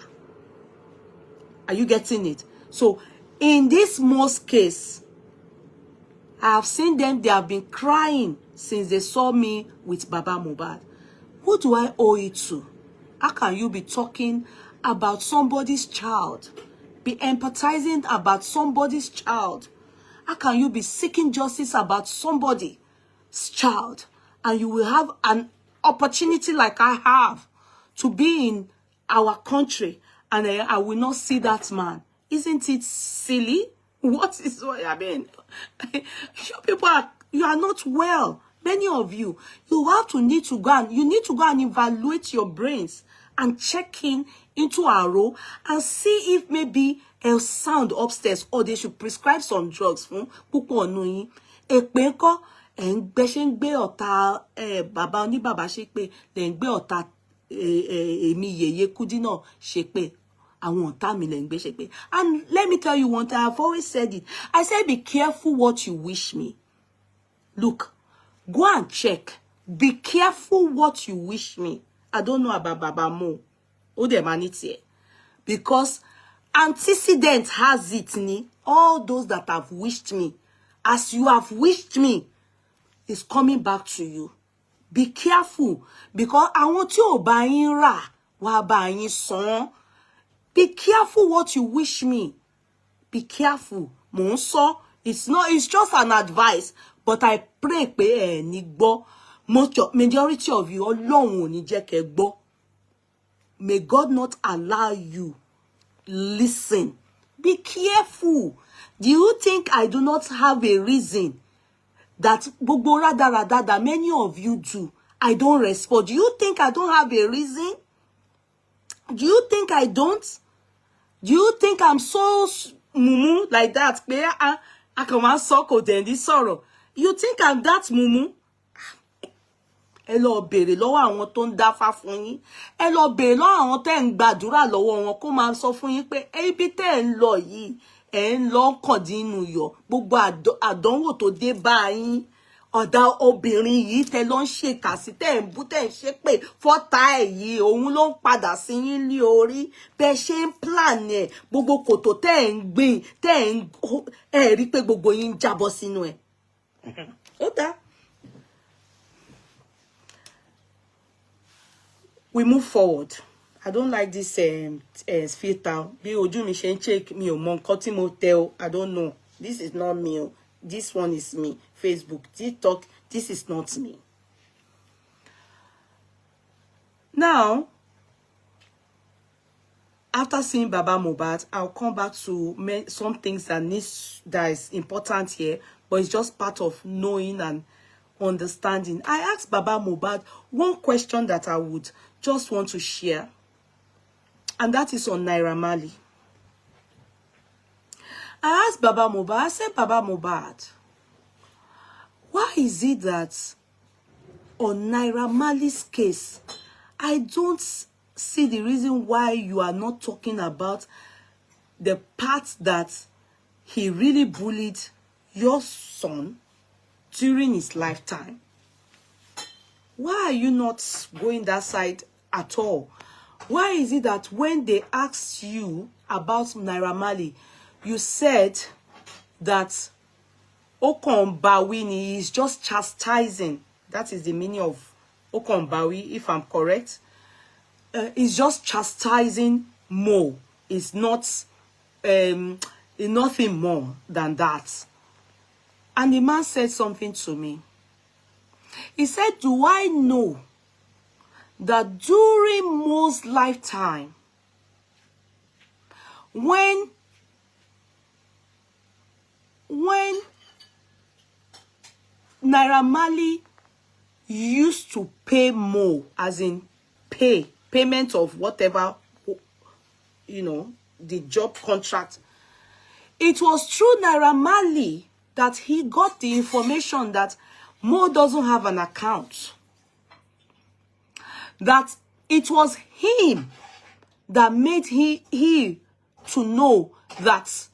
Are you getting it? So, in this most case, I have seen them, they have been crying since they saw me with Baba Mohbad. Who do I owe it to? How can you be talking about somebody's child. Be empathizing about somebody's child. How can you be seeking justice about somebody's child? And you will have an opportunity like I have to be in our country and I will not see that man. Isn't it silly? What is what I mean? You people you are not well. Many of you need to go and evaluate your brains and check in into our role and see if maybe a sound upstairs or they should prescribe some drugs fún púpọ̀ nínú yín. Èpè ńkọ́ ẹ̀ ń gbé ọ̀tá bàbá oníbàbá ṣépè lẹ̀ ń gbé ọ̀tá èmi Yèyé Kúdí náà ṣépè. Àwọn ọ̀tá mi lẹ̀ ń gbé ṣépè. And let me tell you one thing, I've always said it. I said be careful what you wish me. Look, go and check. Be careful what you wish me. I don't know about Baba Mo. Oh, the manity. Because antecedent has it, ni. All those that have wished me, as you have wished me, is coming back to you. Be careful. Because I want you bá yín rà, wá bá yín san. Be careful what you wish me. Be careful. Mò ń sọ. It's just an advice. But I pray pé ẹ ní gbọ́. Majority of you, Ọlọ́run ò ní jẹ́ kẹ́ gbọ́. May God not allow you listen. Be careful. Do you think I do not have a reason that gbogbo radarada that many of you do, I don't respond? Do you think I don't have a reason? Do you think I don't? Do you think I'm so mumu like that? I come and soko then this sorrow. You think I'm that mumu? Ẹ lọ béèrè lọ́wọ́ àwọn tó ń dáfá fún yín. Ẹ lọ béèrè lọ́wọ́ àwọn tẹ́ ń gbàdúrà lọ́wọ́ wọn kó máa sọ fún yín pé ibi tẹ́ ń lọ yìí ẹ ń lọ kọ̀dínú yọ. Gbogbo àdánwò tó dé bá yín. Ọ̀dà obìnrin yìí tẹ́ lọ ń ṣèkà sí tẹ́ ń bú tẹ́ ń ṣépè fọ́tá ẹ̀ yìí òun ló ń padà sí yín ní orí. Bẹ́ ṣe ń plan ẹ̀ gbogbo kòtò tẹ́ ń gbìn tẹ́ ń rí pé gbogbo yín ń jábọ́ sínú ẹ̀. Ó dáa. We move forward. I don't like this filter. Bí ojú mi ṣe ń check mi ò mọ nǹkan tí mo tẹ o. I don't know. This is not me. This one is me. Facebook, TikTok, this is not me. Now, after seeing Baba Mohbad, I'll come back to some things that is important here, but it's just part of knowing and understanding. I asked Baba Mohbad one question that I would just want to share, and that is on Naira Marley. I asked Baba Mohbad, I said, Baba Mohbad, why is it that on Naira Marley's case, I don't see the reason why you are not talking about the part that he really bullied your son during his lifetime? Why are you not going that side at all? Why is it that when they asked you about Naira Marley, you said that Okonbawi is just chastising? That is the meaning of Okonbawi, if I'm correct. It's just chastising Mo. It's not nothing more than that. And the man said something to me. He said, do I know that during Mo's lifetime, when Naira Marley used to pay Mo, as in payment of whatever, the job contract, it was through Naira Marley that he got the information that Mo doesn't have an account. That it was him that made he to know that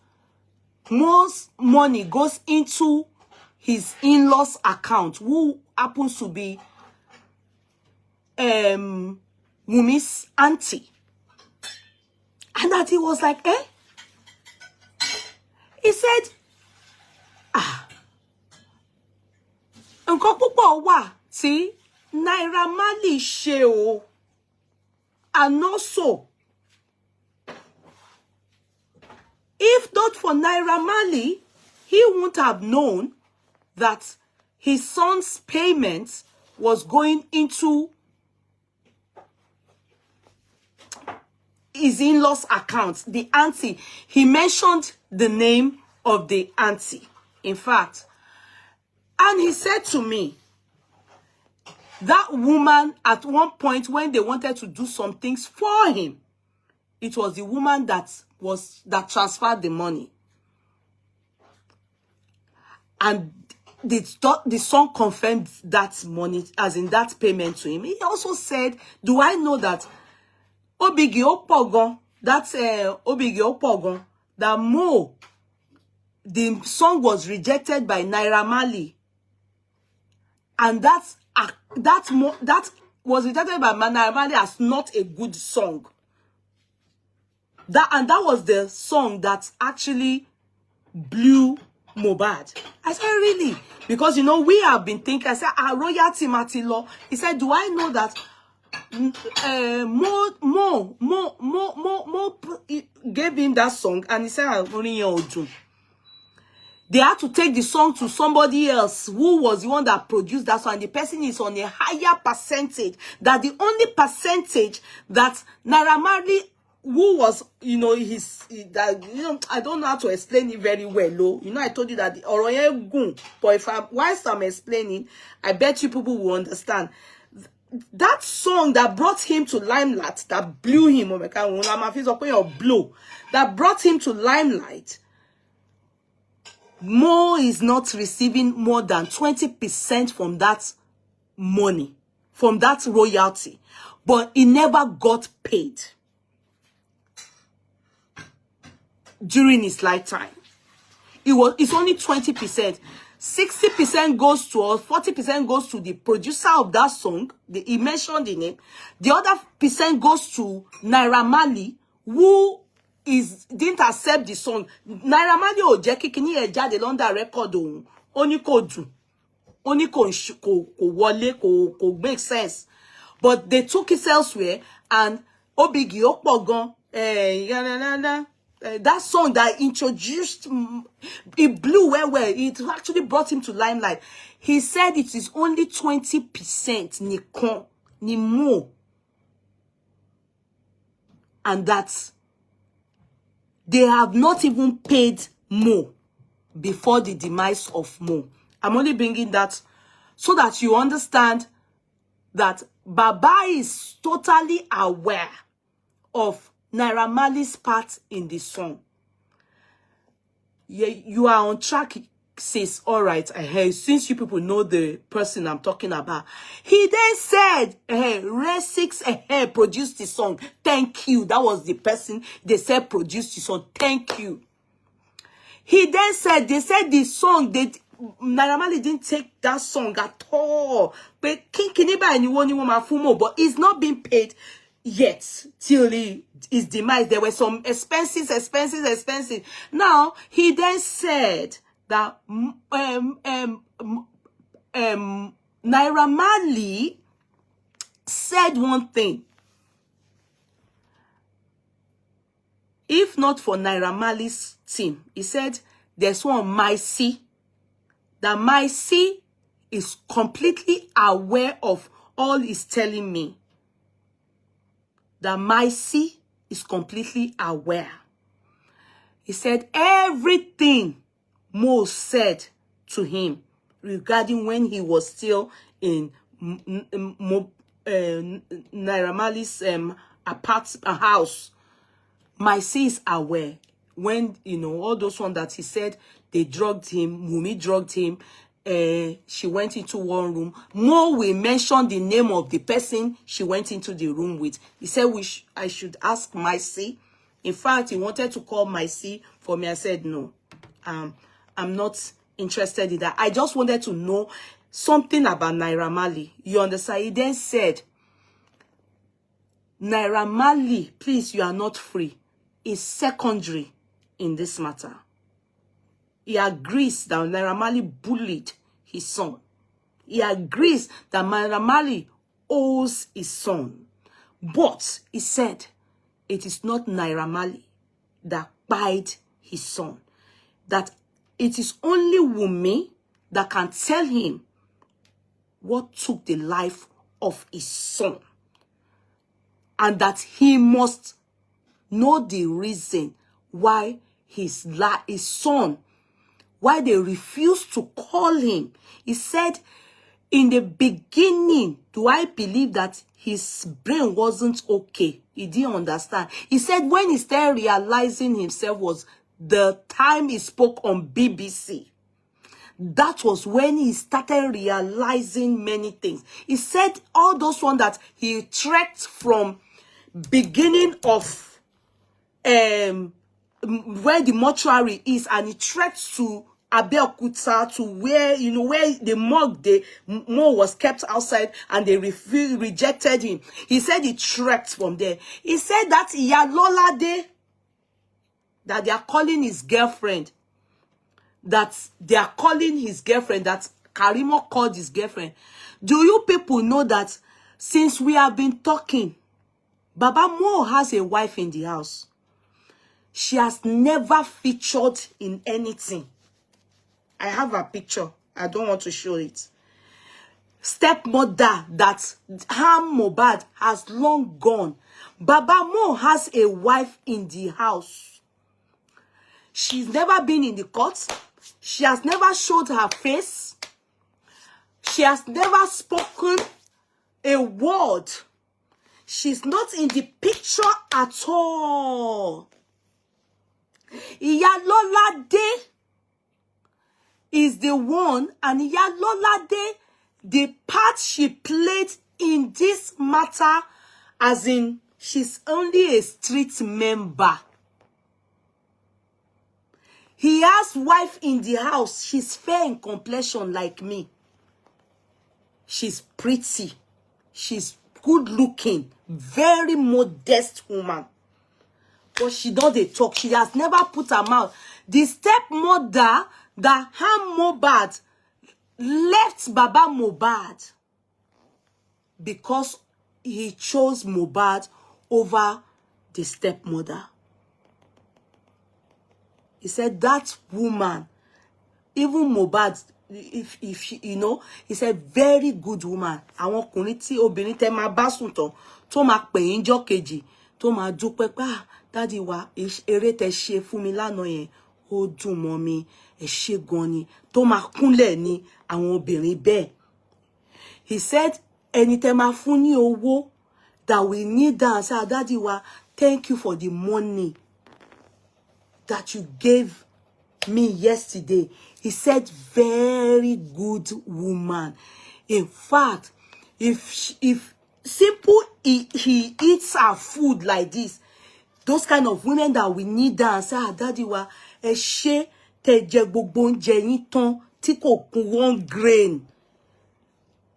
Mo's money goes into his in-laws account, who happens to be Wumi's auntie. And that he was like, eh? He said, nǹkan púpọ̀ wà tí Naira Marley ṣe o. And also, for Naira Marley, he wouldn't have known that his son's payment was going into his in-laws account, the auntie. He mentioned the name of the auntie, in fact. And he said to me, that woman, at one point when they wanted to do some things for him, it was the woman that transferred the money. And the son confirmed that money, as in that payment to him. He also said, do I know that Obigi Opogon, that's Obigi Opogon, that Mo, the song was rejected by Naira Marley. And that was rejected by Naira Marley as not a good song. That was the song that actually blew Mohbad. I said, really? Because, you know, we have been thinking, I said, royalty Mati law. He said, do I know that Mo gave him that song, and he said, they had to take the song to somebody else who was the one that produced that song, and the person is on a higher percentage. That the only percentage that Naira Marley, who was, you know, I don't know how to explain it very well, though. You know, I told you that the Oroye Gun, but whilst I'm explaining, I bet you people will understand. That song that brought him to limelight, that blew him, that brought him to limelight, Mo is not receiving more than 20% from that money, from that royalty, but he never got paid during his lifetime. It's only 20%. 60% goes to, or 40% goes to the producer of that song. He mentioned the name. The other percent goes to Naira Marley, who didn't accept the song. Naira Marley o je kikini e jade London record ohun. Oni ko dun. Oni ko wole ko make sense. But they took it elsewhere, and Obigi Opogon that song that introduced, it blew well. It actually brought him to limelight. He said it is only 20% ni Mo, and that they have not even paid Mo before the demise of Mo. I'm only bringing that so that you understand that Baba is totally aware of Naira Marley's part in the song. Yeah, you are on track, sis. All right, since you people know the person I'm talking about. He then said, Red 6 produced the song. Thank you. That was the person they said produced the song. Thank you. He then said, they said the song, Naira Marley didn't take that song at all. But but it's not being paid yet till his demise. There were some expenses. Now he then said that Naira Marley said one thing. If not for Naira Marley's team, he said there's one Myci, that Myci is completely aware of all he's telling me. That Myci is completely aware. He said everything Mo said to him regarding when he was still in Naira Marley's house. Myci is aware. When, you know, all those ones that he said, they drugged him, Wunmi drugged him, she went into one room. Mo will mention the name of the person she went into the room with. He said I should ask Myci. In fact, he wanted to call Myci for me. I said no. I'm not interested in that. I just wanted to know something about Naira Marley. You understand? He then said, Naira Marley, please, you are not free. It's secondary in this matter. He agrees that Naira Marley bullied his son. He agrees that Naira Marley owes his son. But he said it is not Naira Marley that bite his son. that it is only Wunmi that can tell him what took the life of his son, and that he must know the reason why his son, why they refused to call him. He said, in the beginning, do I believe that his brain wasn't okay? He didn't understand. He said when he started realizing himself was the time he spoke on BBC. That was when he started realizing many things. He said all those ones that he trekked from beginning of where the mortuary is, and he trekked to Abeokuta, to where, you know, where the morgue, the Mo was kept outside, and they rejected him. He said he trekked from there. He said that Iyalolade, that they are calling his girlfriend, that Karimo called his girlfriend. Do you people know that since we have been talking, Baba Mo has a wife in the house? She has never featured in anything. I have a picture. I don't want to show it. Stepmother that Ham Mohbad has long gone. Baba Mo has a wife in the house. She's never been in the court. She has never showed her face. She has never spoken a word. She's not in the picture at all. Iyalolade is the one, and Iyalolade, the part she played in this matter, as in she's only a street member. He has wife in the house. She's fair in complexion like me. She's pretty. She's good looking. Very modest woman. But she doesn't talk. She has never put her mouth. The stepmother that Ham Mohbad left Baba Mohbad because he chose Mohbad over the stepmother. He said that woman, even Mohbad, if she, you know, he said very good woman. Àwọn ọkùnrin tí obìnrin tẹ́ máa bá sùn tán tó máa pè yín jọ́ kejì tó máa dúpẹ́ pé daddy wa eré tẹ́ ṣe fún mi lánàá yẹn ó dùn mọ́ mi, ẹ ṣé gan ni, tó máa kúnlẹ̀ ní àwọn obìnrin bẹ́ẹ̀. He said ẹni tẹ́ máa fún ní owó that we need that and say daddy wa thank you for the money that you gave me yesterday. He said very good woman. In fact, if simple he eats our food like this, those kind of women that we need that and say daddy wa ẹ ṣé tẹ́ jẹ gbogbo oúnjẹ yín tán tí kò kún one grain.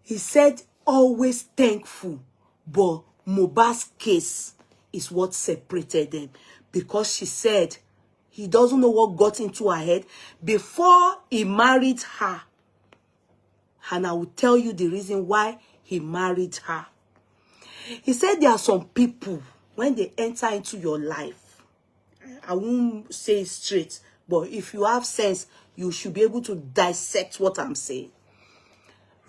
He said always thankful, but Mohbad's case is what separated them, because she said he doesn't know what got into her head before he married her. And I will tell you the reason why he married her. He said there are some people, when they enter into your life, I won't say it straight, but if you have sense, you should be able to dissect what I'm saying.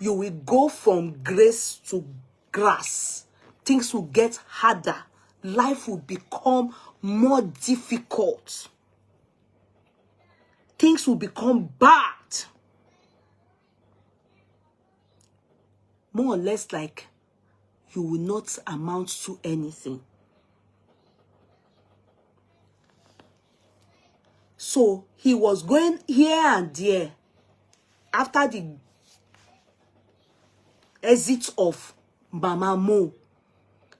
You will go from grace to grass. Things will get harder. Life will become more difficult. Things will become bad. More or less like you will not amount to anything. So he was going here and there after the exit of Mama Mo.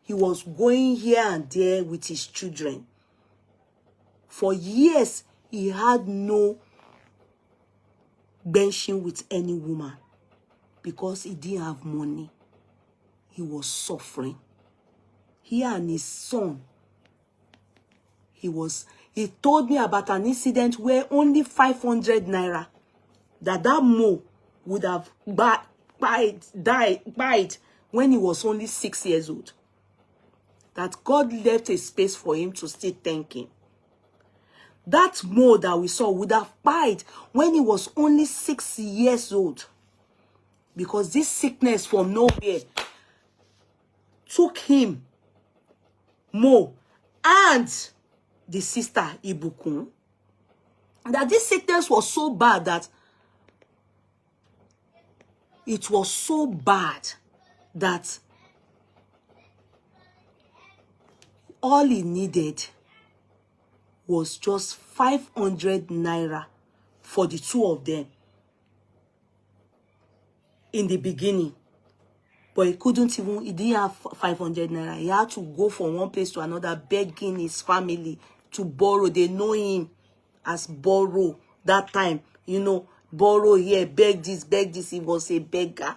He was going here and there with his children. For years, he had no benching with any woman because he didn't have money. He was suffering. He and his son, he told me about an incident where only 500 naira that Mo would have died when he was only 6 years old. That God left a space for him to still thank him. That Mo that we saw would have died when he was only 6 years old. Because this sickness from nowhere took him, Mo, and the sister Ibukun. That this sickness was so bad that it was so bad that all he needed was just 500 naira for the two of them in the beginning. But he didn't have 500 naira. He had to go from one place to another, begging his family to borrow. They know him as borrow that time. You know, borrow here, beg this, beg this. He was a beggar.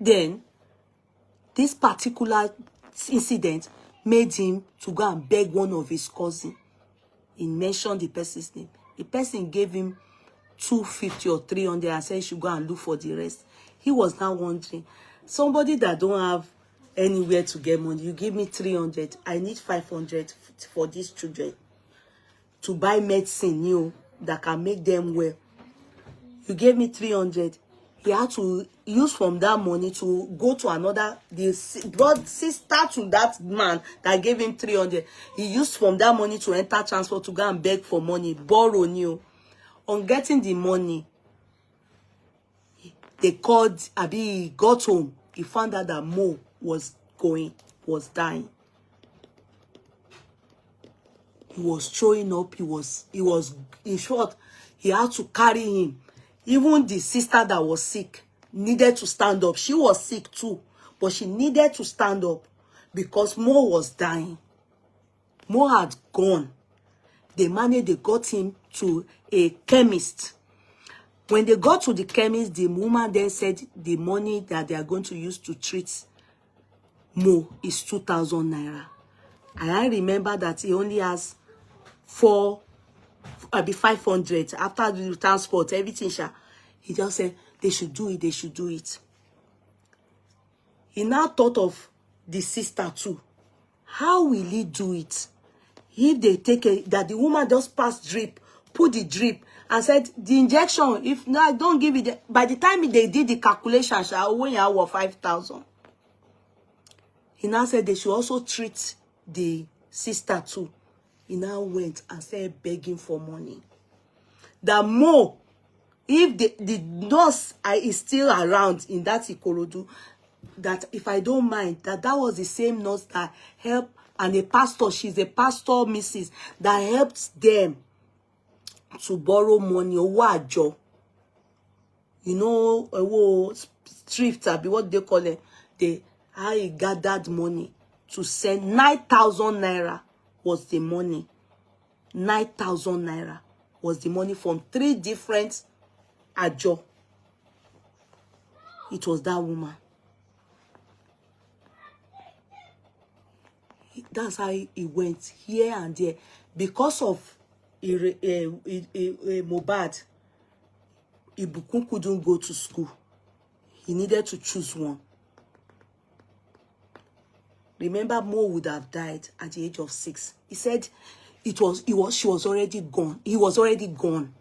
Then, this particular incident made him to go and beg one of his cousins. He mentioned the person's name. The person gave him 250 or 300 and said he should go and look for the rest. He was now wondering, somebody that don't have anywhere to get money, you give me 300, I need 500 for these children to buy medicine new that can make them well. You gave me 300. He had to use from that money to go to another, the sister to that man that gave him 300. He used from that money to enter transport to go and beg for money, borrow new. On getting the money, they called, he got home. He found out that Mo was dying. He was throwing up. He was, in short, he had to carry him. Even the sister that was sick needed to stand up. She was sick too, but she needed to stand up because Mo was dying. Mo had gone. They got him to a chemist. When they got to the chemist, the woman then said the money that they are going to use to treat Mo is 2,000 naira. And I remember that he only has 500 after the transport, everything. He just said they should do it, they should do it. He now thought of the sister too. How will he do it? If they take that the woman just passed drip, put the drip, and said the injection, if not, don't give it. By the time they did the calculation, when you have 5,000. He now said they should also treat the sister too. He now went and started begging for money. The more, if the nurse is still around in that Ikorodu, that if I don't mind, that was the same nurse that helped, and a pastor, she's a pastor, Mrs., that helped them to borrow money. You know, thrift, what they call it. How he gathered money to send 9,000 naira was the money. 9,000 naira was the money from 3 different ajo. It was that woman. That's how he went here and there. Because of Mohbad, Ibukun couldn't go to school. He needed to choose one. Remember, Mo would have died at the age of 6. He said she was already gone. He was already gone.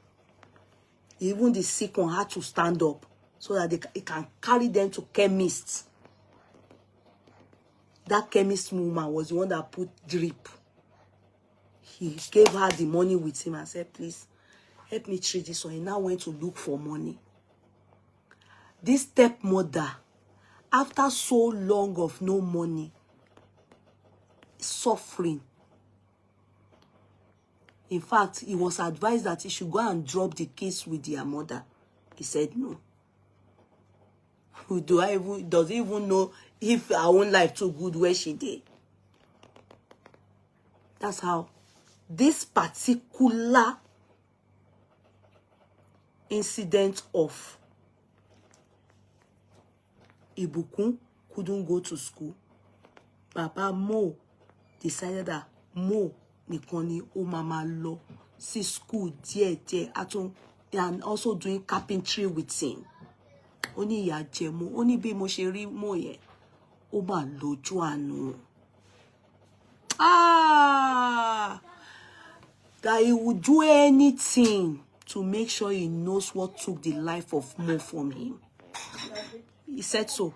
Even the sick one had to stand up so that he can carry them to chemists. That chemist woman was the one that put drip. He gave her the money with him and said, please, help me treat this one. He now went to look for money. This stepmother, after so long of no money, suffering. In fact, he was advised that he should go and drop the kids with their mother. He said no. Does he even know if her own life too good where she did? That's how this particular incident of Ibukun couldn't go to school. Papa Mo decided that Mo Nikoni o mama lo see school díẹ̀ and also doing carpentry with him. Oni ya jemo, oni bí mo ṣe rí Mo yẹn, ó mà lójú àánú. that he would do anything to make sure he knows what took the life of Mo from him. He said so.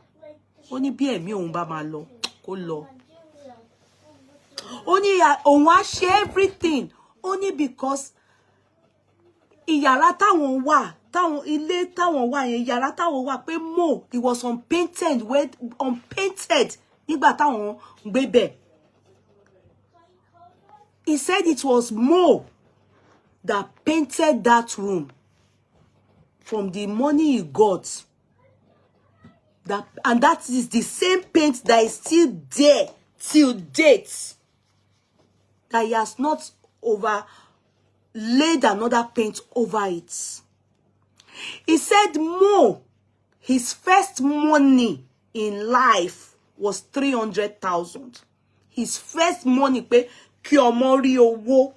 Only bí ẹ̀mí òun bá máa lọ, kó lọ. Only òun á ṣe everything. Only because ìyàrá táwọn wà, táwọn ilé táwọn wà yẹn, ìyàrá táwọn wà pé Mo, it was unpainted, nígbà táwọn gbé bẹ̀. He said it was Mo that painted that room from the money he got. And that is the same paint that is still there till date. That he has not laid another paint over it. He said Mo, his first money in life was 300,000. His first money pé kí ọmọ rí owó.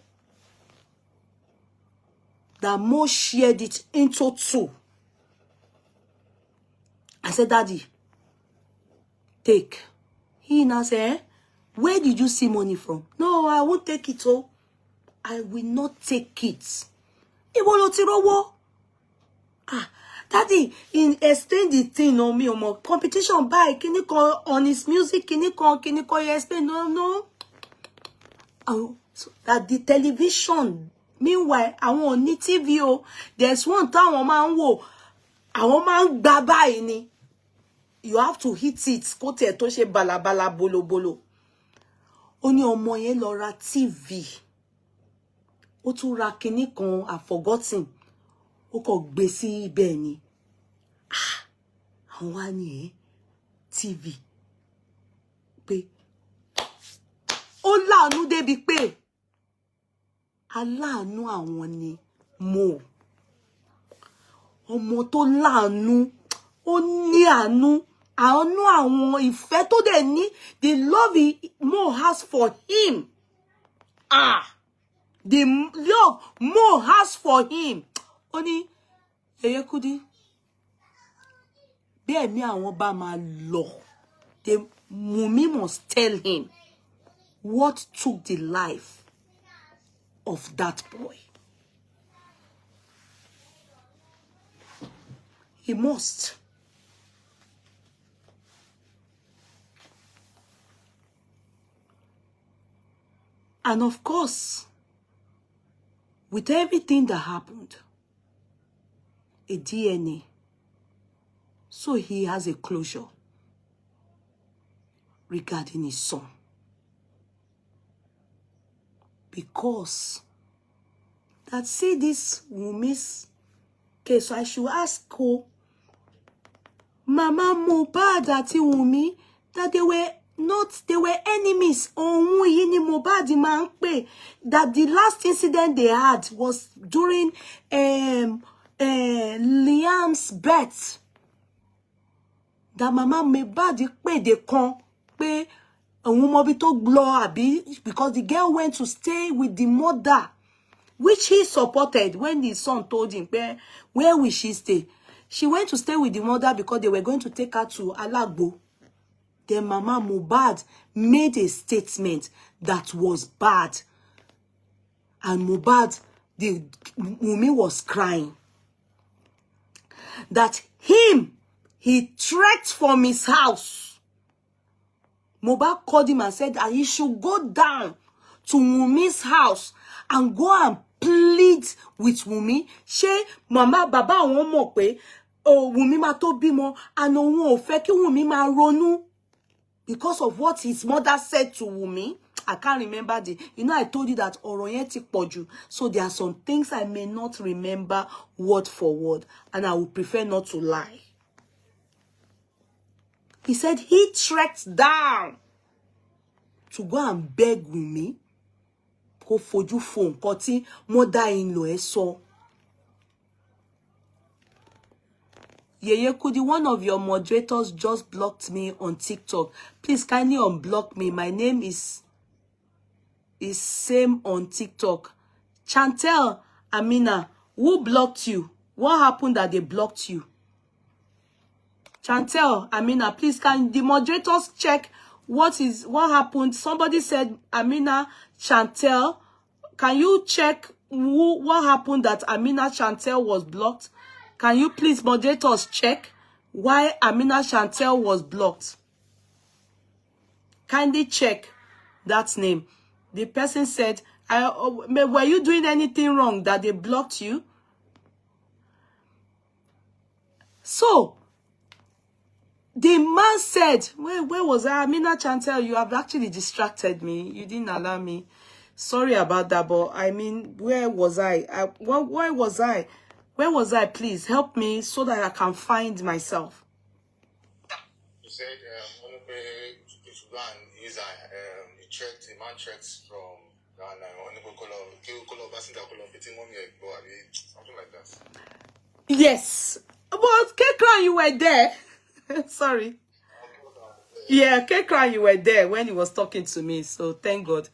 That Mo shared it into two. I said, Daddy, take. He now said, where did you see money from? No, I won't take it. Oh, I will not take it. Ibo lo ti rówó. Daddy, explain the thing on me, competition by, can you call on his music, can you call you explain? No. Oh, so that the television, meanwhile, I want ní TV. Oh, there's one time I man wo, àwọn man gba báyìí ni. You have to hit it. Kó tẹ̀ tó ṣe balabala bolo. Ó ní ọmọ yẹn lọ ra TV. Ó tún ra kinní kan, I've forgotten. Ó kọ gbé sí ibẹ̀ ni. Àwọn wá ní TV. Pé ó láàánú débi pé aláàánú àwọn ni Mo. Ọmọ tó láàánú, ó ní àánú àwọn ìfẹ́ tó dẹ̀ ní, the love Mo has for him. The love Mo has for him. Ó ní Yeye Kudi, bí ẹ̀mí àwọn bá máa lọ, the Wunmi must tell him what took the life of that boy. He must. And of course, with everything that happened, a DNA, so he has a closure regarding his son. Because that see this Wunmi's case, so I should ask her, Mama Mohbad àti Wunmi, that they were enemies. Ohun yìí ni Mohbad máa ń pè. That the last incident they had was during Liam's birth. That Mama Mohbad pè de kan pé òun mọ bí tó lọ àbí, because the girl went to stay with the mother, which he supported when his son told him, where will she stay? She went to stay with the mother because they were going to take her to Alagbo. Then Mama Mohbad made a statement that was bad. And Mohbad, the Wunmi was crying. That he trekked from his house. Mohbad called him and said that he should go down to Wunmi's house and go and plead with Wunmi. Ṣé mama baba àwọn mọ̀ pé Wunmi máa tó bímọ, and òun ò fẹ́ kí Wunmi máa ronú because of what his mother said to Wunmi. I can't remember I told you that ọ̀rọ̀ yẹn ti pọ̀jù. So there are some things I may not remember word for word, and I would prefer not to lie. He said he trekked down to go and beg Wunmi kó fojú fo nǹkan tí mother-in-law ẹ̀ sọ. Yeye Kudi, one of your moderators just blocked me on TikTok. Please kindly unblock me. My name is same on TikTok. Chantel Amina, who blocked you? What happened that they blocked you? Chantel Amina, please can the moderators check what happened? Somebody said Amina Chantel can you check what happened that Amina Chantel was blocked? Can you please, moderators, check why Amina Chantel was blocked? Kindly check that name. The person said, were you doing anything wrong that they blocked you? So, the man said, where was I? Amina Chantel, you have actually distracted me. You didn't allow me. Sorry about that, but I mean, where was I? Where was I? Where was I? Please help me so that I can find myself. You said, you should go and use you checked, the man checks from something like that. Yes. But Kekran, you were there. Sorry. Yeah, Kekran, you were there when he was talking to me. So thank God.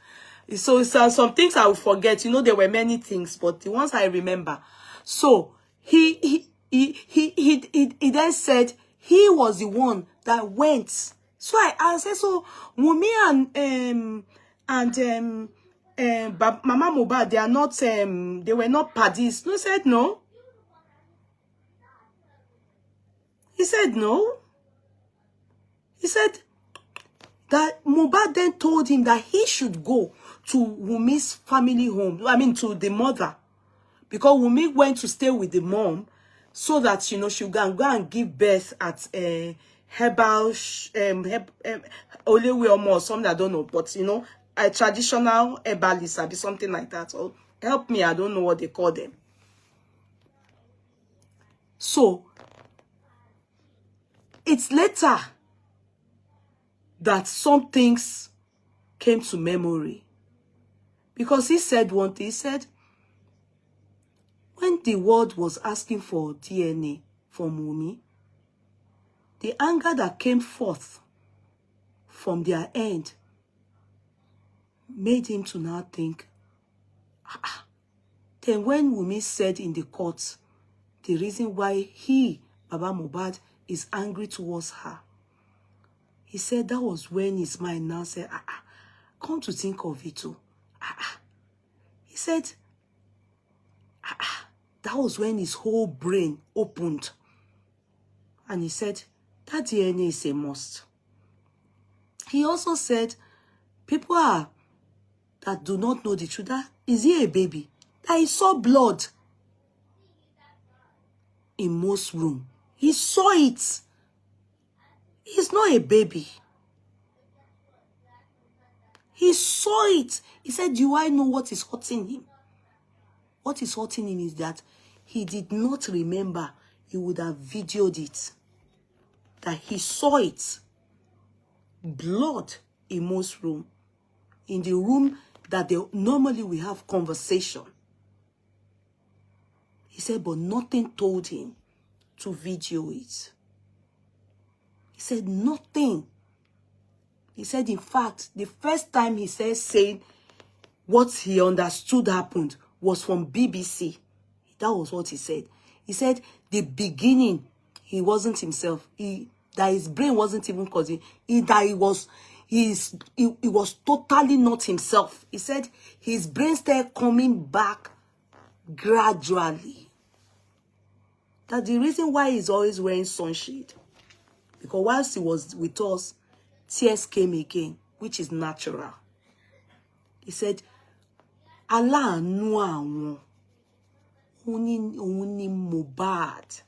So some things I will forget. You know, there were many things, but the ones I remember. So he then said he was the one that went. So I said, so Wunmi and Mama Mohbad, they are not they were not paddies. No, said no. He said no. He said that Mohbad then told him that he should go to Wunmi's family home. I mean, to the mother. Because Wunmi went to stay with the mom so that, you know, she can go and give birth at herbal, Olewe or something, I don't know. But, you know, a traditional herbalist, or something like that. Or help me, I don't know what they call them. So, it's later that some things came to memory. Because he said one thing, he said, when the world was asking for DNA from Wunmi, the anger that came forth from their end made him to now think, Then when Wunmi said in the court, the reason why he, Baba Mohbad, is angry towards her, he said that was when his mind now said, come to think of it too. He said, that was when his whole brain opened. And he said, that DNA is a must. He also said, people that do not know the truth, that is he a baby? That he saw blood in most room. He saw it. He's not a baby. He saw it. He said, do I know what is hurting him? What is hurting him is that he did not remember. He would have videoed it. That he saw it. Blood in most room. In the room that they normally we have conversation. He said, but nothing told him to video it. He said, nothing. He said, in fact, the first time he said saying what he understood happened was from BBC. That was what he said. He said, the beginning, he wasn't himself. That his brain wasn't even causing. He was totally not himself. He said his brain started coming back gradually. That's the reason why he's always wearing sunshade. Because whilst he was with us, tears came again, which is natural. He said, Allah no only Mohbad.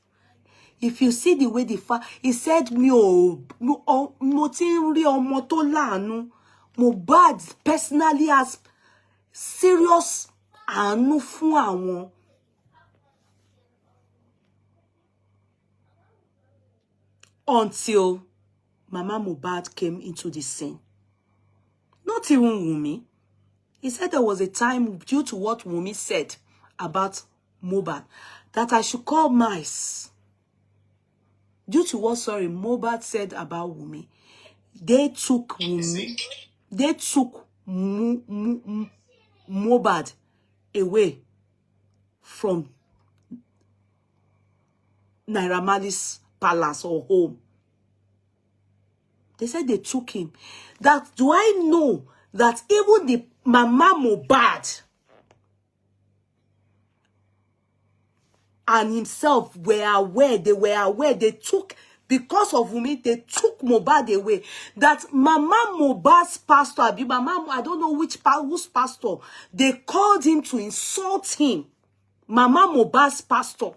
If you see the way he said, Mohbad personally has serious anu fún àwọn. Until Mama Mohbad came into the scene. Not even Wunmi. He said there was a time, due to what Wunmi said about Mohbad, that I should call mice. Due to what, Mohbad said about Wunmi, they took Wunmi, they took Mohbad away from Naira Marley's palace or home. They said they took him. That do I know that even the Mama Mohbad and himself were aware. They were aware. They took, because of Wunmi, they took Mohbad away. That Mama Mohbad's pastor, Mama, I don't know whose pastor, they called him to insult him. Mama Mohbad's pastor.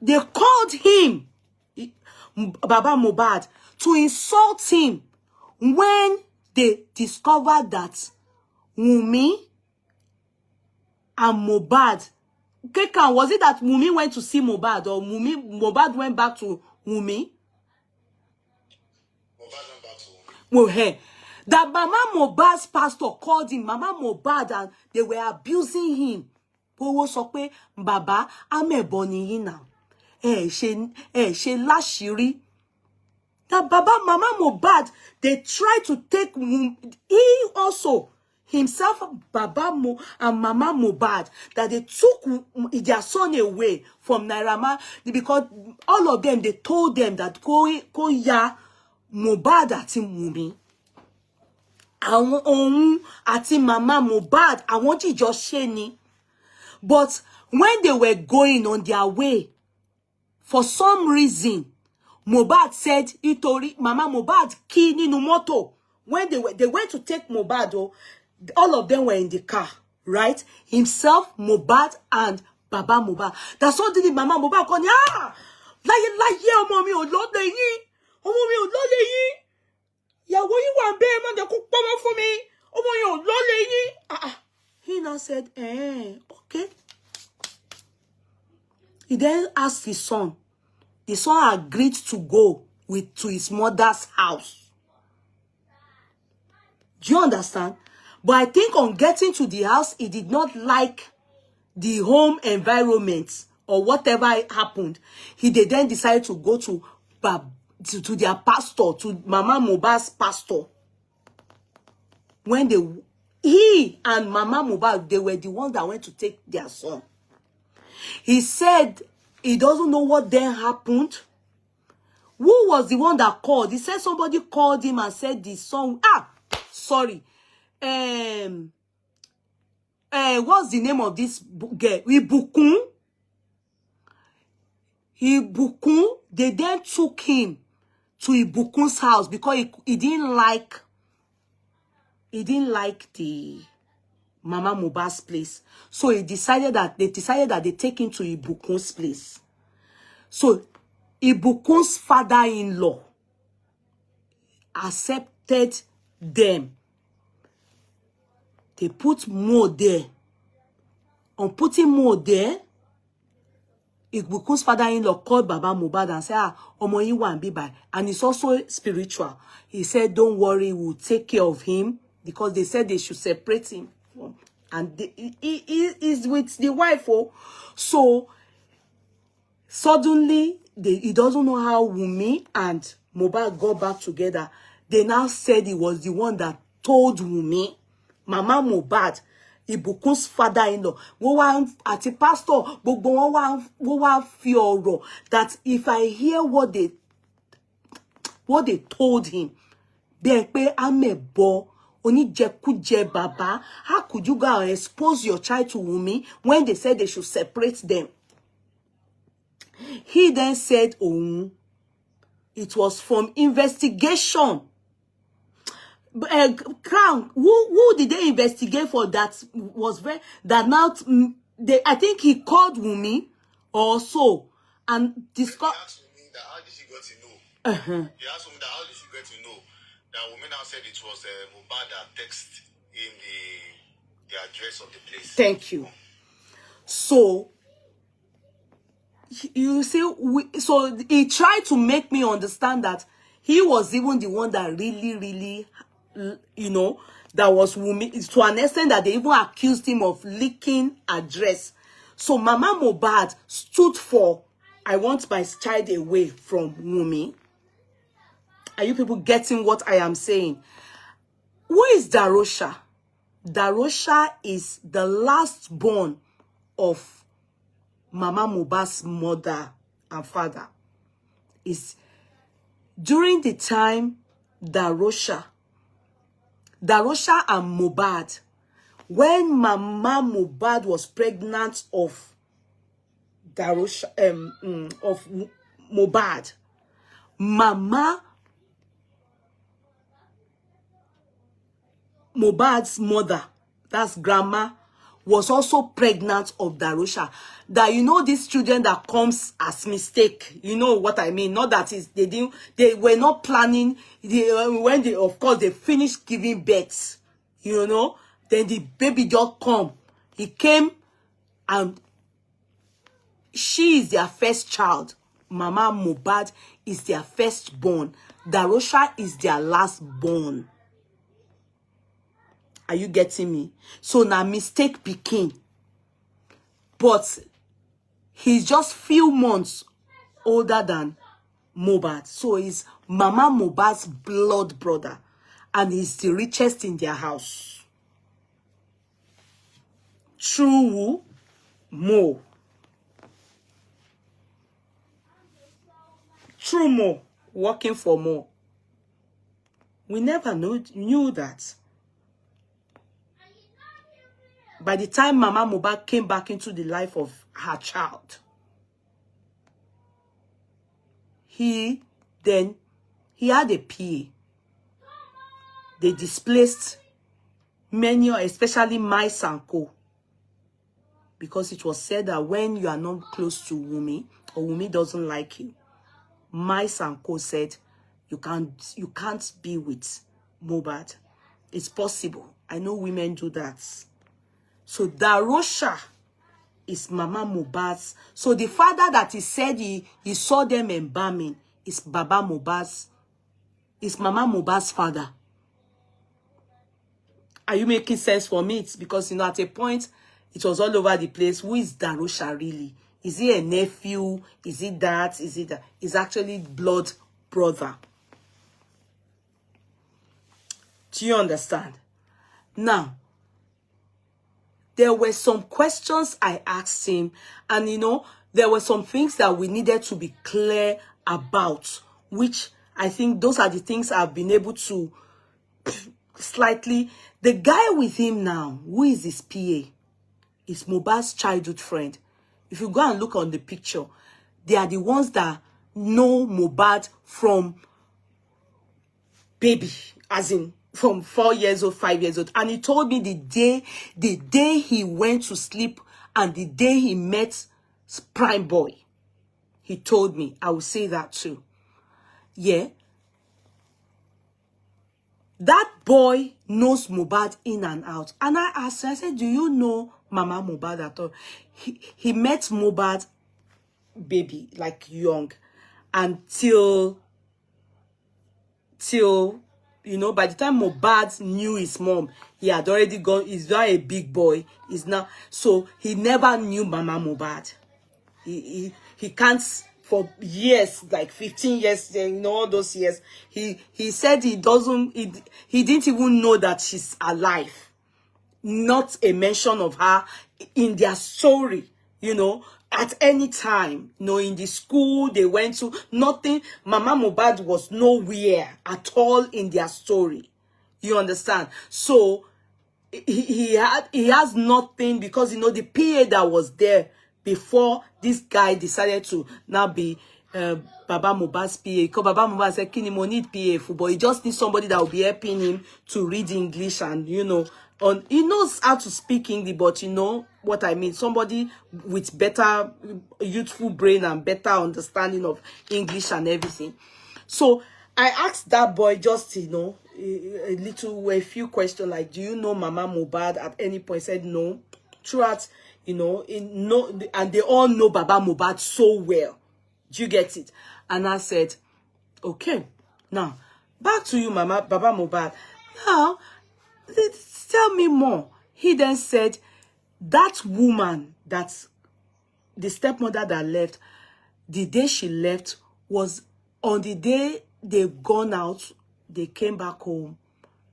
They called him, Baba Mohbad, to insult him when they discovered that Wunmi and Mohbad, Kekan, was it that Wunmi went to see Mohbad, or Mohbad went back to Wunmi? Mohbad went back to Wunmi. Well, hey, that Mama Mohbad's pastor called him Mama Mohbad, and they were abusing him. Powo sọ pé Baba amebo niyin now. She láṣìírí. That Baba Mama Mohbad, they tried to take he also himself, Baba Mo and Mama Mohbad, that they took their son away from Nairama, because all of them, they told them that ko ya Mohbad àti Wunmi. Àwọn ohun àti Mama Mohbad, àwọn jíjọ ṣe ni. But when they were going on their way, for some reason, Mohbad said, Itori, Mama Mohbad key nínú mọ́tò. When they went to take Mohbad, all of them were in the car, right? Himself, Mohbad, and Baba Mohbad. That's all the Mama Mohbad called, láyé ọmọ mi ò lọ́lé yín. Ọmọ mi ò lọ́lé yín. Ìyàwó yín wà ńbẹ̀, má jẹ́ kó pamọ́ fún mi. Ọmọ yín ò lọ́lé yín. He now said, okay. He then asked his son. The son agreed to go to his mother's house. Do you understand? But I think on getting to the house, he did not like the home environment or whatever happened. He then decided to go to their pastor, to Mama Mohbad's pastor. When he and Mama Mohbad, they were the ones that went to take their son. He said he doesn't know what then happened. Who was the one that called? He said somebody called him and said the son. Sorry. What's the name of this girl? Ibukun. They then took him to Ibukun's house because he didn't like the Mama Mohbad's place. So they decided that they take him to Ibukun's place. So Ibukun's father-in-law accepted them. They put more there. On putting more there, Ibukun's father-in-law called Baba Mohbad and said, Omo yin wa nbi bai. And it's also spiritual. He said, don't worry, we'll take care of him, because they said they should separate him. And he is with the wife. So suddenly, he doesn't know how Wunmi and Mohbad got back together. They now said he was the one that told Wunmi, Mama Mohbad, Ibukun's father-in-law, at the pastor, that if I hear what they told him, then pé amebo, oníjẹkújẹ baba, how could you go and expose your child to Wunmi when they said they should separate them? He then said, it was from investigation. Crown, who did they investigate for that was I think he called Wunmi also and discussed. He asked me that how did she get to know? He asked me that how did she get to know? That Wunmi now said it was Mohbad that texted him the address of the place. Thank you. So you see, so he tried to make me understand that he was even the one that really, that was Wunmi, to an extent that they even accused him of leaking address. So Mama Mohbad stood for, I want my child away from Wunmi. Are you people getting what I am saying? Who is Darosha? Darosha is the last born of Mama Mohbad's mother and father. Is during the time Darosha and Mohbad when Mama Mohbad was pregnant of Darosha, of Mohbad, Mama Mohbad's mother, that's grandma, was also pregnant of Darosha. That, you know, these children that comes as mistake, you know what I mean? Not that is they were not planning. When they, of course, they finished giving birth, you know, then the baby just come. He came, and she is their first child. Mama Mohbad is their firstborn. Darosha is their last born. Are you getting me? So now mistake pikin. But he's just few months older than Mohbad. So he's Mama Mohbad's blood brother. And he's the richest in their house. True who? Mo. True Mo. Working for Mo. We never knew that. By the time Mama Mohbad came back into the life of her child, he had a PA. They displaced many, especially Mice and Co. Because it was said that when you are not close to Wumi, or Wumi doesn't like you, Mice and Co. said you can't be with Mohbad. It's possible. I know women do that. So Darosha is Mama Mohbad's. So the father that he said he saw them embalming is Mama Mohbad's father. Are you making sense for me? It's because, you know, at a point, it was all over the place. Who is Darosha really? Is he a nephew? Is he that? Is he that? He's actually blood brother. Do you understand? Now, there were some questions I asked him, and, you know, there were some things that we needed to be clear about, which I think those are the things I've been able to slightly. The guy with him now, who is his PA, is Mohbad's childhood friend. If you go and look on the picture, they are the ones that know Mohbad from baby, as in from 4 years old, 5 years old. And he told me the day he went to sleep and the day he met Prime Boy, he told me. I will say that too. Yeah. That boy knows Mohbad in and out. And I asked him, I said, do you know Mama Mohbad at all? He met Mohbad baby, like young, until you know, by the time Mohbad knew his mom, he had already gone. He's now a big boy. He's now, so he never knew Mama Mohbad. He can't, for years, like 15 years, you know, all those years. He said he didn't even know that she's alive. Not a mention of her in their story, you know, at any time. You know, in the school they went to, nothing. Mama Mohbad was nowhere at all in their story. You understand? So he has nothing, because, you know, the PA that was there before this guy decided to now be Baba Mohbad's PA. Because Baba Mohbad said, "Kini mo need PA for," but he just needs somebody that will be helping him to read English, and, you know, he knows how to speak English, but you know what I mean, somebody with better youthful brain and better understanding of English and everything. So I asked that boy, just, you know, a few questions, like, do you know Mama Mohbad? At any point, said no. Throughout, you know, and they all know Baba Mohbad so well. Do you get it? And I said, okay, now back to you, Baba Mohbad. Now, tell me more. He then said, that woman, that the stepmother that left, the day she left was on the day they've gone out, they came back home,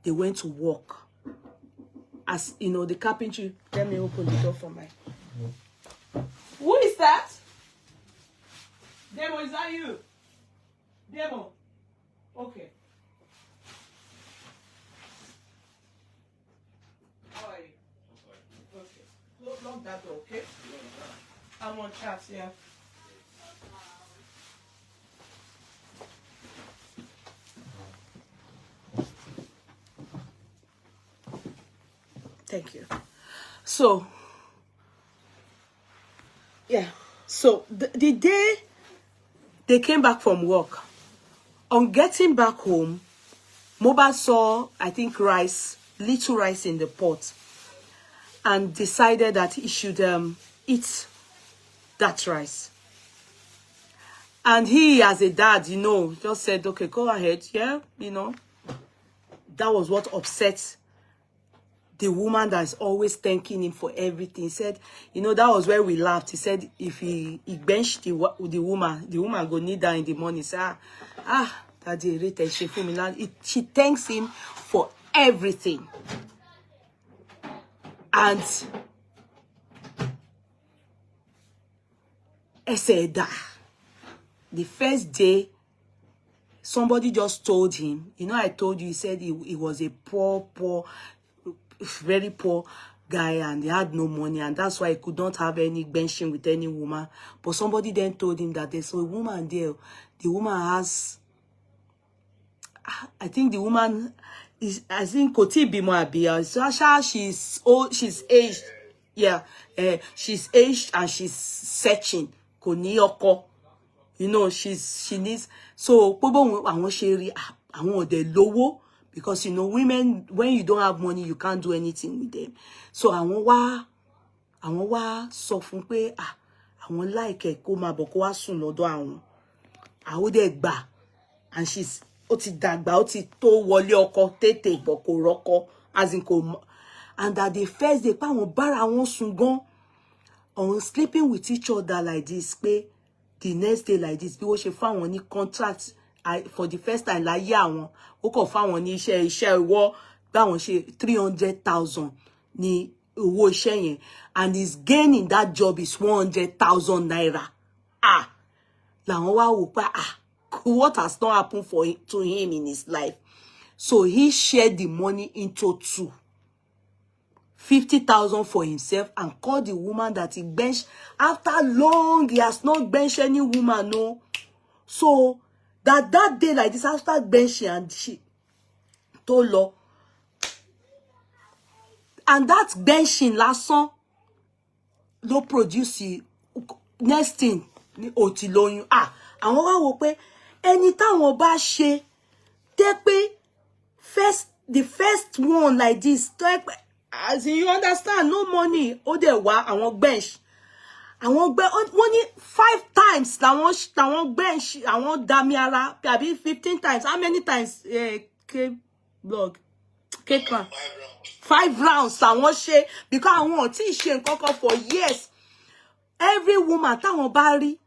they went to work. As you know, the carpentry. Let me open the door for my. Who is that? Demo, is that you? Demo. Okay. How are you? lock that door, okay? I'm on chat, yeah. Thank you. So, yeah. So, the day they came back from work, on getting back home, Mohbad saw, I think, little rice in the pot, and decided that he should eat that rice. And he, as a dad, just said, okay, go ahead. Yeah, that was what upset the woman that is always thanking him for everything. He said, that was where we laughed. He said, if he benched the woman go need her in the morning. He said, daddy, she thanks him for everything. And I said that the first day, somebody just told him, I told you, he said he was a poor, very poor guy, and he had no money, and that's why he could not have any benching with any woman. But somebody then told him that there's a woman there. The woman has, I think the woman is, I think Koti Bimo Sasha, she's old, she's aged. Yeah, she's aged and she's searching. Konioko. She needs, so I want the lowo, because women, when you don't have money, you can't do anything with them. So I want sọ fún pé I want like kó máa bọ̀ kó wá sùn lọ́dọ̀ àwọn dẹ̀ gbà, and she's ó ti dàgbà, ó ti tó wọlé ọkọ tètè bọ̀ kó rọ́kọ, as in kò, and that the first day pa àwọn bára wọn sùn gan, on sleeping with each other like this, pé the next day like this, bí wọ́n ṣe fáwọn ní contract for the first time láyé àwọn, ó kàn fáwọn ní iṣẹ́ ìwọ báwọn ṣe 300,000 ní owó iṣẹ́ yẹn, and his gain in that job is 100,000 naira. Làwọn wá wò pé what has not happened to him in his life. So he shared the money into two. 50,000 for himself, and called the woman that he benched. After long, he has not benched any woman, no. So that day like this, after benching, and she told her, and that benching last song, no produce next thing, ó ti lóyún. Àwọn wá wò pé ẹni táwọn bá ṣe tẹ́ pé the first one like this, as you understand, no money, ó dẹ̀ wá àwọn bench. Àwọn money 5 times làwọn bench, àwọn dami ara, àbí 15 times. How many times blog? 5 rounds làwọn ṣe, because àwọn ò tí ṣe nǹkan kan for years. Every woman táwọn bá rí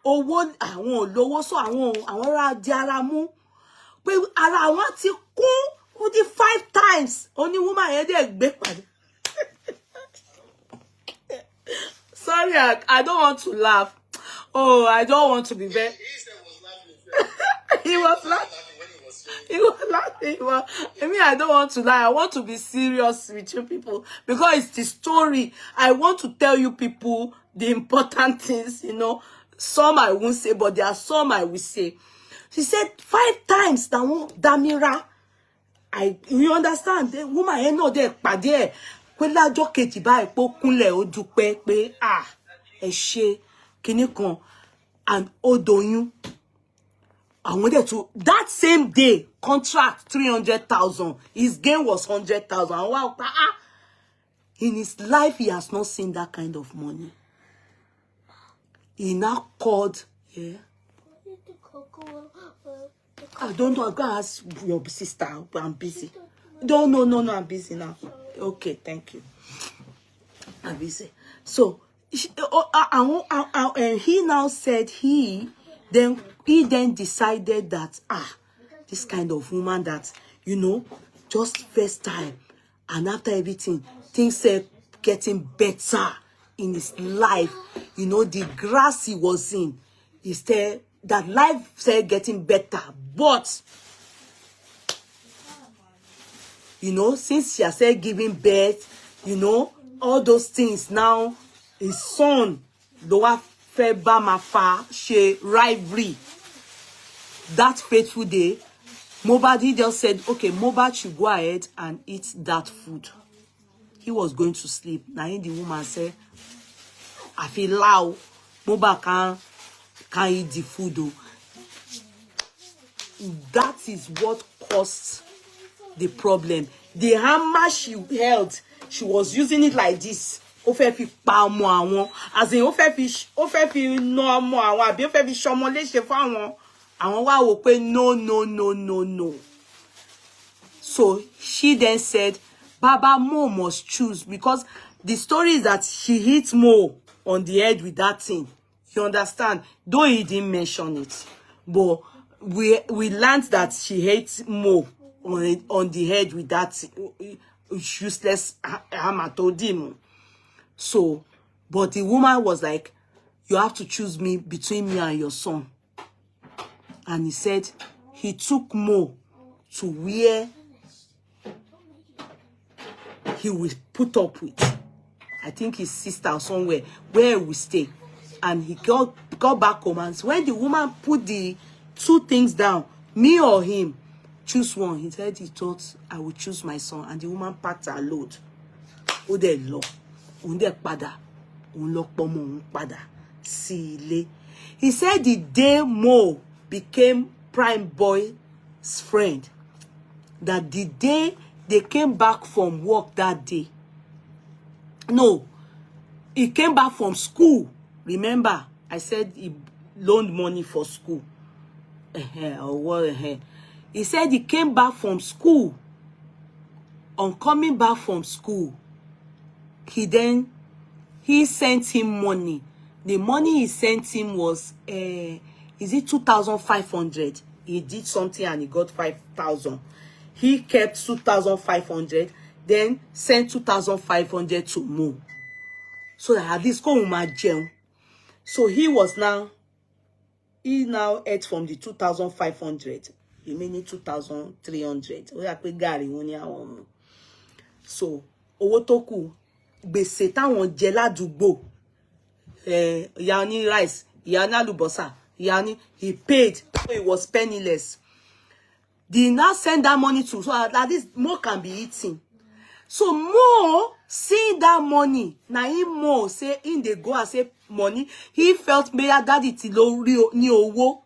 owó, àwọn ò lówó, so àwọn ra di ara mú pé ara àwọn ti kún, ó di 5 times. Only woman yẹn dẹ̀ gbé padà. Sorry, I don't want to laugh. Oh, I don't want to be very. He was laughing. He was laughing. I mean, I don't want to lie. I want to be serious with you people, because it's the story. I want to tell you people the important things, Some I won't say, but there are some I will say. She said 5 times, Damira. You understand? The woman ain't no there, pàdé pé lájọ́ kejì báyìí pé ó kúnlẹ̀ ó dúpẹ́ pé ẹ ṣé kíní kan, and ó doyún. Àwọn dẹ̀ tún that same day contract 300,000, his gain was 100,000. And wow, in his life he has not seen that kind of money. He now called, I don't know. I'm gonna ask your sister. I'm busy. No, I'm busy now. Okay, thank you. I'm busy. So he now said he then decided that this kind of woman that just first time, and after everything things are getting better in his life. The grass he was in, that life started getting better, but since she has started giving birth, all those things now, his son, Loa Feba Mafa, she rivalry. That fateful day, Mohbad just said, okay, Mohbad should go ahead and eat that food. He was going to sleep. Now the woman said, I feel loud. Mohbad can't eat the food though. That is what caused the problem. The hammer she held, she was using it like this. Ó fẹ́ fi pa ọmọ àwọn, as in ó fẹ́ fi no ọmọ àwọn, àbí ó fẹ́ fi ṣọmọ léṣe fún àwọn. Àwọn wá wò pé no. So she then said, Baba, Mo must choose, because the story is that she hit Mo on the head with that thing. You understand? Though he didn't mention it, but we learned that she hates Mo on the head with that useless hamatodimo. So, but the woman was like, you have to choose me between me and your son. And he said he took Mo to where he will put up with, I think his sister or somewhere, where he will stay. And he got back home, and when the woman put the two things down, me or him, choose one. He said he thought I would choose my son, and the woman packed her load. Ó dẹ̀ lọ, òun dẹ̀ padà, òun lọ pọmọ òun padà sí ilé. He said the day Mo became Prime Boy's friend, that the day they came back from work that day, no, he came back from school. Remember, I said he loaned money for school. Or what? He said he came back from school. On coming back from school, he sent him money. The money he sent him was, is it 2,500? He did something and he got 5,000. He kept 2,500, then sent 2,500 to Mo. So that at least go jẹun. So he now ate from the 2,500, remaining 2,300. So owó tó kù, gbèsè táwọn jẹ ládùúgbò, ìyá ní rice, ìyá ní àlùbọ́sà, ìyá ní, he paid, so he was penniless. They now send that money to, so that this Mo can be eating. So Mo see that money, na him Mo say in the go and say money, he felt maybe daddy ti lo ni owo.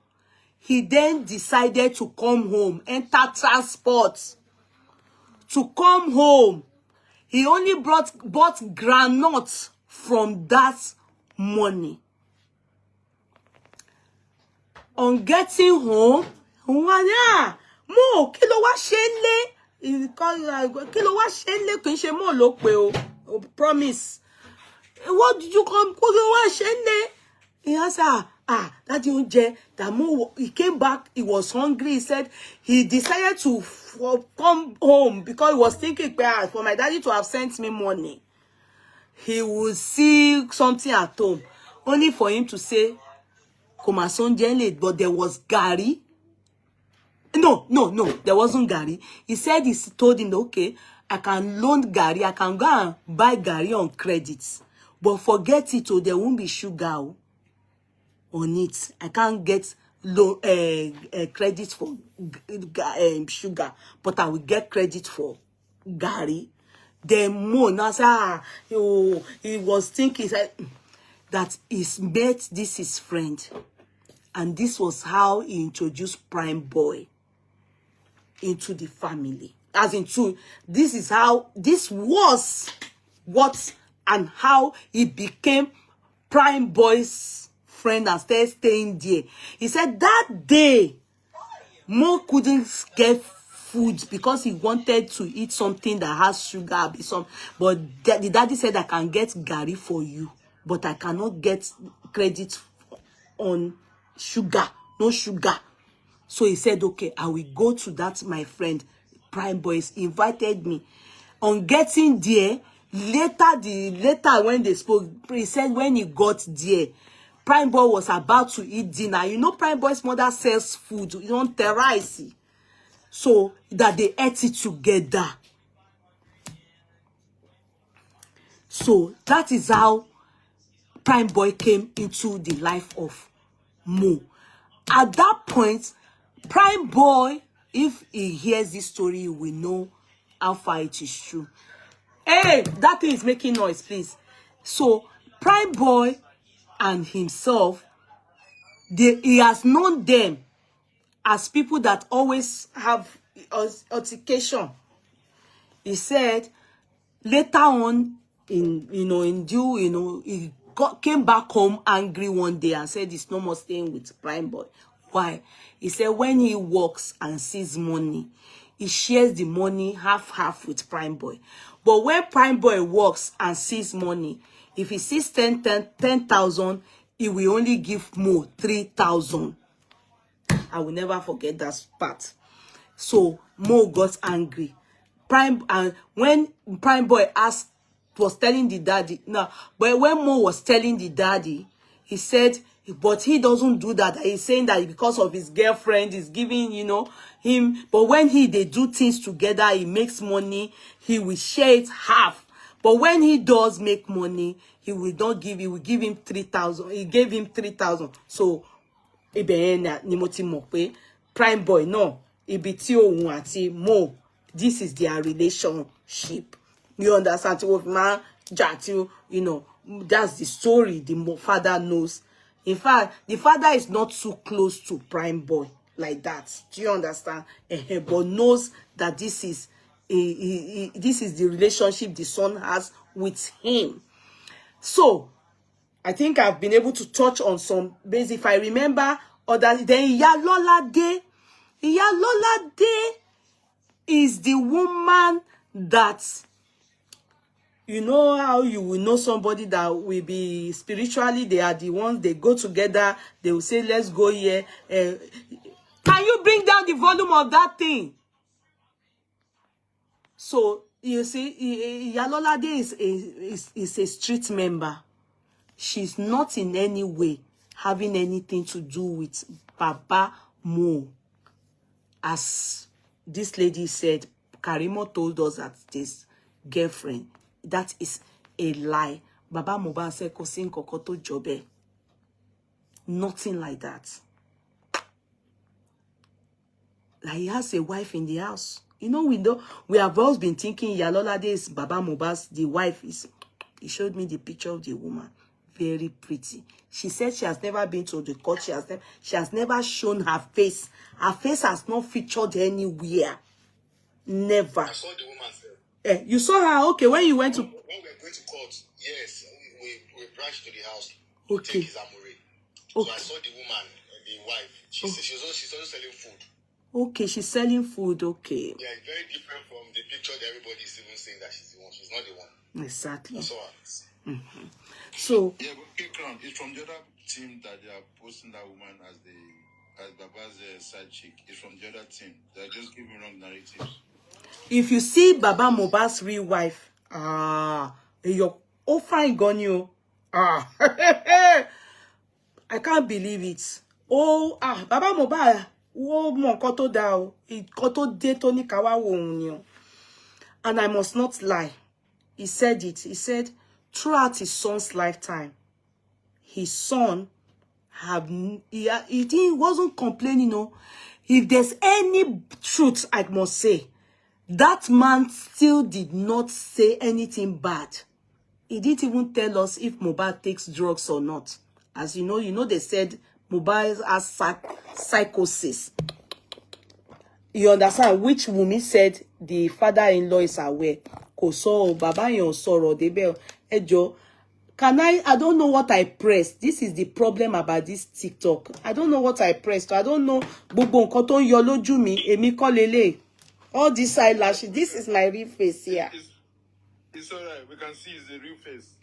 He then decided to come home, enter transport to come home. He only bought granuts from that money. On getting home, Mo, kí ló wá ṣe nílé? Kí ló wá ṣe nílé? Kì í ṣe Mo ló pè o. Promise. What did you come? Kí ló wá ṣe nílé? He answered, Daddy oúnjẹ. That Mo, he came back, he was hungry. He said he decided to come home because he was thinking, for my daddy to have sent me money, he would see something at home. Only for him to say, Koma sonje late, but there was Gary. No, there wasn't Gary. He said, he told him, okay, I can loan Gary, I can go and buy Gary on credits. But forget it, there won't be sugar on it. I can't get credit for sugar, but I will get credit for Gary. Then Mo now say, he was thinking that his mate, this is friend. And this was how he introduced Prime Boy into the family. As into, this was what and how he became Prime Boy's friend and started staying there. He said that day, Mo couldn't get food because he wanted to eat something that has sugar. But the daddy said, I can get Gary for you, but I cannot get credit on sugar, no sugar. So he said, okay, I will go to that, my friend, Prime Boys invited me. On getting there, later when they spoke, he said when he got there, Prime Boy was about to eat dinner. You know, Prime Boy's mother sells food, you know, rice. So that they ate it together. So that is how Prime Boy came into the life of Mo. At that point, Prime Boy, if he hears this story, he will know how far it is true. Hey, that thing is making noise, please. So Prime Boy and himself, he has known them as people that always have altercation. He said later on, he came back home angry one day and said he's no more staying with Prime Boy. Why? He said when he works and sees money, he shares the money half with Prime Boy. But when Prime Boy works and sees money, if he sees 10,000, he will only give Mo 3,000. I will never forget that part. So Mo got angry. When Prime Boy was telling the daddy, but when Mo was telling the daddy, he said, but he doesn't do that. He's saying that because of his girlfriend, he's giving, him. But when they do things together, he makes money, he will share it half. But when he does make money, he will give him 3,000. He gave him 3,000. So, Prime Boy, no. Ibi tí òun àti Mo, this is their relationship. You understand? That's the story the father knows. In fact, the father is not too close to Prime Boy like that. Do you understand? But knows that this is the relationship the son has with him. So, I think I've been able to touch on some base. If I remember, then Iyalola Day is the woman that, you know how you will know somebody that will be spiritually, they are the ones, they go together, they will say, let's go here. Can you bring down the volume of that thing? So, you see, Iyalola Day is a street member. She's not in any way having anything to do with Baba Mo. As this lady said, Karimo told us that this girlfriend, that is a lie. Baba Mohbad said, "Kosin kokoto jobe." Nothing like that. Like he has a wife in the house. We have always been thinking Iyalola Day is Baba Mohbad's, the wife is. He showed me the picture of the woman. Very pretty. She said she has never been to the court. She has never shown her face. Her face has not featured anywhere. Never. I saw the woman. You saw her? Okay, when you went to... When we were going to court, yes, we branched to the house. Okay. Take his amore. Okay. So I saw the woman, the wife. She's also selling food. Okay, she's selling food. Okay. Yeah, it's very different from the picture that everybody's even saying that she's the one. She's not the one. Exactly. I saw her. So... Yeah, but it's from the other team that they are posting that woman as Baba's side chick. It's from the other team. They're just giving wrong narratives. If you see Baba Mohbad's real wife, you're fine gone you. I can't believe it. Baba Mohbad, koto dao, koto de Tony Kawa. And I must not lie. He said it. He said, throughout his son's lifetime, his son he wasn't complaining. If there's any truth, I must say, that man still did not say anything bad. He didn't even tell us if Mohbad takes drugs or not. As you know, they said Mohbad has psychosis. You understand? Which Wunmi said the father-in-law is aware. Koso baba yon soro debe ejo. I don't know what I pressed. This is the problem about this TikTok. I don't know what I pressed. I don't know. Gbogbo nkan tó yọ lójú mi, èmi kọ́ lélẹ̀. All these eyelashes. This is my real face here. It's alright. We can see it's the real face.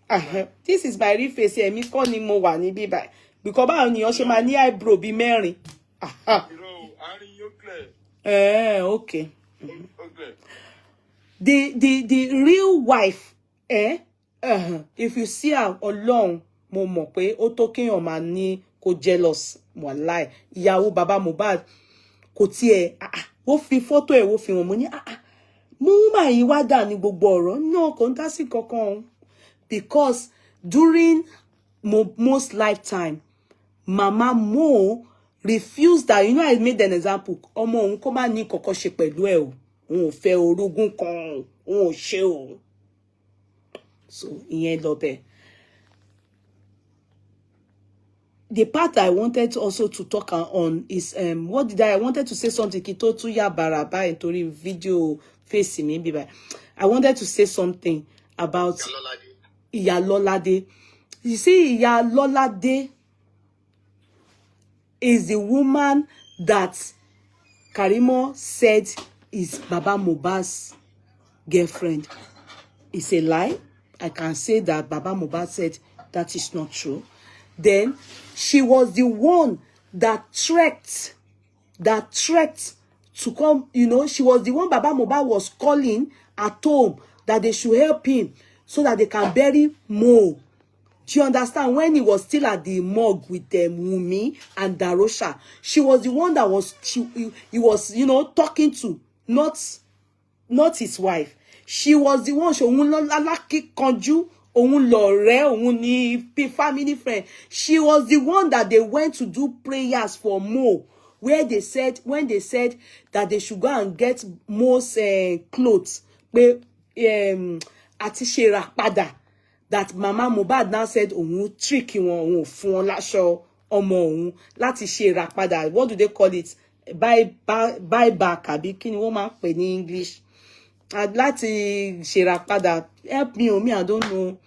This is my real face here. Èmi kọ́ ni mo wà níbí báyìí. Because báwo ni ó ṣe máa ní eyebrow bí mẹ́rin. Okay. Okay. The real wife, if you see her alone, mo mọ̀ pé ó tó kéèyàn máa ní kó jealous, wàláì. Ìyàwó Baba Mohbad kò tiẹ̀, ó fi photo ẹ̀ ó fi hàn mo ní, mo máa yí wá dà ní gbogbo ọ̀rọ̀. No, kò ń dá sí kankan. because during most lifetime, Mama Mo refused that. You know, I made an example. Ọmọ òun kò má ní kọ́kọ́ ṣe pẹ̀lú ẹ̀ o. Òun ò fẹ́ orogún kan, òun ò ṣe o. So, ìyẹn lọ bẹ́ẹ̀. The part I wanted also to talk on is I wanted to say something kito tu ya baraba entori video face me be by. I wanted to say something about Iya Lolade. You see, Iya Lolade is the woman that Karimo said is Baba Mohbad's girlfriend. It's a lie. I can say that Baba Mohbad said that is not true. Then she was the one that trekked to come, you know, she was the one Baba Mohbad was calling at home that they should help him so that they can bury Mo. Do you understand? When he was still at the morgue with Wunmi and Darosha, she was the one that he was, you know, talking to, not his wife. She was the one, family friend. She was the one that they went to do prayers for Mo, where they said, when they said that they should go and get Mo's clothes, that Mama Mohbad now said, trick wọn, fún láṣọ ọmọ òun láti ṣe ìràpadà. What do they call it? Buy back, àbí kí ni wọ́n máa ń pè ní English. Láti ṣe ìràpadà. Help me, I don't know.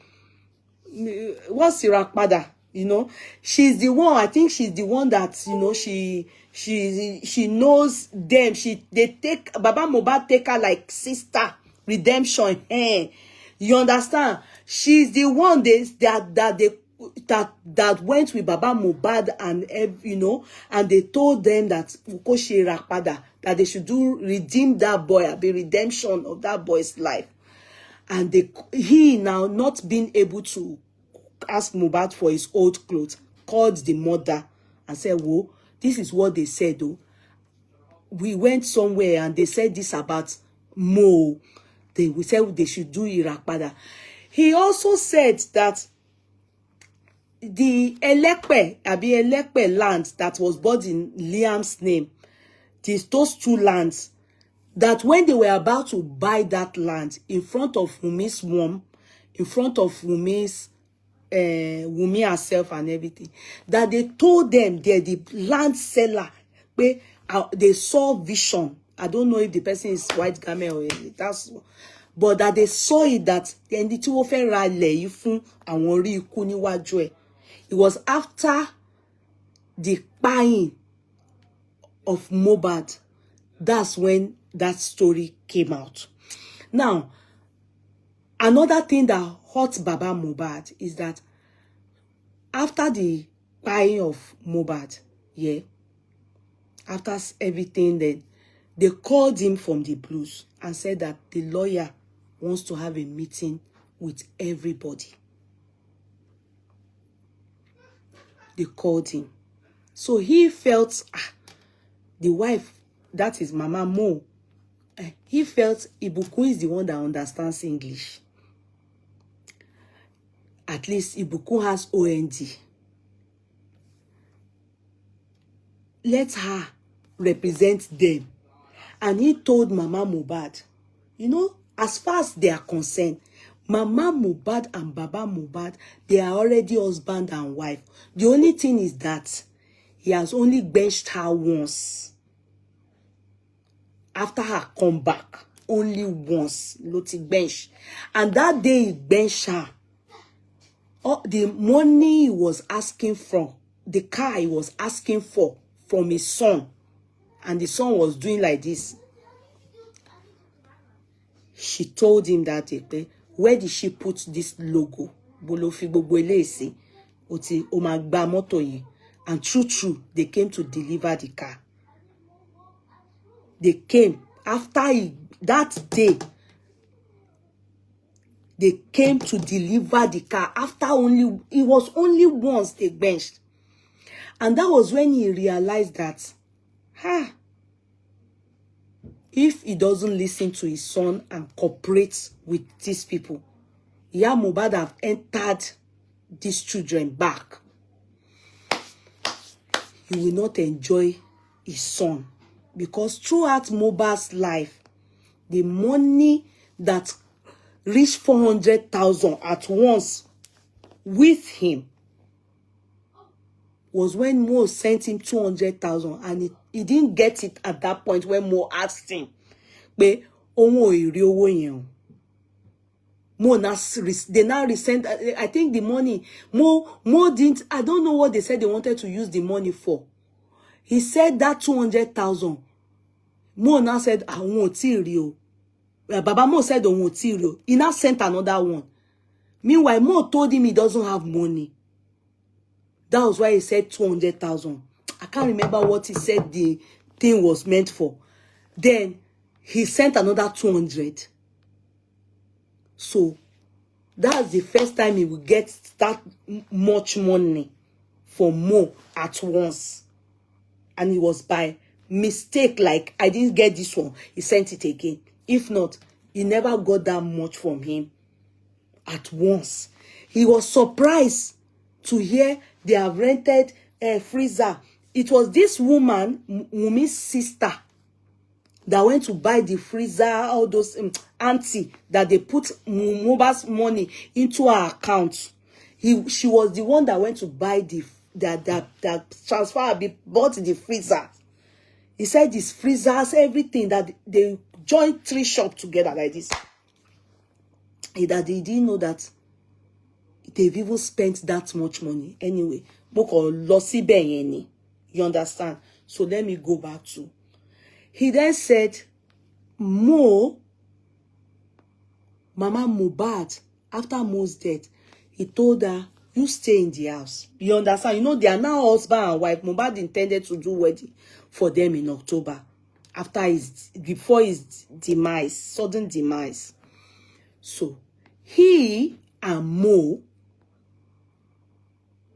What's ìràpadà? You know, she's the one. I think she's the one that, you know, she knows them. They take Baba Mohbad take her like sister redemption. You understand? She's the one that went with Baba Mohbad and, you know, and they told them that that they should redeem that boy, be redemption of that boy's life. And he now not being able to ask Mohbad for his old clothes, called the mother and said, "Whoa, this is what they said, though. We went somewhere and they said this about Mo. We said they should do Irakpada." He also said that the Elekpe land that was bought in Liam's name, those two lands, that when they were about to buy that land in front of Wunmi's mom, in front of Wunmi herself and everything, that they told them the land seller, they saw vision. I don't know if the person is white garment or that's, but that they saw it, that it was after the buying of Mohbad. That's when that story came out. Now, another thing that hurt Baba Mohbad is that after the buying of Mohbad, after everything, then they called him from the blues and said that the lawyer wants to have a meeting with everybody. They called him. So he felt, the wife, that is Mama Mo, he felt Ibukun is the one that understands English. At least Ibukun has OND. Let her represent them. And he told Mama Mohbad, you know, as far as they are concerned, Mama Mohbad and Baba Mohbad, they are already husband and wife. The only thing is that he has only benched her once. After her comeback, only once, Loti bench. And that day he benched her. The money he was asking for, the car he was asking for from his son, and the son was doing like this. She told him that, where did she put this logo? And true, they came to deliver the car. They came after that day. They came to deliver the car after it was only once they benched. And that was when he realized that, if he doesn't listen to his son and cooperate with these people, Iya Mohbad have entered these children back, he will not enjoy his son. Because throughout Mohbad's life, the money that reached 400,000 at once with him was when Mo sent him 200,000, and he didn't get it at that point when Mo asked him, "Pe owo iri owo yen." Mo now they now resent. I think the money Mo didn't. I don't know what they said they wanted to use the money for. He said that 200,000. Mo now said, "I won't tell you." Baba Mo said, "I won't tell you." He now sent another one. Meanwhile, Mo told him he doesn't have money. That was why he said 200,000. I can't remember what he said the thing was meant for. Then he sent another 200. So that's the first time he will get that much money from Mo at once. And it was by mistake, like, I didn't get this one, he sent it again. If not, he never got that much from him at once. He was surprised to hear they have rented a freezer. It was this woman, Wumi's sister, that went to buy the freezer, all those auntie, that they put Mohbad's money into her account. She was the one that went to buy that transfer, bought the freezer. He said these freezers, everything, that they joined 3 shops together like this. That they didn't know that they've even spent that much money. Anyway, you understand? So let me go back to. He then said, Mo, Mama Mohbad, after Mo's death, he told her, you stay in the house. You understand? You know, they are now husband and wife. Mohbad intended to do wedding for them in October, before his demise, sudden demise. So he and Mo,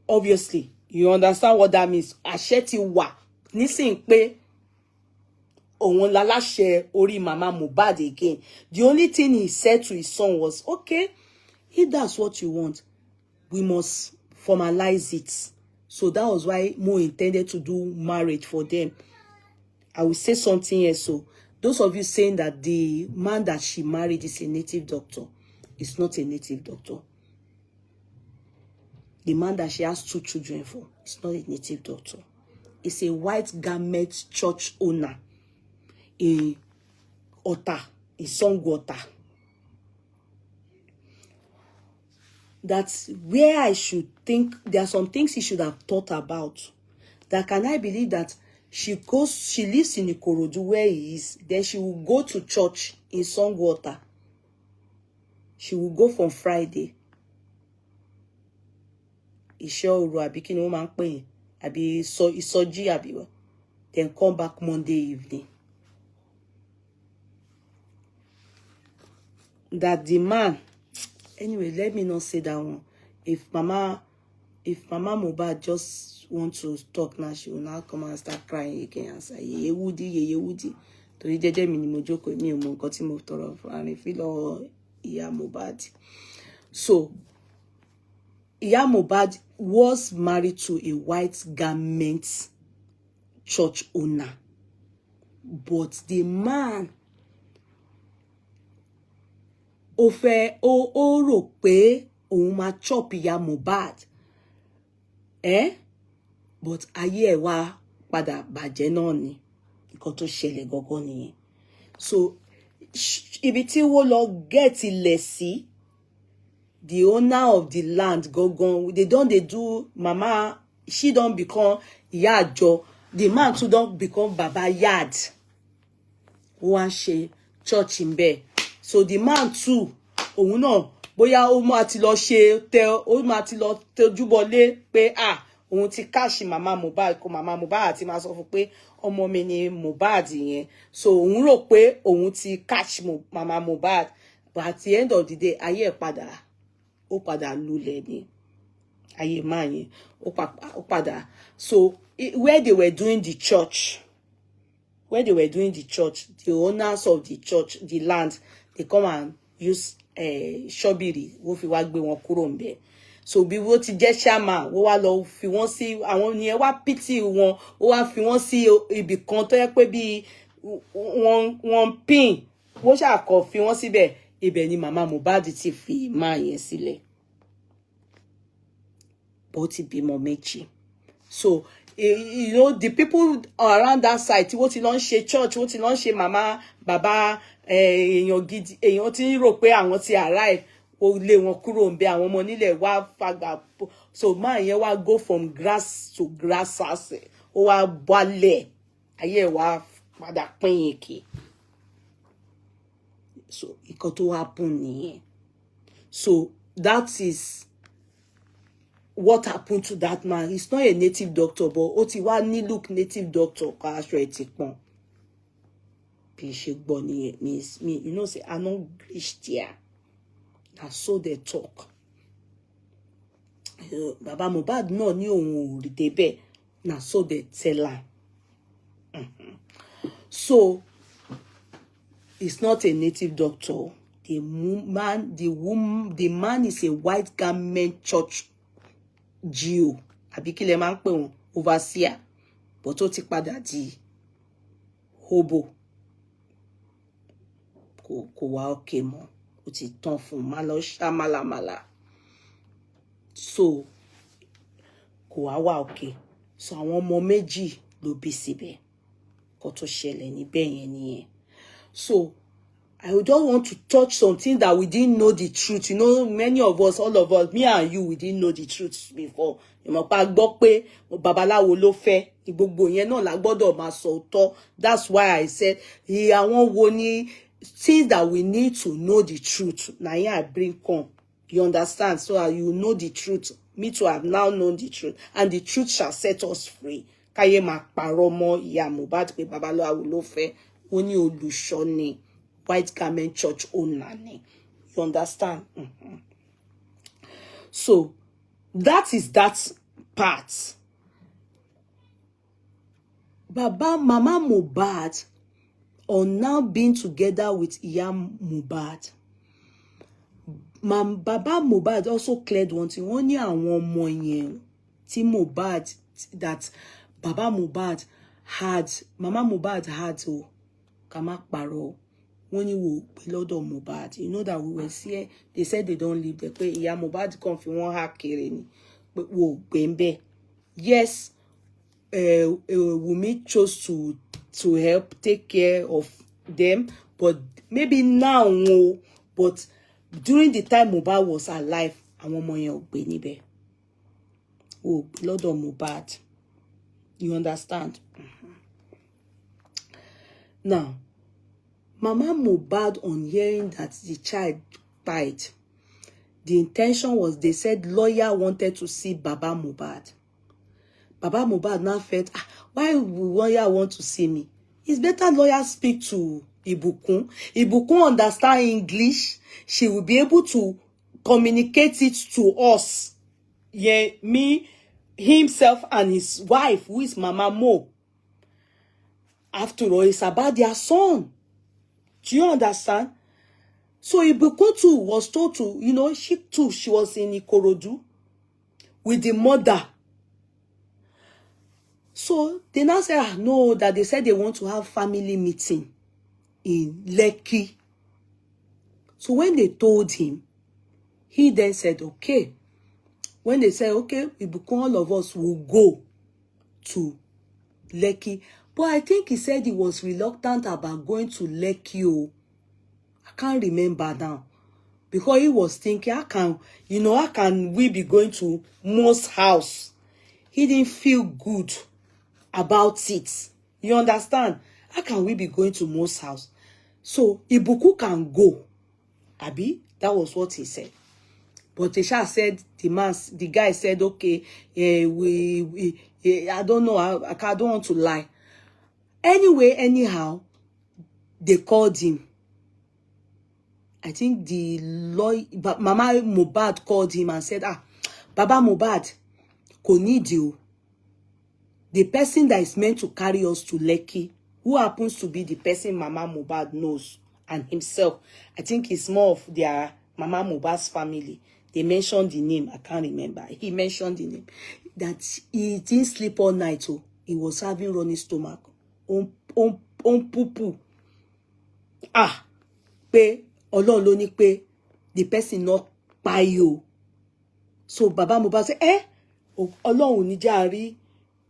obviously, you understand what that means. Asheti wa nisin pe òun láláṣẹ orí Mama Mohbad again. The only thing he said to his son was, okay, if that's what you want, we must formalize it. So that was why Mo intended to do marriage for them. I will say something else. So those of you saying that the man that she married is a native doctor, it's not a native doctor. The man that she has 2 children for, it's not a native doctor. It's a white garment church owner in Ota, in Songwater. That's where I should think there are some things he should have thought about. That can I believe that she lives in Ikorodu where he is, then she will go to church in Songwater. She will go from Friday. Then come back Monday evening. That the man, anyway, let me not say that one. If Mama Mohbad just want to talk now, she will now come and start crying again and say, ye Woody. To the jeje mi ni mo jókòó, mi ò mọ nǹkan tí mo tọrọ fún, and if Iya Mohbad. So Iya Mohbad was married to a white garment church owner, but the man ó rò pé òun máa chop Iya Mohbad, but ayé ẹ̀ wá padà bàjẹ́ náà ni nǹkan tó ṣẹlẹ̀ gangan nìyẹn. So ibi tí wọ́n lọ get ilẹ̀ sí, the owner of the land gangan, they do Mama, she don't become Ìyá Àjọ, the man too don't become Baba Yard. Wọ́n ṣe church in bẹ̀. So the man too, òun náà bóyá ó máa ti lọ tójúbọlé pé òun ti káàṣì Mama Mohbad, kó Mama Mohbad àti máa sọ fún pé ọmọ mi ni Mohbad yẹn. So òun rò pé òun ti catch Mama Mohbad, but at the end of the day, ayé padà ó padà lulẹ̀ ni. Ayé máa yẹn ó padà. So where they were doing the church, the owners of the church, the land, they come and use Ṣọ́bìrì wọ́n fi wá gbé wọn kúrò ńbẹ̀. So bí wọ́n ti jẹ́ chairman wọ́n wá lọ fi wọ́n sí àwọn yẹn wá pity wọn ó wá fi wọ́n sí ibì kan tó yẹ pé bí wọ́n pin wọ́n ṣàkọ fi wọ́n síbẹ̀ ibẹ̀ ni màmá Mohbad ti fi máa yẹn sílẹ̀ bó ti bímọ méjì. So you know the people around that side tí wọ́n ti lọ ń ṣe church wọ́n ti lọ ń ṣe màmá bàbá èèyàn gidi èèyàn tí ń rò pé àwọn ti arrive ó lé wọn kúrò ń bẹ àwọn ọmọ nílẹ̀ wá fagbà so máa yẹn wá go from grass to grass house ó wá balẹ̀ ayé ẹ̀ wá padà pín èké. So ìkan tó happen nìyẹn. So that is what happened to that man. He's not a native doctor but ó ti wá ní look native doctor ká aṣọ ẹ̀ ti pọ́n. Bí ṣe gbọ́ nìyẹn me you know say I no reach there. Na so they talk. Baba Mohbad náà ní òun ò rí débẹ̀. Na so they tell am. So he's not a native doctor. The man is a white garment church GO. Àbí kí lẹ máa ń pè wọ́n overseer. But ó ti padà di hobo. Kò wá okay mọ́. Ó ti tán fún má lọ ṣá málámálá. So kò wá okay. So àwọn ọmọ méjì ló bí síbẹ̀. Kó tó ṣẹlẹ̀ níbẹ̀ yẹn nìyẹn. So I don't want to touch something that we didn't know the truth. You know, many of us, all of us, me and you, we didn't know the truth before. Ìmọ̀ pa gbọ́ pé babaláwo ló fẹ́. Gbogbo yẹn náà la gbọ́dọ̀ máa sọ òótọ́. That's why I said, àwọn wo ni things that we need to know the truth. Now here I bring come. You understand? So you know the truth. Me too have now known the truth. And the truth shall set us free. Káyé máa parọ́ mọ́ ìyá Mohbad pé babaláwo ló fẹ́. Ó ní olùṣọ́ ni. White garment church owner ni. You understand? So that is that part. Mama Mohbad are now being together with Iya Mohbad. Baba Mohbad also cleared one thing. Wọ́n ní àwọn ọmọ yẹn tí Mohbad that Baba Mohbad had, Mama Mohbad had o ká má parọ́. When you wò pé lọ́dọ̀ Mohbad, you know that we were here. They said they don't live there. Pé Iya Mohbad come fi wọ́n há kiri ni. Pé wò gbẹ̀ǹbẹ̀. Yes, Wunmi chose to help take care of them, but maybe now, but during the time Mohbad was alive, àwọn ọmọ yẹn ò gbé níbẹ̀. Wò lọ́dọ̀ Mohbad. You understand? Now, Mama Mohbad, on hearing that the child died, the intention was, they said lawyer wanted to see Baba Mohbad. Baba Mohbad now felt, why would lawyer want to see me? It's better lawyer speak to Ibukun. Ibukun understand English. She will be able to communicate it to us. Yeah, me, himself and his wife, who is Mama Mo. After all, it's about their son. Do you understand? So Ibukun too was told to, you know, she was in Ikorodu with the mother. So they now say, no, that they said they want to have family meeting in Lekki. So when they told him, he then said, okay. When they said, okay, Ibukun, all of us will go to Lekki. But I think he said he was reluctant about going to Lekki. I can't remember now. Because he was thinking, how can we be going to Mo's house? He didn't feel good about it. You understand? How can we be going to Mo's house? So Ibuku can go. Abi, that was what he said. But Tesha said, the guy said, okay, I don't know, I don't want to lie. Anyway, anyhow, they called him. I think the lawyer, Mama Mohbad called him and said, Baba Mohbad, kò need you. The person that is meant to carry us to Lekki, who happens to be the person Mama Mohbad knows, and himself, I think he's more of their Mama Mohbad's family. They mentioned the name. I can't remember. He mentioned the name. That he didn't sleep all night. Oh, he was having running stomach. On poo. Ah, pé Ọlọ́run ló ní pé the person not pa you. So Baba Mohbad say, Ọlọ́run ní jẹ́ a rí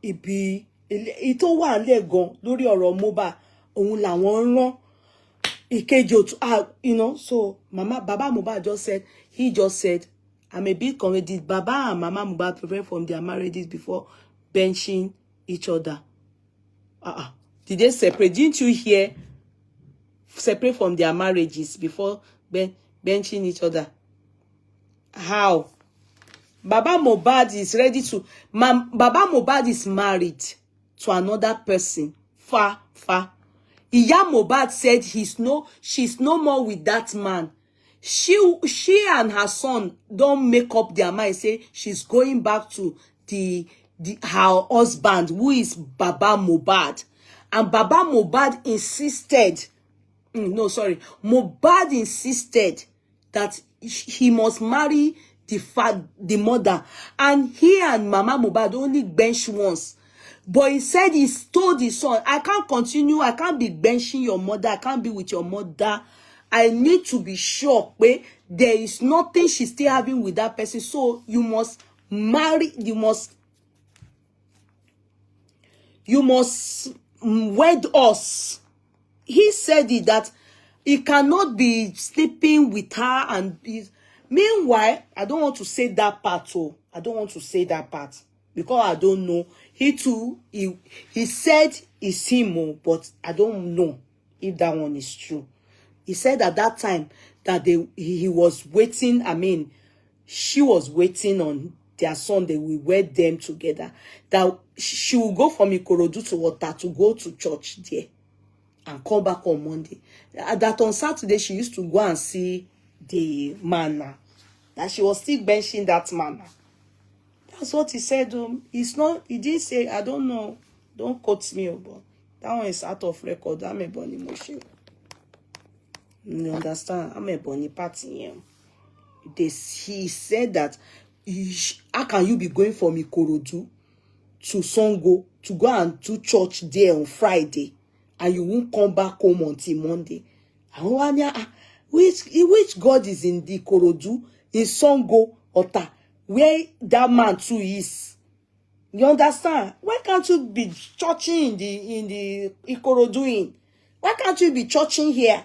ibi ìtó wà nílẹ̀ gan lórí ọ̀rọ̀ Mohbad. Òun làwọn rán ìkejì you know. So Baba Mohbad just said, I'm a bit convinced. Did Baba and Mama Mohbad prepare from their marriages before benching each other? Did they separate? Didn't you hear? Separate from their marriages before benching each other. How? Baba Mohbad is ready to... Baba Mohbad is married to another person. Far. Iya Mohbad said she's no more with that man. She and her son don't make up their mind. Say she's going back to her husband, who is Baba Mohbad. And Baba Mohbad insisted... Mohbad insisted that he must marry the mother, and he and Mama Mohbad only bench once. But he said he told his son, I can't continue, I can't be benching your mother, I can't be with your mother. I need to be sure there is nothing she's still having with that person. So you must marry, you must wed us. He said it, that he cannot be sleeping with her and meanwhile, I don't want to say that part. I don't want to say that part because I don't know. He too, he said it's him, but I don't know if that one is true. He said at that time that he was waiting. She was waiting on their son. They will wed them together. That she will go from Ikorodu to Water to go to church there and come back on Monday. That on Saturday she used to go and see the man. That she was still benching that man. That's what he said. It's not. He didn't say. I don't know. Don't quote me, but that one is out of record. I'm a bunny motion. You understand? I'm a bunny party. He said that. How can you be going from Ikorodu to Songo to go and do church there on Friday? And you won't come back home until Monday. Which God is in the Ikorodu, in Songo, Ota, where that man too is? You understand? Why can't you be churching in the Ikorodu? Why can't you be churching here?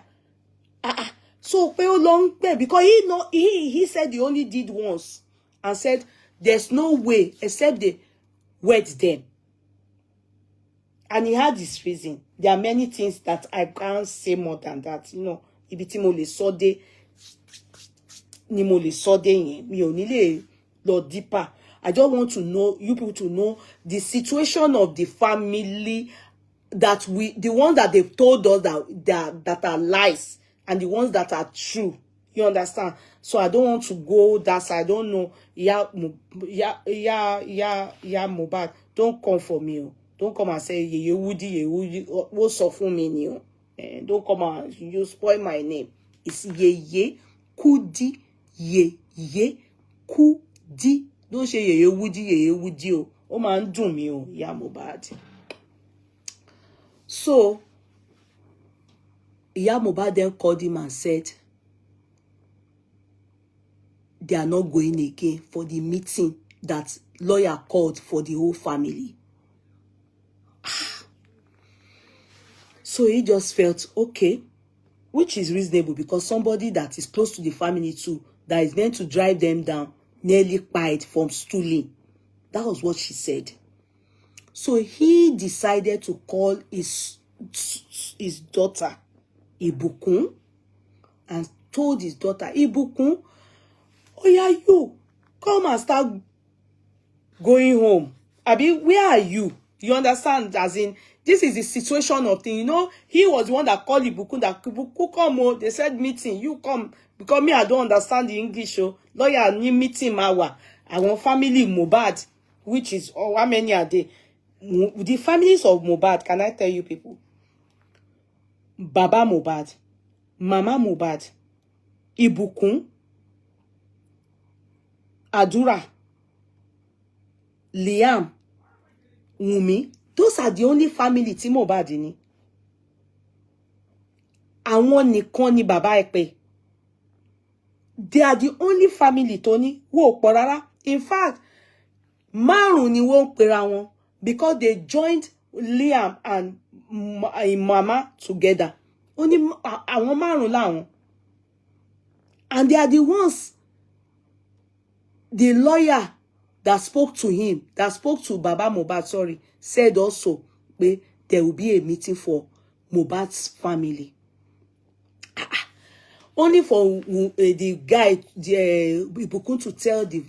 So long because he said he only did once and said there's no way except they wed them. And he had his reason. There are many things that I can't say more than that. You know, ibiti mo le sode, ni mo le sode yen. Mi ò ní lè lọ deeper. I just want to know, you people to know the situation of the family, that the ones that they've told us that are lies and the ones that are true. You understand? So I don't want to go that side. I don't know. Yeah, Mohbad. Don't come for me. Don't come and say ye Woody. What's off for me? Don't come and you spoil my name. It's ye Kudi ye Kudi. Don't say ye Woody. Oh man, do me yeah Mohbad. So yeah Mohbad then called him and said they are not going again for the meeting that lawyer called for the whole family. So he just felt okay, which is reasonable because somebody that is close to the family too, that is meant to drive them down, nearly died from stooling. That was what she said. So he decided to call his daughter, Ibukun, and told his daughter, Ibukun, oh yeah, you come and start going home. Abi, where are you? You understand? As in, this is the situation of thing. You know, he was the one that called Ibukun, that Ibukun come on. They said meeting, you come. Because me, I don't understand the English. Lawyer, ni meeting mawa. I want family Mohbad, which is, how many are they? The families of Mohbad, can I tell you people? Baba Mohbad, Mama Mohbad, Ibukun, Adura, Liam, Wunmi, those are the only family tí Mohbad ní. Àwọn nìkan ni bàbá ẹ pé. They are the only family tó ní. Wọ́n ò pọ̀ rárá. In fact, márùn ni wọ́n pera wọn because they joined Liam and Mama together. Only àwọn márùn láwọn. And they are the ones, the lawyer that spoke to him, that spoke to Baba Mohbad, sorry, said also there will be a meeting for Mohbad's family. Only for the guy, Ibukun, to tell the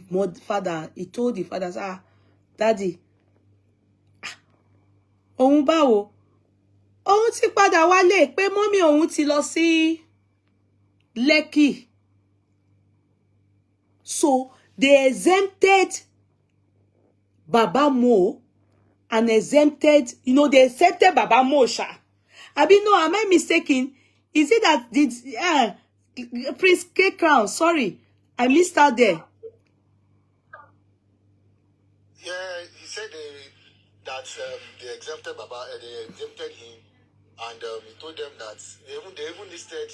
father, he told the father, Daddy, òun báwo, òun ti padà wálé pé mọ́mí òun ti lọ sí Lekki. So they exempted Baba Mo and exempted, they accepted Baba Mo sha. Abi, no, am I mistaken? Is it that did Prince K Crown? Sorry, I missed out there. Yeah, he said that they exempted Baba, they exempted him, and he told them that they even listed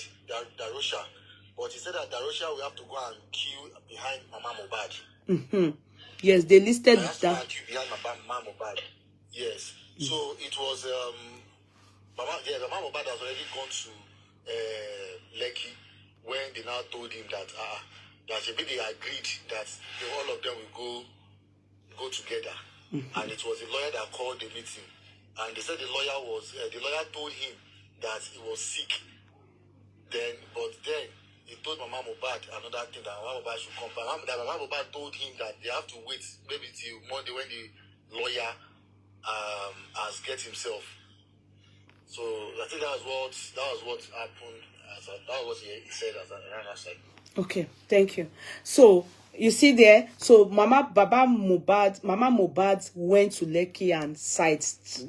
Darosha, but he said that Darosha will have to go and queue behind Mama Mohbad. Yes, they listed that. Queue behind Mama Mohbad. Yes. So it was Mama Mohbad has already gone to Lekki when they now told him that they agreed that all of them will go together. And it was the lawyer that called the meeting, and they said the lawyer told him that he was sick. But then he told Mama Mohbad another thing, that Mama Mohbad should come. That Mama Mohbad told him that they have to wait maybe till Monday when the lawyer has get himself. So I think that was what happened. That was what he said as an side. Okay, thank you. So you see there, so Mama Mohbad went to Lekki and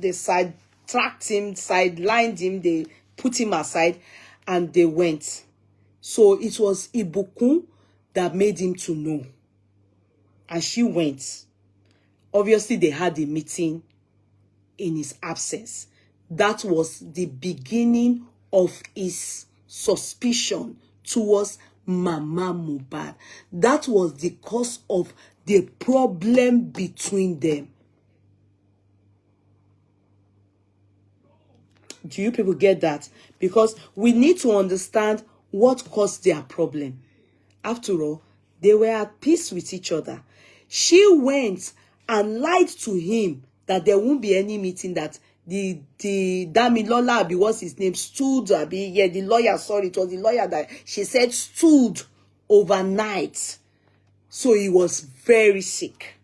they sidetracked him, sidelined him, they put him aside, and they went. So it was Ibukun that made him to know. And she went. Obviously, they had a meeting in his absence. That was the beginning of his suspicion towards Mama Mohbad. That was the cause of the problem between them. Do you people get that? Because we need to understand what caused their problem. After all, they were at peace with each other. She went and lied to him that there won't be any meeting, that the Damilola, what's his name, stood, the lawyer, sorry, it was the lawyer that she said stood overnight. So he was very sick.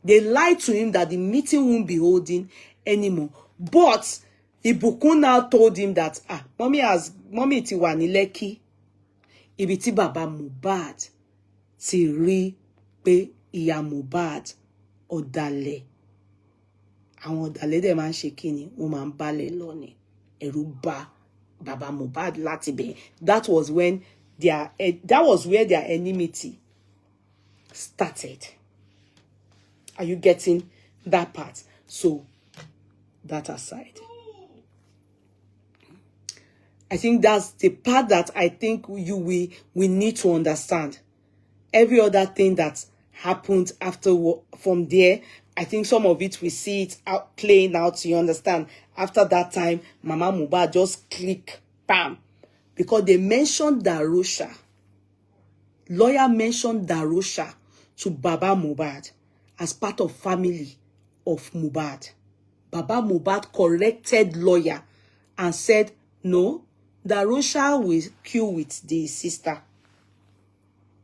They lied to him that the meeting won't be holding anymore. But Ibukun now told him that, mommy ti wà ní Lekki, ibi tí Baba Mohbad ti rí pé ìyá Mohbad ọ̀dàlẹ̀. Àwọn ọ̀dàlẹ̀ dẹ̀ máa ń ṣe kíni, wọ́n máa ń bálẹ̀ lọ ni. Ẹ̀rù bà Baba Mohbad láti bẹ̀. That was where their enmity started. Are you getting that part? So that aside, I think that's the part that I think we need to understand. Every other thing that happened from there, I think some of it we see it out playing out. You understand? After that time, Mama Mohbad just click, bam, because they mentioned Darosha. Lawyer mentioned Darosha to Baba Mohbad as part of family of Mohbad. Baba Mohbad corrected lawyer and said, no, Darosha will queue with the sister.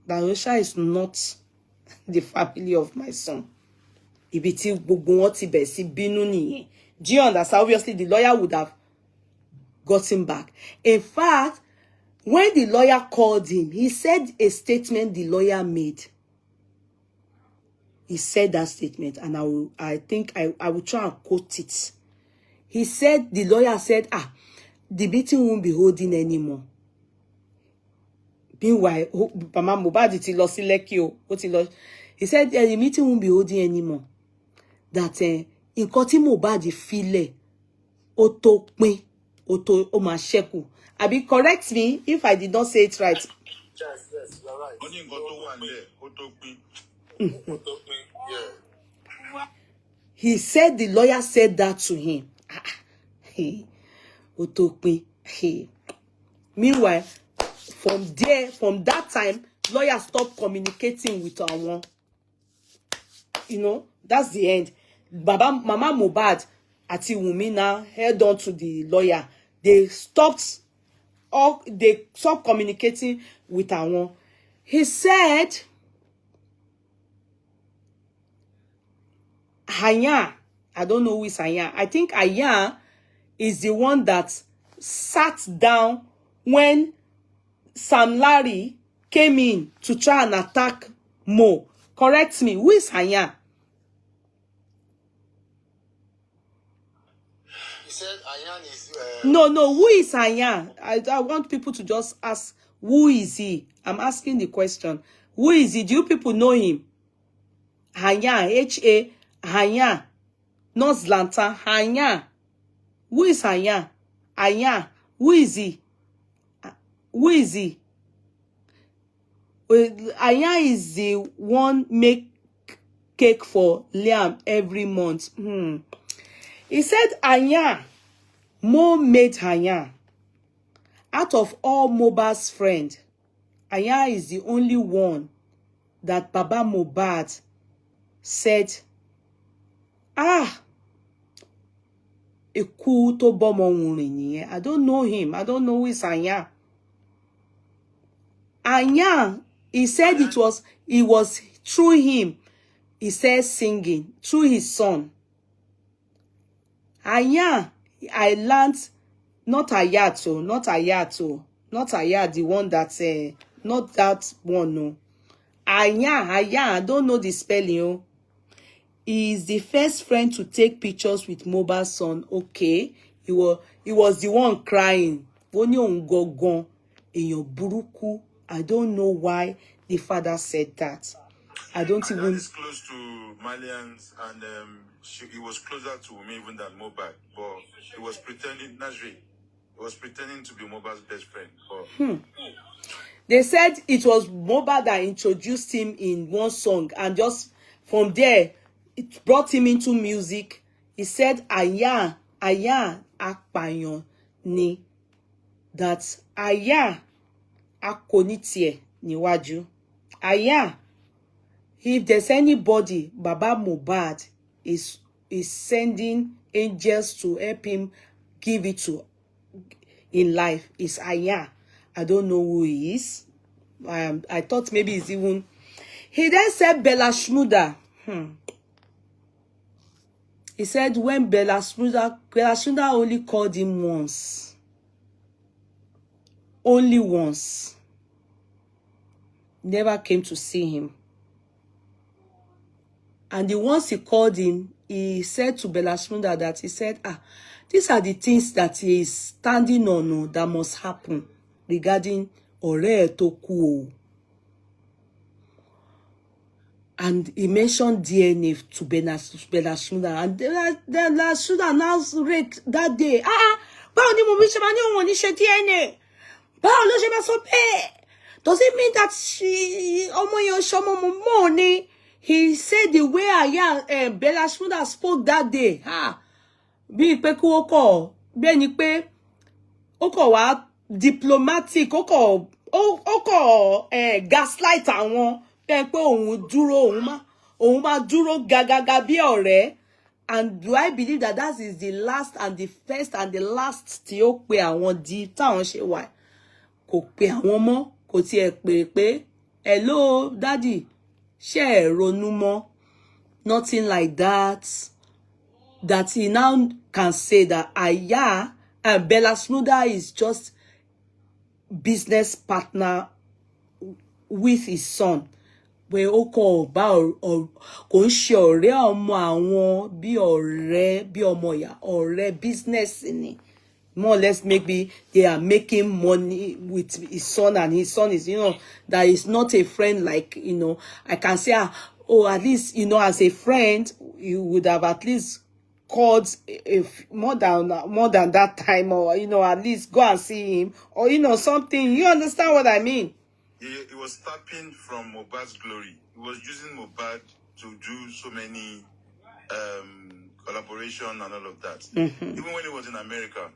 Darosha is not the family of my son. Ibi tí gbogbo wọn ti bẹ̀ sí bínú nìyẹn. Do you understand? Obviously, the lawyer would have gotten back. In fact, when the lawyer called him, he said a statement the lawyer made. He said that statement, and I think I will try and quote it. He said, the lawyer said, the meeting won't be holding anymore, Meanwhile, Mama Mohbad ti lọ sí Lekki o. Ó ti lọ. He said the meeting won't be holding anymore. That nǹkan tí Mohbad filẹ̀ ó tó pín, ó máa ṣẹ́kù. Abi, correct me if I did not say it right. Yes, you're right. Ó ní nǹkan tó wà nílẹ̀, ó tó pín. Yeah. He said the lawyer said that to him. Ó tó pín. Meanwhile, from that time, lawyer stopped communicating with àwọn. You know, that's the end. Mama Mohbad àti Wunmi now held on to the lawyer. They stopped communicating with àwọn. He said, Aya, I don't know who is Aya. I think Aya is the one that sat down when Sam Larry came in to try and attack Mo. Correct me. Who is Aya? He said Ayan is... No. Who is Aya? I want people to just ask, who is he? I'm asking the question. Who is he? Do you people know him? Aya. H-A. Aya. Not Zlanta. Aya. Who is Aya? Aya. Who is he? Who is he? Aya is the one make cake for Liam every month. He said Aya. Mo made Aya. Out of all Mohbad's friends, Aya is the only one that Baba Mohbad said, ikú tó bọ́mọ òun rìn nìyẹn. I don't know him. I don't know who is Aya. Aya, he said it was through him. He said singing through his son. Aya, I learned not Aya, the one that not that one, no. Aya, I don't know the spelling. Oh. He is the first friend to take pictures with Mohbad's son. Okay, he was the one crying. I don't know why the father said that. I don't even. That is close to Malians, and he was closer to me even than Mohbad. But he was pretending, Nazri. He was pretending to be Mohbad's best friend. But they said it was Mohbad that introduced him in one song, and just from there, it brought him into music. He said, Aya, Akpayon ni. That Aya, Akonitie niwaju. Aya, if there's anybody, Baba Mohbad is sending angels to help him give it to in life, is Aya. I don't know who he is. I thought maybe it's even... He then said Bella Shmurda. He said when Bella Shmurda only called him once. Only once. Never came to see him. And the ones he called him, he said to Bella Shmurda that he said, these are the things that he is standing on that must happen regarding Ore Toku. And he mentioned DNA to Bella Shmurda. And Bella Shmurda now rake that day. Báwo ni mo bí ṣe máa ní òun ò ní ṣe DNA? Báwo ló ṣe máa sọ bẹ́ẹ̀? Does it mean that ọmọ yẹn ṣọmọ mọ́ ni? He said the way Bella Shmurda spoke that day. Bí pé kí ó kọ̀, bẹ́ẹ̀ ni pé ó kọ̀ wá diplomatic, ó kọ̀ gaslight àwọn. Bẹ́ẹ̀ pé òun máa dúró gàgàgà bí ọ̀rẹ́. And do I believe that that is the last and the first and the last tí ó pe àwọn di táwọn ṣe wà? Kò pe àwọn mọ́, kò tiẹ̀ pé hello daddy, ṣé ẹ ronú mọ́? Nothing like that. That he now can say that Aya and Bella Shmurda is just business partner with his son. Pé ó kọ̀ bá kò ń ṣe ọ̀rẹ́ ọmọ àwọn bí ọ̀rẹ́ bí ọmọ ìyá ọ̀rẹ́ business ni more or less maybe they are making money with his son, and his son is, that is not a friend. Like, I can say, oh, at least, as a friend, you would have at least called if more than that time, or at least go and see him, or something. You understand what I mean? He was tapping from Mohbad's glory. He was using Mohbad to do so many collaboration and all of that. Even when he was in America,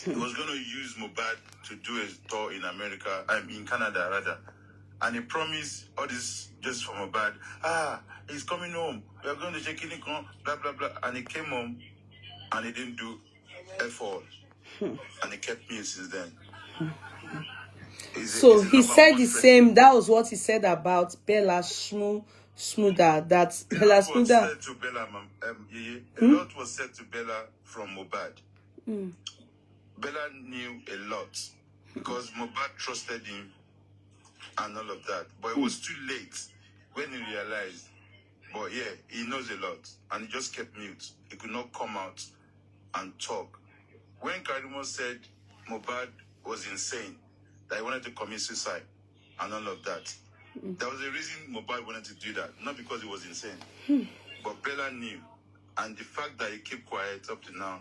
he was going to use Mohbad to do a tour in America, in Canada rather. And he promised all this just for Mohbad. He's coming home. We are going to check in, blah, blah, blah. And he came home and he didn't do F all. And he kept me since then. So he said the same. That was what he said about Bella Smoother. That Bella Smoother. A lot was said to Bella from Mohbad. Bella knew a lot because Mohbad trusted him and all of that. But it was too late when he realized. But yeah, he knows a lot. And he just kept mute. He could not come out and talk. When Karimo said Mohbad was insane, that he wanted to commit suicide and all of that, there was a reason Mohbad wanted to do that. Not because he was insane. But Bella knew. And the fact that he kept quiet up to now,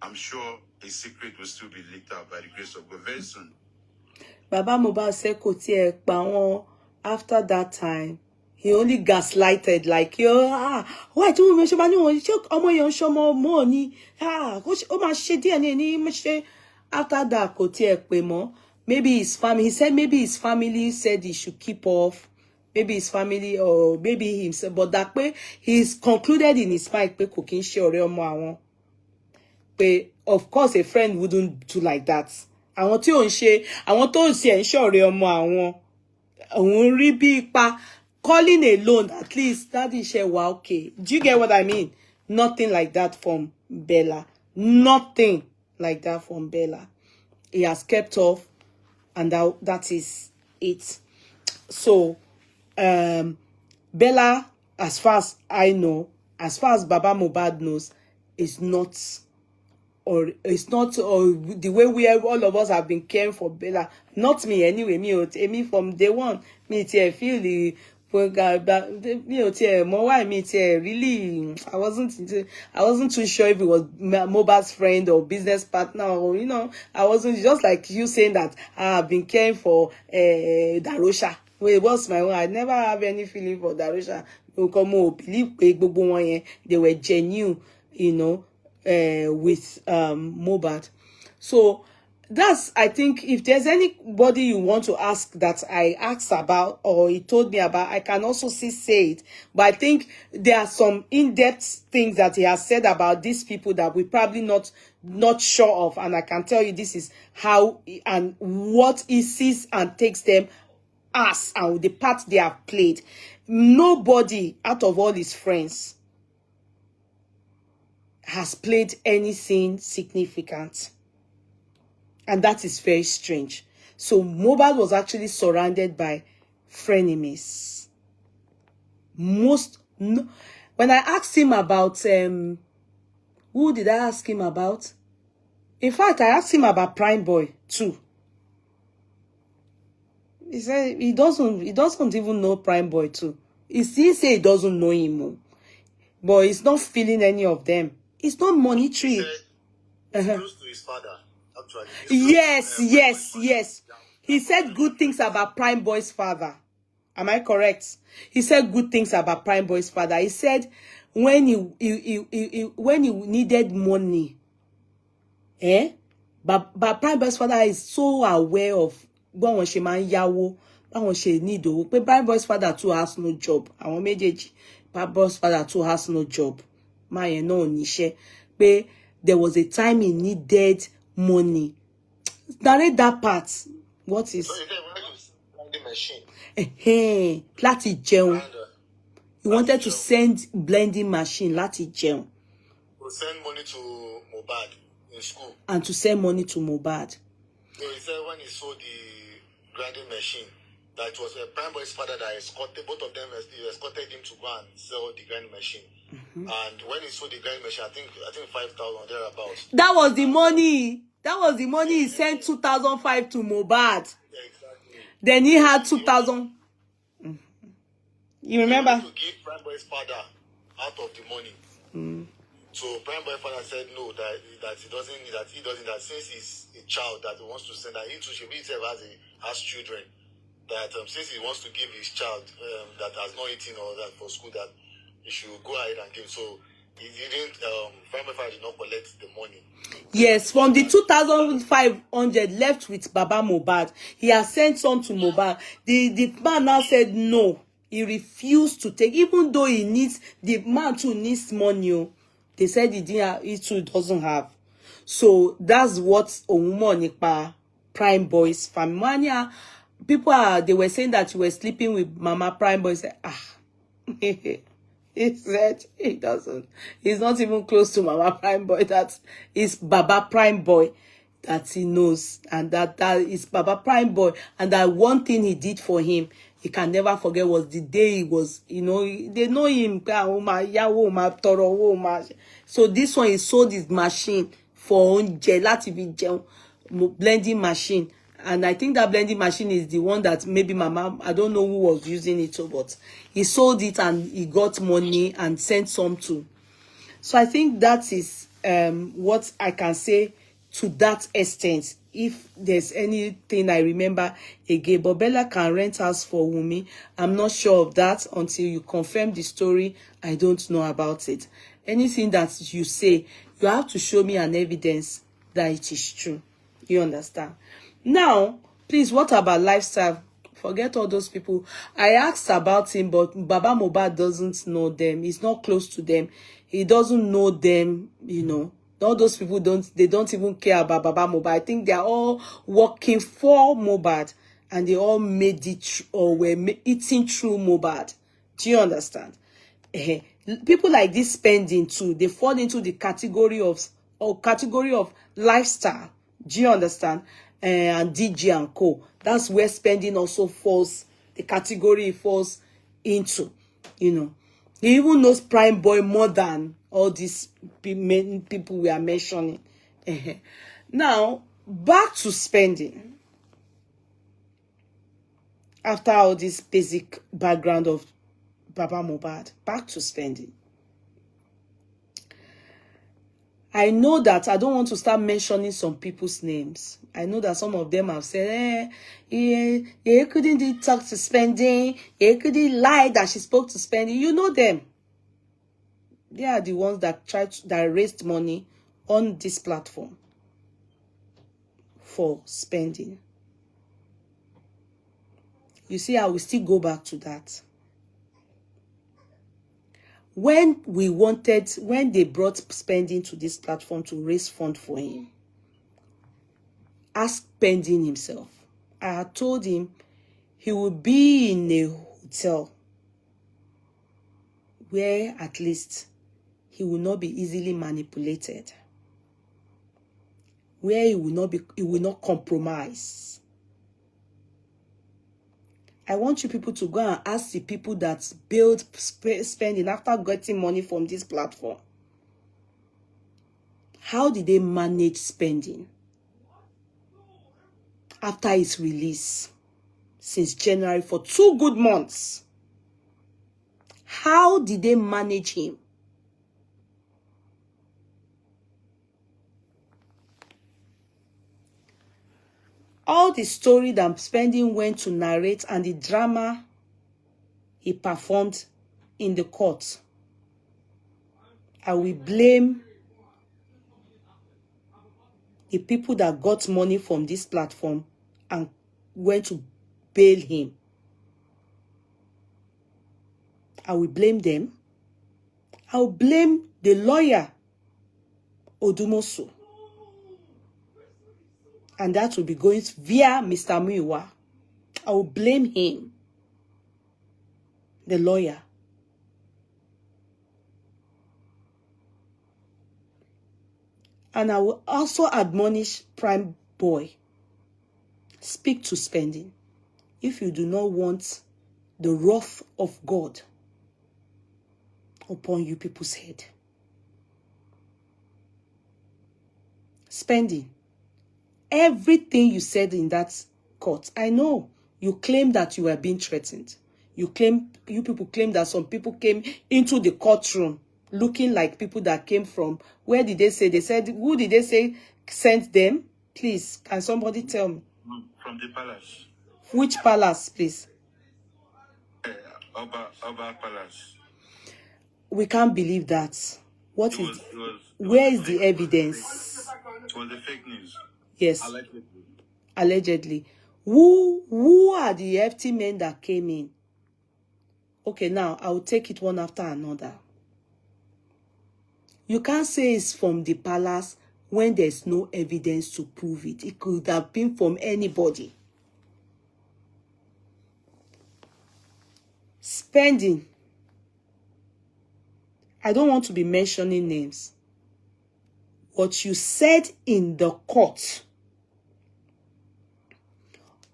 I'm sure his secret will still be leaked out by the grace of God very soon. Baba Mohbad said, after that time, he only gaslighted, like, why do you mention money? After that, maybe his family, he said maybe his family said he should keep off. Maybe his family or maybe himself, but that way he's concluded in his mind, of course a friend wouldn't do like that. I want to say calling alone, at least that is okay. Do you get what I mean? Nothing like that from Bella. Nothing like that from Bella. He has kept off, and that is it. So Bella, as far as I know, as far as Baba Mohbad knows, is not, or it's not, or the way we have, all of us have been caring for Bella. Not me anyway. Me from day one. Me feel the really, I wasn't too sure if it was Mohbad's friend or business partner, or I wasn't, just like you saying that I've been caring for Darosha. Well, it was my own. I never have any feeling for Darosha. Believe they were genuine, with Mohbad. So that's, I think, if there's anybody you want to ask that I asked about or he told me about, I can also say it. But I think there are some in-depth things that he has said about these people that we probably not sure of, and I can tell you this is how and what he sees and takes them as, and the part they have played. Nobody out of all his friends has played anything significant. And that is very strange. So Mohbad was actually surrounded by frenemies. When I asked him about, who did I ask him about? In fact, I asked him about Prime Boy too. He said he doesn't even know Prime Boy too. He still say he doesn't know him, but he's not feeling any of them. It's not monetary. He's close to his father. Yes. He said good things about Prime Boy's father. Am I correct? He said good things about Prime Boy's father. He said when he needed money, but Prime Boy's father is so aware of Prime Boy's father too has no job. Prime Boy's father too has no job. There was a time he needed money. Narrate that part. What is? So you get the machine. Láti jẹun. He wanted to send blending machine. Láti jẹun. To send money to Mohbad in school. And to send money to Mohbad. So he said when he saw the grinding machine, that it was a Prime Boy's father that escorted both of them. He escorted him to go and sell the grinding machine. And when he saw the grinding machine, I think 5,000 thereabouts. That was the money. That was the money he sent 2005 to Mohbad. Exactly. Then he had 2000. You remember? To give Prime Boy's father out of the money. So Prime Boy father said no, that he doesn't need that. He doesn't, that since he's a child that he wants to send, that he too should be himself has children. That since he wants to give his child that has not eaten or that for school, that he should go ahead and give. So he didn't. Prime Boy father did not collect the money. Yes, from the 2,500 left with Baba Mohbad, he has sent some to Mohbad. The man now said no. He refused to take, even though he needs, the man too needs money. Oh. They said he too doesn't have. So that's what Odumosu Nipa Prime Boy's family. People they were saying that you were sleeping with Mama Prime Boy. Said, he said he doesn't. He's not even close to Mama Prime Boy. That is Baba Prime Boy that he knows. And that is Baba Prime Boy. And that one thing he did for him, he can never forget, was the day he was, they know him. So this one, he sold his machine for blending machine. And I think that blending machine is the one that maybe Mama, I don't know who was using it, but he sold it and he got money and sent some to. So I think that is what I can say to that extent. If there's anything I remember again, but Bella can rent house for Wunmi. I'm not sure of that until you confirm the story. I don't know about it. Anything that you say, you have to show me an evidence that it is true. You understand? Now, please, what about lifestyle? Forget all those people. I asked about him, but Baba Mohbad doesn't know them. He's not close to them. He doesn't know them, All those people don't even care about Baba Mohbad. I think they are all working for Mohbad, and they all made it or were eating through Mohbad. Do you understand? People like this spending too, they fall into the category of lifestyle. Do you understand? And DJ and co. That's where spending also falls, the category it falls into, He even knows Prime Boy more than all these people we are mentioning. Now, back to spending. After all this basic background of Baba Mohbad, back to spending. I know that I don't want to start mentioning some people's names. I know that some of them have said, they couldn't talk to spending. They couldn't lie that she spoke to spending. You know them. They are the ones that that raised money on this platform for spending. You see, I will still go back to that. When they brought spending to this platform to raise funds for him, ask spending himself. I had told him he would be in a hotel where at least he will not be easily manipulated, where he will not compromise. I want you people to go and ask the people that build spending after getting money from this platform. How did they manage spending after its release since January for 2 good months? How did they manage him? All the story that spending went to narrate and the drama he performed in the court, I will blame the people that got money from this platform and went to bail him. I will blame them. I will blame the lawyer, Odumosu. And that will be going via Mr. Muiwa. I will blame him, the lawyer. And I will also admonish Prime Boy. Speak to spending. If you do not want the wrath of God upon you people's head. Spending. everything you said in that court. I know you claim that you were being threatened. You people claim that some people came into the courtroom looking like people that came from, where did they say? They said, who did they say sent them? Please, can somebody tell me? From the palace. Which palace, please? Oba Palace. We can't believe that. What is? It where was is the evidence? It was the fake news. Yes. Allegedly. Who are the FT men that came in? Okay, now I will take it one after another. You can't say it's from the palace when there's no evidence to prove it. It could have been from anybody. Spending. I don't want to be mentioning names. What you said in the court,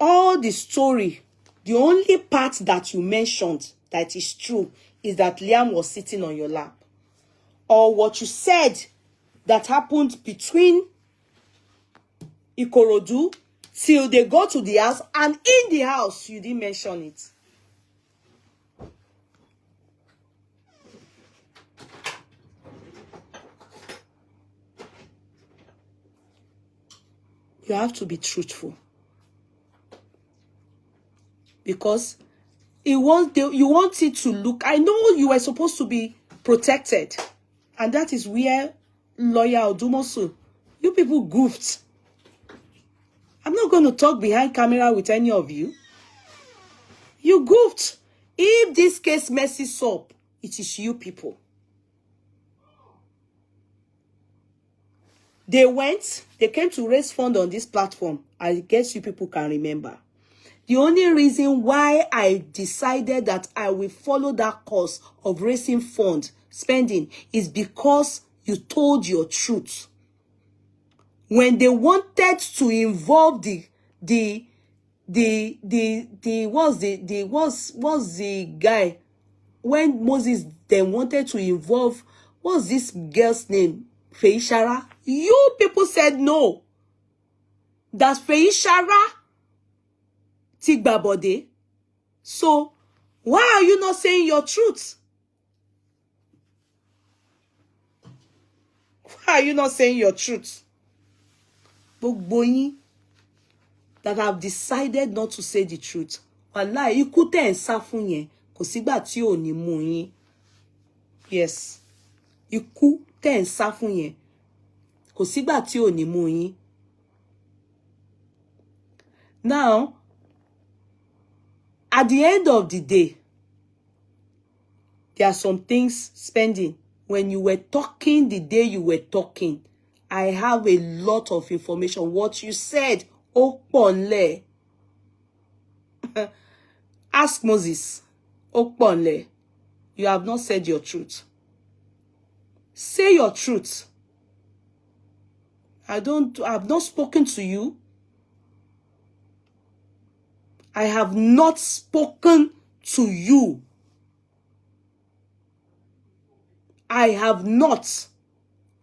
all the story, the only part that you mentioned that is true is that Liam was sitting on your lap. Or what you said that happened between Ikorodu till they go to the house, and in the house you didn't mention it. You have to be truthful. Because you want it to look, I know you were supposed to be protected. And that is where lawyer Odumosu, you people goofed. I'm not going to talk behind camera with any of you. You goofed. If this case messes up, it is you people. They came to raise funds on this platform. I guess you people can remember. The only reason why I decided that I will follow that course of raising funds, spending, is because you told your truth. When they wanted to involve what's the guy? When Moses then wanted to involve, what's this girl's name? Feishara? You people said no. That's Feishara Tigbabode. So why are you not saying your truth? Why are you not saying your truth? Gbogbo that have decided not to say the truth. Wallahi, ikú tẹ́ ń sá fún yẹn, kò sígbà tí ò ní mú yín. Yes. Ikú tẹ́ ń sá fún yẹn, kò sígbà tí ò ní mú yín. Now, at the end of the day, there are some things, spending. When you were talking, the day you were talking, I have a lot of information. What you said, Oponle. Ask Moses, Oponle. You have not said your truth. Say your truth. I've not spoken to you. I have not spoken to you. I have not.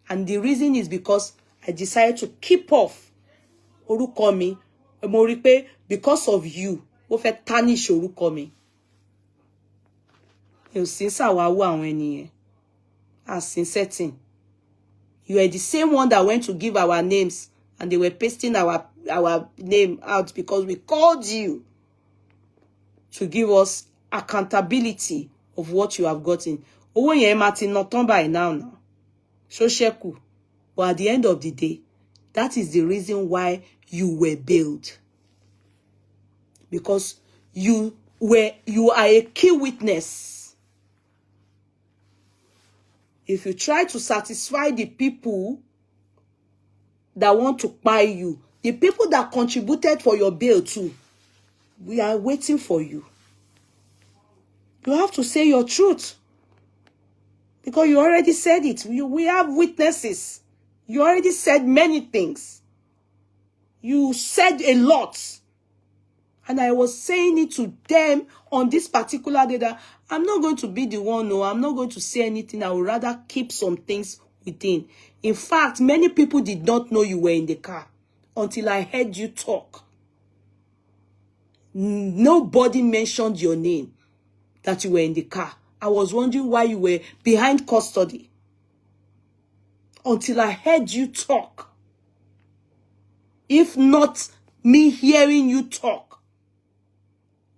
And the reason is because I decided to keep off orúkọ mi. Mo rí pé because of you, ó fẹ́ tarnish orúkọ mi. You since àwọn ènìyàn. As certain. You are the same one that went to give our names, and they were pasting our name out because we called you to give us accountability of what you have gotten. Owó yẹn ma ti ná tán by now. So ṣẹ́kù. But at the end of the day, that is the reason why you were bailed. Because you are a key witness. If you try to satisfy the people that want to buy you, the people that contributed for your bail too, we are waiting for you. You have to say your truth. Because you already said it. We have witnesses. You already said many things. You said a lot. And I was saying it to them on this particular day that I'm not going to be the one, no, I'm not going to say anything. I would rather keep some things within. In fact, many people did not know you were in the car until I heard you talk. Nobody mentioned your name, that you were in the car. I was wondering why you were behind custody. Until I heard you talk. If not me hearing you talk.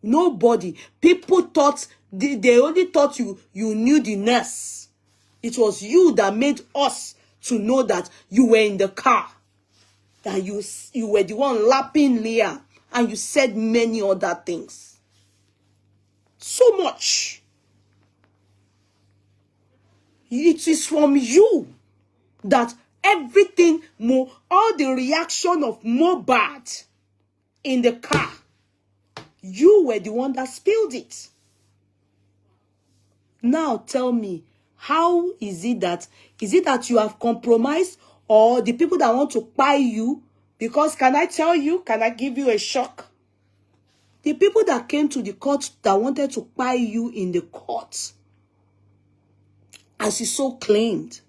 Nobody. People thought, they only thought you knew the nurse. It was you that made us to know that you were in the car. That you were the one lapping Leah. And you said many other things. So much. It is from you that everything, all the reaction of Mohbad in the car, you were the one that spilled it. Now tell me, how is it that you have compromised, or the people that want to buy you? Because can I give you a shock? The people that came to the court that wanted to buy you in the court, as you so claimed,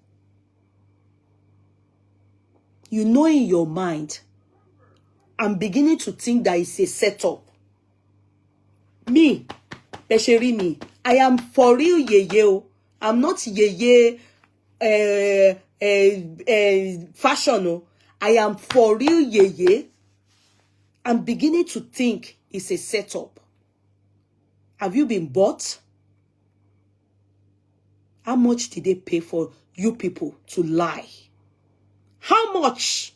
you know in your mind, I'm beginning to think that it's a setup. Me, Besheri me, I am for real yeye. I'm not yeye fashion. I am for real yeye. I'm beginning to think it's a setup. Have you been bought? How much did they pay for you people to lie? How much?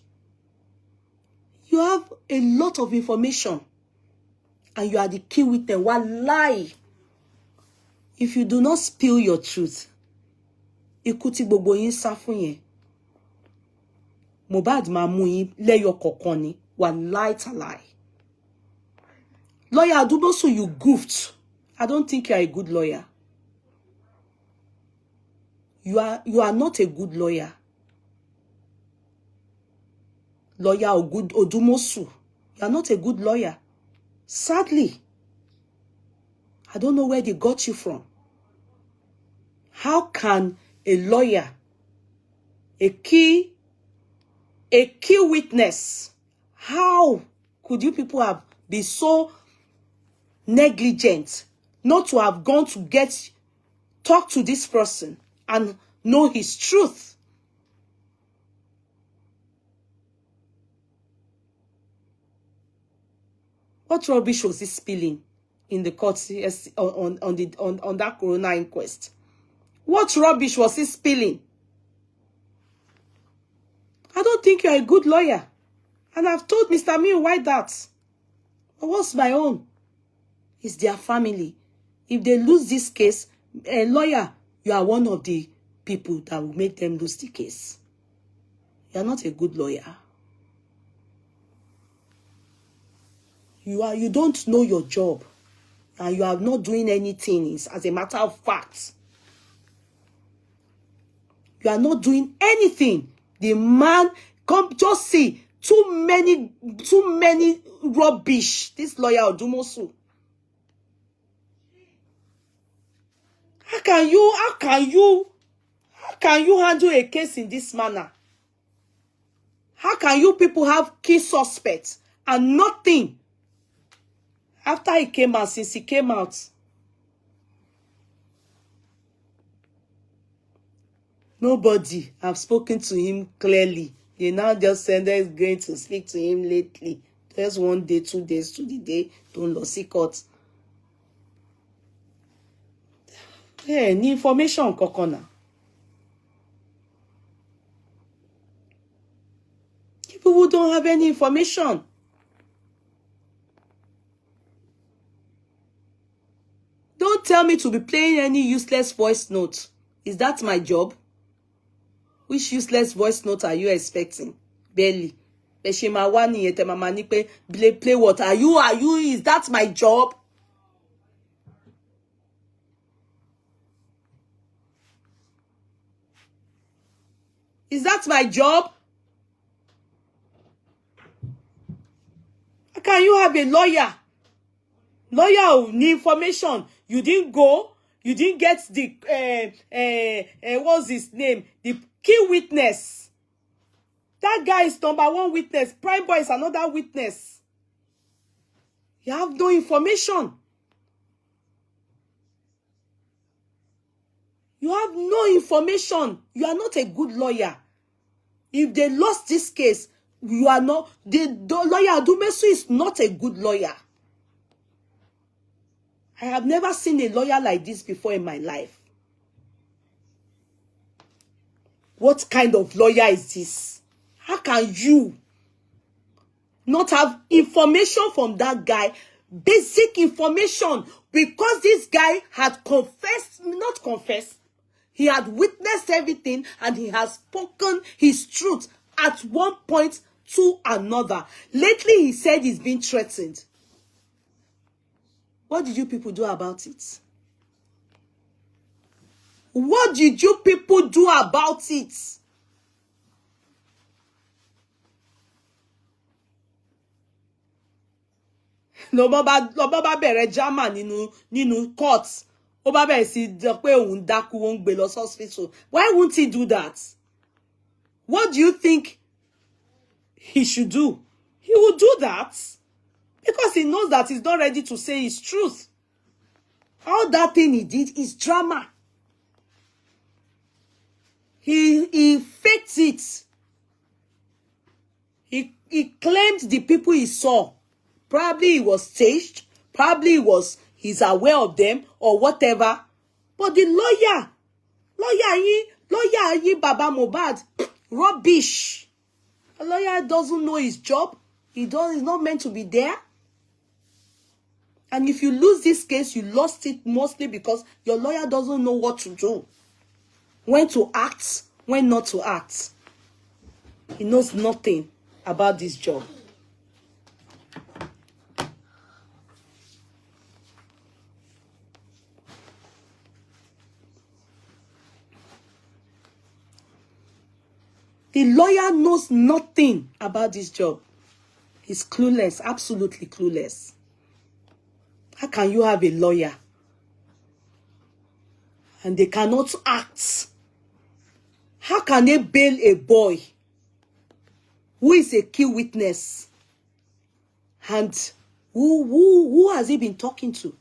You have a lot of information. And you are the key witness. One lie. If you do not spill your truth, ikuti gbogbo yin sá fún yẹn. Mohbad ma mú yín lẹ́yọ kọ̀ọ̀kan ni. One lie to lie. Lawyer Odumosu, you goofed. I don't think you are a good lawyer. You are not a good lawyer. Lawyer Odumosu, you are not a good lawyer. Sadly, I don't know where they got you from. How can a lawyer, a key witness, how could you people have been so negligent not to have gone to talk to this person and know his truth? What rubbish was he spilling in the court on that corona inquest? What rubbish was he spilling? I don't think you're a good lawyer. And I've told Mr. Miu why that. But what's my own? It's their family. If they lose this case, a lawyer, you are one of the people that will make them lose the case. You're not a good lawyer. You don't know your job. And you are not doing anything, as a matter of fact. You are not doing anything. The man, just see, too many rubbish. This lawyer Odumosu. How can you handle a case in this manner? How can you people have key suspects and nothing? After he came out, since he came out, nobody have spoken to him clearly. They now just said they're going to speak to him lately. Just 1 day, 2 days to the day. Don't lose court. Yeah, any information kokona. People who don't have any information. Don't tell me to be playing any useless voice note. Is that my job? Which useless voice note are you expecting? Barely. Play what? Are you? Is that my job? Is that my job? How can you have a lawyer? Lawyer need information. You didn't go. You didn't get the what's his name? The key witness. That guy is #1 witness. Prime Boy is another witness. You have no information. You have no information. You are not a good lawyer. If they lost this case, you are not. The lawyer Odumosu is not a good lawyer. I have never seen a lawyer like this before in my life. What kind of lawyer is this? How can you not have information from that guy? Basic information. Because this guy had not confessed. He had witnessed everything and he has spoken his truth at one point to another. Lately, he said he's been threatened. What did you people do about it? What did you people do about it? No baba bẹ̀rẹ̀ German nínú court. Ó bá bẹ̀rẹ̀ sí jẹ́ pé òun dákú wọ́n gbé lọ hospital. Why won't he do that? What do you think he should do? He will do that because he knows that he's not ready to say his truth. All that thing he did is drama. He faked it. He claimed the people he saw. Probably he was staged. Probably he's aware of them or whatever. But the lawyer Baba Mohbad, rubbish. A lawyer doesn't know his job. He's not meant to be there. And if you lose this case, you lost it mostly because your lawyer doesn't know what to do. When to act, when not to act. He knows nothing about this job. The lawyer knows nothing about this job. He's clueless, absolutely clueless. How can you have a lawyer and they cannot act? How can they bail a boy who is a key witness? And who has he been talking to?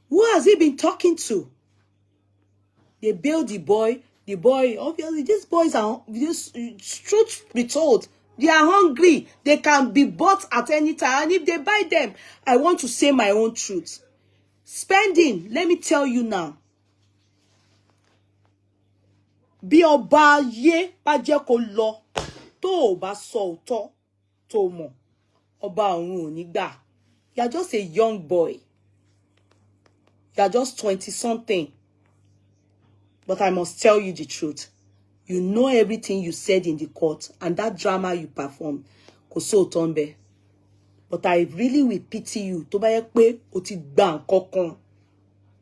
Who has he been talking to? They bailed the boy. The boy, obviously, these boys are, truth be told, they are hungry. They can be bought at any time. And if they buy them, I want to say my own truth. Spending, let me tell you now. Bí ọba ayé bá jẹ́ kó lọ, tó bá sọ òótọ́, tó mọ̀, ọba ọ̀run ò ní gbà. You are just a young boy. You are just 20-something. But I must tell you the truth. You know everything you said in the court and that drama you performed. Kò sí òótọ́ ńbẹ̀. But I really will pity you. Tó bá yẹ pé o ti gbà nǹkan kan.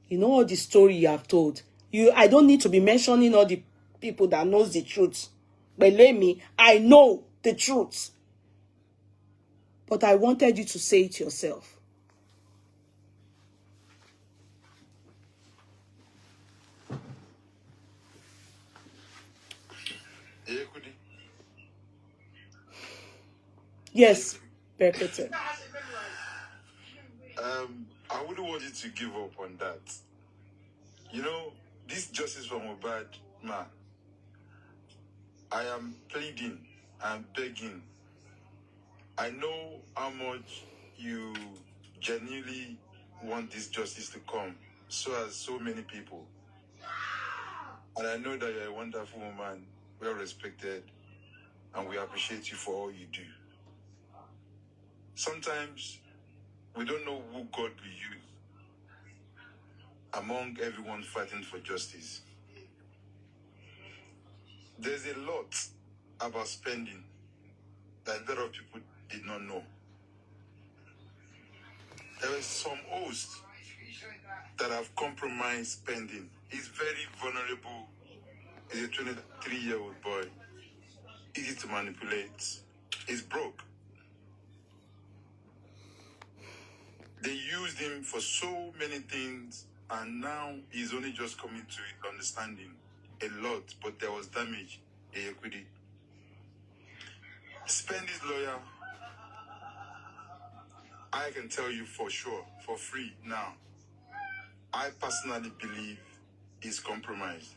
You know all the story you have told. I don't need to be mentioning all the people that knows the truth. Believe me, I know the truth. But I wanted you to say it yourself. Yes, Berkete. I wouldn't want you to give up on that. You know, this justice for Mohbad, man, I am pleading and begging. I know how much you genuinely want this justice to come, so as so many people. And I know that you're a wonderful woman, well respected, and we appreciate you for all you do. Sometimes we don't know who God will use among everyone fighting for justice. There's a lot about spending that a lot of people did not know. There are some hosts that have compromised spending. He's very vulnerable. He's a 23-year-old boy. Easy to manipulate. He's broke. They used him for so many things, and now he's only just coming to understanding. a lot, but there was damage. Equity. Spendy's lawyer, I can tell you for sure, for free now, I personally believe he's compromised.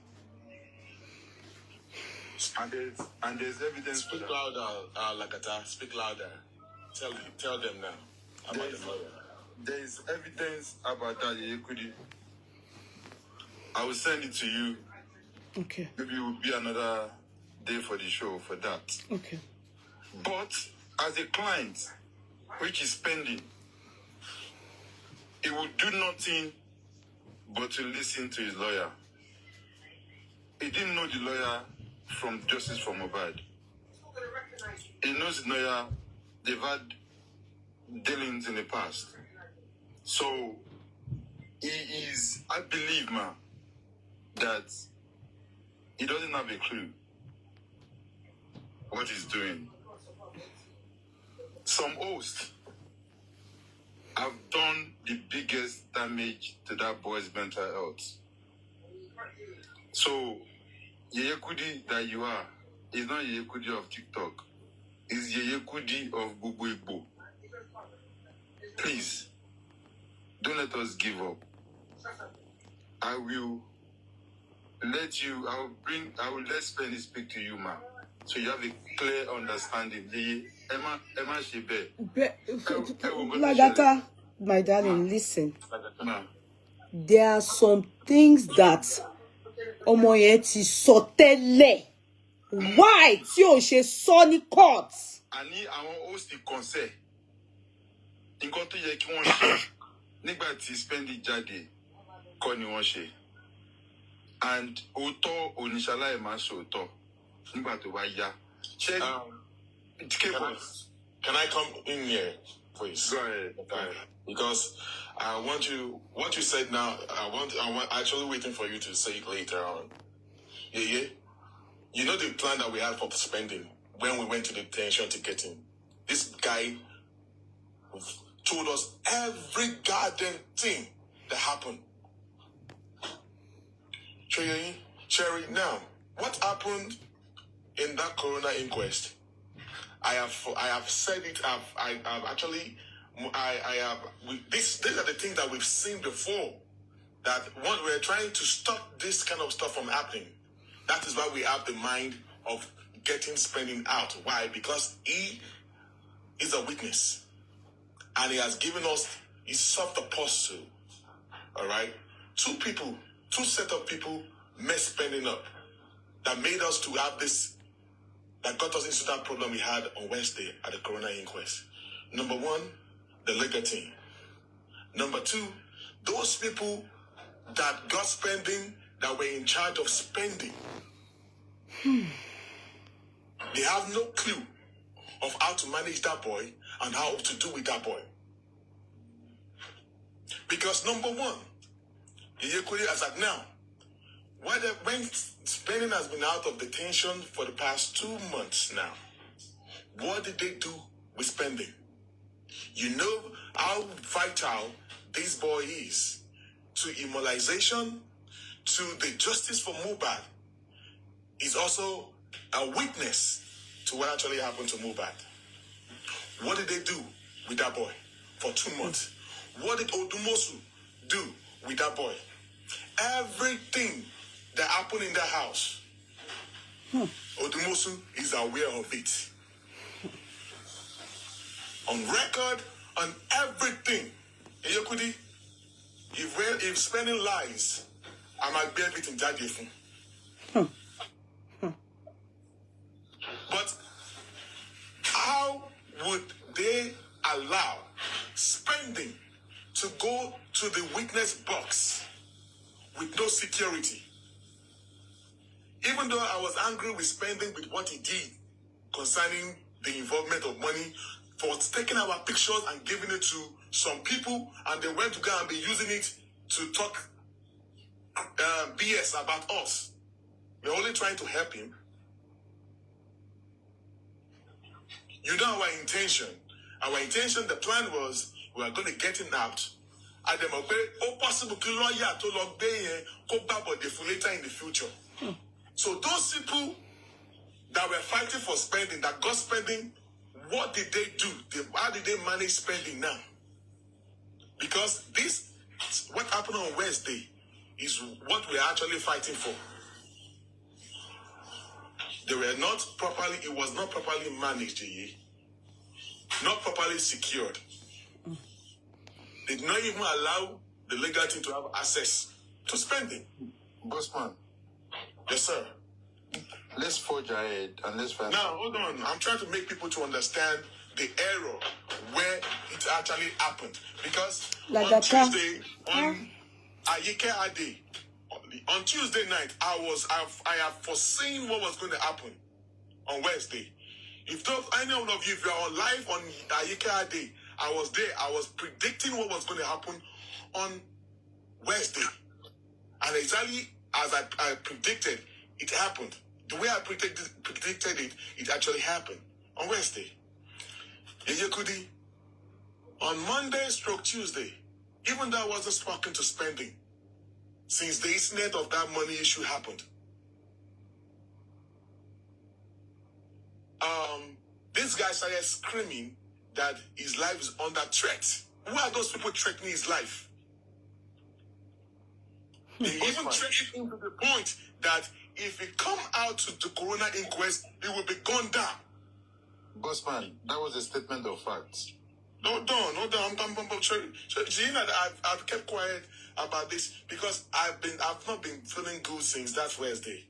And there's evidence for Speak that. louder, Lagata. Speak louder. Tell them now about the lawyer. There is evidence about that, Equity. I will send it to you. Okay. Maybe it will be another day for the show for that. Okay. But as a client, which is pending, he will do nothing but to listen to his lawyer. He didn't know the lawyer from Justice for Mohbad. He knows the lawyer, they've had dealings in the past. So he is, I believe, that he doesn't have a clue what he's doing. Some hosts have done the biggest damage to that boy's mental health. So, Yeye Kudi that you are is not Yeye Kudi of TikTok. It's Yeye Kudi of Gbogbo Igbo. Please, don't let us give up. I will let Spendy speak to you, ma. So you have a clear understanding. Emma Shebe. Lagata, my darling, listen. Ma. There are some things that ọmọ yẹn ti sọ tẹ́lẹ̀. Why tí o ṣe sọ ní court? Àní àwọn host concern. Nǹkan tó yẹ kí wọ́n ṣe nígbà tí Spendy jáde kọ́ ni wọ́n ṣe. And òótọ́ oníṣàlàyé máa ṣòótọ́ nígbà tó bá yá. Can I come in here, please? Go ahead. Because I want you, what you said now, I'm actually waiting for you to say it later on. Yeah. You know the plan that we had for spending when we went to the detention ticketing. This guy told us every goddamn thing that happened. Cherry, now, what happened in that coroner inquest? I have said it. These are the things that we've seen before. That one, we're trying to stop this kind of stuff from happening. That is why we have the mind of getting spending out. Why? Because he is a witness, and he has given us. He solved the puzzle. All right, two set of people messed spending up. That made us to have this. That got us into that problem we had on Wednesday at the coroner inquest. Number one, the legal team. Number two, those people that got spending, that were in charge of spending. They have no clue of how to manage that boy and how to do with that boy. Because number one, Yekuri as at now, when spending has been out of detention for the past 2 months now, what did they do with spending? You know how vital this boy is to immunization, to the justice for Mohbad. He's also a witness to what actually happened to Mohbad. What did they do with that boy for 2 months? What did Odumosu do with that boy? Everything that happened in that house, Odumosu is aware of it. On record, on everything. Yekudi, if spending lies, I might be everything that different. But how would they allow spending to go to the witness box with no security? Even though I was angry with spending with what he did concerning the involvement of money for taking our pictures and giving it to some people, and they went to go and be using it to talk BS about us. We're only trying to help him. You know our intention. Our intention, the plan was we are going to get him out. And then possible to lawyer to log day ko babo the later in the future. So those people that were fighting for spending, that got spending, what did they do? How did they manage spending now? Because this, what happened on Wednesday, is what we're actually fighting for. They were not properly, it was not properly managed, not properly secured. They did not even allow the legal team to have access to spending. Bossman, Yes, sir. let's forge ahead and let's find. Now, hold on. I'm trying to make people to understand the error where it actually happened. Because on Tuesday, on Ayike Ade, on Tuesday night, I have foreseen what was going to happen on Wednesday. If any one of you, if you are on live on Ayike Ade, I was there. I was predicting what was going to happen on Wednesday. And exactly as I predicted, it happened. The way I predicted it, it actually happened on Wednesday. Yeye Kudi, on Monday stroke Tuesday, even though I wasn't spoken to spending, since the incident of that money issue happened, this guy started screaming that his life is under threat. Who are those people threatening his life? They even threatened him to the point that if he come out to the coroner inquest, he will be gunned down. Bossman, that was a statement of facts. Hold on. I've kept quiet about this because I've not been feeling good since that Wednesday.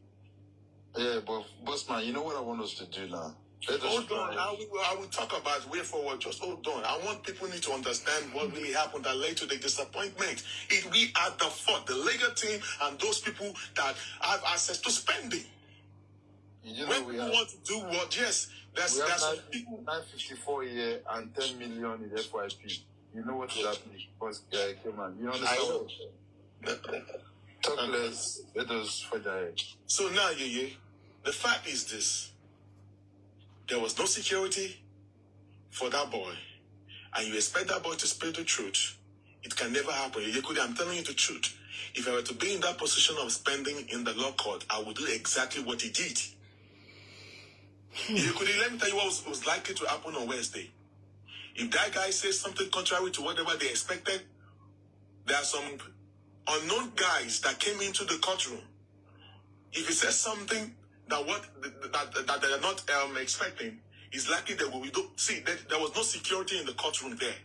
Yeah, but Bossman, you know what I want us to do now? Hold on. I will talk about way forward. Just hold on. I want people need to understand what really happened that led to the disappointment. We at the fault, the legal team and those people that have access to spending. You know, when people want to do what? Yes, that's 954 a year and 10 million in FYP. You know what is happening? Because, man, you understand? Talk less. Let us further ahead. So now, the fact is this. There was no security for that boy. And you expect that boy to speak the truth. It can never happen. I'm telling you the truth. If I were to be in that position of spending in the law court, I would do exactly what he did. Let me tell you what was likely to happen on Wednesday. If that guy says something contrary to whatever they expected, there are some unknown guys that came into the courtroom. If he says something that they are not expecting, it's likely that we don't see that there was no security in the courtroom there.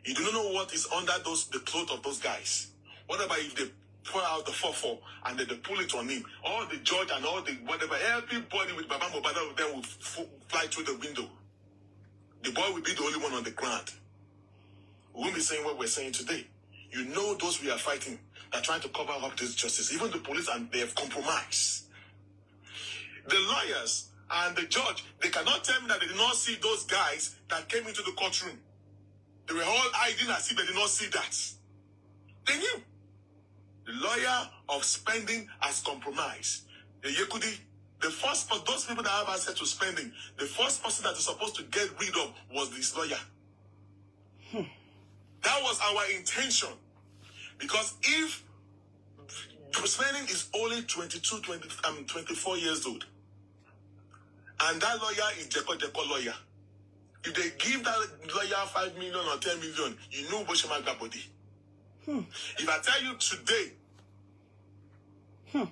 You do not know what is under the clothes of those guys. What about if they pour out the 4-4 and then they pull it on him? All the judge and all the whatever, everybody with Baba Mobada of them will fly through the window. The boy will be the only one on the ground. We won't be saying what we're saying today. You know those we are fighting are trying to cover up this justice. Even the police, and they have compromised. The lawyers and the judge, they cannot tell me that they did not see those guys that came into the courtroom. They were all hiding as if they did not see that. They knew. The lawyer of spending has compromised. The Yekudi, those people that have access to spending, the first person that is supposed to get rid of was this lawyer. That was our intention. Because if spending is only 24 years old, and that lawyer is Jeko lawyer, if they give that lawyer 5 million or 10 million, you know what she might got body. If I tell you today,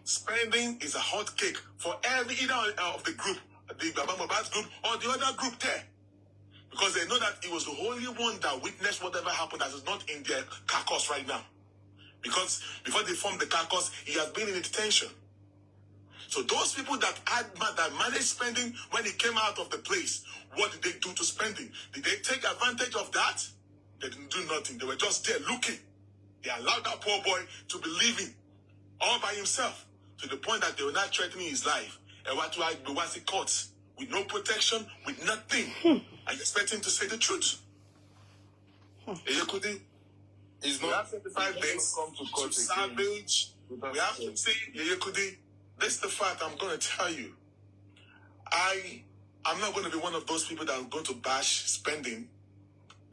spending is a hot cake for either of the group, the Baba Mobad's group or the other group there. Because they know that it was the only one that witnessed whatever happened that is not in their carcass right now. Because before they formed the carcass, he has been in detention. So those people that managed spending when he came out of the place, what did they do to spending? Did they take advantage of that? They didn't do nothing. They were just there looking. They allowed that poor boy to be living all by himself to the point that they were not threatening his life. And what was he caught? With no protection, with nothing. I expect him to say the truth. Eyekudi, It's we not have 75 days come to court to again. salvage. We have to say, Eyekudi, this is the fact I'm going to tell you. I'm not going to be one of those people that are going to bash spending.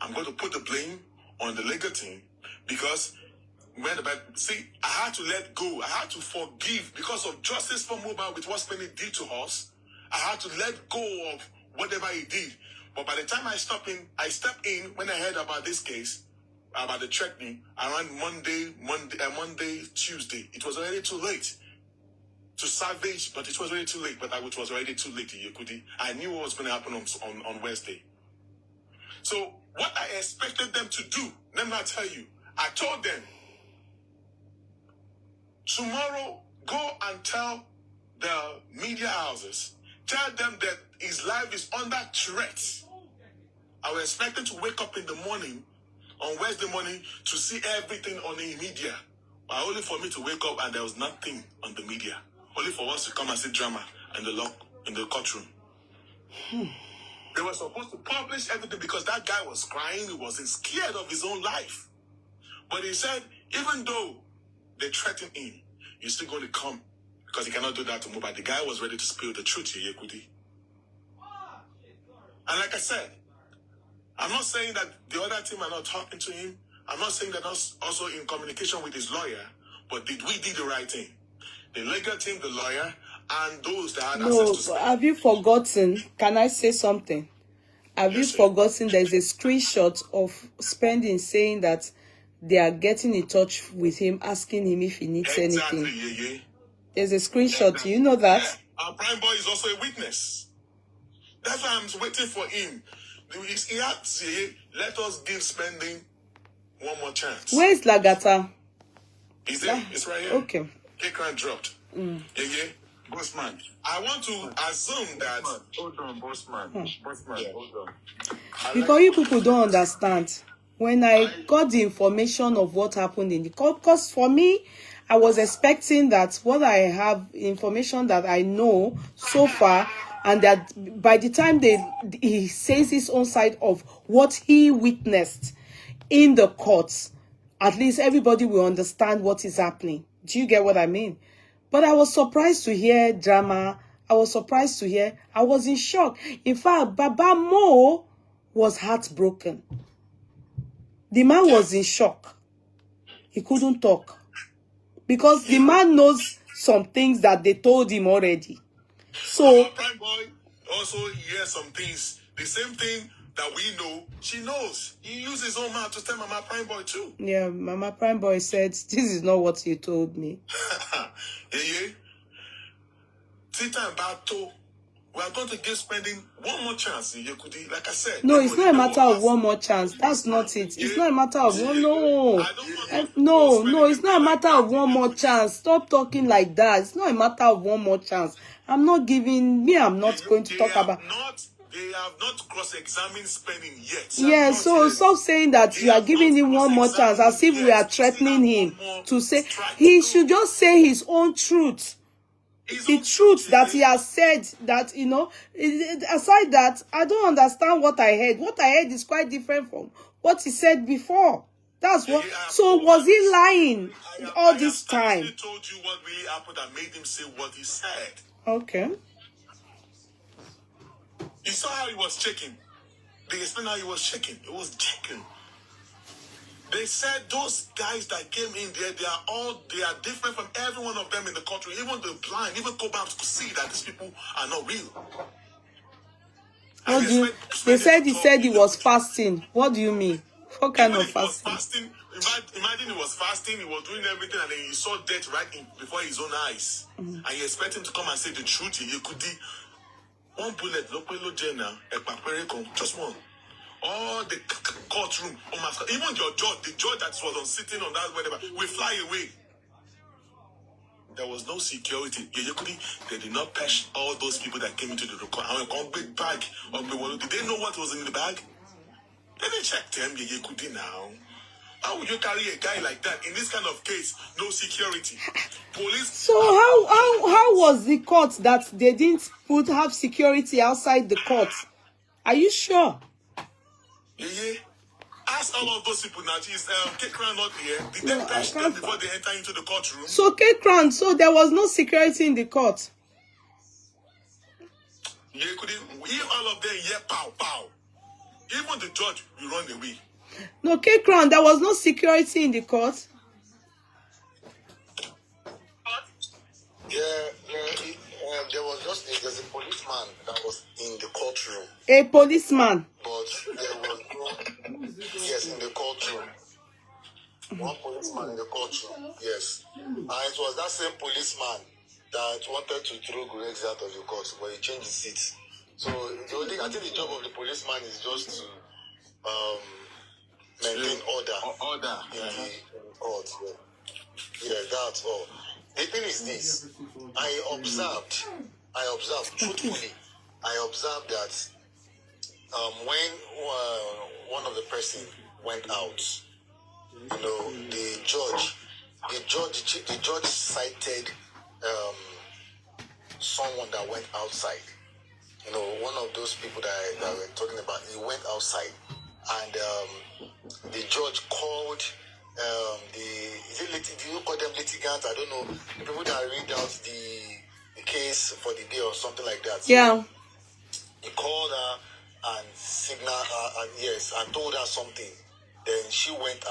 I'm going to put the blame on the legal team because See, I had to let go. I had to forgive because of justice for Mobile with what Spenny did to us. I had to let go of whatever he did. But by the time I stepped in when I heard about this case, about the threatening, around Monday, Tuesday, it was already too late to salvage, but it was already too late. But it was already too late in Yekudi. I knew what was going to happen on Wednesday. So what I expected them to do, let me tell you, I told them, tomorrow, go and tell the media houses, tell them that his life is under threat. I was expecting to wake up in the morning, on Wednesday morning, to see everything on the media. But only for me to wake up and there was nothing on the media. Only for us to come and see drama in the courtroom. They were supposed to publish everything because that guy was crying. He wasn't scared of his own life. But he said, even though they threatened him, he's still going to come because he cannot do that to Mobile. The guy was ready to spill the truth, Yekudi. And like I said, I'm not saying that the other team are not talking to him. I'm not saying that us also in communication with his lawyer, but did we do the right thing? The legal team, the lawyer, and those that had access to No, have you forgotten? Can I say something? Have you forgotten there's a screenshot of Spending saying that they are getting in touch with him, asking him if he needs anything? Yeah. There's a screenshot. Do you know that? Yeah. Our prime boy is also a witness. That's why I'm waiting for him. He had to say, let us give Spending one more chance. Where is Lagata? Is it? It's right here. Okay. Kekran dropped. Yeah. Bossman. I want to assume that. Hold on, Bossman. Bossman, hold on. Because you people don't understand. When I got the information of what happened in the court, because for me, I was expecting that what I have, information that I know so far, and that by the time he says his own side of what he witnessed in the courts, at least everybody will understand what is happening. Do you get what I mean? But I was surprised to hear drama. I was surprised to hear. I was in shock. In fact, Baba Mo was heartbroken. The man was in shock. He couldn't talk. Because the man knows some things that they told him already. So, Prime Boy also hears some things. The same thing that we know, she knows. He used his own mouth to tell Mama Prime Boy too. yeah, Mama Prime Boy said, this is not what you told me. Yeah. Tita and Bato, we are going to give Spending one more chance in Yekudi. Like I said. No, it's not a matter of one more chance. That's not it. It's not a matter of one. No, it's not a matter of one more chance. Stop talking like that. It's not a matter of one more chance. I'm not going to talk about. They have not cross-examined Spending yet. Yeah, so stop saying that you are giving him one more chance as if we are threatening him to say. He should just say his own truth. The truth that he has said, that, you know, aside that, I don't understand what I heard. What I heard is quite different from what he said before. That's what. So was he lying all this time? I told you what really happened that made him say what he said. Okay. You saw how he was shaking. They explained how he was shaking. It was shaking. They said those guys that came in there, they are different from every one of them in the country. Even the blind, even Cobams could see that these people are not real. They said he said he was fasting. What do you mean? What kind of fasting? Imagine he was fasting, he was doing everything, and then he saw death right before his own eyes. And you expect him to come and say the truth. He could do one bullet, just one. All the courtroom, even your judge, the judge that was sitting on that whatever, will fly away. There was no security. They did not patch all those people that came into the record. And big bag. Did they know what was in the bag? They didn't check them. Now. How would you carry a guy like that in this kind of case? No security. Police. So how was the court that they didn't have security outside the court? Are you sure? Yeah. Ask all of those people now. Is Kekran not here? Did they patch them before they enter into the courtroom? So Kekran, so there was no security in the court. Yeah, all of them, yeah, pow. Even the judge will run away. No, Kekran, there was no security in the court. policeman that was in the courtroom. A policeman. But there was no, yes, in the courtroom. One policeman in the courtroom, yes. And it was that same policeman that wanted to throw Gregs out of the court, but he changed his seat. So the only, I think the job of the policeman is just to maintain order in the court. Yeah, that's all. The thing is this: I observed truthfully, I observed that when one of the person went out, you know, the judge cited someone that went outside. You know, one of those people that we're talking about, he went outside, and the judge called do you call them litigants? I don't know, the people that read out the case for the day or something like that. Yeah. So he called her and signaled her, and yes, and told her something. Then she went